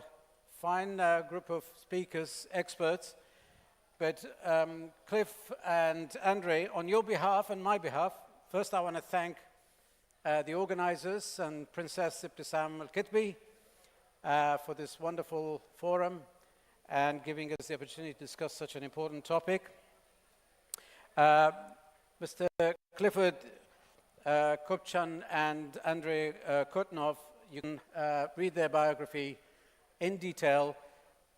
fine group of speakers, experts. But Cliff and Andre, on your behalf and my behalf, first I want to thank the organizers and Princess Ibtisam Al-Kitbi for this wonderful forum and giving us the opportunity to discuss such an important topic. Mr. Clifford Kupchan and Andrei Kutnov, you can read their biography in detail,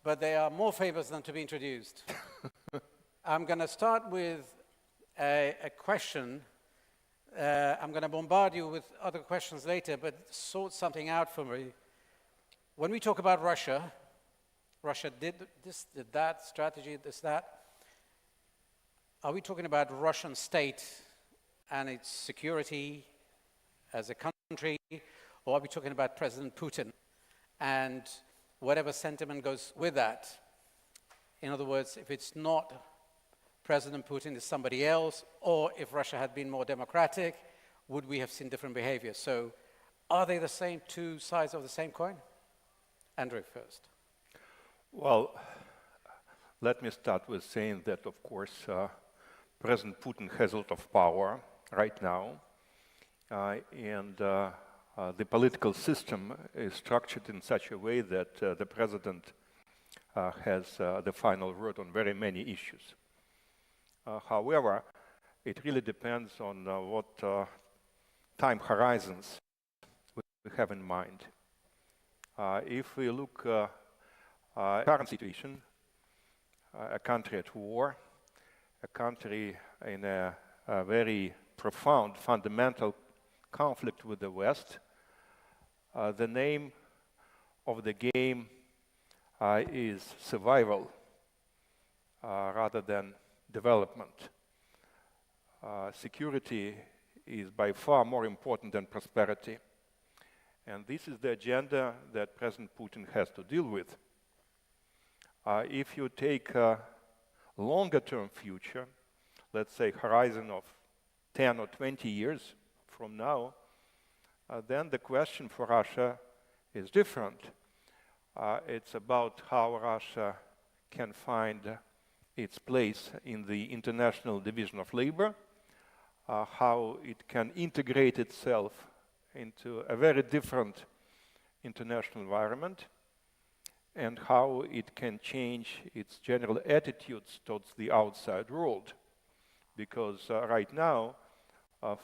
but they are more famous than to be introduced. I'm going to start with a question. I'm going to bombard you with other questions later, but sort something out for me. When we talk about Russia, Russia did this, did that, strategy, this, that. Are we talking about Russian state and its security as a country, or are we talking about President Putin and whatever sentiment goes with that? In other words, if it's not President Putin, it's somebody else, or if Russia had been more democratic, would we have seen different behavior? So are they the same, two sides of the same coin? Andrew first. Well, let me start with saying that, of course, President Putin has a lot of power right now, and the political system is structured in such a way that the president has the final word on very many issues. However, it really depends on what time horizons we have in mind. If we look at the current situation, a country at war, a country in a very profound, fundamental conflict with the West, the name of the game is survival rather than development. Security is by far more important than prosperity. And this is the agenda that President Putin has to deal with. If you take a longer-term future, let's say horizon of 10 or 20 years from now, then the question for Russia is different. It's about how Russia can find its place in the International Division of Labor, how it can integrate itself into a very different international environment, and how it can change its general attitudes towards the outside world. Because right now,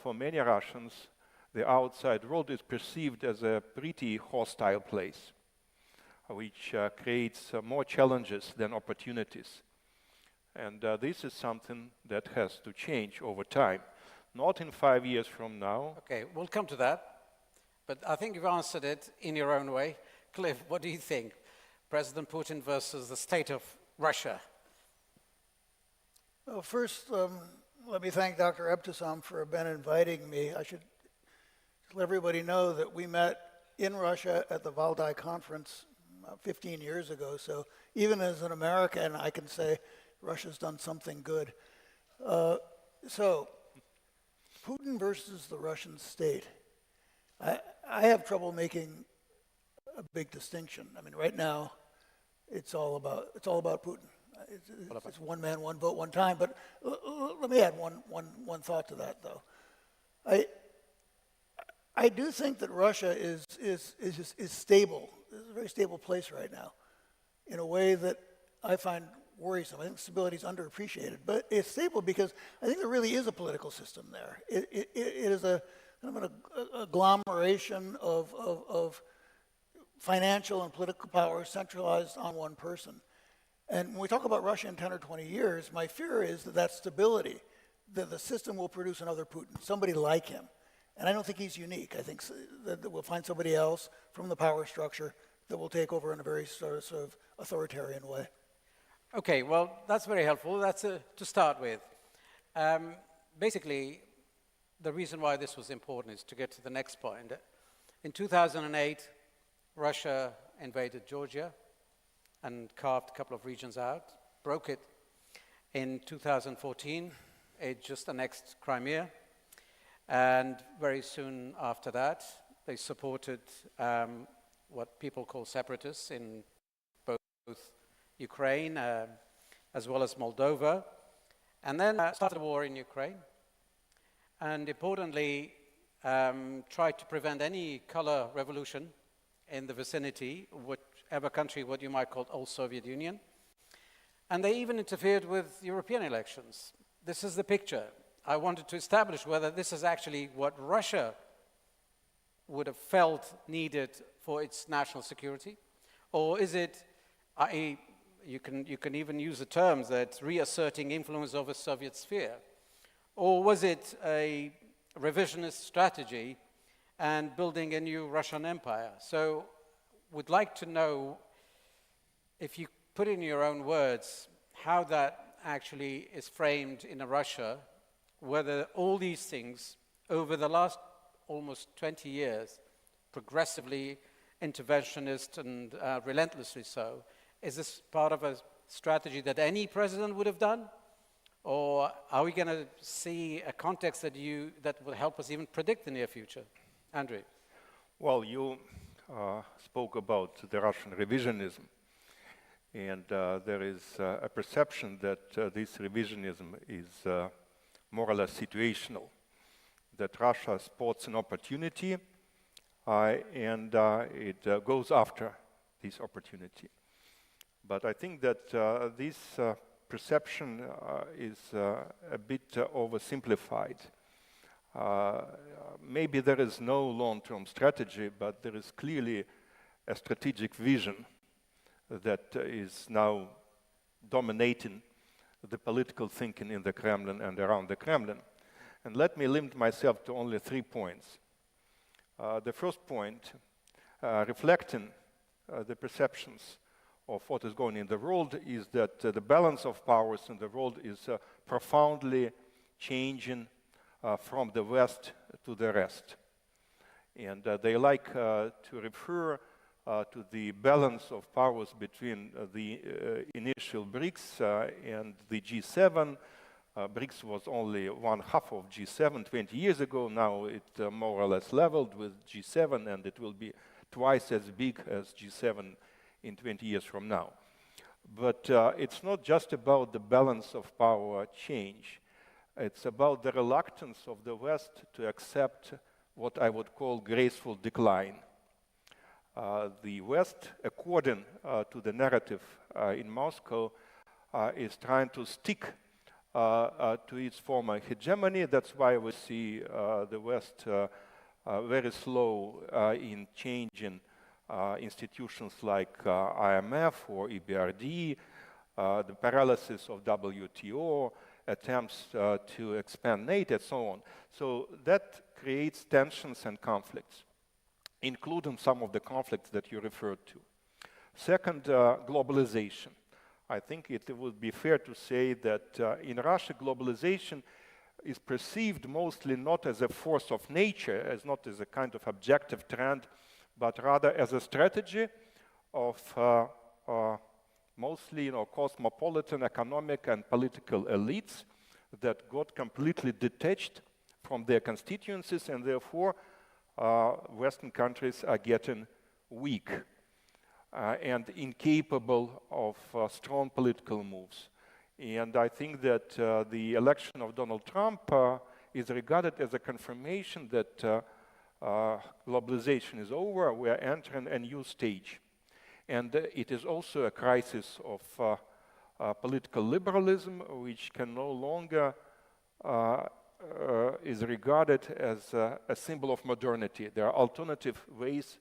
for many Russians, the outside world is perceived as a pretty hostile place, which creates more challenges than opportunities. And this is something that has to change over time, not in 5 years from now. Okay, we'll come to that. But I think you've answered it in your own way. Cliff, what do you think? President Putin versus the state of Russia. Well, first, let me thank Dr. Ebtisam for inviting me. I should let everybody know that we met in Russia at the Valdai conference 15 years ago. So even as an American, I can say Russia's done something good. So Putin versus the Russian state. I have trouble making a big distinction. I mean, right now, it's all about Putin. It's one man, one vote, one time. But let me add one thought to that, though. I do think that Russia is stable. It's a very stable place right now, in a way that I find worrisome. I think stability is underappreciated, but it's stable because I think there really is a political system there. It is a kind of an agglomeration of financial and political power centralized on one person. And when we talk about Russia in 10 or 20 years, my fear is that stability, that the system will produce another Putin, somebody like him. And I don't think he's unique. I think that we'll find somebody else from the power structure that will take over in a very sort of authoritarian way. Okay, well, that's very helpful. That's to start with. Basically, the reason why this was important is to get to the next point. In 2008, Russia invaded Georgia and carved a couple of regions out, broke it. In 2014, it just annexed Crimea. And very soon after that, they supported what people call separatists in both Ukraine as well as Moldova, and then started a war in Ukraine, and importantly, tried to prevent any color revolution in the vicinity, whichever country, what you might call old Soviet Union. And they even interfered with European elections. This is the picture. I wanted to establish whether this is actually what Russia would have felt needed for its national security, or is it, i.e., you can even use the terms that reasserting influence over Soviet sphere, or was it a revisionist strategy and building a new Russian empire? So would like to know if you put in your own words how that actually is framed in Russia, whether all these things over the last almost 20 years, progressively interventionist and relentlessly so, is this part of a strategy that any president would have done? Or are we going to see a context that will help us even predict the near future? Andrew. Well, you spoke about the Russian revisionism. And there is a perception that this revisionism is more or less situational, that Russia spots an opportunity and it goes after this opportunity. But I think that this perception is a bit oversimplified. Maybe there is no long-term strategy, but there is clearly a strategic vision that is now dominating the political thinking in the Kremlin and around the Kremlin. And let me limit myself to only 3 points. The first point, reflecting the perceptions of what is going in the world, is that the balance of powers in the world is profoundly changing from the West to the rest. And they like to refer to the balance of powers between the initial BRICS and the G7. BRICS was only one half of G7 20 years ago. Now it more or less leveled with G7, and it will be twice as big as G7 in 20 years from now. But it's not just about the balance of power change. It's about the reluctance of the West to accept what I would call graceful decline. The West, according to the narrative in Moscow, is trying to stick to its former hegemony. That's why we see the West very slow in changing institutions like IMF or EBRD, the paralysis of WTO, attempts to expand NATO, and so on. So that creates tensions and conflicts, including some of the conflicts that you referred to. Second, globalization. I think it would be fair to say that in Russia, globalization is perceived mostly not as a force of nature, as not as a kind of objective trend, but rather as a strategy of mostly cosmopolitan economic and political elites that got completely detached from their constituencies, and therefore Western countries are getting weak and incapable of strong political moves. And I think that the election of Donald Trump is regarded as a confirmation that globalization is over. We are entering a new stage. And it is also a crisis of political liberalism, which can no longer is regarded as a symbol of modernity. There are alternative ways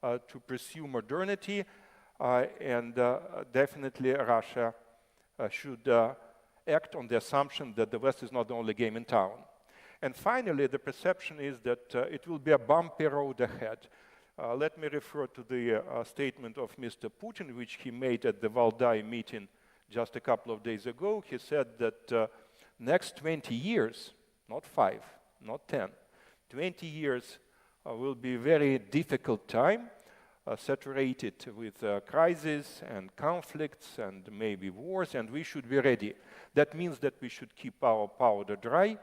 to pursue modernity, and definitely Russia should act on the assumption that the West is not the only game in town. And finally, the perception is that it will be a bumpy road ahead. Let me refer to the statement of Mr. Putin, which he made at the Valdai meeting just a couple of days ago. He said that next 20 years, not 5, not 10, 20 years will be a very difficult time, saturated with crises and conflicts and maybe wars, and we should be ready. That means that we should keep our powder dry.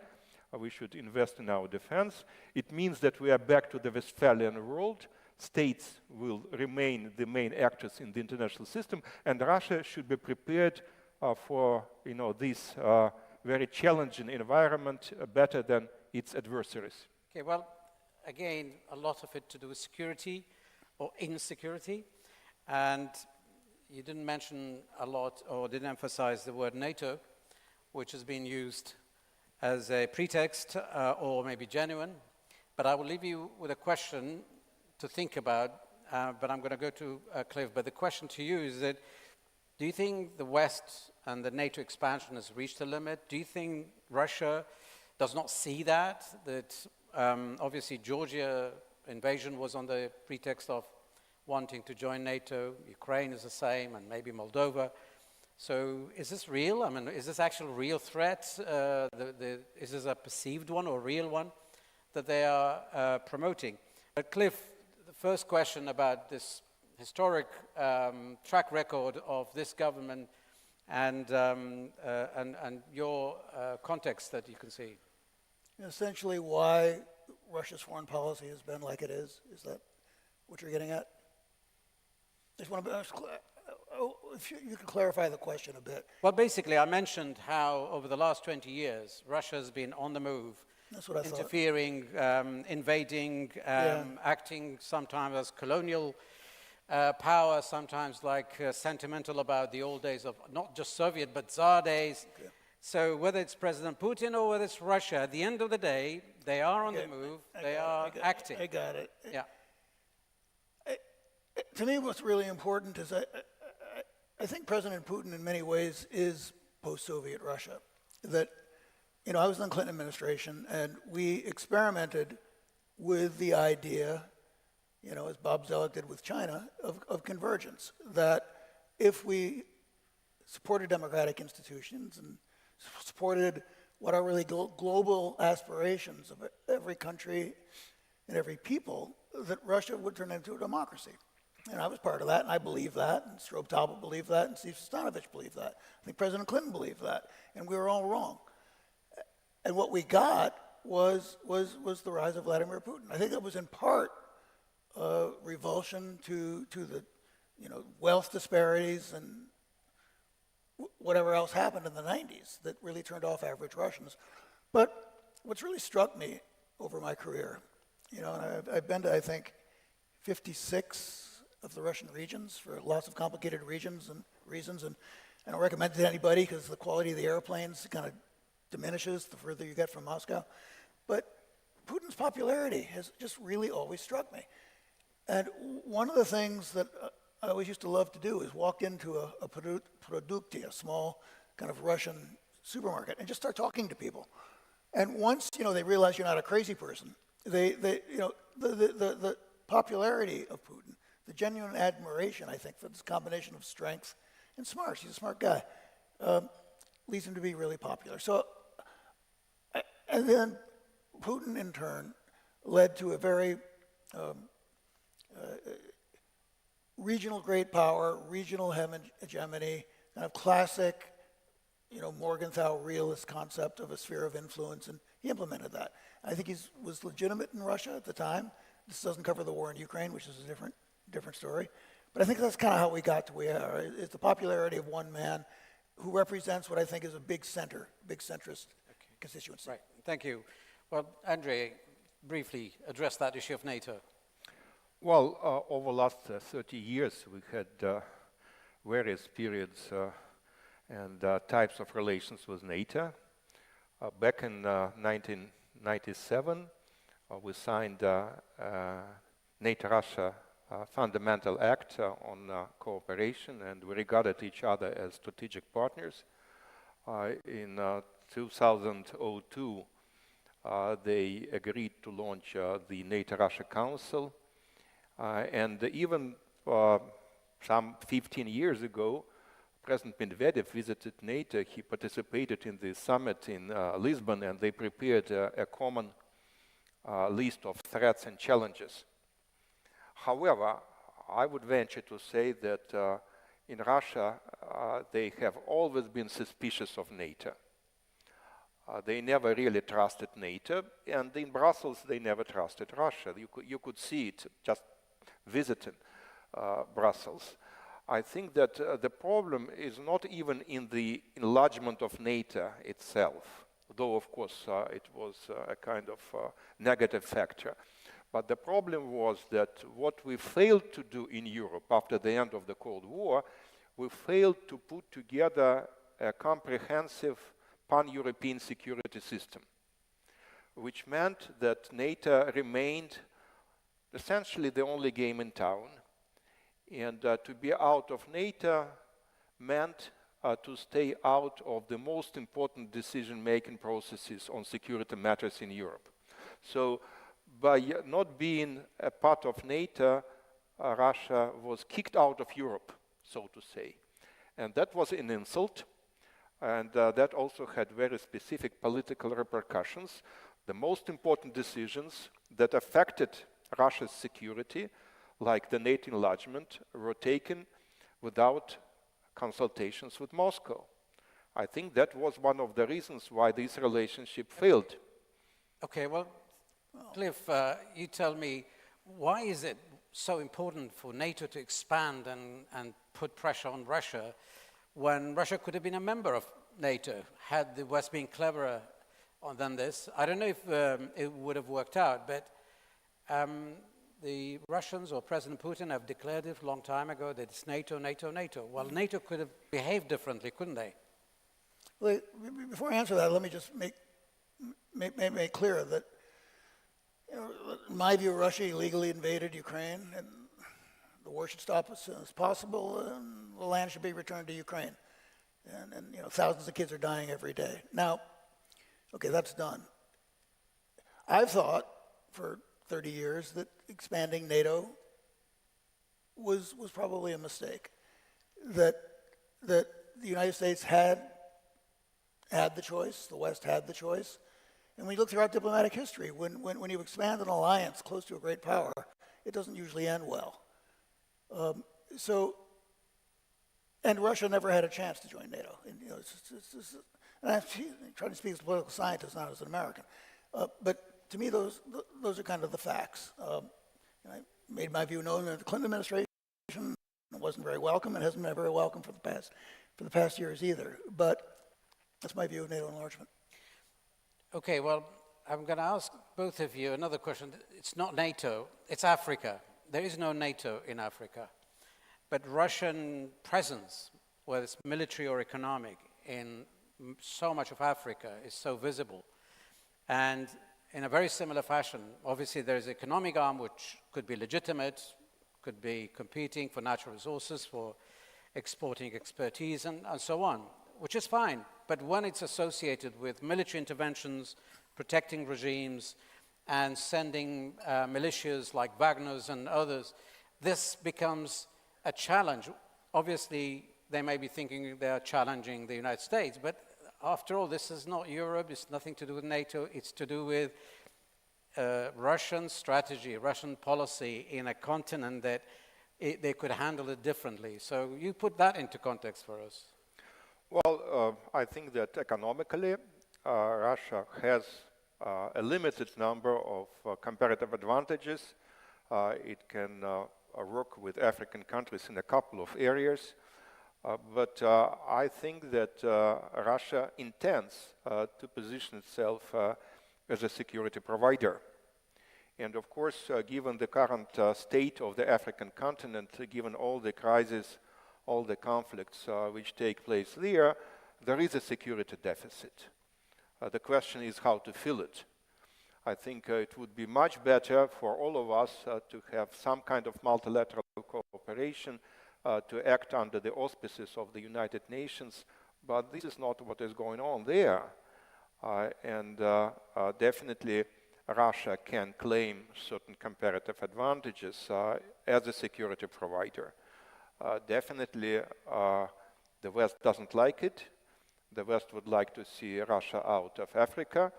We should invest in our defense. It means that we are back to the Westphalian world, states will remain the main actors in the international system, and Russia should be prepared for this very challenging environment better than its adversaries. Okay, well, again, a lot of it to do with security or insecurity, and you didn't mention a lot or didn't emphasize the word NATO, which has been used as a pretext or maybe genuine. But I will leave you with a question to think about, but I'm going to go to Cliff. But the question to you is that, do you think the West and the NATO expansion has reached a limit? Do you think Russia does not see that obviously Georgia invasion was on the pretext of wanting to join NATO, Ukraine is the same, and maybe Moldova. So is this real? I mean, is this actual real threat? Is this a perceived one or real one that they are promoting? But Cliff, the first question about this historic track record of this government and your context that you can see. Essentially why Russia's foreign policy has been like it is that what you're getting at? I just want to if you could clarify the question a bit. Well, basically, I mentioned how over the last 20 years, Russia has been on the move. That's what I thought. Interfering, invading, acting sometimes as colonial power, sometimes like sentimental about the old days of not just Soviet, but Tsar days. Okay. So whether it's President Putin or whether it's Russia, at the end of the day, they are on the move, they are acting. I got it. Yeah. To me, what's really important is I think President Putin in many ways is post-Soviet Russia. That, I was in the Clinton administration and we experimented with the idea, as Bob Zoellick did with China, of convergence. That if we supported democratic institutions and supported what are really global aspirations of every country and every people, that Russia would turn into a democracy. And I was part of that, and I believe that, and Strobe Talbot believed that, and Steve Stanovich believed that. I think President Clinton believed that, and we were all wrong. And what we got was the rise of Vladimir Putin. I think it was in part revulsion to the wealth disparities and whatever else happened in the 90s that really turned off average Russians. But what's really struck me over my career, and I've been to, I think, 56 of the Russian regions for lots of complicated reasons, and I don't recommend it to anybody because the quality of the airplanes kind of diminishes the further you get from Moscow. But Putin's popularity has just really always struck me. And one of the things that I always used to love to do is walk into a produkty, a small kind of Russian supermarket, and just start talking to people. And once they realize you're not a crazy person, the popularity of Putin, the genuine admiration, I think, for this combination of strength and smart, he's a smart guy, leads him to be really popular. So, and then Putin, in turn, led to a very regional great power, regional hegemony, kind of classic, Morgenthau realist concept of a sphere of influence, and he implemented that. I think he was legitimate in Russia at the time. This doesn't cover the war in Ukraine, which is a different story. But I think that's kind of how we got to where we are. It's the popularity of one man who represents what I think is a big centrist constituency. Right, thank you. Well, Andrei, briefly address that issue of NATO. Well, over the last 30 years, we had various periods and types of relations with NATO. Back in 1997, we signed NATO-Russia Fundamental Act on cooperation, and we regarded each other as strategic partners. In 2002, they agreed to launch the NATO-Russia Council, and even some 15 years ago, President Medvedev visited NATO. He participated in the summit in Lisbon, and they prepared a common list of threats and challenges. However, I would venture to say that in Russia, they have always been suspicious of NATO. They never really trusted NATO, and in Brussels, they never trusted Russia. You could see it just visiting Brussels. I think that the problem is not even in the enlargement of NATO itself, though of course it was a kind of negative factor. But the problem was that what we failed to do in Europe after the end of the Cold War, we failed to put together a comprehensive pan-European security system, which meant that NATO remained essentially the only game in town. And to be out of NATO meant to stay out of the most important decision-making processes on security matters in Europe. So by not being a part of NATO, Russia was kicked out of Europe, so to say. And that was an insult, and that also had very specific political repercussions. The most important decisions that affected Russia's security, like the NATO enlargement, were taken without consultations with Moscow. I think that was one of the reasons why this relationship failed. Okay, well, Cliff, you tell me, why is it so important for NATO to expand and put pressure on Russia when Russia could have been a member of NATO had the West been cleverer than this? I don't know if it would have worked out, but the Russians or President Putin have declared it a long time ago that it's NATO, NATO, NATO. Well, NATO could have behaved differently, couldn't they? Well, before I answer that, let me just make clear that, in my view, Russia illegally invaded Ukraine, and the war should stop as soon as possible, and the land should be returned to Ukraine. And thousands of kids are dying every day. Now, okay, that's done. I've thought for 30 years that expanding NATO was probably a mistake. That the United States had the choice, the West had the choice. And when you look throughout diplomatic history, when you expand an alliance close to a great power, it doesn't usually end well. And Russia never had a chance to join NATO. And, and I'm trying to speak as a political scientist, not as an American. But to me, those are kind of the facts. I made my view known in the Clinton administration. It wasn't very welcome. It hasn't been very welcome for the past years either. But that's my view of NATO enlargement. Okay, well, I'm going to ask both of you another question. It's not NATO, it's Africa. There is no NATO in Africa. But Russian presence, whether it's military or economic, in so much of Africa is so visible. And in a very similar fashion, obviously there is an economic arm which could be legitimate, could be competing for natural resources, for exporting expertise, and so on, which is fine. But when it's associated with military interventions, protecting regimes, and sending militias like Wagner's and others, this becomes a challenge. Obviously, they may be thinking they're challenging the United States, but after all, this is not Europe, it's nothing to do with NATO, it's to do with Russian strategy, Russian policy in a continent that they could handle it differently. So you put that into context for us. Well, I think that economically, Russia has a limited number of comparative advantages. It can work with African countries in a couple of areas. But I think that Russia intends to position itself as a security provider. And of course, given the current state of the African continent, given all the crises, all the conflicts which take place there is a security deficit. The question is how to fill it. I think it would be much better for all of us to have some kind of multilateral cooperation, to act under the auspices of the United Nations, but this is not what is going on there. Definitely Russia can claim certain comparative advantages as a security provider. Definitely the West doesn't like it. The West would like to see Russia out of Africa,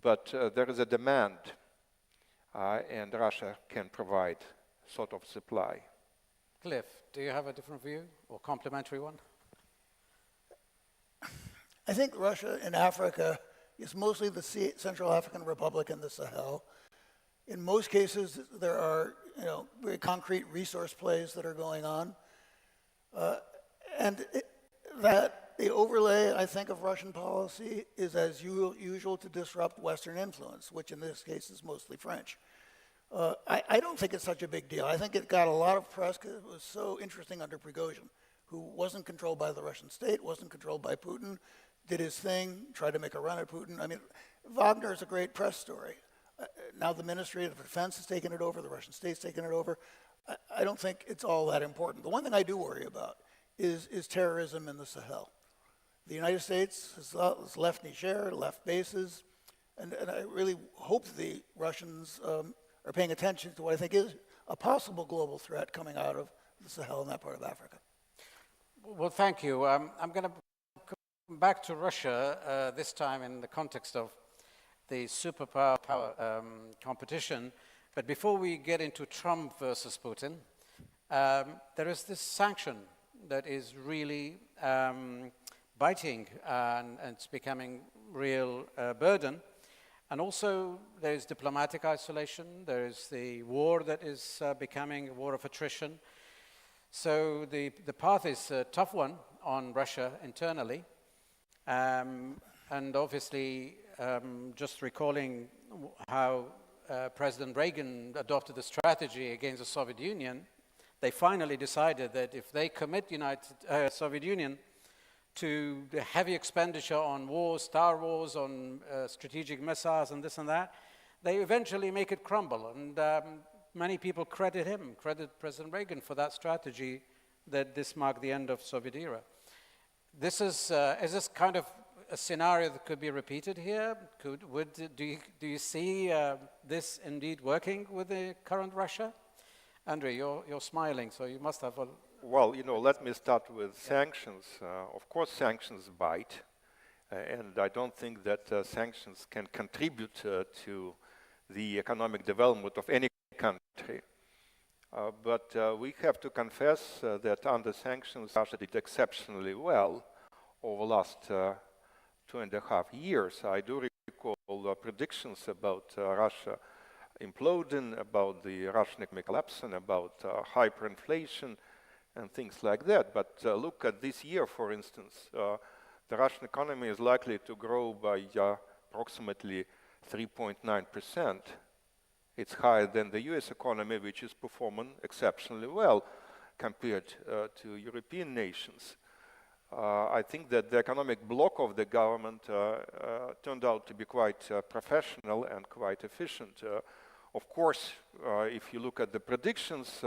but there is a demand, and Russia can provide sort of supply. Cliff, do you have a different view or complementary one? I think Russia in Africa is mostly the Central African Republic and the Sahel. In most cases, there are very concrete resource plays that are going on. That the overlay, I think, of Russian policy is as usual to disrupt Western influence, which in this case is mostly French. I don't think it's such a big deal. I think it got a lot of press because it was so interesting under Prigozhin, who wasn't controlled by the Russian state, wasn't controlled by Putin, did his thing, tried to make a run at Putin. I mean, Wagner is a great press story. Now the Ministry of Defense has taken it over, the Russian state's taken it over. I don't think it's all that important. The one thing I do worry about is terrorism in the Sahel. The United States has left Niger, left bases, and I really hope the Russians are paying attention to what I think is a possible global threat coming out of the Sahel and that part of Africa. Well, thank you. I'm going to come back to Russia this time in the context of the superpower competition. But before we get into Trump versus Putin, there is this sanction that is really biting and it's becoming real burden. And also there is diplomatic isolation. There is the war that is becoming a war of attrition. So the path is a tough one on Russia internally. And obviously, just recalling how President Reagan adopted a strategy against the Soviet Union, they finally decided that if they commit Soviet Union to the heavy expenditure on wars, Star Wars, on strategic missiles and this and that, they eventually make it crumble. And many people credit President Reagan for that strategy, that this marked the end of Soviet era. Is this kind of a scenario that could be repeated here? Do you see this indeed working with the current Russia? Andre, you're smiling, so you must have a... Well, let me start with sanctions. Of course, sanctions bite, and I don't think that sanctions can contribute to the economic development of any country. But we have to confess that under sanctions, Russia did exceptionally well over the last 2.5 years. I do recall predictions about Russia imploding, about the Russian economic collapse, and about hyperinflation and things like that. But look at this year, for instance. The Russian economy is likely to grow by approximately 3.9%. It's higher than the US economy, which is performing exceptionally well compared to European nations. I think that the economic bloc of the government turned out to be quite professional and quite efficient. Of course, if you look at the predictions,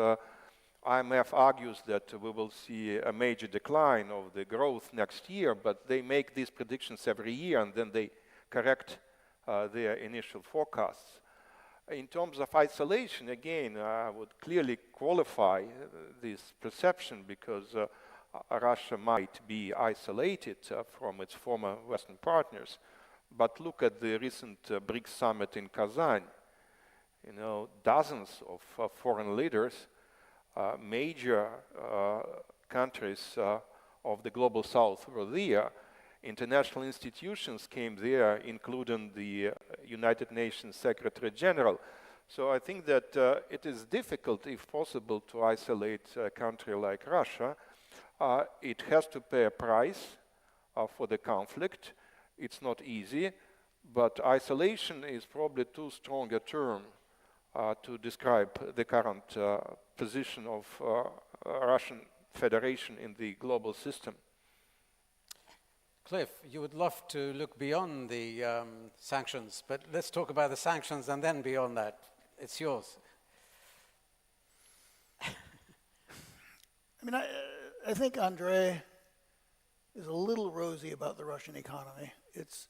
IMF argues that we will see a major decline of the growth next year, but they make these predictions every year and then they correct their initial forecasts. In terms of isolation, again, I would clearly qualify this perception because Russia might be isolated from its former Western partners. But look at the recent BRICS summit in Kazan. Dozens of foreign leaders, major countries of the global south were there. International institutions came there, including the United Nations Secretary General. So I think that it is difficult, if possible, to isolate a country like Russia. It has to pay a price for the conflict. It's not easy, but isolation is probably too strong a term to describe the current position of Russian Federation in the global system. Cliff, you would love to look beyond the sanctions, but let's talk about the sanctions and then beyond that. It's yours. I mean, I think Andre is a little rosy about the Russian economy. It's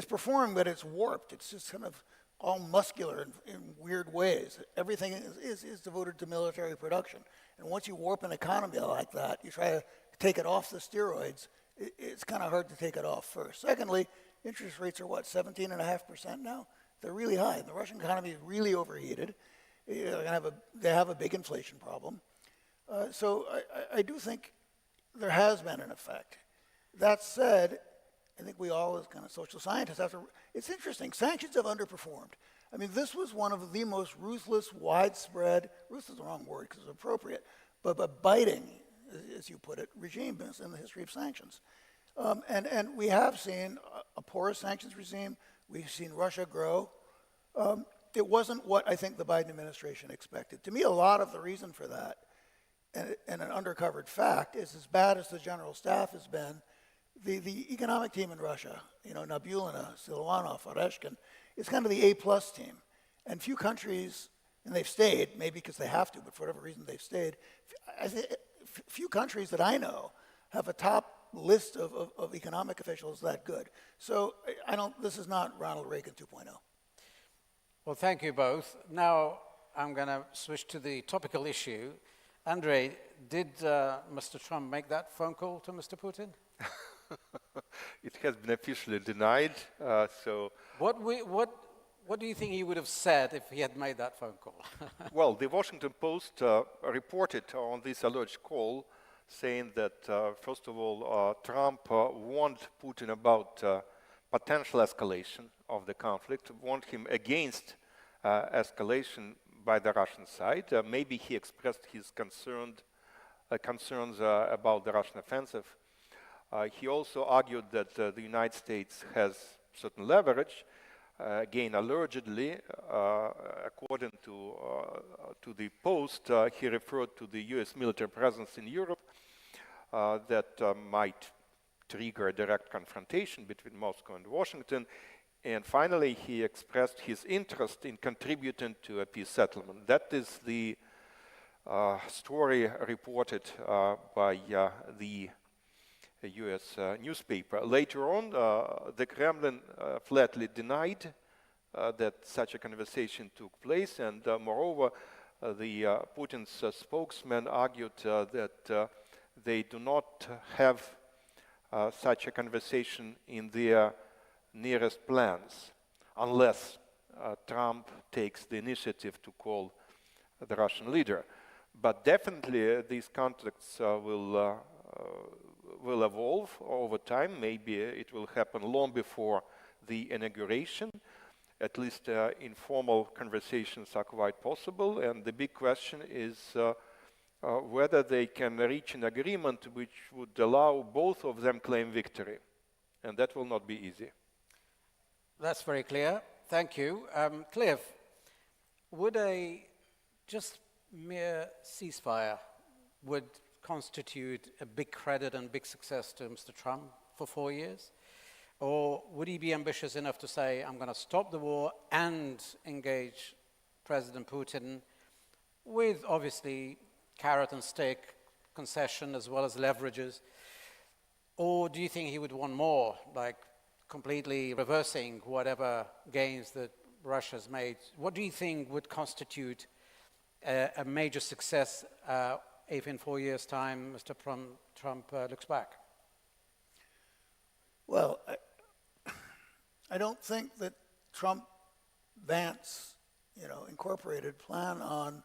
performing, but it's warped. It's just kind of all muscular in weird ways. Everything is devoted to military production. And once you warp an economy like that, you try to take it off the steroids, it's kind of hard to take it off first. Secondly, interest rates are what, 17.5% now? They're really high. The Russian economy is really overheated. They have a big inflation problem. So I do think there has been an effect. That said, I think we all as kind of social scientists have to, it's interesting, sanctions have underperformed. I mean, this was one of the most ruthless, widespread, ruthless is the wrong word because it's appropriate, but biting, as you put it, regimes in the history of sanctions. And we have seen a porous sanctions regime. We've seen Russia grow. It wasn't what I think the Biden administration expected. To me, a lot of the reason for that, and an undercovered fact, is as bad as the general staff has been, the economic team in Russia, you know, Nabulina, Silvanov, Oreshkin, it's kind of the A-plus team. And few countries, and they've stayed, maybe because they have to, but for whatever reason they've stayed, I think few countries that I know have a top list of economic officials that good. So this is not Ronald Reagan 2.0. Well, thank you both. Now I'm going to switch to the topical issue. Andre, did Mr. Trump make that phone call to Mr. Putin? It has been officially denied, so... What do you think he would have said if he had made that phone call? Well, the Washington Post reported on this alleged call, saying that, first of all, Trump warned Putin about potential escalation of the conflict, warned him against escalation by the Russian side. Maybe he expressed his concerns about the Russian offensive. He also argued that the United States has certain leverage. Again, allegedly, according to the Post, he referred to the U.S. military presence in Europe that might trigger a direct confrontation between Moscow and Washington. And finally, he expressed his interest in contributing to a peace settlement. That is the story reported by the U.S. newspaper. Later on, the Kremlin flatly denied that such a conversation took place, and moreover, the Putin's spokesman argued that they do not have such a conversation in their nearest plans, unless Trump takes the initiative to call the Russian leader. But definitely these contacts will evolve over time. Maybe it will happen long before the inauguration. At least informal conversations are quite possible. And the big question is whether they can reach an agreement which would allow both of them claim victory. And that will not be easy. That's very clear. Thank you. Cliff, would a just mere ceasefire would constitute a big credit and big success to Mr. Trump for 4 years? Or would he be ambitious enough to say, I'm going to stop the war and engage President Putin with, obviously, carrot and stick concession as well as leverages? Or do you think he would want more, like completely reversing whatever gains that Russia's made? What do you think would constitute a major success if in 4 years' time Mr. Trump looks back? Well, I don't think that Trump, Vance, Incorporated plan on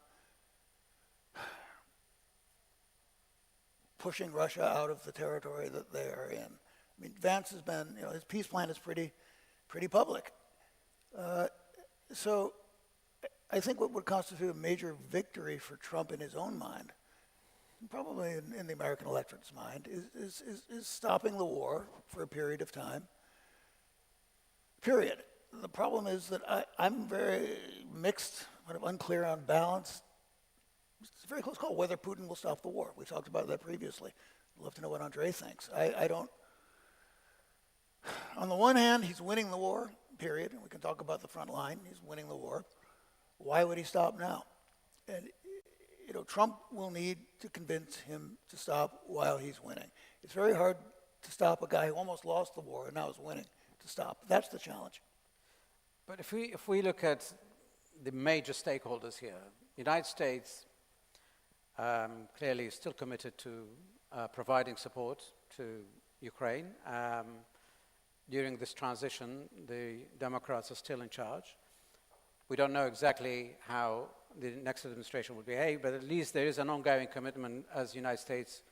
pushing Russia out of the territory that they are in. I mean, Vance has been, his peace plan is pretty public. So I think what would constitute a major victory for Trump in his own mind, and probably in the American electorate's mind, is stopping the war for a period of time. Period. The problem is that I'm very mixed, kind of unclear on balance. It's a very close call whether Putin will stop the war. We talked about that previously. I'd love to know what Andre thinks. I don't. On the one hand, he's winning the war, period. And we can talk about the front line. He's winning the war. Why would he stop now? And Trump will need to convince him to stop while he's winning. It's very hard to stop a guy who almost lost the war and now is winning to stop. That's the challenge. But if we look at the major stakeholders here, the United States clearly is still committed to providing support to Ukraine. During this transition, the Democrats are still in charge. We don't know exactly how the next administration will behave, but at least there is an ongoing commitment as the United States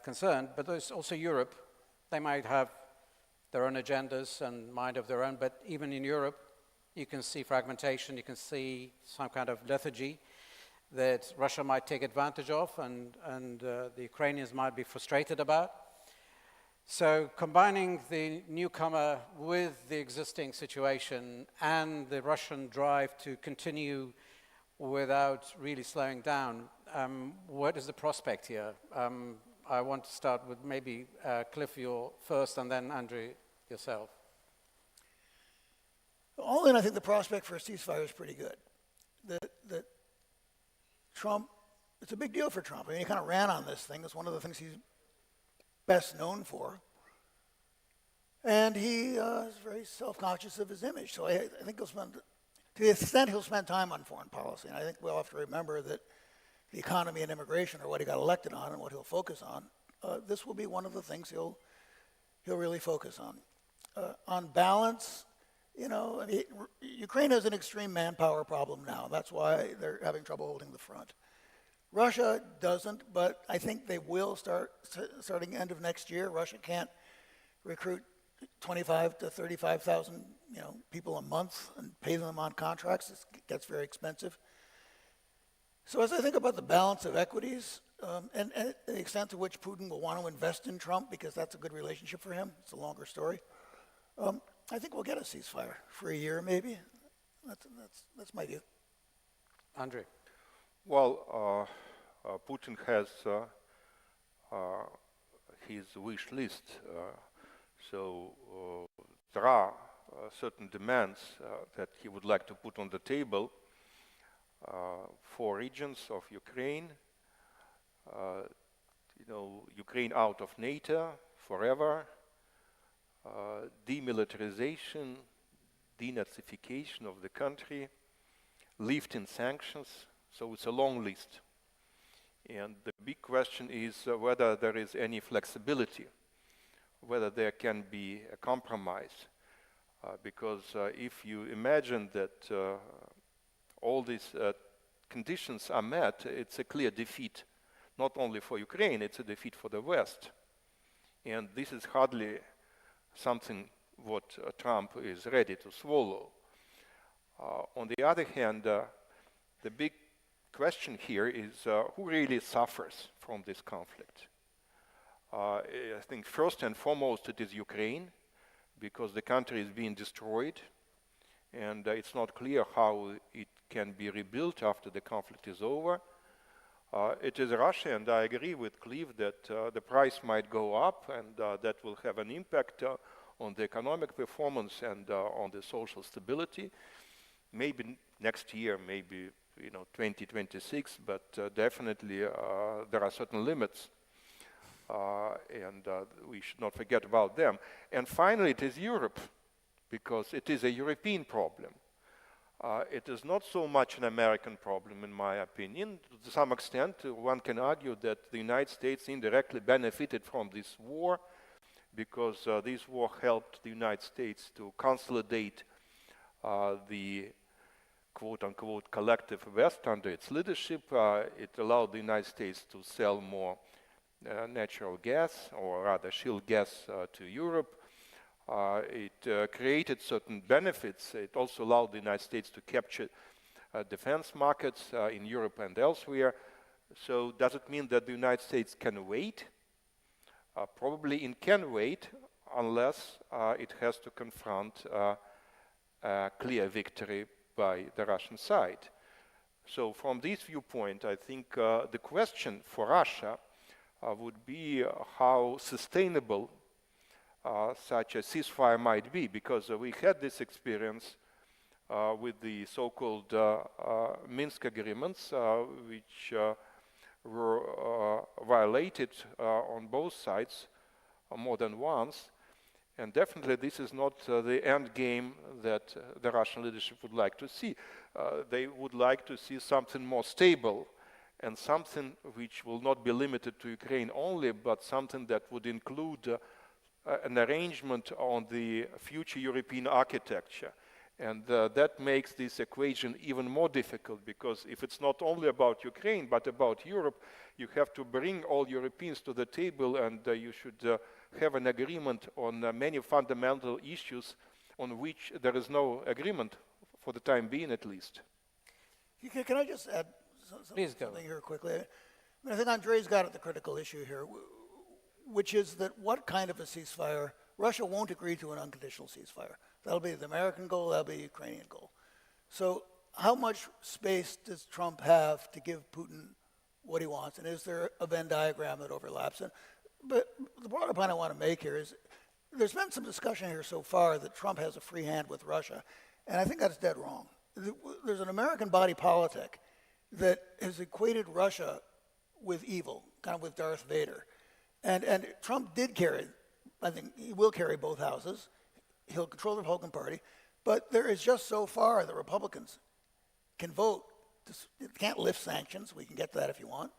concerned. But there's also Europe. They might have their own agendas and mind of their own. But even in Europe, you can see fragmentation, you can see some kind of lethargy that Russia might take advantage of and the Ukrainians might be frustrated about. So combining the newcomer with the existing situation and the Russian drive to continue without really slowing down, what is the prospect here? I want to start with maybe Cliff, you first, and then Andrew, yourself. All in, I think the prospect for a ceasefire is pretty good. That Trump, it's a big deal for Trump. I mean, he kind of ran on this thing. It's one of the things he's best known for. And he is very self-conscious of his image. So I think he'll spend, to the extent he'll spend time on foreign policy, and I think we'll have to remember that the economy and immigration are what he got elected on and what he'll focus on. This will be one of the things he'll really focus on. On balance, you know, Ukraine has an extreme manpower problem now. That's why they're having trouble holding the front. Russia doesn't, but I think they will starting end of next year. Russia can't recruit 25 to 35,000, you know, people a month and pay them on contracts. It gets very expensive. So as I think about the balance of equities and the extent to which Putin will want to invest in Trump, because that's a good relationship for him, it's a longer story, I think we'll get a ceasefire for a year maybe. That's my view. Andre. Well, Putin has his wish list. So there are certain demands that he would like to put on the table for regions of Ukraine. You know, Ukraine out of NATO forever, demilitarization, denazification of the country, lifting sanctions. So it's a long list. And the big question is whether there is any flexibility, whether there can be a compromise. Because if you imagine that all these conditions are met, it's a clear defeat, not only for Ukraine, it's a defeat for the West. And this is hardly something what Trump is ready to swallow. On the other hand, the big question here is who really suffers from this conflict? I think first and foremost it is Ukraine, because the country is being destroyed, and it's not clear how it can be rebuilt after the conflict is over. It is Russia, and I agree with Cliff that the price might go up, and that will have an impact on the economic performance and on the social stability. Maybe next year, maybe 2026, but definitely there are certain limits, and we should not forget about them. And finally, it is Europe, because it is a European problem. It is not so much an American problem, in my opinion. To some extent, one can argue that the United States indirectly benefited from this war, because this war helped the United States to consolidate the quote-unquote collective West under its leadership. It allowed the United States to sell more natural gas, or rather shale gas, to Europe. It created certain benefits. It also allowed the United States to capture defense markets in Europe and elsewhere. So does it mean that the United States can wait? Probably it can wait unless it has to confront a clear victory by the Russian side. So from this viewpoint, I think the question for Russia would be how sustainable such a ceasefire might be, because we had this experience with the so-called Minsk agreements, which were violated on both sides more than once. And definitely this is not the end game that the Russian leadership would like to see. They would like to see something more stable, and something which will not be limited to Ukraine only, but something that would include an arrangement on the future European architecture. And that makes this equation even more difficult, because if it's not only about Ukraine, but about Europe, you have to bring all Europeans to the table, and you should have an agreement on many fundamental issues on which there is no agreement, for the time being at least. Can I just add something here quickly? I think Andrei's got at the critical issue here, which is that what kind of a ceasefire? Russia won't agree to an unconditional ceasefire. That'll be the American goal, that'll be the Ukrainian goal. So how much space does Trump have to give Putin what he wants? And is there a Venn diagram that overlaps? But the broader point I want to make here is there's been some discussion here so far that Trump has a free hand with Russia, and I think that's dead wrong. There's an American body politic that has equated Russia with evil, kind of with Darth Vader. And Trump did carry, I think he will carry both houses. He'll control the Republican Party. But there is just so far the Republicans can vote. Can't lift sanctions. We can get to that if you want.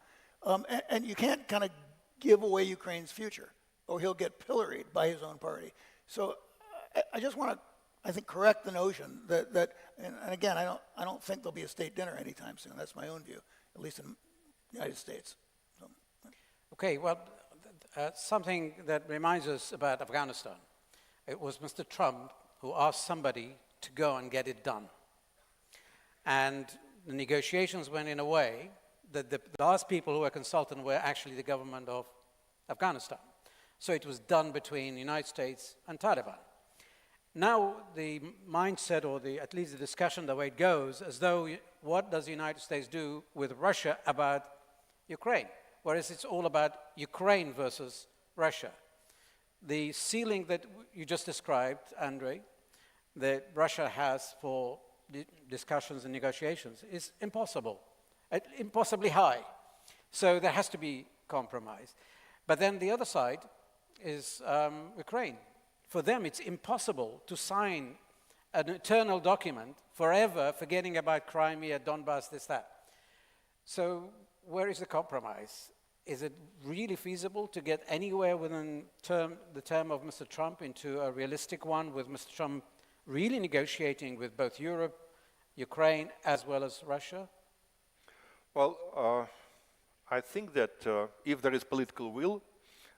And you can't kind of give away Ukraine's future, or he'll get pilloried by his own party. So I just want to, I think, correct the notion that and again, I don't think there'll be a state dinner anytime soon. That's my own view, at least in the United States. So. Okay, well, something that reminds us about Afghanistan. It was Mr. Trump who asked somebody to go and get it done. And the negotiations went in a way that the last people who were consulted were actually the government of Afghanistan. So it was done between the United States and Taliban. Now the mindset, or at least the discussion, the way it goes, as though what does the United States do with Russia about Ukraine? Whereas it's all about Ukraine versus Russia. The ceiling that you just described, Andrei, that Russia has for discussions and negotiations is impossible, impossibly high. So there has to be compromise. But then the other side is Ukraine. For them, it's impossible to sign an eternal document forever, forgetting about Crimea, Donbass, this, that. So where is the compromise? Is it really feasible to get anywhere within the term of Mr. Trump into a realistic one, with Mr. Trump really negotiating with both Europe, Ukraine, as well as Russia? Well, I think that if there is political will,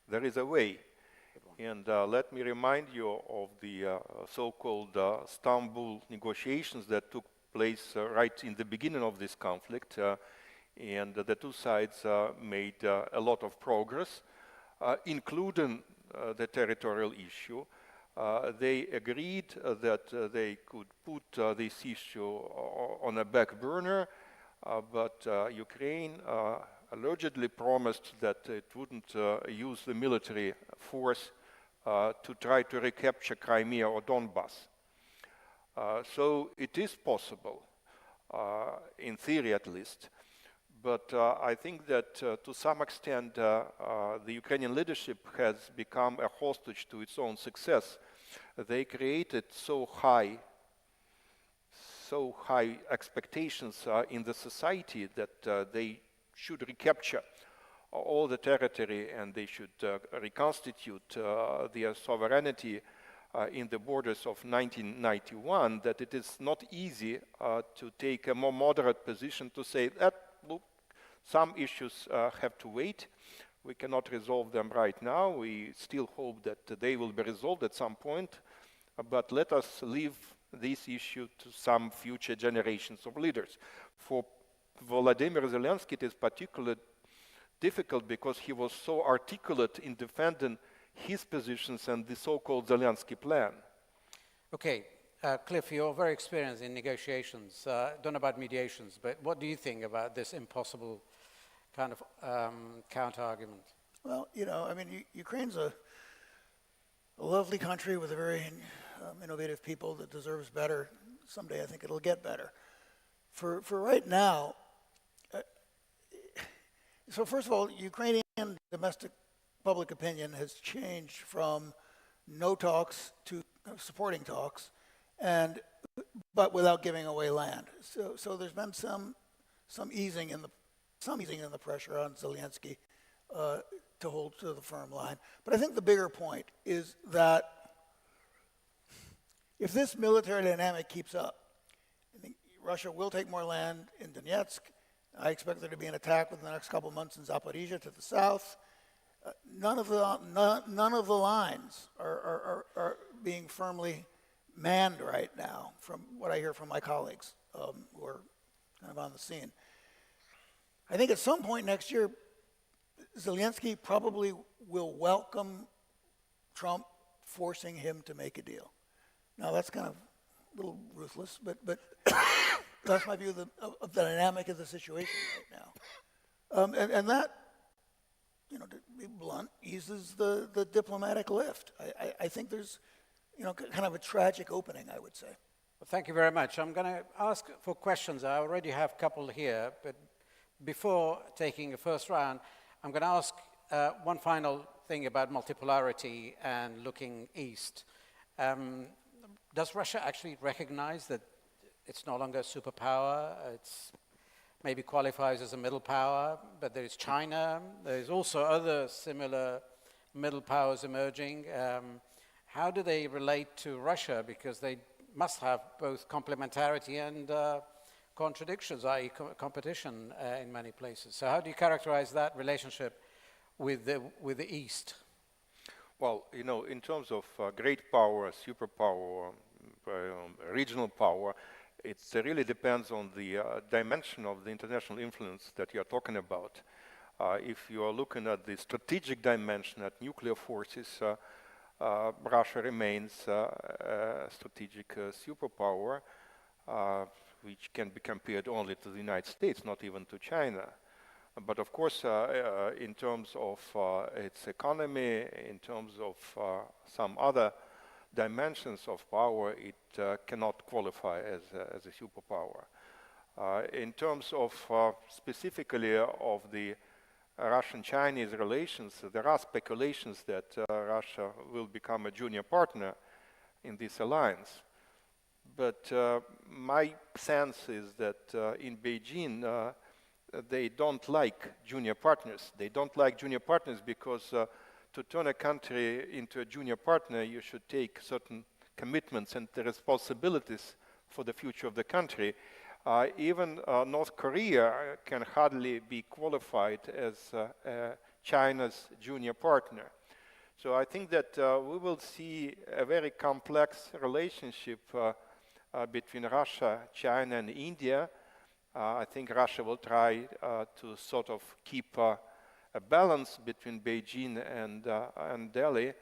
there is a way. And let me remind you of the so-called Istanbul negotiations that took place right in the beginning of this conflict. And the two sides made a lot of progress, including the territorial issue. They agreed that they could put this issue on a back burner, but Ukraine allegedly promised that it wouldn't use the military force to try to recapture Crimea or Donbass. So it is possible, in theory at least. But I think that to some extent the Ukrainian leadership has become a hostage to its own success. They created so high expectations in the society that they should recapture all the territory and they should reconstitute their sovereignty in the borders of 1991, that it is not easy to take a more moderate position to say that, look, some issues have to wait. We cannot resolve them right now. We still hope that they will be resolved at some point, but let us leave this issue to some future generations of leaders. For Volodymyr Zelensky, it is particularly difficult because he was so articulate in defending his positions and the so-called Zelensky plan. Okay, Cliff, you're very experienced in negotiations. Don't know about mediations, but what do you think about this impossible kind of counter-argument? Well, you know, I mean, Ukraine's a lovely country with a very innovative people that deserves better. Someday I think it'll get better. For right now, so first of all, Ukrainian domestic public opinion has changed from no talks to supporting talks, but without giving away land. So there's been some easing in the pressure on Zelensky to hold to the firm line. But I think the bigger point is that if this military dynamic keeps up, I think Russia will take more land in Donetsk. I expect there to be an attack within the next couple of months in Zaporizhia to the south. None of the lines are being firmly manned right now, from what I hear from my colleagues who are kind of on the scene. I think at some point next year, Zelensky probably will welcome Trump forcing him to make a deal. Now that's kind of a little ruthless, but that's my view of the dynamic of the situation right now. And that, you know, to be blunt, eases the diplomatic lift. I think there's, you know, kind of a tragic opening, I would say. Well, thank you very much. I'm going to ask for questions. I already have a couple here, but before taking a first round, I'm going to ask one final thing about multipolarity and looking east. Does Russia actually recognize that it's no longer a superpower? It's maybe qualifies as a middle power, but there is China. There's also other similar middle powers emerging. How do they relate to Russia? Because they must have both complementarity and contradictions, i.e. competition in many places. So how do you characterize that relationship with the East? Well, you know, in terms of great power, superpower, regional power, it really depends on the dimension of the international influence that you're talking about. If you are looking at the strategic dimension, at nuclear forces, Russia remains a strategic superpower, which can be compared only to the United States, not even to China. But of course, in terms of its economy, in terms of some other dimensions of power, it cannot qualify as a superpower. In terms of specifically of the Russian-Chinese relations, there are speculations that Russia will become a junior partner in this alliance. But my sense is that in Beijing, they don't like junior partners. They don't like junior partners because to turn a country into a junior partner, you should take certain commitments and the responsibilities for the future of the country. Even North Korea can hardly be qualified as China's junior partner. So I think that we will see a very complex relationship between Russia, China, and India. I think Russia will try to sort of keep a balance between Beijing and Delhi,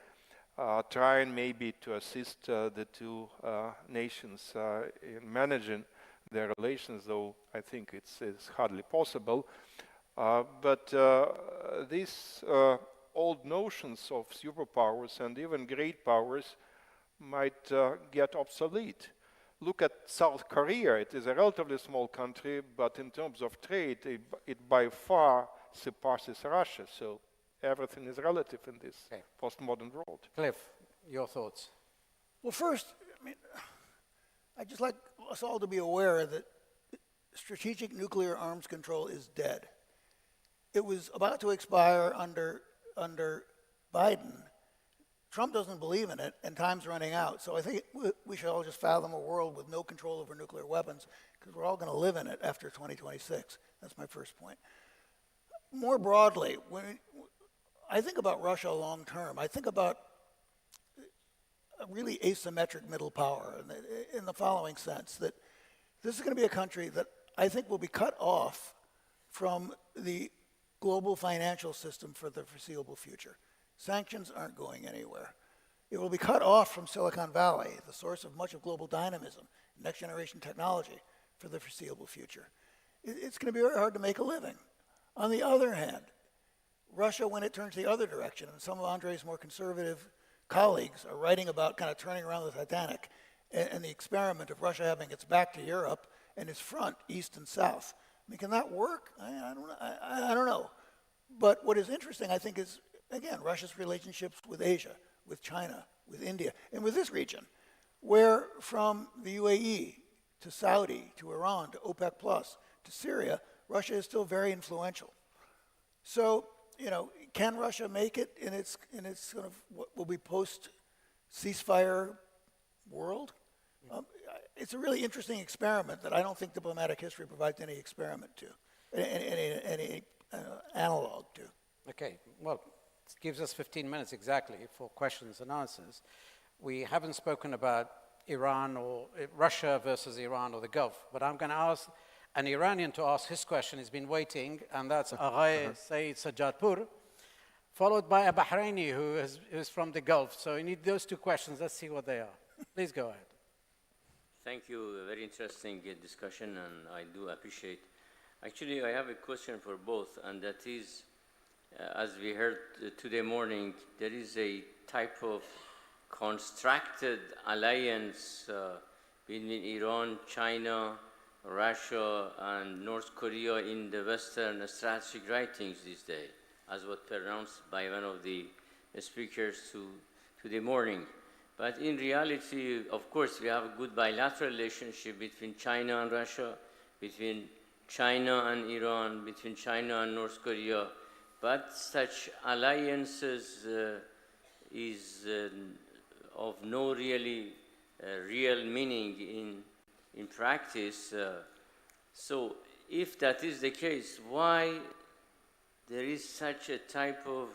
trying maybe to assist the two nations in managing their relations, though I think it's hardly possible. But these old notions of superpowers and even great powers might get obsolete. Look at South Korea. It is a relatively small country, but in terms of trade, it by far surpasses Russia. So everything is relative in this postmodern world. Cliff, your thoughts? Well, first, I mean, I'd just like us all to be aware that strategic nuclear arms control is dead. It was about to expire under Biden. Trump doesn't believe in it, and time's running out. So I think we should all just fathom a world with no control over nuclear weapons, because we're all going to live in it after 2026. That's my first point. More broadly, when I think about Russia long term, I think about a really asymmetric middle power in the following sense, that this is going to be a country that I think will be cut off from the global financial system for the foreseeable future. Sanctions aren't going anywhere. It will be cut off from Silicon Valley, the source of much of global dynamism, next generation technology for the foreseeable future. It's going to be very hard to make a living. On the other hand, Russia, when it turns the other direction, and some of Andrei's more conservative colleagues are writing about kind of turning around the Titanic and the experiment of Russia having its back to Europe and its front, east and south. I mean, can that work? I don't know. But what is interesting, I think, is, again, Russia's relationships with Asia, with China, with India, and with this region, where from the UAE to Saudi, to Iran, to OPEC+, to Syria, Russia is still very influential. So, you know, can Russia make it in its sort of what will be post-ceasefire world? It's a really interesting experiment that I don't think diplomatic history provides any experiment to, any analog to. Okay, well, gives us 15 minutes exactly for questions and answers. We haven't spoken about Iran or Russia versus Iran or the Gulf, but I'm going to ask an Iranian to ask his question. He's been waiting, and that's Aghay Saeed Sajjadpur, followed by a Bahraini who is from the Gulf. So you need those two questions. Let's see what they are. Please go ahead. Thank you. A very interesting discussion, and I do appreciate. Actually, I have a question for both, and that is, as we heard today morning, there is a type of constructed alliance between Iran, China, Russia, and North Korea in the Western strategic writings these days, as was pronounced by one of the speakers today morning. But in reality, of course, we have a good bilateral relationship between China and Russia, between China and Iran, between China and North Korea. But such alliances is of no really real meaning in practice. So if that is the case, why there is such a type of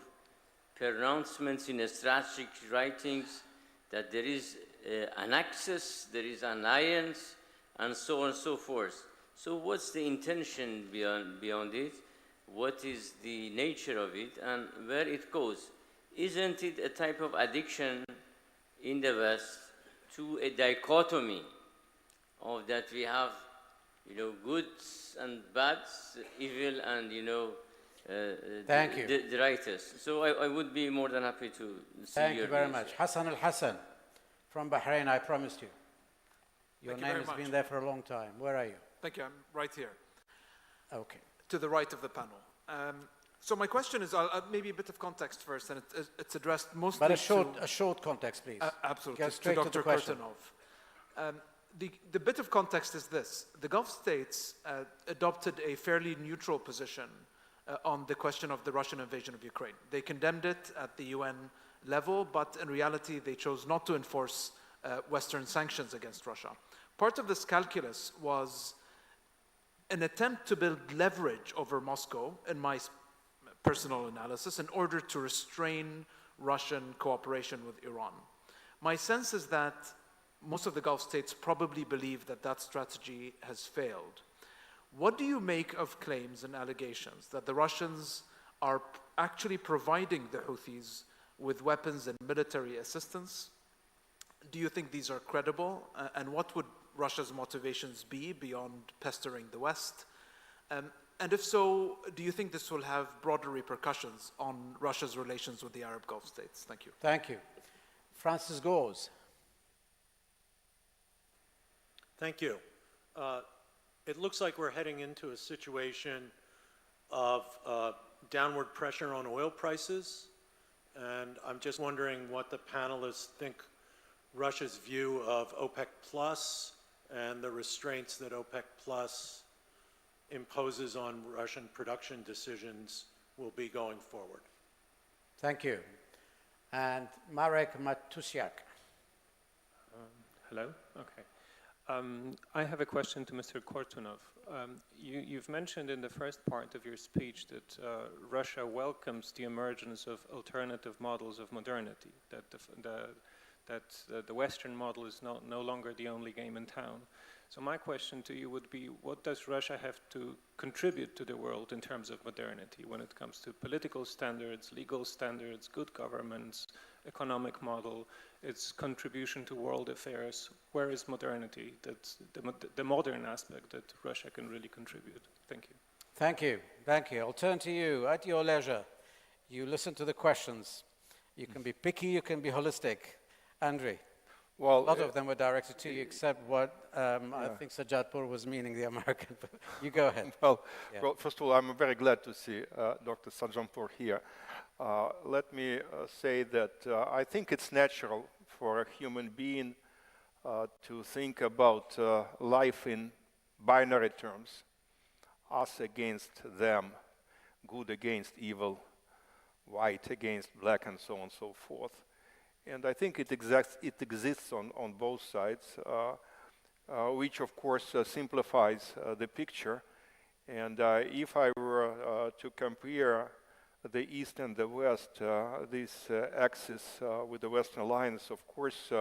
pronouncements in strategic writings that there is an access, there is an alliance, and so on and so forth. So what's the intention beyond it? What is the nature of it, and where it goes? Isn't it a type of addiction in the West to a dichotomy of that we have, goods and bads, evil and, Thank you. The righteous. So I would be more than happy to see Thank your you very views. much. Hassan Al-Hassan from Bahrain, I promised you. Your Thank you name very has much. been there for a long time. Where are you? Thank you. I'm right here. Okay. To the right of the panel. So my question is, maybe a bit of context first, and it's addressed mostly But a short context, please. Absolutely. Go straight to Dr. the question. Kurtanov. The bit of context is this. The Gulf states adopted a fairly neutral position on the question of the Russian invasion of Ukraine. They condemned it at the UN level, but in reality, they chose not to enforce Western sanctions against Russia. Part of this calculus was an attempt to build leverage over Moscow, in my personal analysis, in order to restrain Russian cooperation with Iran. My sense is that most of the Gulf states probably believe that that strategy has failed. What do you make of claims and allegations that the Russians are actually providing the Houthis with weapons and military assistance? Do you think these are credible? And what would Russia's motivations be beyond pestering the West? And if so, do you think this will have broader repercussions on Russia's relations with the Arab Gulf states? Thank you. Thank you. Francis Gores. Thank you. It looks like we're heading into a situation of downward pressure on oil prices, and I'm just wondering what the panelists think Russia's view of OPEC Plus and the restraints that OPEC Plus imposes on Russian production decisions will be going forward. Thank you. And Marek Matusiak. Hello? Okay. I have a question to Mr. Kortunov. You've mentioned in the first part of your speech that Russia welcomes the emergence of alternative models of modernity, that the Western model is no longer the only game in town. So my question to you would be, what does Russia have to contribute to the world in terms of modernity when it comes to political standards, legal standards, good governments, economic model, its contribution to world affairs? Where is modernity? That's the modern aspect that Russia can really contribute. Thank you. Thank you. Thank you. I'll turn to you at your leisure. You listen to the questions. You can be picky, you can be holistic. Andre. Well, a lot of them were directed to you, except what I think Sajjadpur was meaning, the American. You go ahead. Well, first of all, I'm very glad to see Dr. Sajjadpur here. Let me say that I think it's natural for a human being to think about life in binary terms, us against them, good against evil, white against black, and so on and so forth. And I think it exists on both sides, which of course simplifies the picture. And if I were to compare the East and the West, this axis with the Western alliance, of course,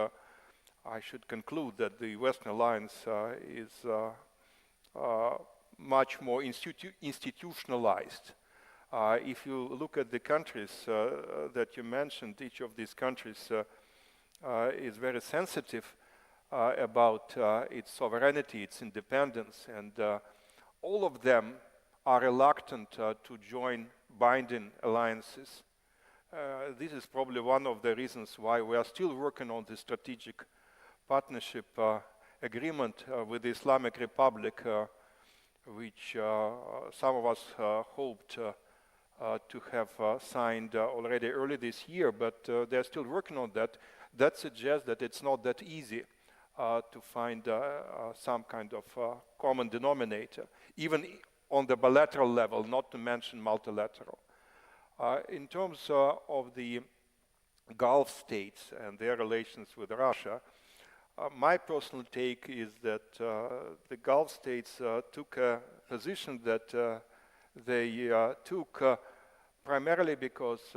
I should conclude that the Western alliance is much more institutionalized. If you look at the countries that you mentioned, each of these countries is very sensitive about its sovereignty, its independence, and all of them are reluctant to join binding alliances. This is probably one of the reasons why we are still working on the strategic partnership agreement with the Islamic Republic, which some of us hoped to have signed already early this year, but they're still working on that. That suggests that it's not that easy to find some kind of common denominator, even on the bilateral level, not to mention multilateral. In terms of the Gulf states and their relations with Russia, my personal take is that the Gulf states took a position that they took primarily because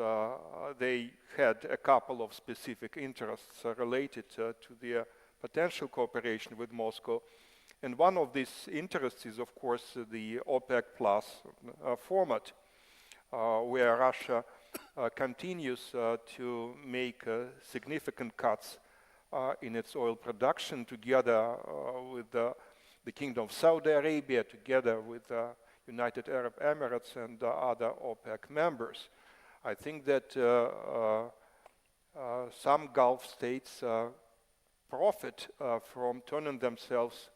they had a couple of specific interests related to their potential cooperation with Moscow. And one of these interests is, of course, the OPEC Plus format, where Russia continues to make significant cuts in its oil production together with the Kingdom of Saudi Arabia, together with United Arab Emirates and other OPEC members. I think that some Gulf states profit from turning themselves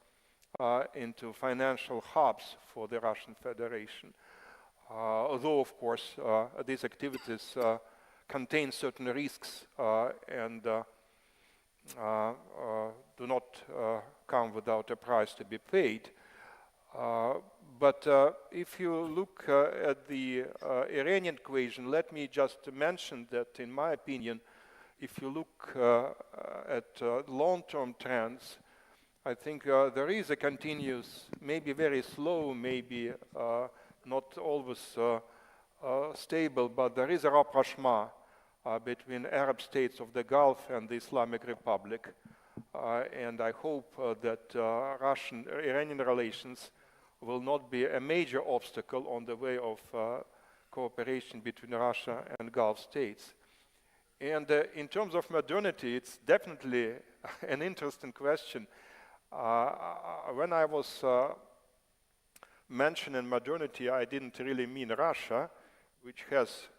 into financial hubs for the Russian Federation. Although, of course, these activities contain certain risks and do not come without a price to be paid. But if you look at the Iranian equation, let me just mention that, in my opinion, if you look at long-term trends, I think there is a continuous, maybe very slow, maybe not always stable, but there is a rapprochement between Arab states of the Gulf and the Islamic Republic. And I hope that Russian-Iranian relations will not be a major obstacle on the way of cooperation between Russia and Gulf states. And in terms of modernity, it's definitely an interesting question. When I was mentioning modernity, I didn't really mean Russia, which has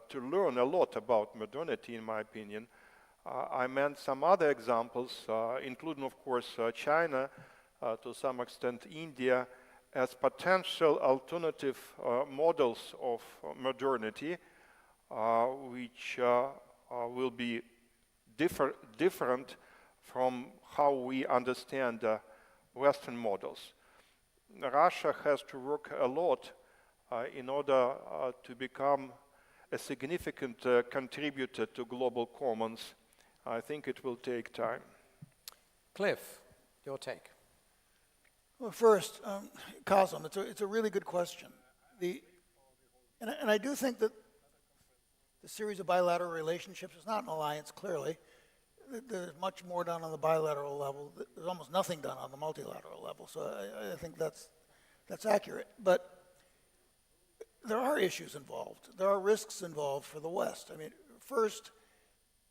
to learn a lot about modernity, in my opinion. I meant some other examples, including, of course, China, to some extent India, as potential alternative models of modernity, which will be different from how we understand Western models. Russia has to work a lot in order to become a significant contributor to global commons. I think it will take time. Cliff, your take. Well, first, Qasim, it's a really good question. And I do think that the series of bilateral relationships is not an alliance, clearly. There's much more done on the bilateral level. There's almost nothing done on the multilateral level, so I think that's accurate. But there are issues involved. There are risks involved for the West. I mean, first,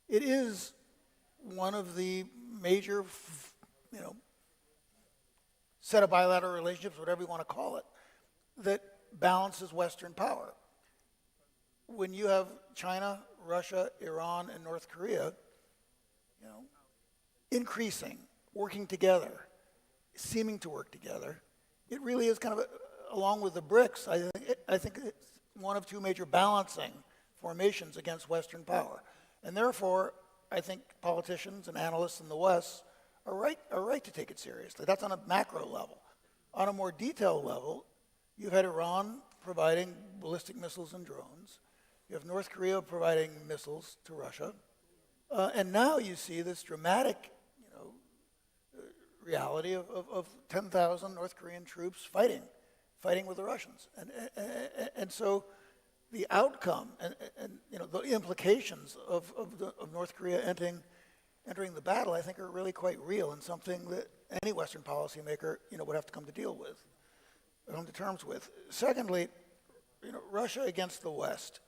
it is one of the major, set of bilateral relationships, whatever you want to call it, that balances Western power. When you have China, Russia, Iran, and North Korea, increasing, working together, seeming to work together, it really is kind of, along with the BRICS, I think it's one of two major balancing formations against Western power. And therefore, I think politicians and analysts in the West are right to take it seriously. That's on a macro level. On a more detailed level, you've had Iran providing ballistic missiles and drones. You have North Korea providing missiles to Russia. And now you see this dramatic reality of 10,000 North Korean troops fighting with the Russians. And so the outcome and the implications of North Korea entering the battle, I think, are really quite real and something that any Western policymaker would have to come to terms with. Secondly, Russia against the West.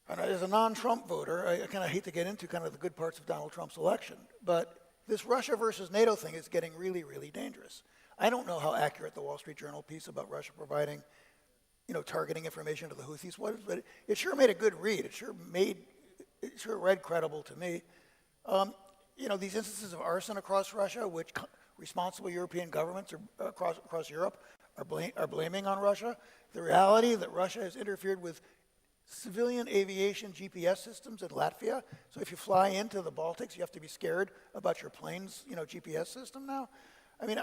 And as a non-Trump voter, I kind of hate to get into kind of the good parts of Donald Trump's election, but this Russia versus NATO thing is getting really, really dangerous. I don't know how accurate the Wall Street Journal piece about Russia providing, targeting information to the Houthis was, but it sure made a good read. It sure read credible to me. These instances of arson across Russia, which responsible European governments across Europe are blaming on Russia. The reality that Russia has interfered with civilian aviation GPS systems in Latvia. So if you fly into the Baltics, you have to be scared about your plane's, GPS system now. I mean,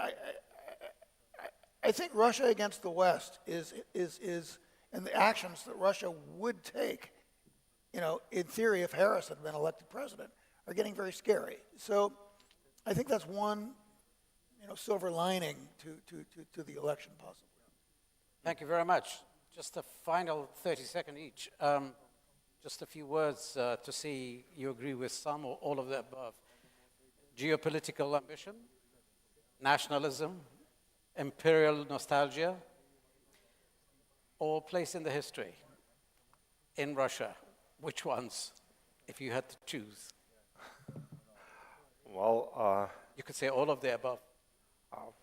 I think Russia against the West is and the actions that Russia would take, in theory, if Harris had been elected president, are getting very scary. So I think that's one, silver lining to the election possibly. Thank you very much. Just a final 30-second each. Just a few words to see you agree with some or all of the above. Geopolitical ambition, nationalism, imperial nostalgia, or place in the history in Russia. Which ones, if you had to choose? Well, you could say all of the above.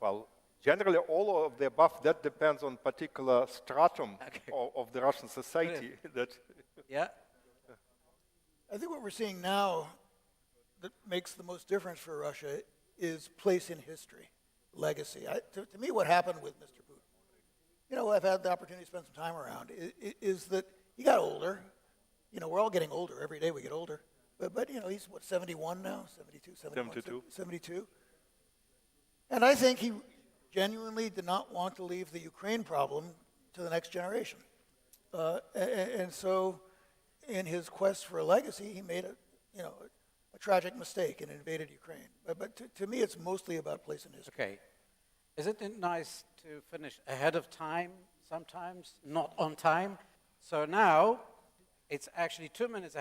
Well, generally all of the above, that depends on particular stratum of the Russian society. Yeah. I think what we're seeing now that makes the most difference for Russia is place in history, legacy. To me, what happened with Mr. Putin, I've had the opportunity to spend some time around, is that he got older. We're all getting older. Every day we get older. But he's, 71 now? 72, 71, 72. And I think he genuinely did not want to leave the Ukraine problem to the next generation. And so in his quest for a legacy, he made a tragic mistake and invaded Ukraine. But to me, it's mostly about place in history. Okay. Isn't it nice to finish ahead of time sometimes, not on time? So now it's actually 2.5 minutes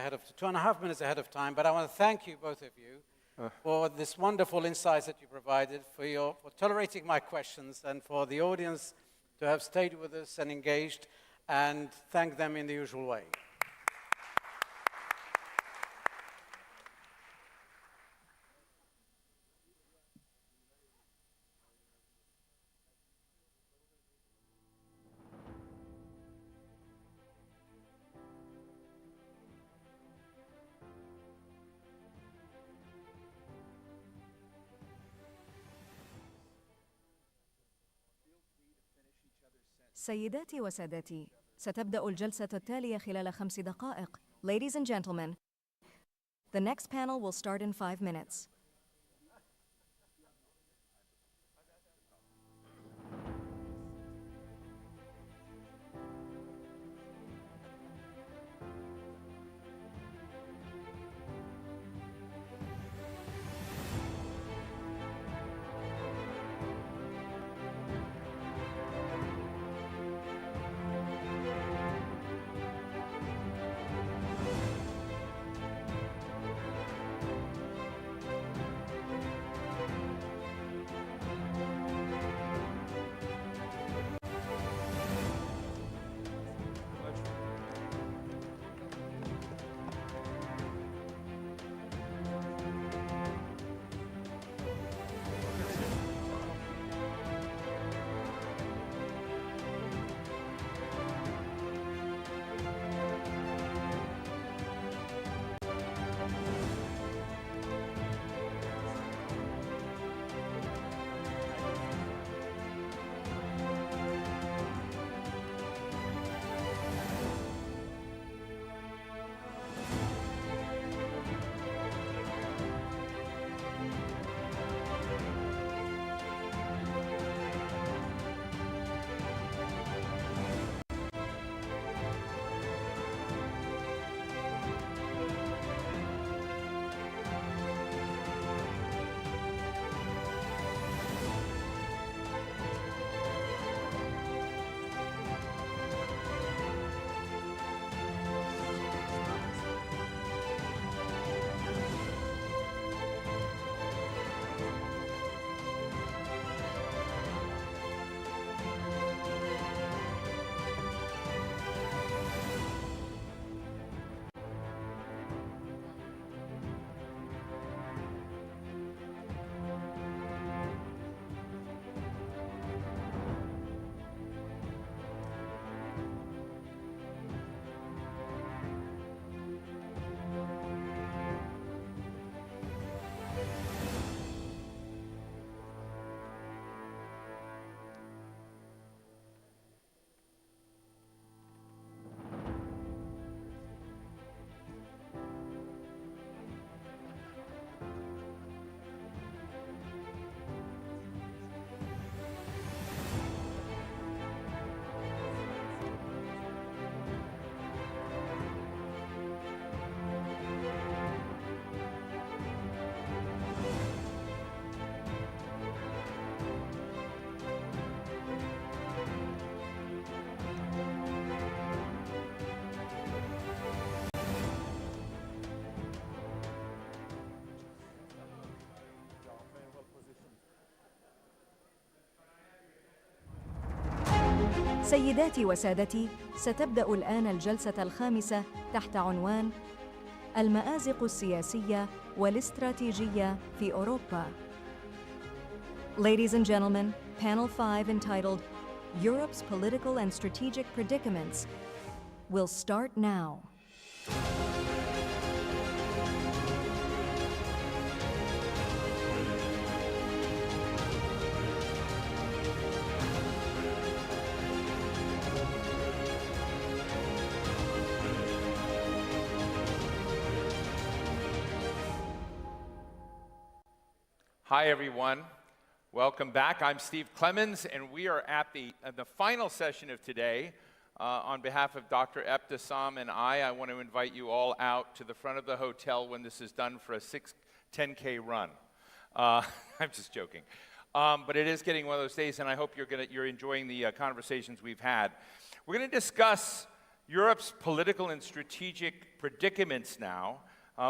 ahead of time, but I want to thank you, both of you, for this wonderful insights that you provided, for tolerating my questions, and for the audience to have stayed with us and engaged, and thank them in the usual way. سيداتي وسادتي، ستبدأ الجلسة التالية خلال 5 دقائق. Ladies and gentlemen, the next panel will start in 5 minutes. سيداتي وسادتي، ستبدأ الآن الجلسة الخامسة تحت عنوان المآزق السياسية والاستراتيجية في أوروبا. Ladies and gentlemen, panel 5 entitled Europe's Political and Strategic Predicaments will start now. Hi, everyone. Welcome back. I'm Steve Clemens, and we are at the final session of today. On behalf of Dr. Ebtissam and I want to invite you all out to the front of the hotel when this is done for a 10K run. I'm just joking. But it is getting one of those days, and I hope you're enjoying the conversations we've had. We're going to discuss Europe's political and strategic predicaments now.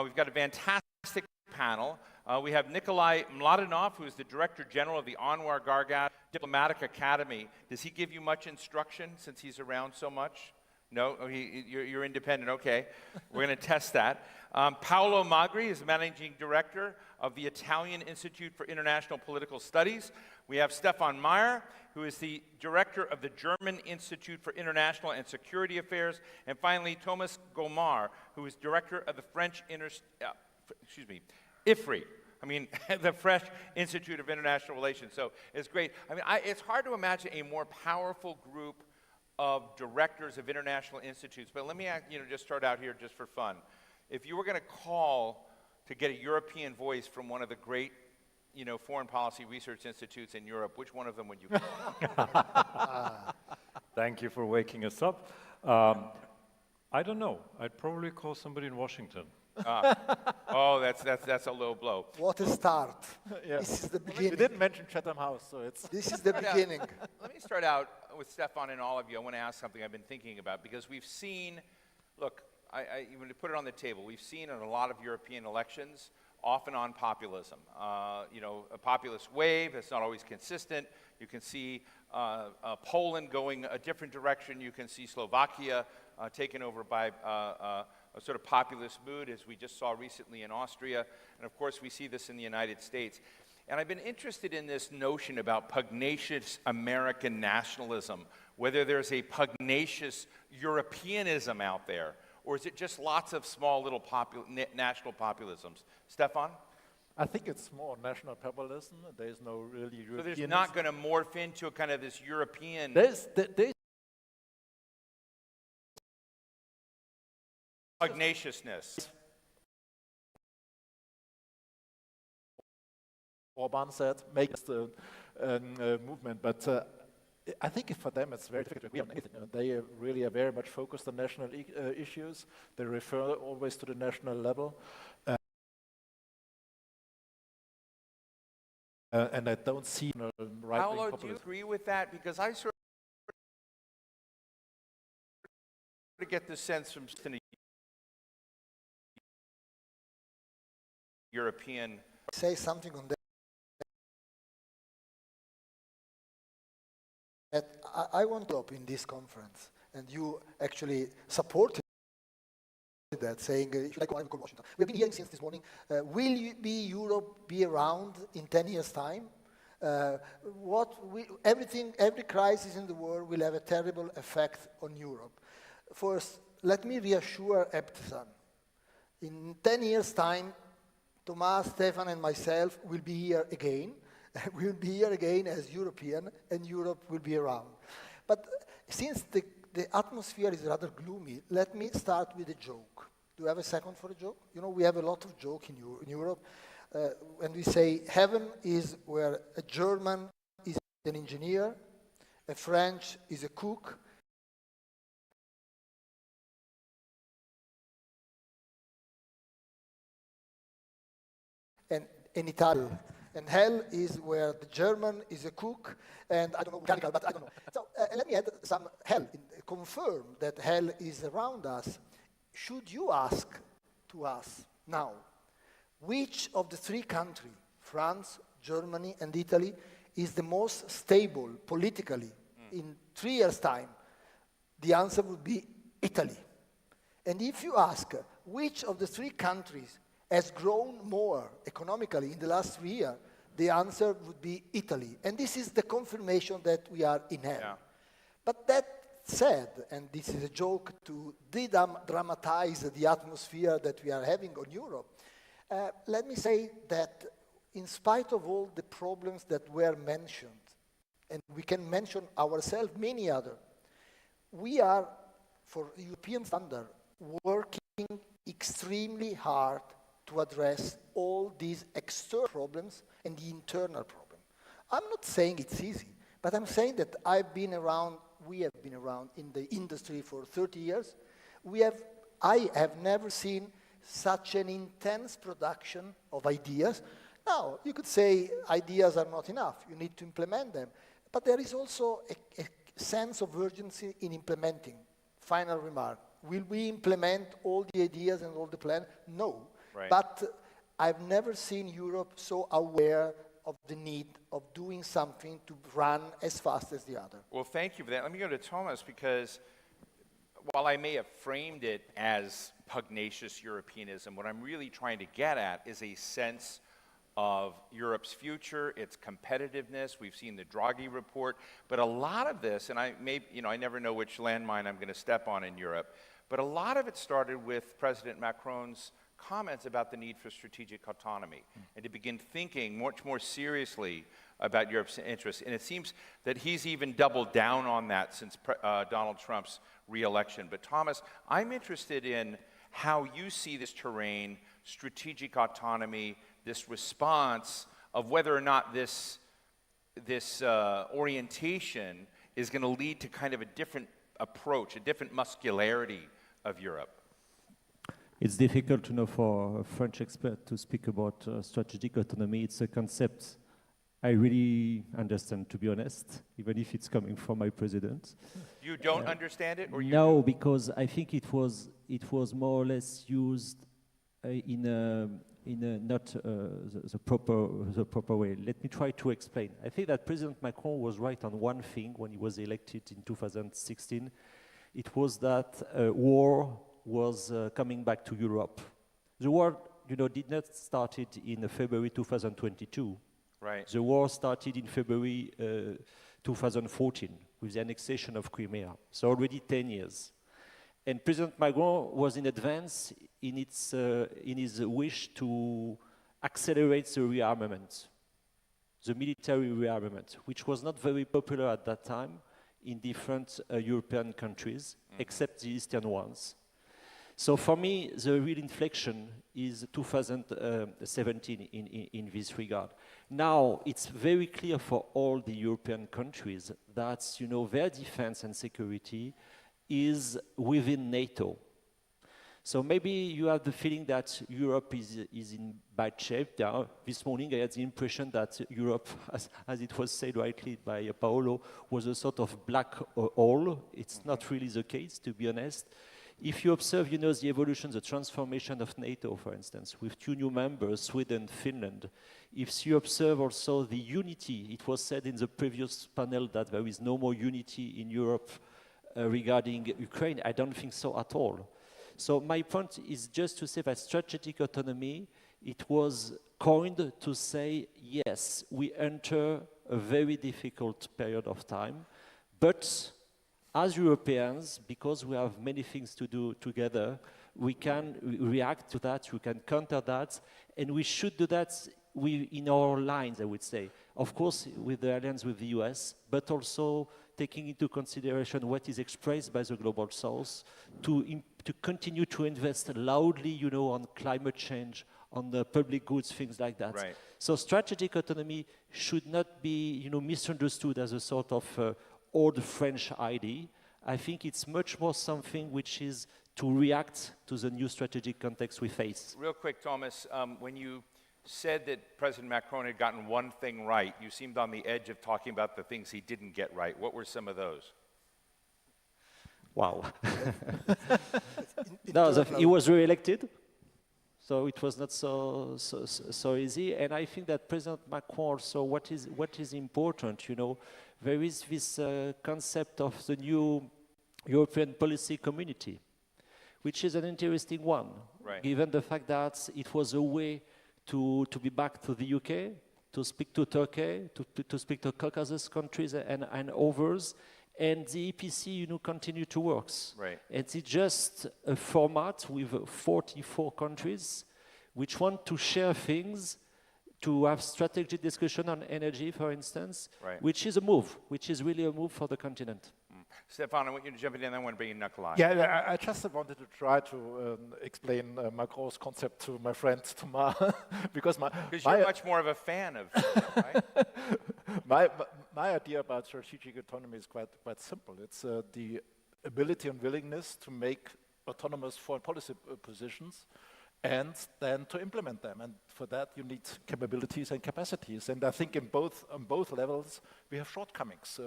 We've got a fantastic panel. We have Nikolai Mladenov, who is the Director General of the Anwar Gargash Diplomatic Academy. Does he give you much instruction since he's around so much? No? Oh, you're independent, okay. We're going to test that. Paolo Magri is Managing Director of the Italian Institute for International Political Studies. We have Stefan Meyer, who is the Director of the German Institute for International and Security Affairs. And finally, Thomas Gomar, who is Director of the French IFRI. The French Institute of International Relations. So it's great. It's hard to imagine a more powerful group of directors of international institutes. But let me just start out here just for fun. If you were going to call to get a European voice from one of the great foreign policy research institutes in Europe, which one of them would you call? Thank you for waking us up. I don't know. I'd probably call somebody in Washington. That's a low blow. What a start. Yeah. This is the beginning. We didn't mention Chatham House, so it's... This is the beginning. Let me start out with Stefan and all of you. I want to ask something I've been thinking about, because we've seen, look, even to put it on the table, we've seen in a lot of European elections, often on populism. A populist wave is not always consistent. You can see Poland going a different direction. You can see Slovakia taken over by a sort of populist mood, as we just saw recently in Austria. And of course, we see this in the United States. And I've been interested in this notion about pugnacious American nationalism, whether there's a pugnacious Europeanism out there, or is it just lots of small little national populisms? Stefan? I think it's more national populism. There's no really European... So there's not going to morph into a kind of this European... There's pugnaciousness. Orban said, make the movement, but I think for them it's very difficult to agree on anything. They really are very much focused on national issues. They refer always to the national level. And I don't see right-wing Paolo, populism. do you agree with that? Because I sort of get the sense from European... Say something on that. I want to up in this conference, and you actually supported that, saying, should I go to Washington? We've been hearing since this morning, will Europe be around in 10 years' time? Every crisis in the world will have a terrible effect on Europe. First, let me reassure Ebtissam. In 10 years' time, Thomas, Stefan, and myself will be here again. We'll be here again as European, and Europe will be around. But since the atmosphere is rather gloomy, let me start with a joke. Do you have a second for a joke? We have a lot of joke in Europe. When we say heaven is where a German is an engineer, a French is a cook, and an Italian. And hell is where the German is a cook, and I don't know, mechanical, but I don't know. So let me add some hell. Confirm that hell is around us. Should you ask to us now, which of the three countries, France, Germany, and Italy, is the most stable politically in 3 years' time, the answer would be Italy. And if you ask which of the 3 countries has grown more economically in the last 3 years, the answer would be Italy. And this is the confirmation that we are in hell. Yeah. But that said, and this is a joke to de-dramatize the atmosphere that we are having on Europe, let me say that in spite of all the problems that were mentioned, and we can mention ourselves many other, we are, for European standard, working extremely hard to address all these external problems and the internal problem. I'm not saying it's easy, but I'm saying that we have been around in the industry for 30 years. I have never seen such an intense production of ideas. Now, you could say ideas are not enough, you need to implement them, but there is also a sense of urgency in implementing. Final remark, will we implement all the ideas and all the plans? No, right. But I've never seen Europe so aware of the need of doing something to run as fast as the other. Well, thank you for that. Let me go to Thomas, because while I may have framed it as pugnacious Europeanism, what I'm really trying to get at is a sense of Europe's future, its competitiveness. We've seen the Draghi report, but a lot of this, and I never know which landmine I'm going to step on in Europe, but a lot of it started with President Macron's comments about the need for strategic autonomy and to begin thinking much more seriously about Europe's interests. And it seems that he's even doubled down on that since Donald Trump's re-election. But Thomas, I'm interested in how you see this terrain, strategic autonomy, this response of whether or not this orientation is going to lead to kind of a different approach, a different muscularity of Europe. It's difficult to know for a French expert to speak about strategic autonomy. It's a concept I really understand, to be honest, even if it's coming from my president. You don't understand it, or you no, do? Because I think it was more or less used in not the proper way. Let me try to explain. I think that President Macron was right on one thing when he was elected in 2016. It was that war was coming back to Europe. The war, did not started in February 2022. Right. The war started in February 2014 with the annexation of Crimea. So already 10 years. And President Macron was in advance in his wish to accelerate the rearmament, the military rearmament, which was not very popular at that time in different European countries, except the Eastern ones. So for me, the real inflection is 2017 in this regard. Now, it's very clear for all the European countries that, their defense and security is within NATO. So maybe you have the feeling that Europe is in bad shape. This morning I had the impression that Europe, as it was said rightly by Paolo, was a sort of black hole. It's not really the case, to be honest. If you observe, the evolution, the transformation of NATO, for instance, with 2 new members, Sweden, Finland, if you observe also the unity, it was said in the previous panel that there is no more unity in Europe regarding Ukraine. I don't think so at all. So my point is just to say that strategic autonomy, it was coined to say, yes, we enter a very difficult period of time, but as Europeans, because we have many things to do together, we can react to that, we can counter that, and we should do that in our lines, I would say. Of course, with the alliance with the US, but also taking into consideration what is expressed by the Global South, to continue to invest loudly, on climate change, on the public goods, things like that. Right. So strategic autonomy should not be, misunderstood as a sort of old French idea. I think it's much more something which is to react to the new strategic context we face. Real quick, Thomas, when you said that President Macron had gotten one thing right, you seemed on the edge of talking about the things he didn't get right. What were some of those? Wow. No, he was re-elected. So it was not so easy. And I think that President Macron, so what is important, you know, there is this concept of the new European policy community, which is an interesting one, given the fact that it was a way to be back to the UK, to speak to Turkey, to speak to Caucasus countries and others, and the EPC, you know, continue to work. Right. It's just a format with 44 countries which want to share things, to have strategic discussion on energy, for instance, which is a move, which is really a move for the continent. Stefan, I want you to jump in, and then I want to bring in Nikolai. Yeah, I just wanted to try to explain Macron's concept to my friend Thomas, because you're much more of a fan of it, right? my idea about strategic autonomy is quite simple. It's the ability and willingness to make autonomous foreign policy positions and then to implement them. And for that, you need capabilities and capacities. And I think on both levels, we have shortcomings.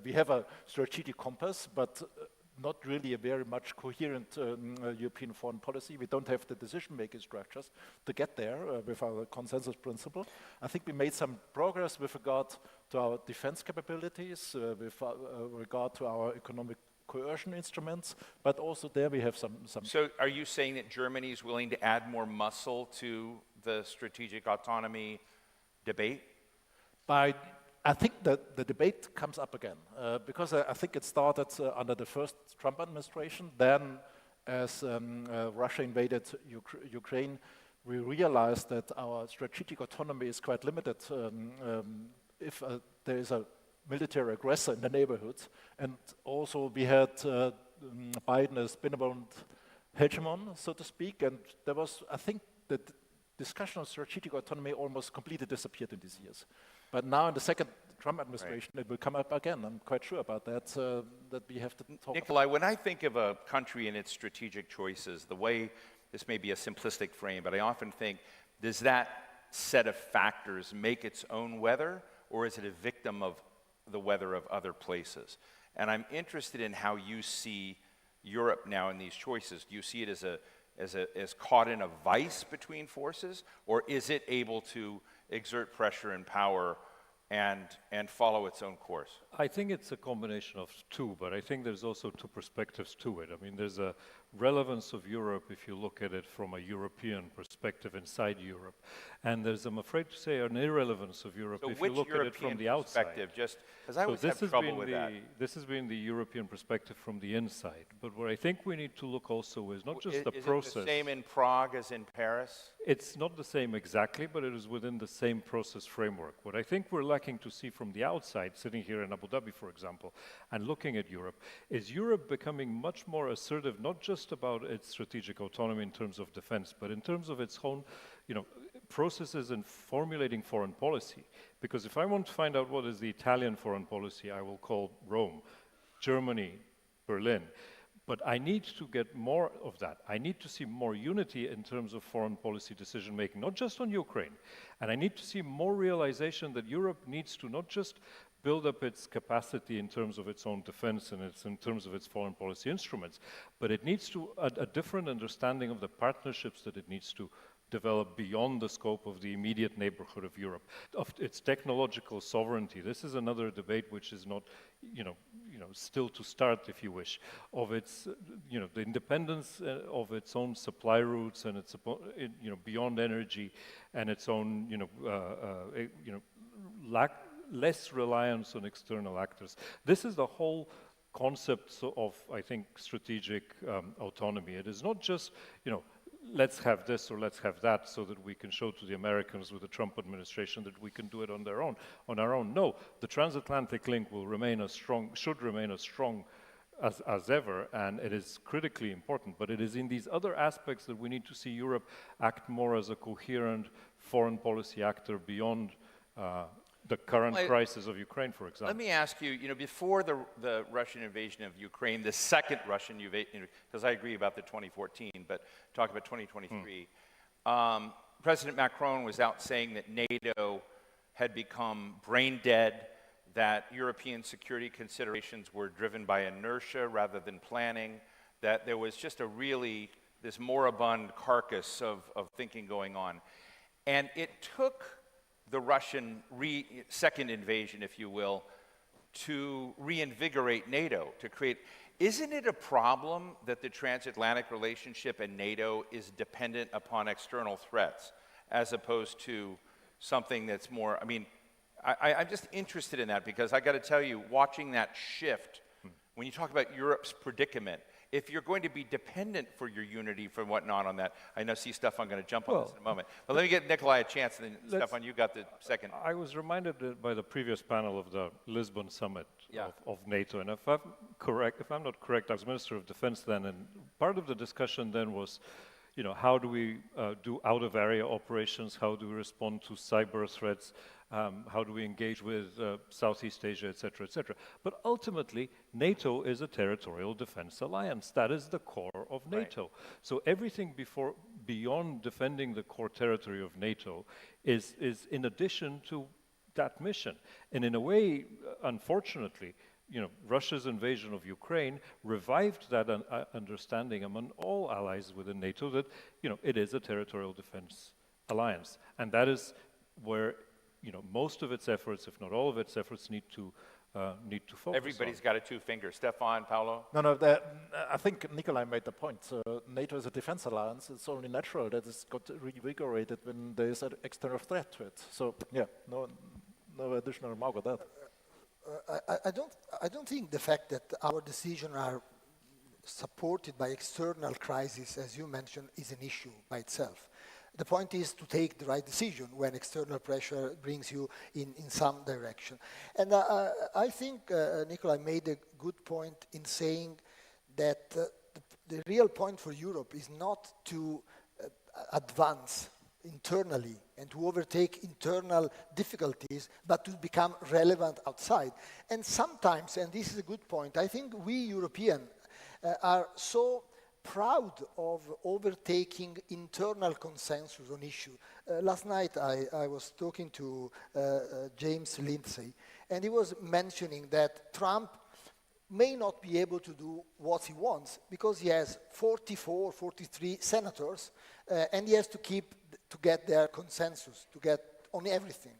We have a strategic compass, but not really a very much coherent European foreign policy. We don't have the decision-making structures to get there with our consensus principle. I think we made some progress with regard to our defense capabilities, with regard to our economic coercion instruments, but also there we have some. So are you saying that Germany is willing to add more muscle to the strategic autonomy debate? I think that the debate comes up again, because I think it started under the first Trump administration. Then as Russia invaded Ukraine, we realized that our strategic autonomy is quite limited if there is a military aggressor in the neighborhood. And also we had Biden as benevolent hegemon, so to speak, and there was, I think, the discussion of strategic autonomy almost completely disappeared in these years. But now in the second Trump administration, it will come up again. I'm quite sure about that, that we have to talk Nikolai, when I think of a country and its strategic choices, the way, this may be a simplistic frame, but I often think, does that set of factors make its own weather, or is it a victim of the weather of other places? And I'm interested in how you see Europe now in these choices. Do you see it as caught in a vice between forces, or is it able to exert pressure and power and follow its own course? I think it's a combination of two, but I think there's also two perspectives to it. I mean, there's a relevance of Europe if you look at it from a European perspective inside Europe. And there's, I'm afraid to say, an irrelevance of Europe if you look at it from the outside. Just because I always have trouble with that. This has been the European perspective from the inside. But what I think we need to look also is not just the process. Is it the same in Prague as in Paris? It's not the same exactly, but it is within the same process framework. What I think we're lacking to see from the outside, sitting here in Abu Dhabi, for example, and looking at Europe, is Europe becoming much more assertive, not just about its strategic autonomy in terms of defense, but in terms of its own, processes in formulating foreign policy. Because if I want to find out what is the Italian foreign policy, I will call Rome, Germany, Berlin. But I need to get more of that. I need to see more unity in terms of foreign policy decision-making, not just on Ukraine. And I need to see more realization that Europe needs to not just build up its capacity in terms of its own defense and in terms of its foreign policy instruments, but it needs to a different understanding of the partnerships that it needs to develop beyond the scope of the immediate neighborhood of Europe, of its technological sovereignty. This is another debate which is not, still to start, if you wish, of its, the independence of its own supply routes and its, beyond energy and its own, less reliance on external actors. This is the whole concept of, I think, strategic autonomy. It is not just, let's have this or let's have that so that we can show to the Americans with the Trump administration that we can do it on our own. No, the transatlantic link will remain should remain as strong as ever, and it is critically important. But it is in these other aspects that we need to see Europe act more as a coherent foreign policy actor beyond the current crisis of Ukraine, for example. Let me ask you, before the Russian invasion of Ukraine, the second Russian invasion, because I agree about the 2014, but talk about 2023, President Macron was out saying that NATO had become brain dead, that European security considerations were driven by inertia rather than planning, that there was just a really this moribund carcass of thinking going on. And it took the Russian second invasion, if you will, to reinvigorate NATO, to create. Isn't it a problem that the transatlantic relationship and NATO is dependent upon external threats as opposed to something that's more, I mean, I'm just interested in that because I got to tell you, watching that shift, when you talk about Europe's predicament, if you're going to be dependent for your unity for whatnot on that, I know, see, Stefan going to jump on this in a moment. But let me get Nikolai a chance, and then Stefan, you got the second. I was reminded by the previous panel of the Lisbon summit of NATO, and if I'm not correct, I was Minister of Defense then, and part of the discussion then was, you know, how do we do out-of-area operations? How do we respond to cyber threats? How do we engage with Southeast Asia, et cetera, et cetera? But ultimately, NATO is a territorial defense alliance. That is the core of NATO. Right. So everything beyond defending the core territory of NATO is in addition to that mission. And in a way, unfortunately, you know, Russia's invasion of Ukraine revived that understanding among all allies within NATO that, you know, it is a territorial defense alliance. And that is where, you know, most of its efforts, if not all of its efforts, need to focus. Everybody's got a two-finger. Stefan, Paolo? No, I think Nikolai made the point. NATO is a defense alliance. It's only natural that it's got reinvigorated when there is an external threat to it. So, yeah, no additional remark on that. I don't think the fact that our decisions are supported by external crises, as you mentioned, is an issue by itself. The point is to take the right decision when external pressure brings you in some direction. And I think Nikolai made a good point in saying that the real point for Europe is not to advance internally and to overtake internal difficulties, but to become relevant outside. And sometimes, and this is a good point, I think we Europeans are so proud of overtaking internal consensus on issues. Last night I was talking to James Lindsay, and he was mentioning that Trump may not be able to do what he wants because he has 44, 43 senators, and he has to get their consensus, to get on everything.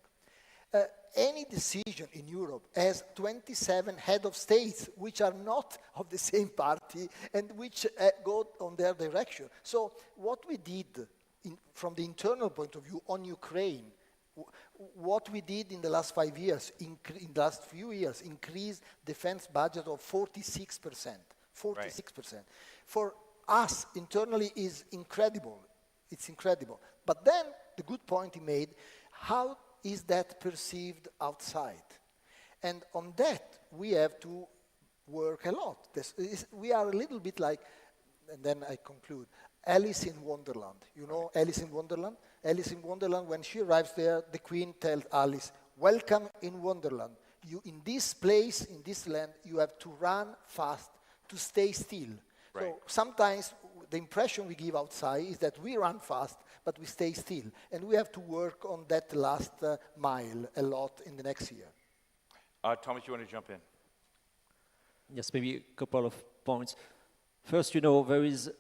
Any decision in Europe has 27 head of states which are not of the same party and which go on their direction. So what we did from the internal point of view on Ukraine, what we did in the last 5 years, in the last few years, increased defense budget of 46%. 46%. Right. For us internally is incredible. It's incredible. But then the good point he made, how is that perceived outside? And on that, we have to work a lot. We are a little bit like, and then I conclude, Alice in Wonderland. You know Alice in Wonderland? Alice in Wonderland, when she arrives there, the queen tells Alice, welcome in Wonderland. You, in this place, in this land, you have to run fast to stay still. Right. So sometimes the impression we give outside is that we run fast, but we stay still. And we have to work on that last mile a lot in the next year. Thomas, you want to jump in? Yes, maybe a couple of points. First, you know, there is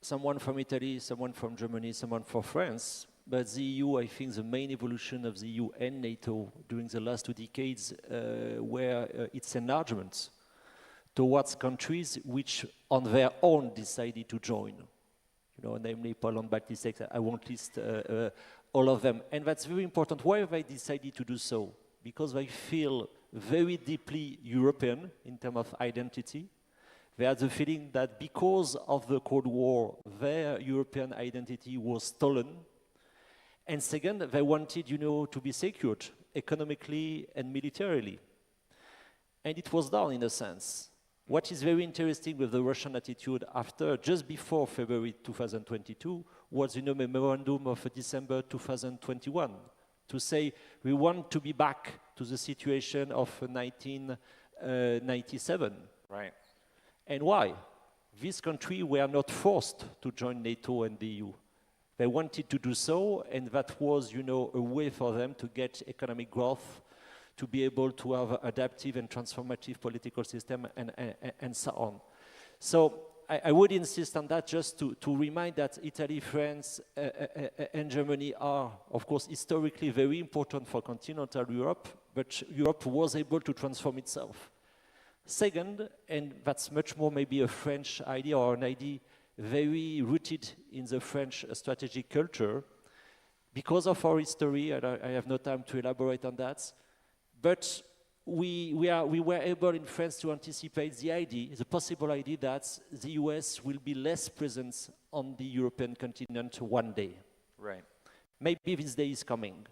someone from Italy, someone from Germany, someone from France. But the EU, I think the main evolution of the EU and NATO during the last 2 decades were its enlargement towards countries which on their own decided to join. You know, namely Poland, Baltic states, I won't list all of them. And that's very important. Why have they decided to do so? Because they feel very deeply European in terms of identity. They had the feeling that because of the Cold War, their European identity was stolen. And second, they wanted, you know, to be secured economically and militarily. And it was done in a sense. What is very interesting with the Russian attitude after, just before February 2022, was, you know, memorandum of December 2021 to say we want to be back to the situation of 1997. Right. And why? These countries were not forced to join NATO and the EU. They wanted to do so, and that was, you know, a way for them to get economic growth, to be able to have adaptive and transformative political system, and so on. So I would insist on that just to remind that Italy, France, and Germany are, of course, historically very important for continental Europe, but Europe was able to transform itself. Second, and that's much more maybe a French idea or an idea very rooted in the French strategic culture, because of our history, and I have no time to elaborate on that, but we were able in France to anticipate the possible idea that the US will be less present on the European continent one day. Right. Maybe this day is coming.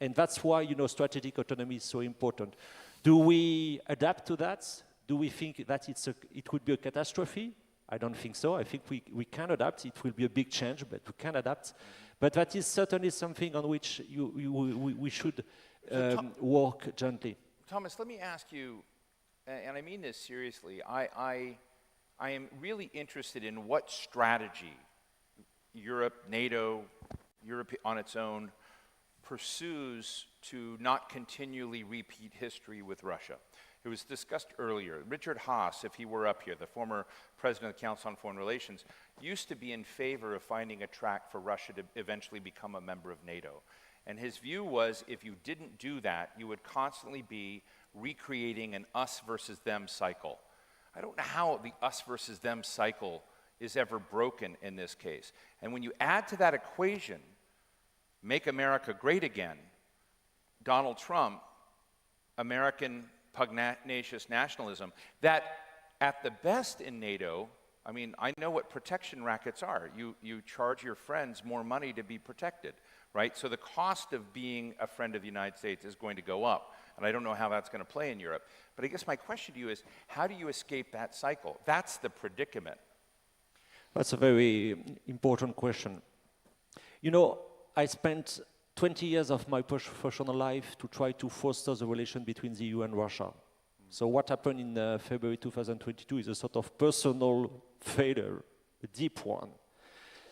And that's why, strategic autonomy is so important. Do we adapt to that? Do we think that it would be a catastrophe? I don't think so. I think we can adapt. It will be a big change, but we can adapt. But that is certainly something on which we should work gently. Thomas, let me ask you, and I mean this seriously, I am really interested in what strategy Europe, NATO, Europe on its own, pursues to not continually repeat history with Russia. It was discussed earlier. Richard Haas, if he were up here, the former president of the Council on Foreign Relations, used to be in favor of finding a track for Russia to eventually become a member of NATO. And his view was if you didn't do that, you would constantly be recreating an us versus them cycle. I don't know how the us versus them cycle is ever broken in this case. And when you add to that equation, make America great again, Donald Trump, American pugnacious nationalism, that at the best in NATO, I mean, I know what protection rackets are. You charge your friends more money to be protected, right? So the cost of being a friend of the United States is going to go up. And I don't know how that's going to play in Europe. But I guess my question to you is, how do you escape that cycle? That's the predicament. That's a very important question. I spent 20 years of my professional life to try to foster the relation between the EU and Russia. So what happened in February 2022 is a sort of personal failure, a deep one.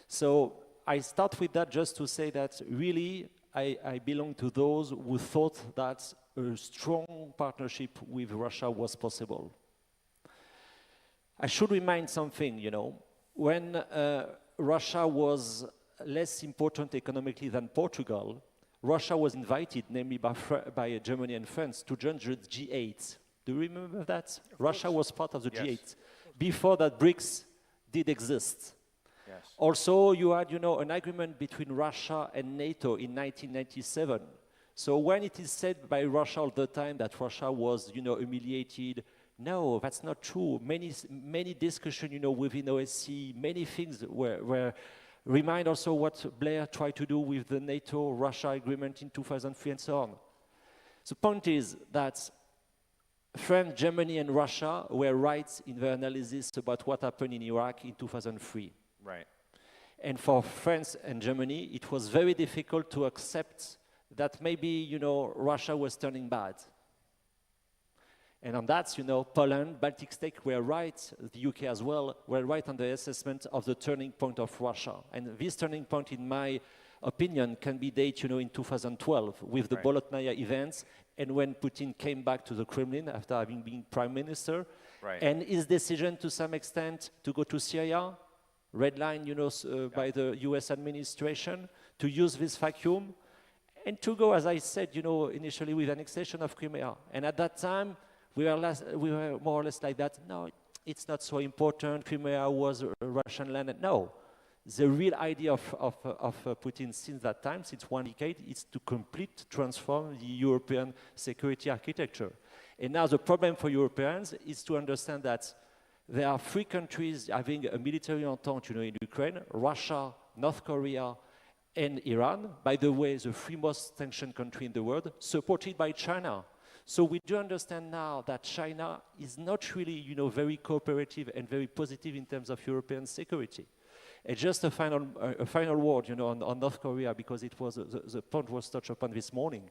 So I start with that just to say that really I belong to those who thought that a strong partnership with Russia was possible. I should remind something, when Russia was less important economically than Portugal, Russia was invited, namely by Germany and France, to join the G8. Do you remember that? Russia was part of the G8. Before that, BRICS did exist. Yes. Also, you had, an agreement between Russia and NATO in 1997. So when it is said by Russia all the time that Russia was, humiliated, no, that's not true. Many discussions, within OSCE, many things were remind also what Blair tried to do with the NATO-Russia agreement in 2003 and so on. The point is that France, Germany, and Russia were right in their analysis about what happened in Iraq in 2003. Right. And for France and Germany, it was very difficult to accept that maybe, Russia was turning bad. And on that, Poland, Baltic states were right, the UK as well, were right on the assessment of the turning point of Russia. And this turning point, in my opinion, can be dated, in 2012 with the Bolotnaya events and when Putin came back to the Kremlin after having been prime minister. Right. And his decision, to some extent, to go to Syria, red line, by the US administration, to use this vacuum, and to go, as I said, initially with annexation of Crimea. And at that time, we were more or less like that. No, it's not so important. Crimea was a Russian land. No, the real idea of Putin since that time, since 1 decade, is to completely transform the European security architecture. And now the problem for Europeans is to understand that there are 3 countries having a military entente, in Ukraine: Russia, North Korea, and Iran. By the way, the 3 most sanctioned countries in the world, supported by China. So we do understand now that China is not really, very cooperative and very positive in terms of European security. And just a final word, on North Korea, because it was the point was touched upon this morning.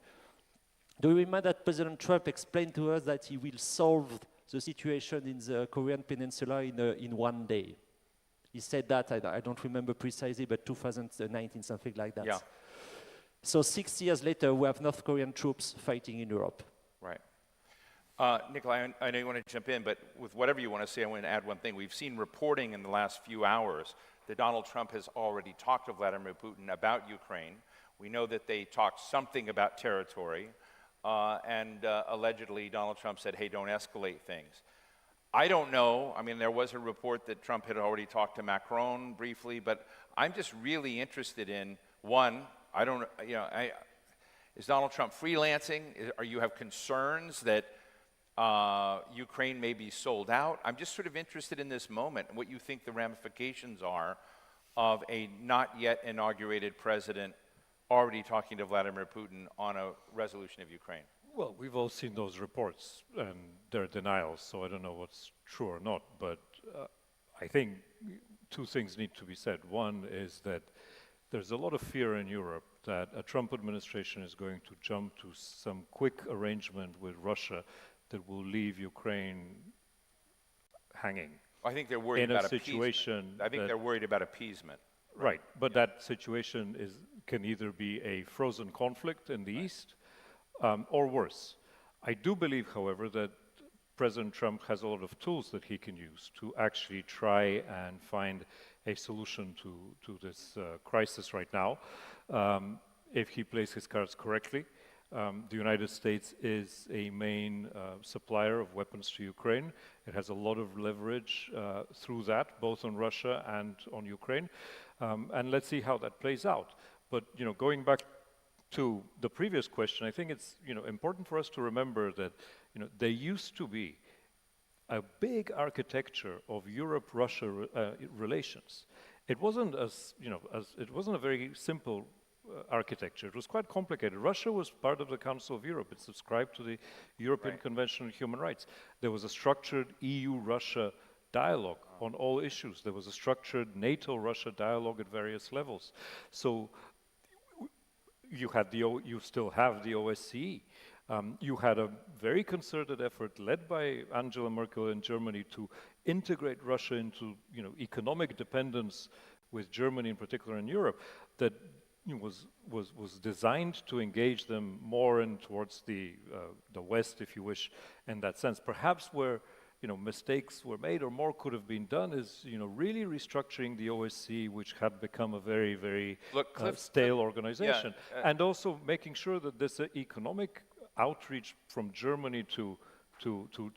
Do you remember that President Trump explained to us that he will solve the situation in the Korean Peninsula in 1 day? He said that, I don't remember precisely, but 2019, something like that. Yeah. So 6 years later, we have North Korean troops fighting in Europe. Right. Nikolai, I know you want to jump in, but with whatever you want to say, I want to add one thing. We've seen reporting in the last few hours that Donald Trump has already talked to Vladimir Putin about Ukraine. We know that they talked something about territory, and allegedly Donald Trump said, hey, don't escalate things. I don't know. I mean, there was a report that Trump had already talked to Macron briefly, but I'm just really interested in, one, I don't, you know, is Donald Trump freelancing? Are you have concerns that Ukraine may be sold out? I'm just sort of interested in this moment and what you think the ramifications are of a not yet inaugurated president already talking to Vladimir Putin on a resolution of Ukraine. Well, we've all seen those reports and their denials, so I don't know what's true or not, but I think two things need to be said. One is that there's a lot of fear in Europe that a Trump administration is going to jump to some quick arrangement with Russia that will leave Ukraine hanging. I think they're worried in about a situation. I think they're worried about appeasement. Right, but that situation can either be a frozen conflict in the East or worse. I do believe, however, that President Trump has a lot of tools that he can use to actually try and find a solution to this crisis right now. If he plays his cards correctly, the United States is a main supplier of weapons to Ukraine. It has a lot of leverage through that, both on Russia and on Ukraine. And let's see how that plays out. But going back to the previous question, I think it's important for us to remember that there used to be a big architecture of Europe-Russia relations. It wasn't it wasn't a very simple architecture. It was quite complicated. Russia was part of the Council of Europe. It subscribed to the European Convention on Human Rights. There was a structured EU-Russia dialogue on all issues. There was a structured NATO-Russia dialogue at various levels. So you still have the OSCE. You had a very concerted effort led by Angela Merkel in Germany to integrate Russia into economic dependence with Germany in particular in Europe that was designed to engage them more in towards the West, if you wish, in that sense. Perhaps where mistakes were made or more could have been done is really restructuring the OSCE, which had become a very, very stale organization, and also making sure that this economic outreach from Germany to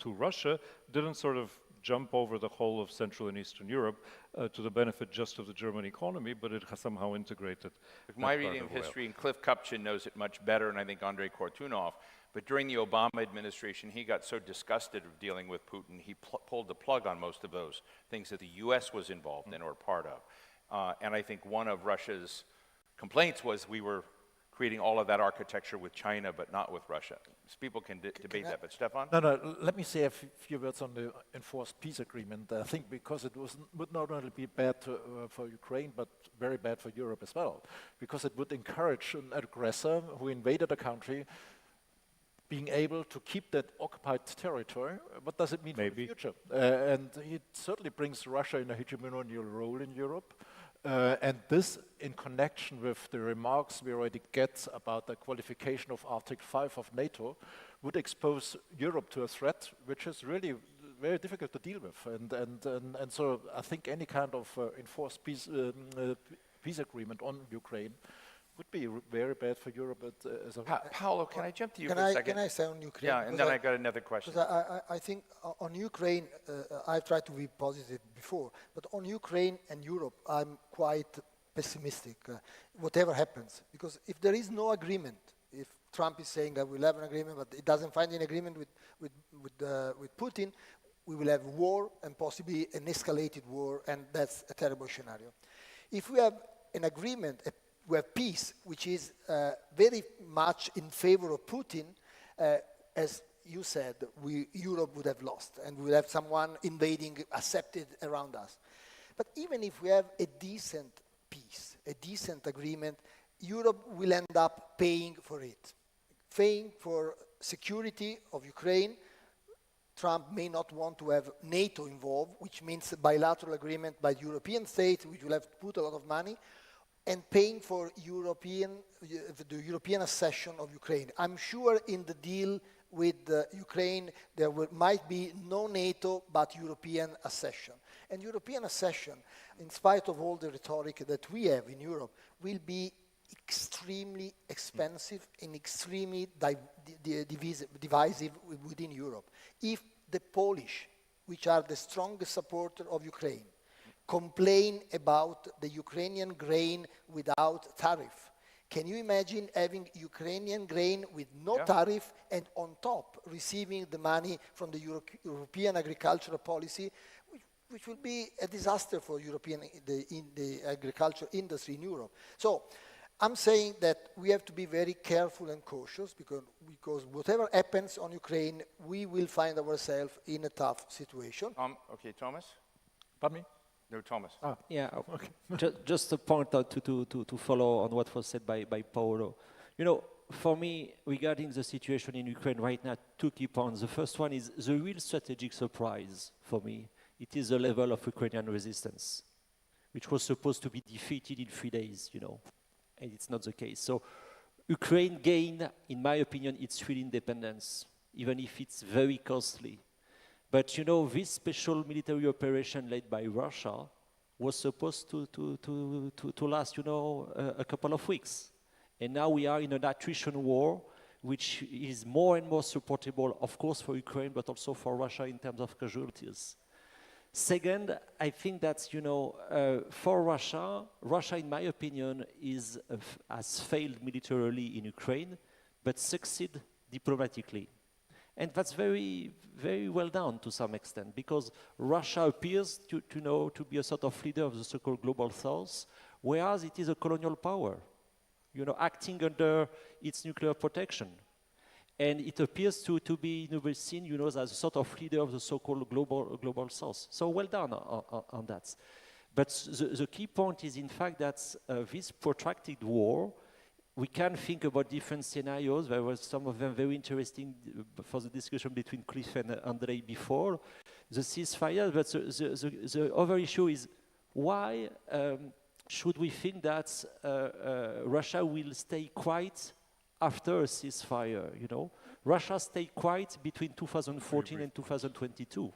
Russia didn't sort of jump over the whole of Central and Eastern Europe to the benefit just of the German economy, but it has somehow integrated. My reading of history, and Cliff Kupchin knows it much better, and I think Andrei Kortunov, but during the Obama administration, he got so disgusted of dealing with Putin, he pulled the plug on most of those things that the U.S. was involved in or part of. And I think one of Russia's complaints was we were creating all of that architecture with China, but not with Russia. So people can debate that, but Stefan? No, let me say a few words on the enforced peace agreement. I think because it would not only be bad for Ukraine, but very bad for Europe as well, because it would encourage an aggressor who invaded a country being able to keep that occupied territory. What does it mean for the future? And it certainly brings Russia in a hegemonial role in Europe. And this, in connection with the remarks we already get about the qualification of Article 5 of NATO, would expose Europe to a threat which is really very difficult to deal with. And so I think any kind of enforced peace agreement on Ukraine would be very bad for Europe as a whole. Paolo, can I jump to you for a second? Can I say on Ukraine? Yeah, and then I got another question. I think on Ukraine, I've tried to be positive before, but on Ukraine and Europe, I'm quite pessimistic, whatever happens. Because if there is no agreement, if Trump is saying that we'll have an agreement, but it doesn't find an agreement with Putin, we will have war and possibly an escalated war, and that's a terrible scenario. If we have an agreement, we have peace, which is very much in favor of Putin, as you said, Europe would have lost, and we would have someone invading, accepted around us. But even if we have a decent peace, a decent agreement, Europe will end up paying for it, paying for security of Ukraine. Trump may not want to have NATO involved, which means a bilateral agreement by European states, which will have to put a lot of money. and paying for the European accession of Ukraine. I'm sure in the deal with Ukraine there might be no NATO but European accession. And European accession, in spite of all the rhetoric that we have in Europe, will be extremely expensive and extremely divisive within Europe. If the Polish, which are the strongest supporter of Ukraine, complain about the Ukrainian grain without tariff, can you imagine having Ukrainian grain with no tariff and on top receiving the money from the European agricultural policy, which will be a disaster for the agriculture industry in Europe. So I'm saying that we have to be very careful and cautious because whatever happens on Ukraine, we will find ourselves in a tough situation. Okay, Thomas? Pardon me? No, Thomas. Yeah, okay. Just a point out to follow on what was said by Paolo. You know, for me, regarding the situation in Ukraine right now, 2 key points. The first one is the real strategic surprise for me. It is the level of Ukrainian resistance, which was supposed to be defeated in 3 days, you know, and it's not the case. So Ukraine gained, in my opinion, its real independence, even if it's very costly. But, you know, this special military operation led by Russia was supposed to last, you know, a couple of weeks. And now we are in an attrition war, which is more and more supportable, of course, for Ukraine, but also for Russia in terms of casualties. Second, I think that, you know, for Russia, in my opinion, has failed militarily in Ukraine, but succeed diplomatically. And that's very, very well done to some extent, because Russia appears to be a sort of leader of the so-called global south, whereas it is a colonial power, you know, acting under its nuclear protection. And it appears to be seen, you know, as a sort of leader of the so-called global south. So well done on that. But the key point is, in fact, that this protracted war, we can think about different scenarios. There were some of them very interesting for the discussion between Cliff and Andrei before. The ceasefire, but the other issue is why should we think that Russia will stay quiet after a ceasefire, you know? Russia stayed quiet between 2014 and 2022,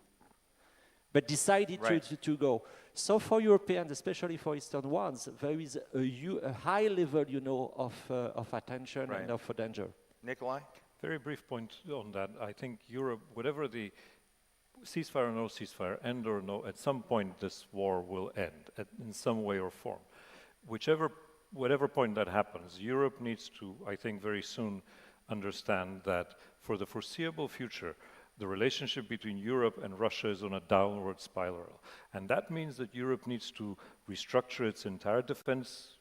but decided to go. So for Europeans, especially for Eastern ones, there is a high level, you know, of attention and of danger. Nikolai? Very brief point on that. I think Europe, whatever the ceasefire or no ceasefire, end or no, at some point this war will end in some way or form. Whatever point that happens, Europe needs to, I think, very soon understand that for the foreseeable future, the relationship between Europe and Russia is on a downward spiral. And that means that Europe needs to restructure its entire defense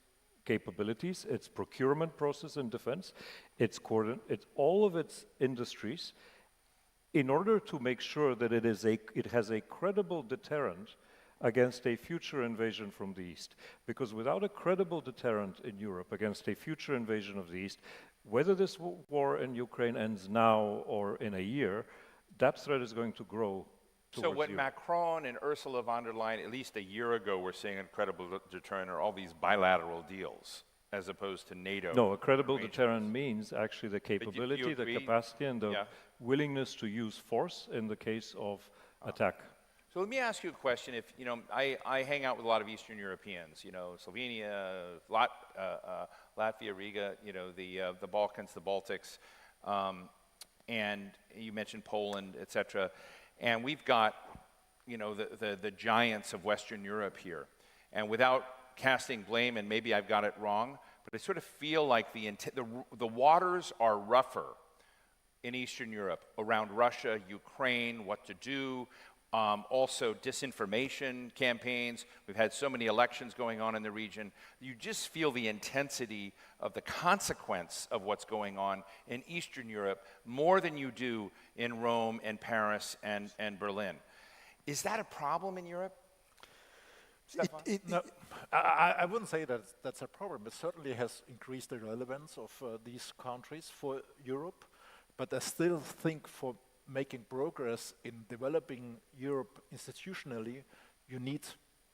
capabilities, its procurement process in defense, its all of its industries, in order to make sure that it has a credible deterrent against a future invasion from the East. Because without a credible deterrent in Europe against a future invasion of the East, whether this war in Ukraine ends now or in a year, that threat is going to grow towards So what Europe. Macron and Ursula von der Leyen, at least a year ago, were saying a credible deterrent are all these bilateral deals, as opposed to NATO. No, a credible deterrent means actually the capability, the capacity, and the willingness to use force in the case of attack. So let me ask you a question. If, you know, I hang out with a lot of Eastern Europeans, you know, Slovenia, Latvia, Riga, you know, the Balkans, the Baltics, and you mentioned Poland, et cetera. And we've got, you know, the giants of Western Europe here. And without casting blame, and maybe I've got it wrong, but I sort of feel like the waters are rougher in Eastern Europe around Russia, Ukraine, what to do. Also disinformation campaigns. We've had so many elections going on in the region. You just feel the intensity of the consequence of what's going on in Eastern Europe more than you do in Rome and Paris and Berlin. Is that a problem in Europe? No, I wouldn't say that that's a problem. It certainly has increased the relevance of these countries for Europe, but I still think for making progress in developing Europe institutionally, you need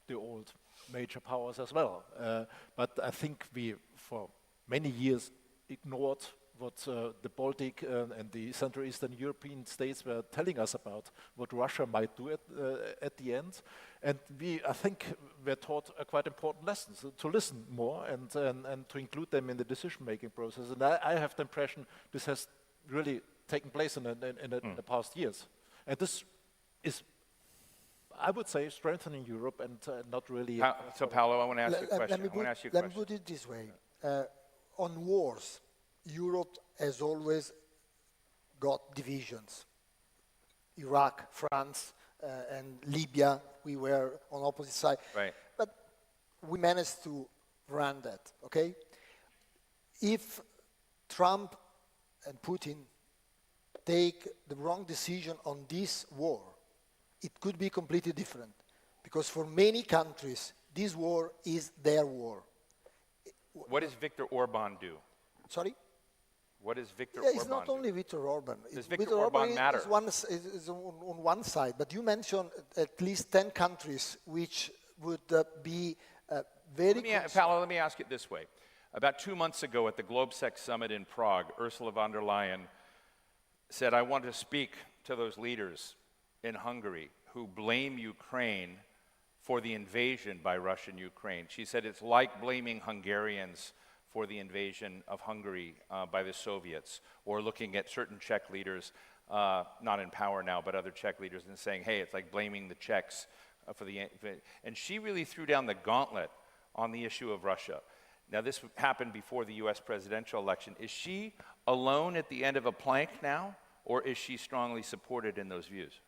the old major powers as well. But I think we, for many years, ignored what the Baltic and the Central Eastern European states were telling us about what Russia might do at the end. And we, I think, were taught a quite important lesson, to listen more and to include them in the decision-making process. And I have the impression this has really taken place in the past years. And this is, I would say, strengthening Europe and not really... So Paolo, I want to ask you a question. Let me put it this way. On wars, Europe has always got divisions. Iraq, France, and Libya, we were on opposite side. Right. But we managed to run that, okay? If Trump and Putin take the wrong decision on this war, it could be completely different. Because for many countries, this war is their war. What does Viktor Orban do? Sorry? What does Viktor Orban It's not only Viktor Orban. Does Viktor Orban matter? Is on one side, but you mentioned at least 10 countries which would be very... Paolo, let me ask it this way. About 2 months ago at the GlobeSec Summit in Prague, Ursula von der Leyen said, I want to speak to those leaders in Hungary who blame Ukraine for the invasion by Russia in Ukraine. She said it's like blaming Hungarians for the invasion of Hungary by the Soviets, or looking at certain Czech leaders, not in power now, but other Czech leaders, and saying, hey, it's like blaming the Czechs for the... And she really threw down the gauntlet on the issue of Russia. Now, this happened before the US presidential election. Is she alone at the end of a plank now, or is she strongly supported in those views?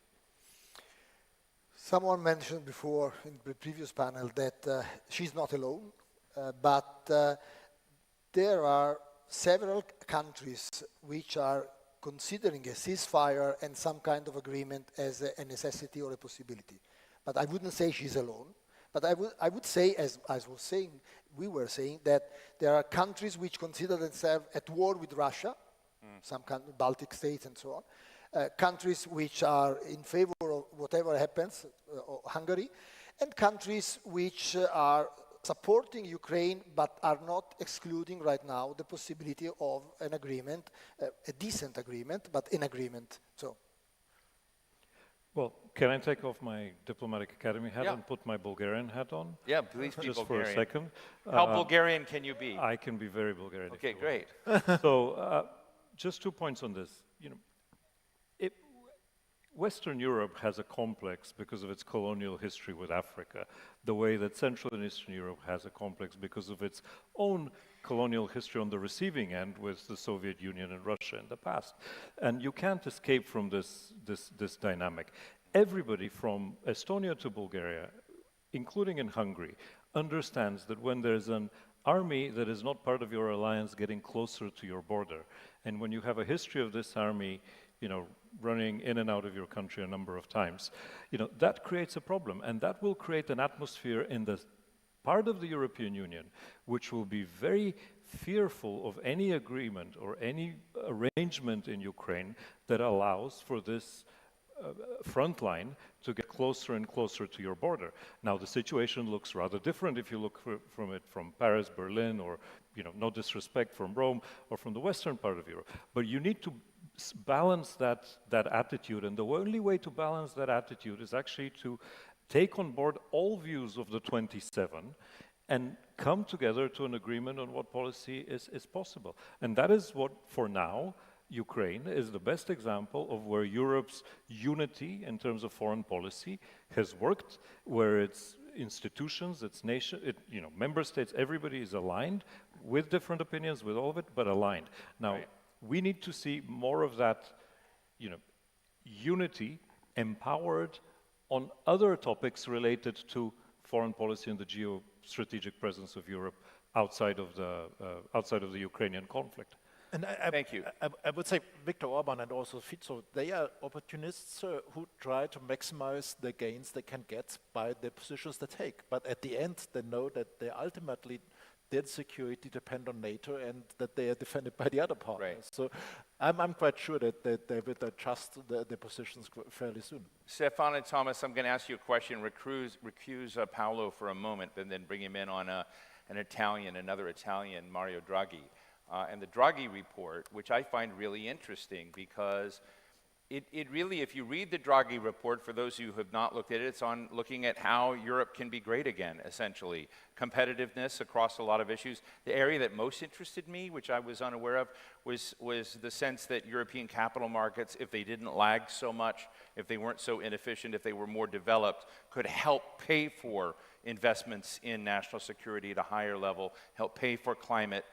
Someone mentioned before in the previous panel that she's not alone, but there are several countries which are considering a ceasefire and some kind of agreement as a necessity or a possibility. But I wouldn't say she's alone. But I would say, as we were saying, that there are countries which consider themselves at war with Russia, some Baltic states and so on, countries which are in favor of whatever happens, Hungary, and countries which are supporting Ukraine but are not excluding right now the possibility of an agreement, a decent agreement, but an agreement. So. Well, can I take off my diplomatic academy hat and put my Bulgarian hat on? Yeah, please be just Bulgarian. for a second. How Bulgarian can you be? I can be very Bulgarian. Okay, great. So, just 2 points on this. You know, Western Europe has a complex because of its colonial history with Africa, the way that Central and Eastern Europe has a complex because of its own colonial history on the receiving end with the Soviet Union and Russia in the past. And you can't escape from this dynamic. Everybody from Estonia to Bulgaria, including in Hungary, understands that when there's an army that is not part of your alliance getting closer to your border, and when you have a history of this army, you know, running in and out of your country a number of times, you know, that creates a problem, and that will create an atmosphere in the part of the European Union which will be very fearful of any agreement or any arrangement in Ukraine that allows for this front line to get closer and closer to your border. Now, the situation looks rather different if you look from it from Paris, Berlin, or, you know, no disrespect, from Rome or from the western part of Europe. But you need to balance that attitude, and the only way to balance that attitude is actually to take on board all views of the 27 and come together to an agreement on what policy is possible. And that is what, for now, Ukraine is the best example of where Europe's unity in terms of foreign policy has worked, where its institutions, its nation, you know, member states, everybody is aligned with different opinions, with all of it, but aligned. Now, we need to see more of that, you know, unity empowered on other topics related to foreign policy and the geostrategic presence of Europe outside of the Ukrainian conflict. And Thank you. I would say Viktor Orban and also Fico, they are opportunists who try to maximize the gains they can get by the positions they take. But at the end, they know that they ultimately, their security depend on NATO and that they are defended by the other partners. Right. So I'm quite sure that they will adjust their positions fairly soon. Stefan and Thomas, I'm going to ask you a question. Recuse Paolo for a moment, and then bring him in on another Italian, Mario Draghi. And the Draghi report, which I find really interesting because it really, if you read the Draghi report, for those of you who have not looked at it, it's on looking at how Europe can be great again, essentially. Competitiveness across a lot of issues. The area that most interested me, which I was unaware of, was the sense that European capital markets, if they didn't lag so much, if they weren't so inefficient, if they were more developed, could help pay for investments in national security at a higher level, help pay for climate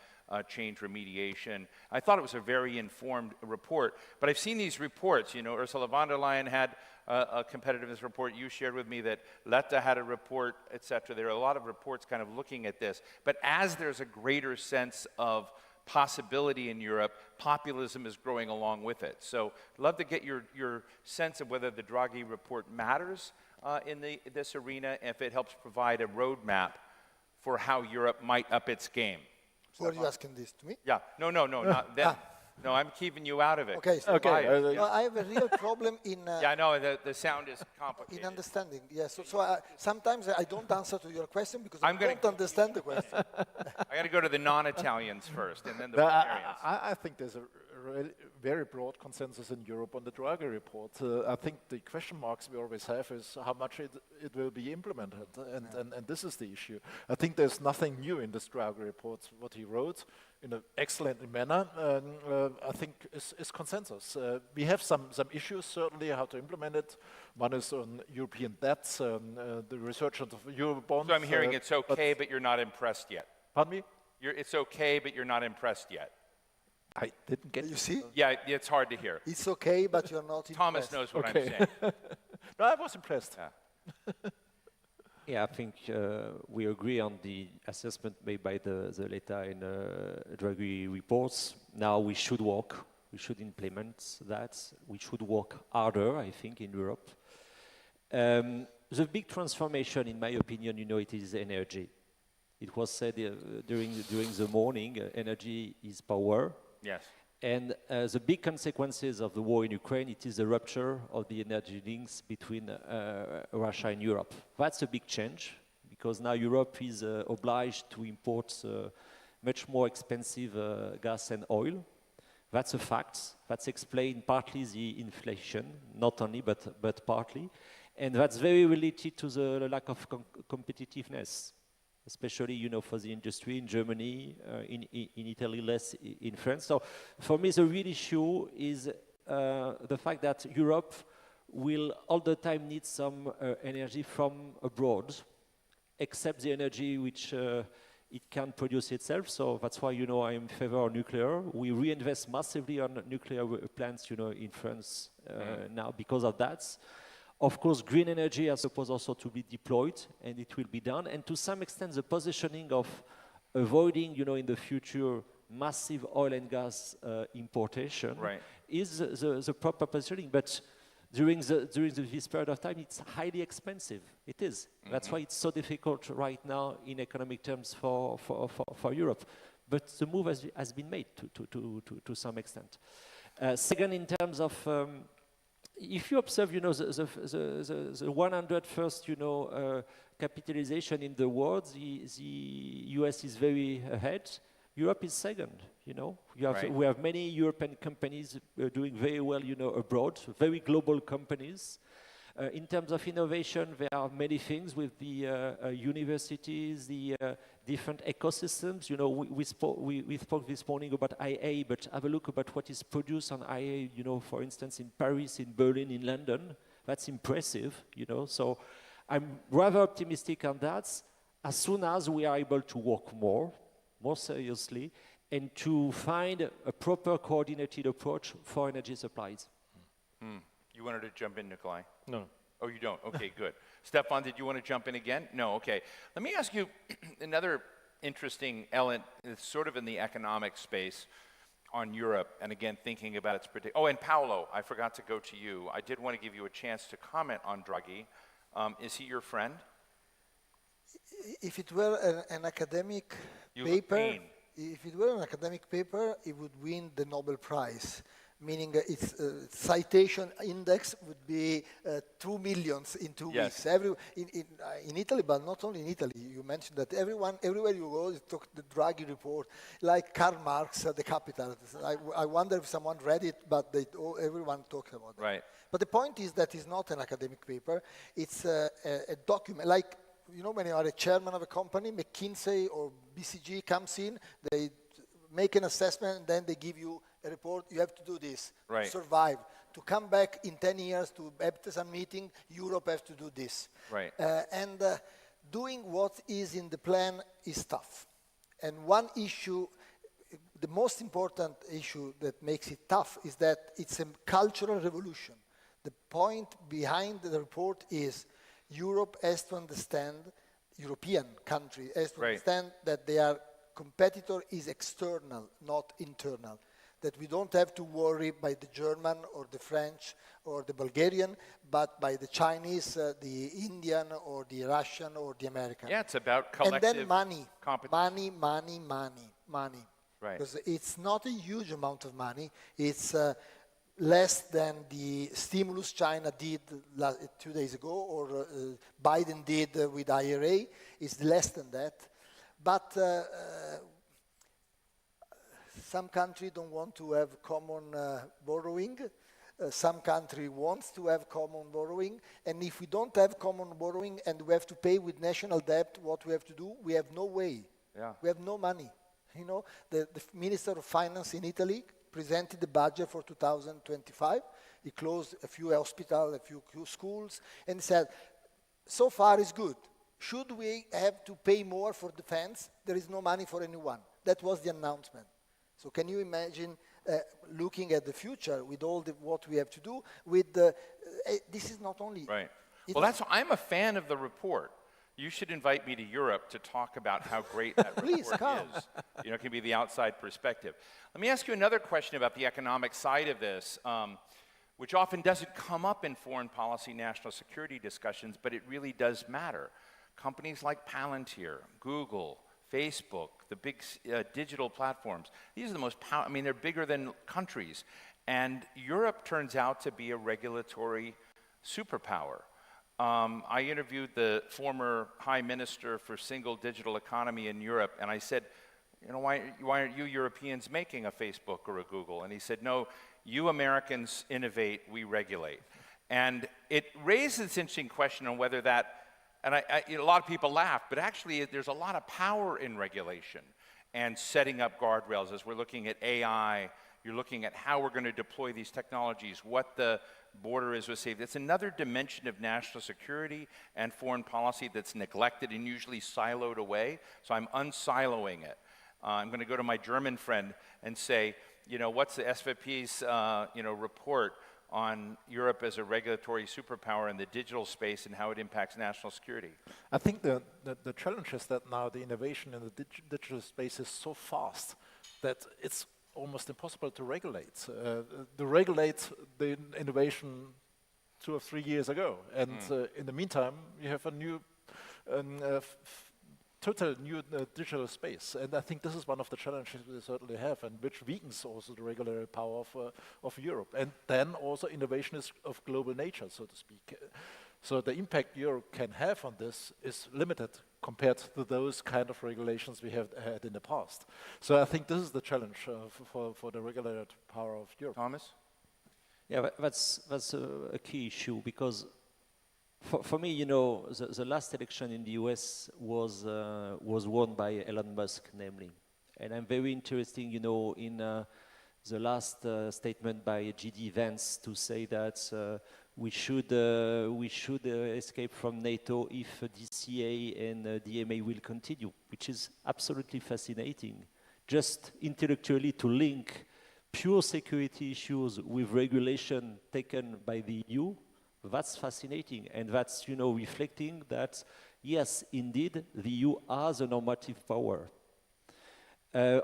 change remediation. I thought it was a very informed report, but I've seen these reports. You know, Ursula von der Leyen had a competitiveness report. You shared with me that Letta had a report, et cetera. There are a lot of reports kind of looking at this, but as there's a greater sense of possibility in Europe, populism is growing along with it. So I'd love to get your sense of whether the Draghi report matters in this arena, and if it helps provide a roadmap for how Europe might up its game. Who are you asking this to me? Yeah, no, not them. No, I'm keeping you out of it. Okay. No, I have a real problem in. Yeah, I know the sound is complicated. In understanding, yes. So sometimes I don't answer to your question because I don't understand the question. I got to go to the non-Italians first, and then the Bulgarians. I think there's a very broad consensus in Europe on the Draghi report. I think the question marks we always have is how much it will be implemented, and this is the issue. I think there's nothing new in this Draghi report. What he wrote in an excellent manner, I think is consensus. We have some issues, certainly, how to implement it. One is on European debts, the research of Euro bonds. So I'm hearing it's okay, but you're not impressed yet. Pardon me? It's okay, but you're not impressed yet. I didn't get you. See? Yeah, it's hard to hear. It's okay, but you're not impressed. Thomas knows what I'm saying. No, I was impressed. Yeah. Yeah, I think we agree on the assessment made by the Letta and Draghi reports. Now we should implement that. We should work harder, I think, in Europe. The big transformation, in my opinion, it is energy. It was said during the morning, energy is power. Yes. And the big consequences of the war in Ukraine, it is the rupture of the energy links between Russia and Europe. That's a big change, because now Europe is obliged to import much more expensive gas and oil. That's a fact. That's explained partly the inflation, not only, but partly. And that's very related to the lack of competitiveness, especially, for the industry in Germany, in Italy, less in France. So for me, the real issue is the fact that Europe will all the time need some energy from abroad, except the energy which it can produce itself. So that's why, I'm in favor of nuclear. We reinvest massively on nuclear plants, in France now because of that. Of course, green energy is supposed also to be deployed, and it will be done. And to some extent, the positioning of avoiding, in the future, massive oil and gas importation is the proper positioning. But during this period of time, it's highly expensive. It is. That's why it's so difficult right now in economic terms for Europe. But the move has been made to some extent. Second, in terms of if you observe, the 101st, capitalization in the world, the US is very ahead. Europe is second. We have many European companies doing very well, abroad. Very global companies. In terms of innovation, there are many things with the universities, the different ecosystems. We spoke this morning about IA, but have a look about what is produced on IA, for instance, in Paris, in Berlin, in London. That's impressive, So I'm rather optimistic on that. As soon as we are able to work more seriously, and to find a proper coordinated approach for energy supplies. You wanted to jump in, Nikolai? No. Oh, you don't? Okay, good. Stefan, did you want to jump in again? No, okay. Let me ask you another interesting element, it's sort of in the economic space on Europe, and again, thinking about its Oh, and Paolo, I forgot to go to you. I did want to give you a chance to comment on Draghi. Is he your friend? If it were an academic you paper, look pain. If it were an academic paper, it would win the Nobel Prize, meaning its citation index would be 2 million in 2 weeks. In Italy, but not only in Italy. You mentioned that everywhere you go, you talk the Draghi report, like Karl Marx, The Capital. I wonder if someone read it, but everyone talks about it. Right. But the point is that it's not an academic paper. It's a document, like, you know, when you are a chairman of a company, McKinsey or BCG comes in, they make an assessment, and then they give you a report. You have to do this to survive. To come back in 10 years to some meeting, Europe has to do this. Right. And doing what is in the plan is tough. And one issue, the most important issue that makes it tough is that it's a cultural revolution. The point behind the report is Europe has to understand, European country has to understand that their competitor is external, not internal. That we don't have to worry by the German or the French or the Bulgarian, but by the Chinese, the Indian or the Russian or the American. Yeah, it's about collective and then money. Right. Because it's not a huge amount of money. It's less than the stimulus China did 2 days ago, or Biden did with IRA. It's less than that. But some countries don't want to have common borrowing. Some country wants to have common borrowing. And if we don't have common borrowing and we have to pay with national debt, what we have to do, we have no way. Yeah. We have no money. You know, the Minister of Finance in Italy presented the budget for 2025. He closed a few hospitals, a few schools, and said, so far it's good. Should we have to pay more for defense? There is no money for anyone. That was the announcement. So can you imagine looking at the future with all what we have to do? With this is not only... Right. Well, I'm a fan of the report. You should invite me to Europe to talk about how great that report is. You know, it can be the outside perspective. Let me ask you another question about the economic side of this, which often doesn't come up in foreign policy, national security discussions, but it really does matter. Companies like Palantir, Google, Facebook, the big digital platforms, these are the most I mean, they're bigger than countries. And Europe turns out to be a regulatory superpower. I interviewed the former High Minister for Single Digital Economy in Europe, and I said, you know, why aren't you Europeans making a Facebook or a Google? And he said, no, you Americans innovate, we regulate. And it raises this interesting question on whether that, and you know, a lot of people laugh, but actually there's a lot of power in regulation and setting up guardrails. As we're looking at AI, you're looking at how we're going to deploy these technologies, what the border is with safety. It's another dimension of national security and foreign policy that's neglected and usually siloed away. So I'm unsiloing it. I'm going to go to my German friend and say, you know, what's the SVP's report on Europe as a regulatory superpower in the digital space and how it impacts national security? I think the challenge is that now the innovation in the digital space is so fast that it's almost impossible to regulate. To regulate the innovation 2 or 3 years ago. And in the meantime, you have a new, total new digital space. And I think this is one of the challenges we certainly have, and which weakens also the regulatory power of Europe. And then also innovation is of global nature, so to speak. So the impact Europe can have on this is limited compared to those kind of regulations we have had in the past. So I think this is the challenge for the regulatory power of Europe. Thomas? Yeah, that's a key issue, because for me, you know, the last election in the US was won by Elon Musk, namely. And I'm very interested, you know, in the last statement by J.D. Vance to say that we should escape from NATO if DCA and DMA will continue, which is absolutely fascinating. Just intellectually to link pure security issues with regulation taken by the EU, that's fascinating. And that's, you know, reflecting that, yes, indeed, the EU has a normative power.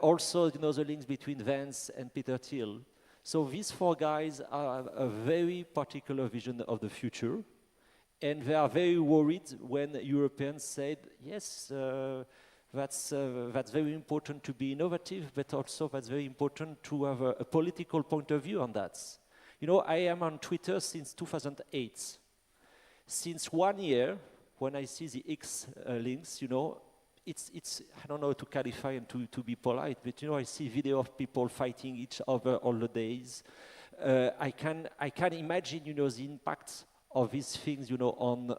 Also, you know, the links between Vance and Peter Thiel. So these 4 guys have a very particular vision of the future, and they are very worried when Europeans said, yes, That's very important to be innovative, but also that's very important to have a political point of view on that. You know, I am on Twitter since 2008. Since 1 year, when I see the X links, you know, it's I don't know how to qualify and to be polite, but you know, I see video of people fighting each other all the days. I can imagine, you know, the impact of these things, you know, on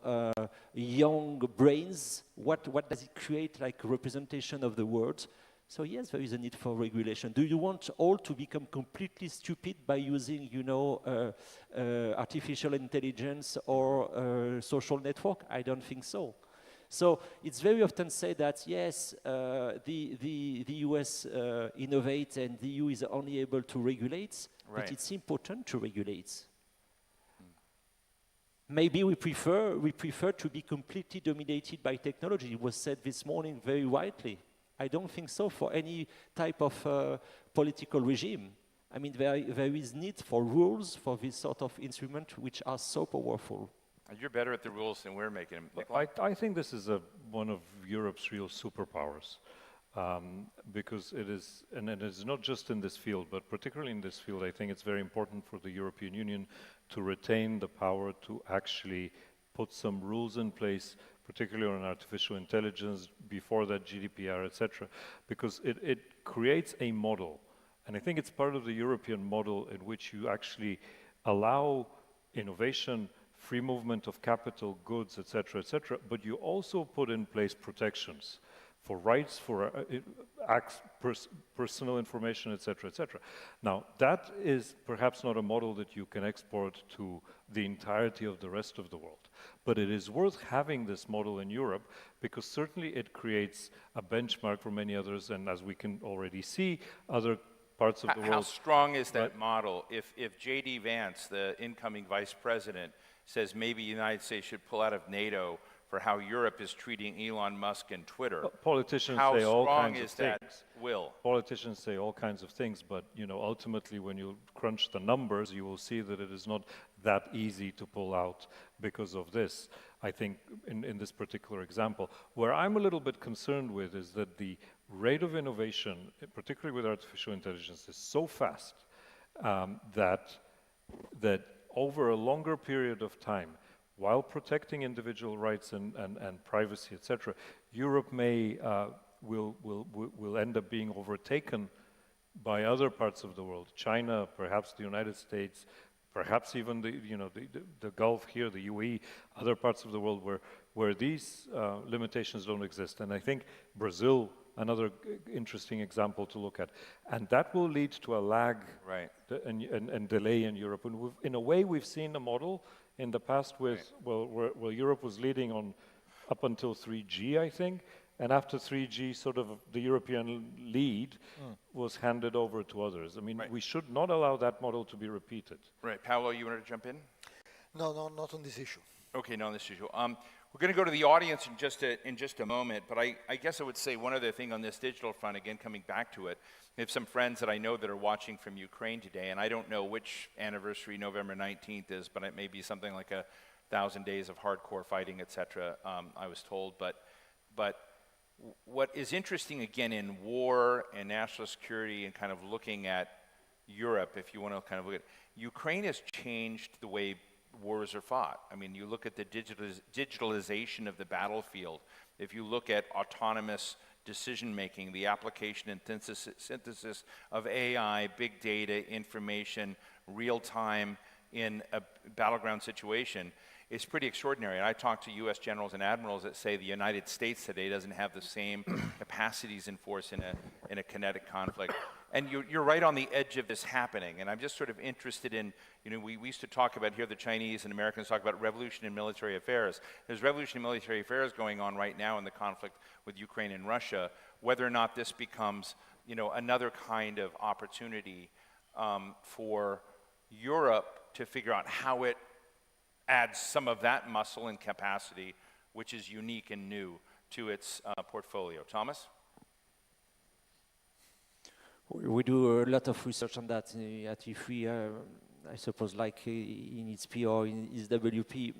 young brains. What does it create, like representation of the world? So yes, there is a need for regulation. Do you want all to become completely stupid by using, you know, artificial intelligence or social network? I don't think so. So it's very often said that yes, the US innovates and the EU is only able to regulate, Right. but it's important to regulate. Maybe we prefer to be completely dominated by technology. It was said this morning very widely. I don't think so for any type of political regime. I mean, there is need for rules for this sort of instrument which are so powerful. You're better at the rules than we're making them. I think this is one of Europe's real superpowers, because it is, and it is not just in this field, but particularly in this field, I think it's very important for the European Union to retain the power to actually put some rules in place, particularly on artificial intelligence, before that GDPR, etc., because it creates a model. And I think it's part of the European model in which you actually allow innovation, free movement of capital, goods, etc., but you also put in place protections for rights, for personal information, etc., Now, that is perhaps not a model that you can export to the entirety of the rest of the world, but it is worth having this model in Europe because certainly it creates a benchmark for many others, and as we can already see, other parts of the world. How strong is that model? If J.D. Vance, the incoming vice president, says maybe the United States should pull out of NATO for how Europe is treating Elon Musk and Twitter. Politicians how say all strong kinds is of things. that will? Politicians say all kinds of things, but you know, ultimately, when you crunch the numbers, you will see that it is not that easy to pull out because of this. I think in this particular example, where I'm a little bit concerned with is that the rate of innovation, particularly with artificial intelligence, is so fast that over a longer period of time, while protecting individual rights and privacy, etc., Europe will end up being overtaken by other parts of the world. China, perhaps the United States, perhaps even the Gulf here, the UAE, other parts of the world where these limitations don't exist. And I think Brazil, another interesting example to look at. And that will lead to a lag and delay in Europe. And in a way, we've seen a model in the past with, where Europe was leading on up until 3G, I think. And after 3G, sort of the European lead was handed over to others. I mean, we should not allow that model to be repeated. Right. Paolo, you wanted to jump in? No, not on this issue. Okay, not on this issue. We're going to go to the audience in just a moment, but I guess I would say one other thing on this digital front, again, coming back to it. I have some friends that I know that are watching from Ukraine today, and I don't know which anniversary November 19th is, but it may be something like 1,000 days of hardcore fighting, etc., I was told. But what is interesting, again, in war and national security and kind of looking at Europe, if you want to kind of look at, Ukraine has changed the way wars are fought. I mean, you look at the digitalization of the battlefield. If you look at autonomous decision-making, the application and synthesis of AI, big data, information, real-time in a battleground situation, it's pretty extraordinary. And I talk to U.S. generals and admirals that say the United States today doesn't have the same capacities in force in a kinetic conflict. And you're right on the edge of this happening. And I'm just sort of interested in, we used to talk about here, the Chinese and Americans talk about revolution in military affairs. There's revolution in military affairs going on right now in the conflict with Ukraine and Russia. Whether or not this becomes, another kind of opportunity for Europe to figure out how it adds some of that muscle and capacity, which is unique and new to its portfolio. Thomas? We do a lot of research on that at E3, I suppose, like in ITSP or in ISWP.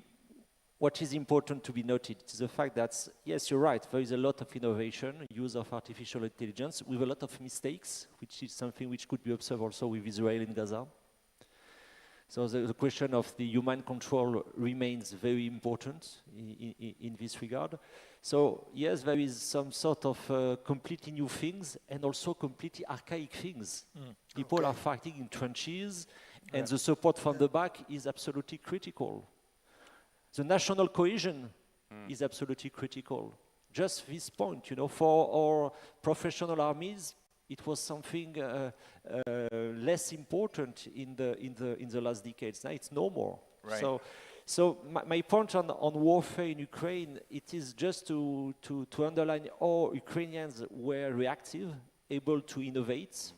what is important to be noted is the fact that, yes, you're right, there is a lot of innovation, use of artificial intelligence, with a lot of mistakes, which is something which could be observed also with Israel and Gaza. So the question of the human control remains very important in this regard. So yes, there is some sort of completely new things and also completely archaic things. People are fighting in trenches, and the support from the back is absolutely critical. The national cohesion is absolutely critical. Just this point, you know, for our professional armies, it was something less important in the last decades. Now it's no more. Right. So my point on warfare in Ukraine, it is just to underline how Ukrainians were reactive, able to innovate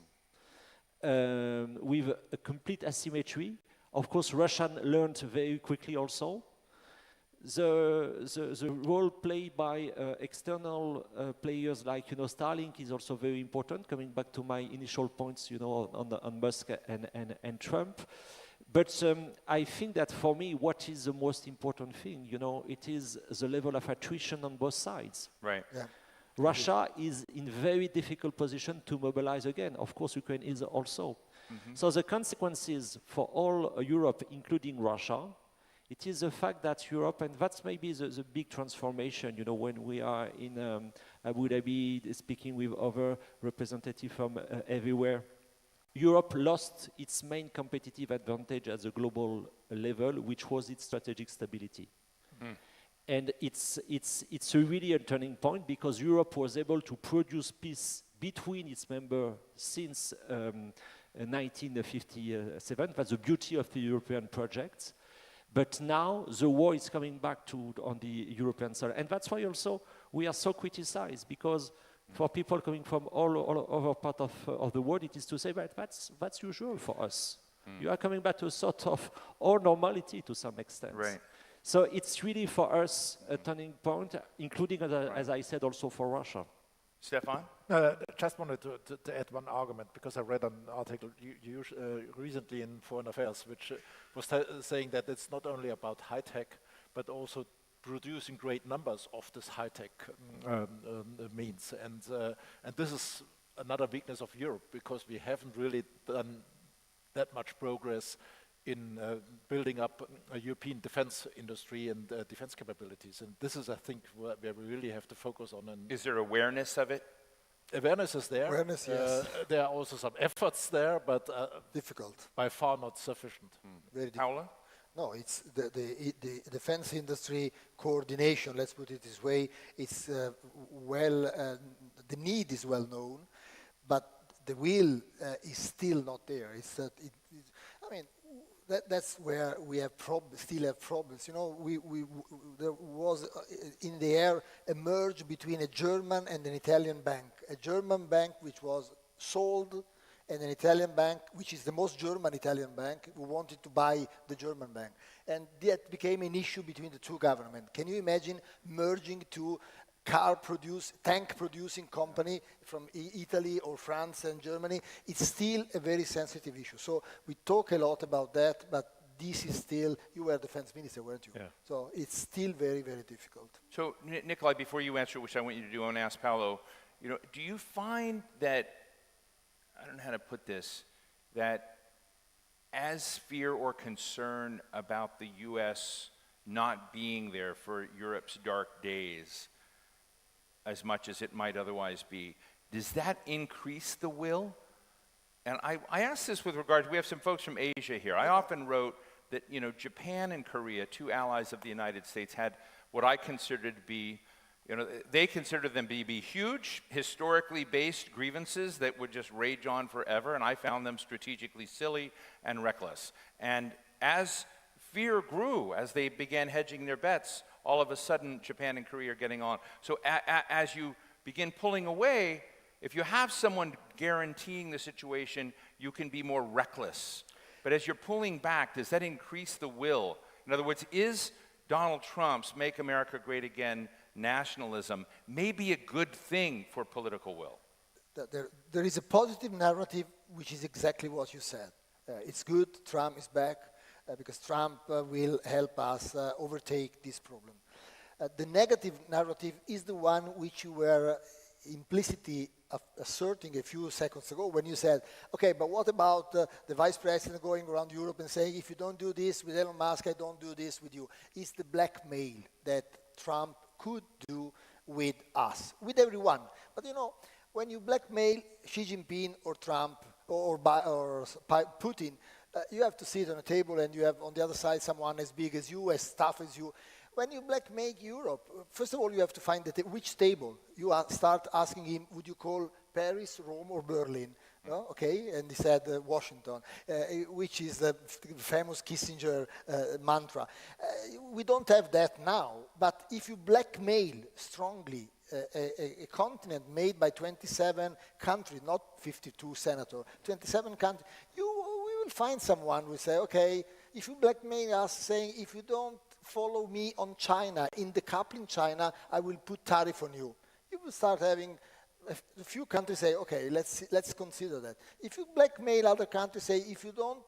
with a complete asymmetry. Of course, Russia learned very quickly also. The role played by external players like, you know, Starlink is also very important, coming back to my initial points, you know, on Musk and Trump. But I think that for me, what is the most important thing, you know, it is the level of attrition on both sides. Right. Yeah. Russia is in very difficult position to mobilize again. Of course, Ukraine is also. So the consequences for all Europe, including Russia, it is the fact that Europe, and that's maybe the big transformation, you know, when we are in Abu Dhabi, speaking with other representatives from everywhere. Europe lost its main competitive advantage at the global level, which was its strategic stability. And it's really a turning point because Europe was able to produce peace between its members since 1957. That's the beauty of the European project. But now the war is coming back on the European side. And that's why also we are so criticized, because for people coming from all over part of the world, it is to say, but that's usual for us. You are coming back to a sort of all normality to some extent. Right. So it's really for us a turning point, including, as I said, also for Russia. Stefan? Just wanted to add one argument, because I read an article recently in Foreign Affairs, which was saying that it's not only about high-tech, but also producing great numbers of this high-tech means. And this is another weakness of Europe, because we haven't really done that much progress in building up a European defense industry and defense capabilities. And this is, I think, where we really have to focus on. And is there awareness of it? Awareness is there. Awareness, yes. There are also some efforts there, but difficult. By far not sufficient. Very Paula? No, it's the defense industry coordination, let's put it this way. It's the need is well known, but the will is still not there. It's that I mean, that's where we have still have problems. You know, there was in the air a merge between a German and an Italian bank. A German bank which was sold, and an Italian bank, which is the most German Italian bank, who wanted to buy the German bank. And that became an issue between the two governments. Can you imagine merging two tank producing company from Italy or France and Germany? It's still a very sensitive issue. So we talk a lot about that, but this is still, you were defense minister, weren't you? Yeah. So it's still very, very difficult. So Nikolai, before you answer, which I want you to do, I want to ask Paolo, you know, do you find that, I don't know how to put this, that as fear or concern about the U.S. not being there for Europe's dark days, as much as it might otherwise be, does that increase the will? And I ask this with regard to, we have some folks from Asia here. I often wrote that, you know, Japan and Korea, two allies of the United States, had what I considered to be, you know, they considered them to be huge, historically based grievances that would just rage on forever, and I found them strategically silly and reckless. And as fear grew, as they began hedging their bets, all of a sudden Japan and Korea are getting on. So as you begin pulling away, if you have someone guaranteeing the situation, you can be more reckless. But as you're pulling back, does that increase the will? In other words, is Donald Trump's Make America Great Again nationalism maybe a good thing for political will? There is a positive narrative, which is exactly what you said. It's good, Trump is back. because Trump will help us overtake this problem. The negative narrative is the one which you were implicitly asserting a few seconds ago when you said, okay, but what about the vice president going around Europe and saying, if you don't do this with Elon Musk, I don't do this with you. It's the blackmail that Trump could do with us, with everyone. But you know, when you blackmail Xi Jinping or Trump or Putin, you have to sit on a table and you have on the other side someone as big as you, as tough as you. When you blackmail Europe, first of all, you have to find which table. You start asking him, would you call Paris, Rome, or Berlin? No? Okay, and he said Washington, which is the famous Kissinger mantra. We don't have that now, but if you blackmail strongly a continent made by 27 countries, not 52 senators, 27 countries, we will find someone who will say, okay, if you blackmail us saying, if you don't follow me on China, in decoupling China, I will put tariff on you. You will start having a few countries say, okay, let's consider that. If you blackmail other countries, say, if you don't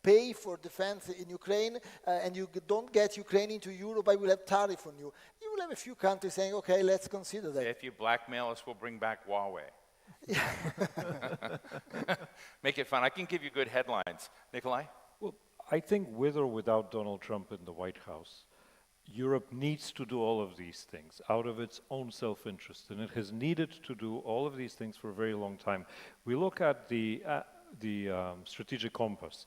pay for defense in Ukraine and you don't get Ukraine into Europe, I will have tariff on you. You will have a few countries saying, okay, let's consider that. If you blackmail us, we'll bring back Huawei. Make it fun. I can give you good headlines. Nikolai? Well, I think with or without Donald Trump in the White House, Europe needs to do all of these things out of its own self-interest, and it has needed to do all of these things for a very long time. We look at the strategic compass.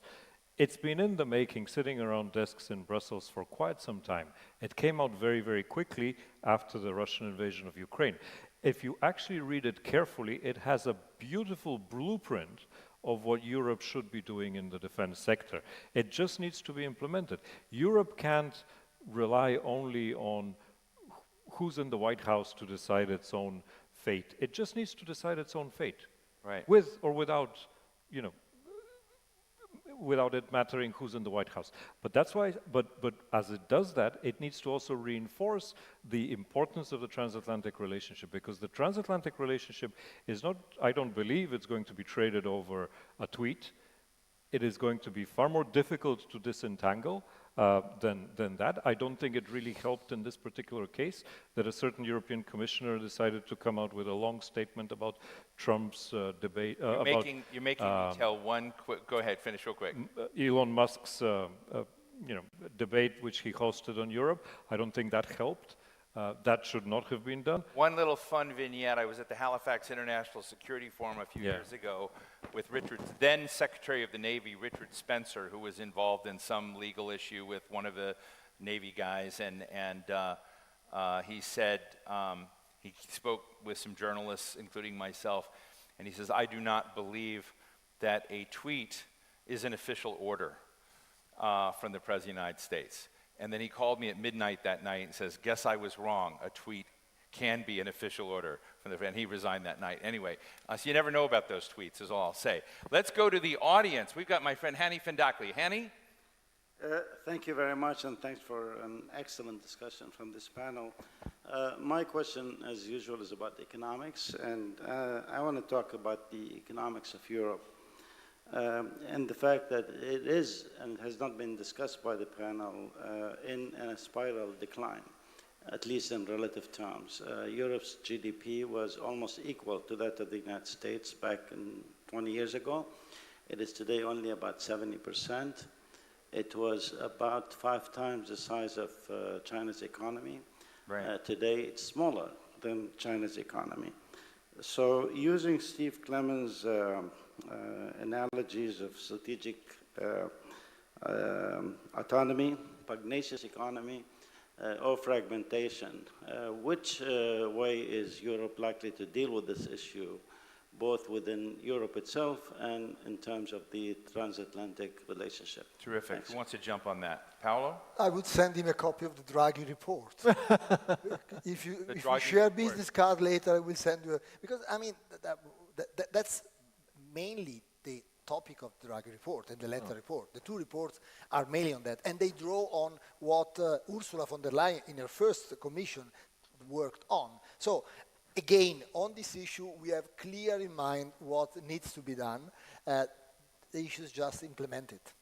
It's been in the making, sitting around desks in Brussels for quite some time. It came out very, very quickly after the Russian invasion of Ukraine. If you actually read it carefully, it has a beautiful blueprint of what Europe should be doing in the defense sector. It just needs to be implemented. Europe can't rely only on who's in the White House to decide its own fate. It just needs to decide its own fate. Right. With or without, you know, without it mattering who's in the White House. But that's why, but as it does that, it needs to also reinforce the importance of the transatlantic relationship, because the transatlantic relationship is not, I don't believe it's going to be traded over a tweet. It is going to be far more difficult to disentangle than that. I don't think it really helped in this particular case that a certain European commissioner decided to come out with a long statement about Trump's debate. You're making me tell one quick. Go ahead, finish real quick. Elon Musk's debate, which he hosted on Europe. I don't think that helped. That should not have been done. One little fun vignette. I was at the Halifax International Security Forum a few years ago with then Secretary of the Navy, Richard Spencer, who was involved in some legal issue with one of the Navy guys, and he said, he spoke with some journalists, including myself, and he says, I do not believe that a tweet is an official order from the President of the United States. And then he called me at midnight that night and says, guess I was wrong. A tweet can be an official order from the, and he resigned that night. Anyway, so you never know about those tweets is all I'll say. Let's go to the audience. We've got my friend Hani Findakli. Hani? Thank you very much, and thanks for an excellent discussion from this panel. My question, as usual, is about economics, and I want to talk about the economics of Europe. And the fact that it is and has not been discussed by the panel in a spiral decline, at least in relative terms. Europe's GDP was almost equal to that of the United States back in 20 years ago. It is today only about 70%. It was about 5 times the size of China's economy. Right. Today it's smaller than China's economy. So using Steve Clemens' analogies of strategic autonomy, pugnacious economy, or fragmentation, which way is Europe likely to deal with this issue, both within Europe itself and in terms of the transatlantic relationship? Terrific. Thanks. Who wants to jump on that? Paolo? I would send him a copy of the Draghi report. If you share a business card later, I will send you because I mean that's mainly the topic of the Draghi report and the Letta report. The two reports are mainly on that, and they draw on what Ursula von der Leyen in her first commission worked on. So again, on this issue, we have clear in mind what needs to be done. The issue is just implement it.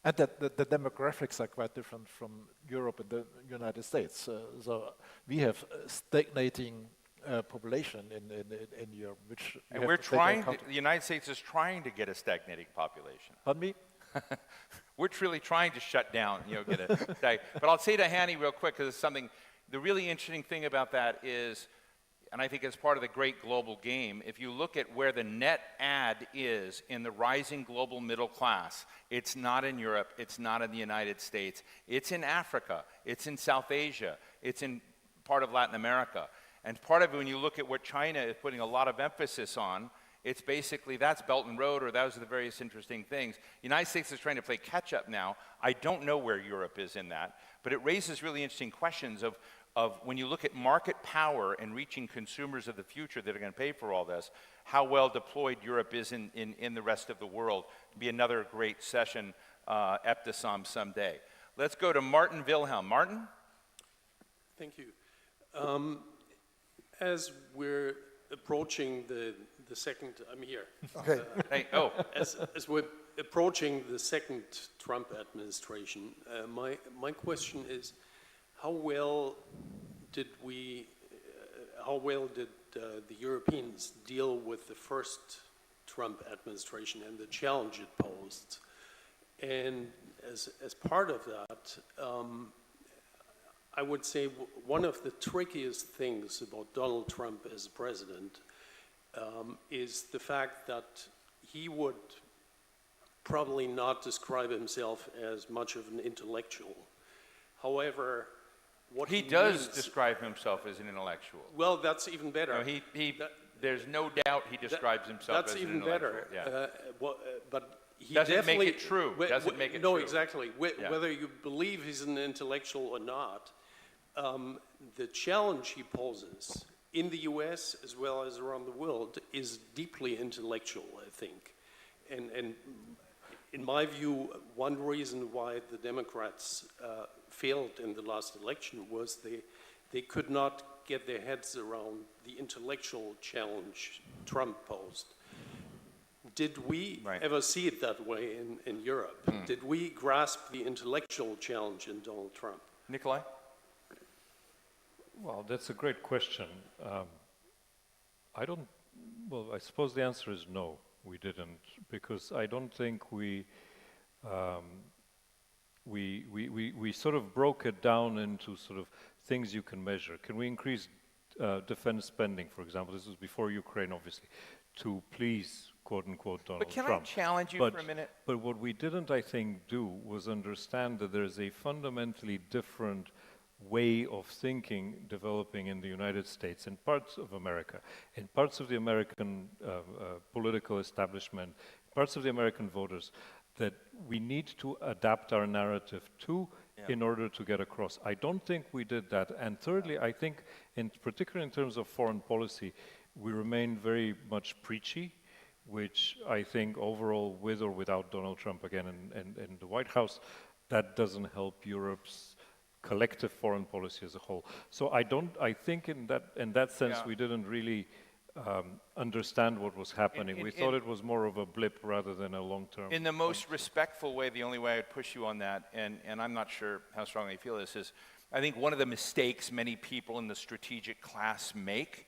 And that the demographics are quite different from Europe and the United States. So we have stagnating population in Europe, which and we're trying. The United States is trying to get a stagnating population. Pardon me? We're truly trying to shut down, get a but I'll say to Hani real quick, because it's something, the really interesting thing about that is, and I think it's part of the great global game, if you look at where the net add is in the rising global middle class, it's not in Europe, it's not in the United States, it's in Africa, it's in South Asia, it's in part of Latin America. And part of it, when you look at what China is putting a lot of emphasis on, it's basically, that's Belt and Road, or those are the various interesting things. The United States is trying to play catch up now. I don't know where Europe is in that, but it raises really interesting questions of when you look at market power and reaching consumers of the future that are going to pay for all this, how well deployed Europe is in the rest of the world. It'll be another great session, Eptisom someday. Let's go to Martin Wilhelm. Martin? Thank you. As we're approaching the second, I'm here. Okay. As we're approaching the second Trump administration, my question is, how well did the Europeans deal with the first Trump administration and the challenge it posed? And as part of that, I would say one of the trickiest things about Donald Trump as president is the fact that he would probably not describe himself as much of an intellectual. However, what he does describe himself as an intellectual. Well, that's even better. No, there's no doubt he describes himself as an intellectual. That's even better. Yeah. But he doesn't make it true. Doesn't make it true. No, exactly. Whether you believe he's an intellectual or not, the challenge he poses in the US as well as around the world is deeply intellectual, I think. And in my view, one reason why the Democrats failed in the last election was they could not get their heads around the intellectual challenge Trump posed. Did we ever see it that way in Europe? Did we grasp the intellectual challenge in Donald Trump? Nikolai? Well, that's a great question. I suppose the answer is no, we didn't, because I don't think we sort of broke it down into sort of things you can measure. Can we increase defense spending, for example? This was before Ukraine, obviously, to please, quote unquote, Donald Trump. But can I challenge you for a minute? But what we didn't, I think, do was understand that there's a fundamentally different way of thinking developing in the United States, in parts of America, in parts of the American political establishment, parts of the American voters, that we need to adapt our narrative to in order to get across. I don't think we did that. And thirdly, I think, in particular in terms of foreign policy, we remain very much preachy, which I think overall, with or without Donald Trump again in the White House, that doesn't help Europe's collective foreign policy as a whole. So I think in that sense we didn't really understand what was happening. We thought it was more of a blip rather than a long-term. In the most respectful way, the only way I would push you on that, and I'm not sure how strongly you feel this, is I think one of the mistakes many people in the strategic class make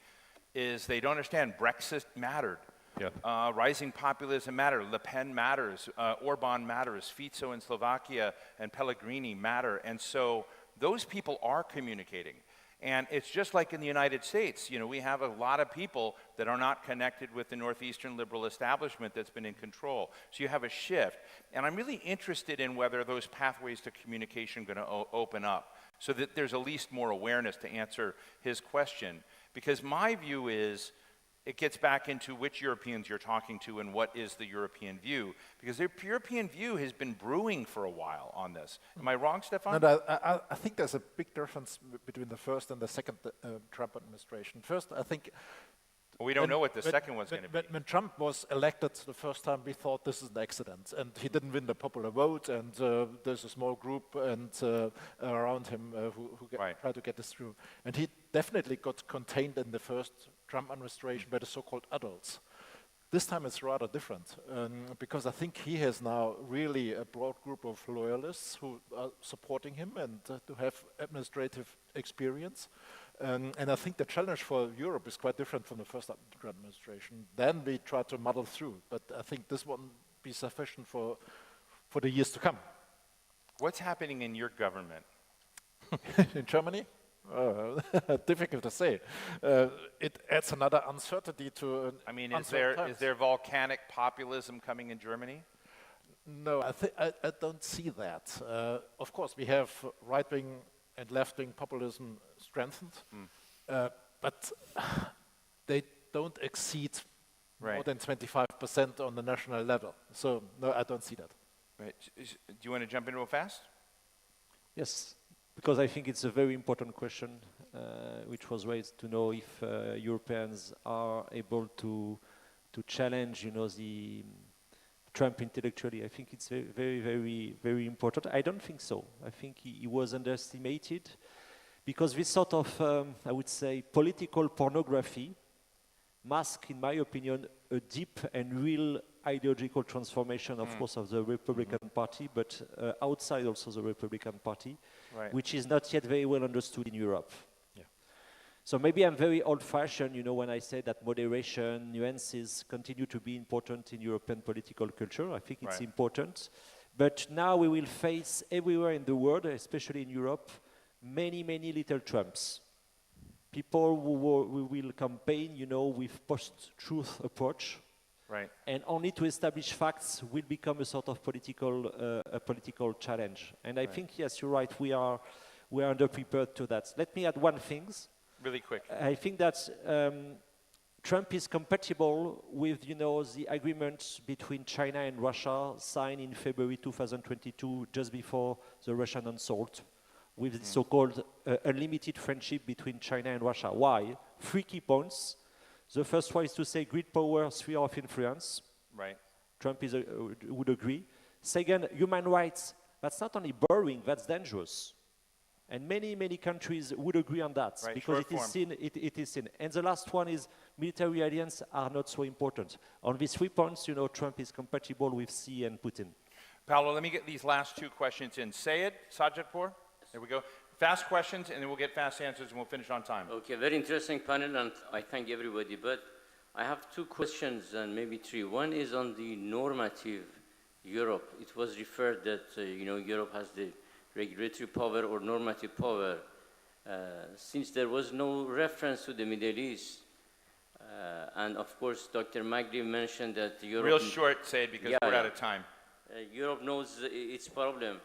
is they don't understand Brexit mattered. Yeah. Rising populism matter. Le Pen matters. Orban matters. Fico in Slovakia and Pellegrini matter. And so those people are communicating. And it's just like in the United States. You know, we have a lot of people that are not connected with the Northeastern liberal establishment that's been in control. So you have a shift. And I'm really interested in whether those pathways to communication are going to open up so that there's at least more awareness to answer his question. Because my view is, it gets back into which Europeans you're talking to and what is the European view. Because the European view has been brewing for a while on this. Am I wrong, Stefan? No, I think there's a big difference between the first and the second Trump administration. First, I think... We don't know what the second one's going to be. When Trump was elected the first time, we thought this is an accident. And he didn't win the popular vote, and there's a small group around him who tried to get this through. And he definitely got contained in the first Trump administration by the so-called adults. This time it's rather different because I think he has now really a broad group of loyalists who are supporting him and to have administrative experience. And I think the challenge for Europe is quite different from the first administration. Then we try to muddle through, but I think this won't be sufficient for the years to come. What's happening in your government? In Germany? Difficult to say. It adds another uncertainty to. I mean, is there volcanic populism coming in Germany? No, I don't see that. Of course, we have right-wing and left-wing populism strengthened, but they don't exceed more than 25% on the national level. So no, I don't see that. Right. Do you want to jump in real fast? Yes. Because I think it's a very important question, which was raised to know if Europeans are able to challenge, the Trump intellectually. I think it's very, very, very, very important. I don't think so. I think he was underestimated because this sort of, I would say, political pornography masks, in my opinion, a deep and real ideological transformation, of course, of the Republican Party, but outside also the Republican Party, which is not yet very well understood in Europe. Yeah. So maybe I'm very old-fashioned, when I say that moderation, nuances continue to be important in European political culture. I think it's important. But now we will face everywhere in the world, especially in Europe, many, many little Trumps. People who will campaign, with post-truth approach. Right. And only to establish facts will become a sort of political challenge. And I think, yes, you're right, we are underprepared to that. Let me add one thing. Really quick. I think that Trump is compatible with, the agreement between China and Russia signed in February 2022, just before the Russian assault, with the so-called unlimited friendship between China and Russia. Why? 3 key points. The first one is to say great power, sphere of influence. Right. Trump would agree. Second, human rights. That's not only boring, that's dangerous. And many, many countries would agree on that because it is seen. And the last one is military alliances are not so important. On these 3 points, Trump is compatible with Xi and Putin. Paolo, let me get these last 2 questions in. Sayed, Sajidpour, there we go. Fast questions, and then we'll get fast answers, and we'll finish on time. Okay, very interesting panel, and I thank everybody. But I have 2 questions, and maybe 3. One is on the normative Europe. It was referred that, Europe has the regulatory power or normative power. Since there was no reference to the Middle East, and of course, Dr. Magdi mentioned that Europe... Real short, Sayed, because we're out of time. Europe knows its problem.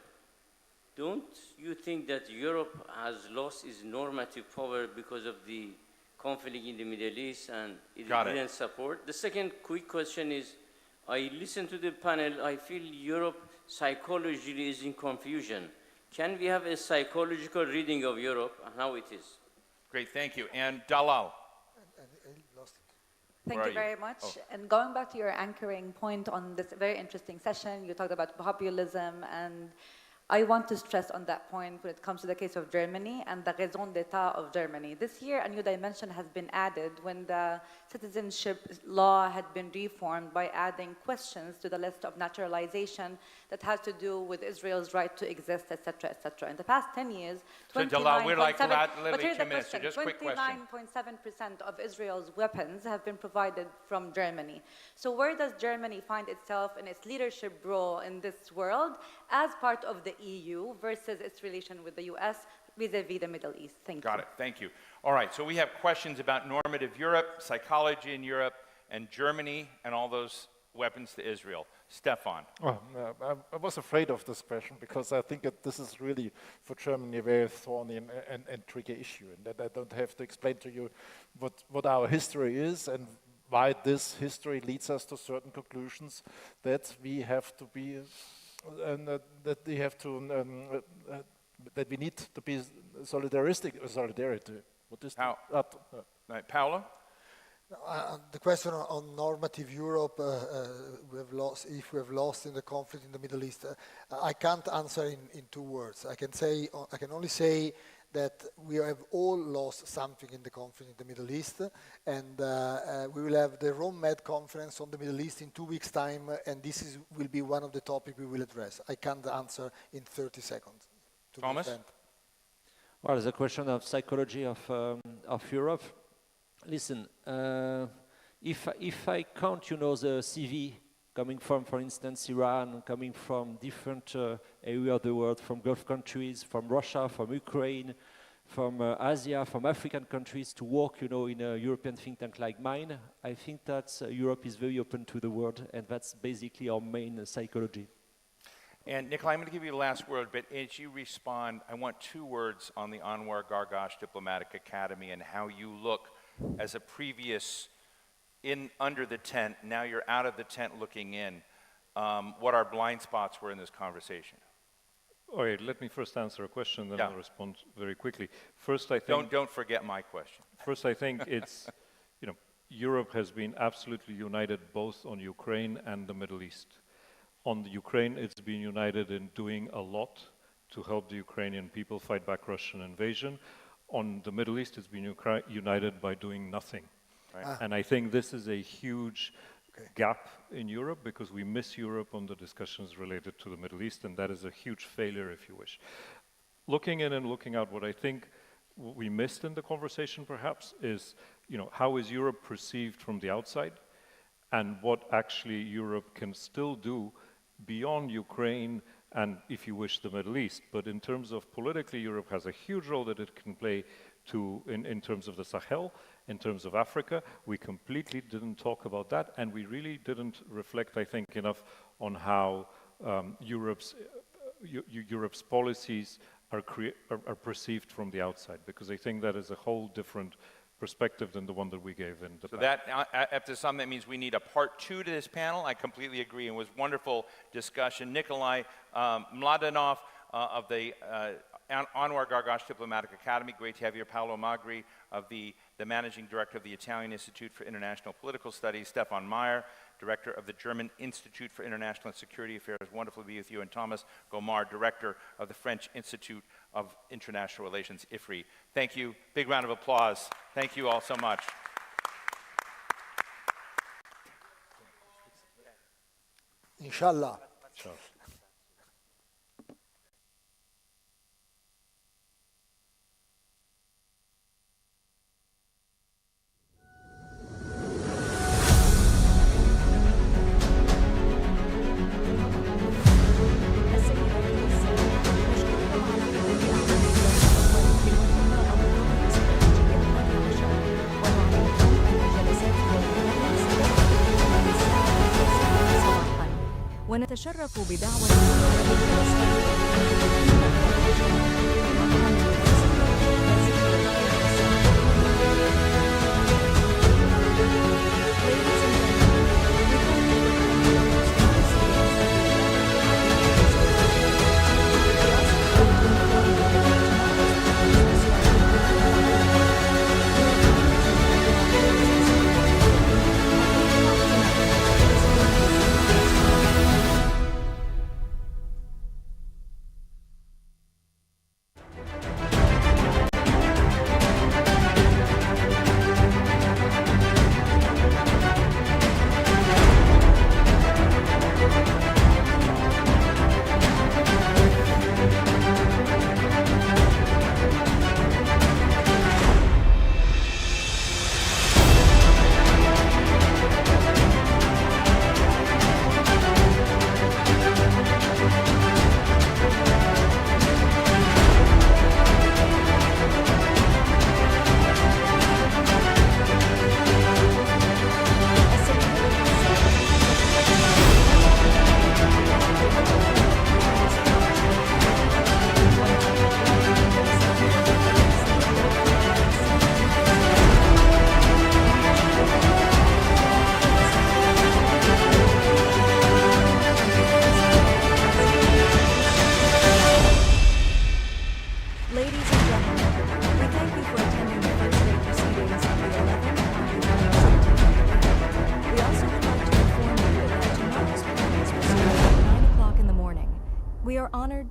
Don't you think that Europe has lost its normative power because of the conflict in the Middle East and it didn't support? The second quick question is, I listened to the panel, I feel Europe psychologically is in confusion. Can we have a psychological reading of Europe and how it is? Great, thank you. And Dalal. Thank you very much. And going back to your anchoring point on this very interesting session, you talked about populism, and I want to stress on that point when it comes to the case of Germany and the raison d'etat of Germany. This year, a new dimension has been added when the citizenship law had been reformed by adding questions to the list of naturalization that has to do with Israel's right to exist, etc., etc. In the past 10 years, 29.7% of Israel's weapons have been provided from Germany. So where does Germany find itself in its leadership role in this world as part of the EU versus its relation with the US vis-a-vis the Middle East? Thank you. Got it, thank you. All right, so we have questions about normative Europe, psychology in Europe, and Germany, and all those weapons to Israel. Stefan. Well, I was afraid of this question because I think that this is really, for Germany, a very thorny and tricky issue, and that I don't have to explain to you what our history is and why this history leads us to certain conclusions that we have to be, that we need to be solidarity. What is that? Right, Paolo? The question on normative Europe, if we have lost in the conflict in the Middle East, I can't answer in 2 words. I can only say that we have all lost something in the conflict in the Middle East, and we will have the Rome Med conference on the Middle East in 2 weeks' time, and this will be one of the topics we will address. I can't answer in 30 seconds. Thomas? Well, the question of psychology of Europe. Listen, if I count, you know, the CV coming from, for instance, Iran, coming from different areas of the world, from Gulf countries, from Russia, from Ukraine, from Asia, from African countries to work, you know, in a European think tank like mine, I think that Europe is very open to the world, and that's basically our main psychology. And Nikolai, I'm going to give you the last word, but as you respond, I want 2 words on the Anwar Gargash Diplomatic Academy and how you look as a previous under the tent, now you're out of the tent looking in, what our blind spots were in this conversation. All right, let me first answer a question, then I'll respond very quickly. First, I think... Don't forget my question. First, I think it's, you know, Europe has been absolutely united both on Ukraine and the Middle East. On the Ukraine, it's been united in doing a lot to help the Ukrainian people fight back Russian invasion. On the Middle East, it's been united by doing nothing. Right. And I think this is a huge gap in Europe because we miss Europe on the discussions related to the Middle East, and that is a huge failure, if you wish. Looking in and looking out, what I think we missed in the conversation perhaps is, you know, how is Europe perceived from the outside and what actually Europe can still do beyond Ukraine and, if you wish, the Middle East. But in terms of politically, Europe has a huge role that it can play in terms of the Sahel, in terms of Africa. We completely didn't talk about that, and we really didn't reflect, I think, enough on how Europe's policies are perceived from the outside, because I think that is a whole different perspective than the one that we gave in the So past. that, after some, that means we need a part 2 to this panel. I completely agree, and it was wonderful discussion. Nikolai Mladenov of the Anwar Gargash Diplomatic Academy, great to have you. Paolo Magri of the Managing Director of the Italian Institute for International Political Studies, Stefan Meyer, Director of the German Institute for International and Security Affairs, wonderful to be with you, and Thomas Gomar, Director of the French Institute of International Relations, IFRI. Thank you. Big round of applause. Thank you all so much. Inshallah. ونتشرف بدعوة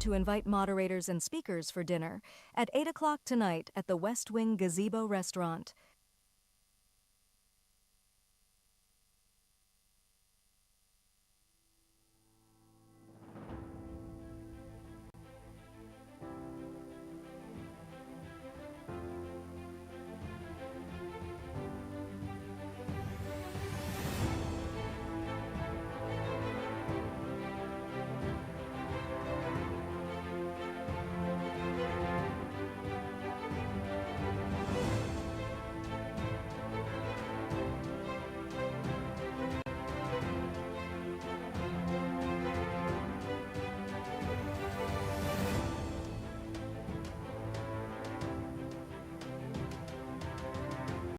to invite moderators and speakers for dinner at 8 o'clock tonight at the West Wing Gazebo Restaurant.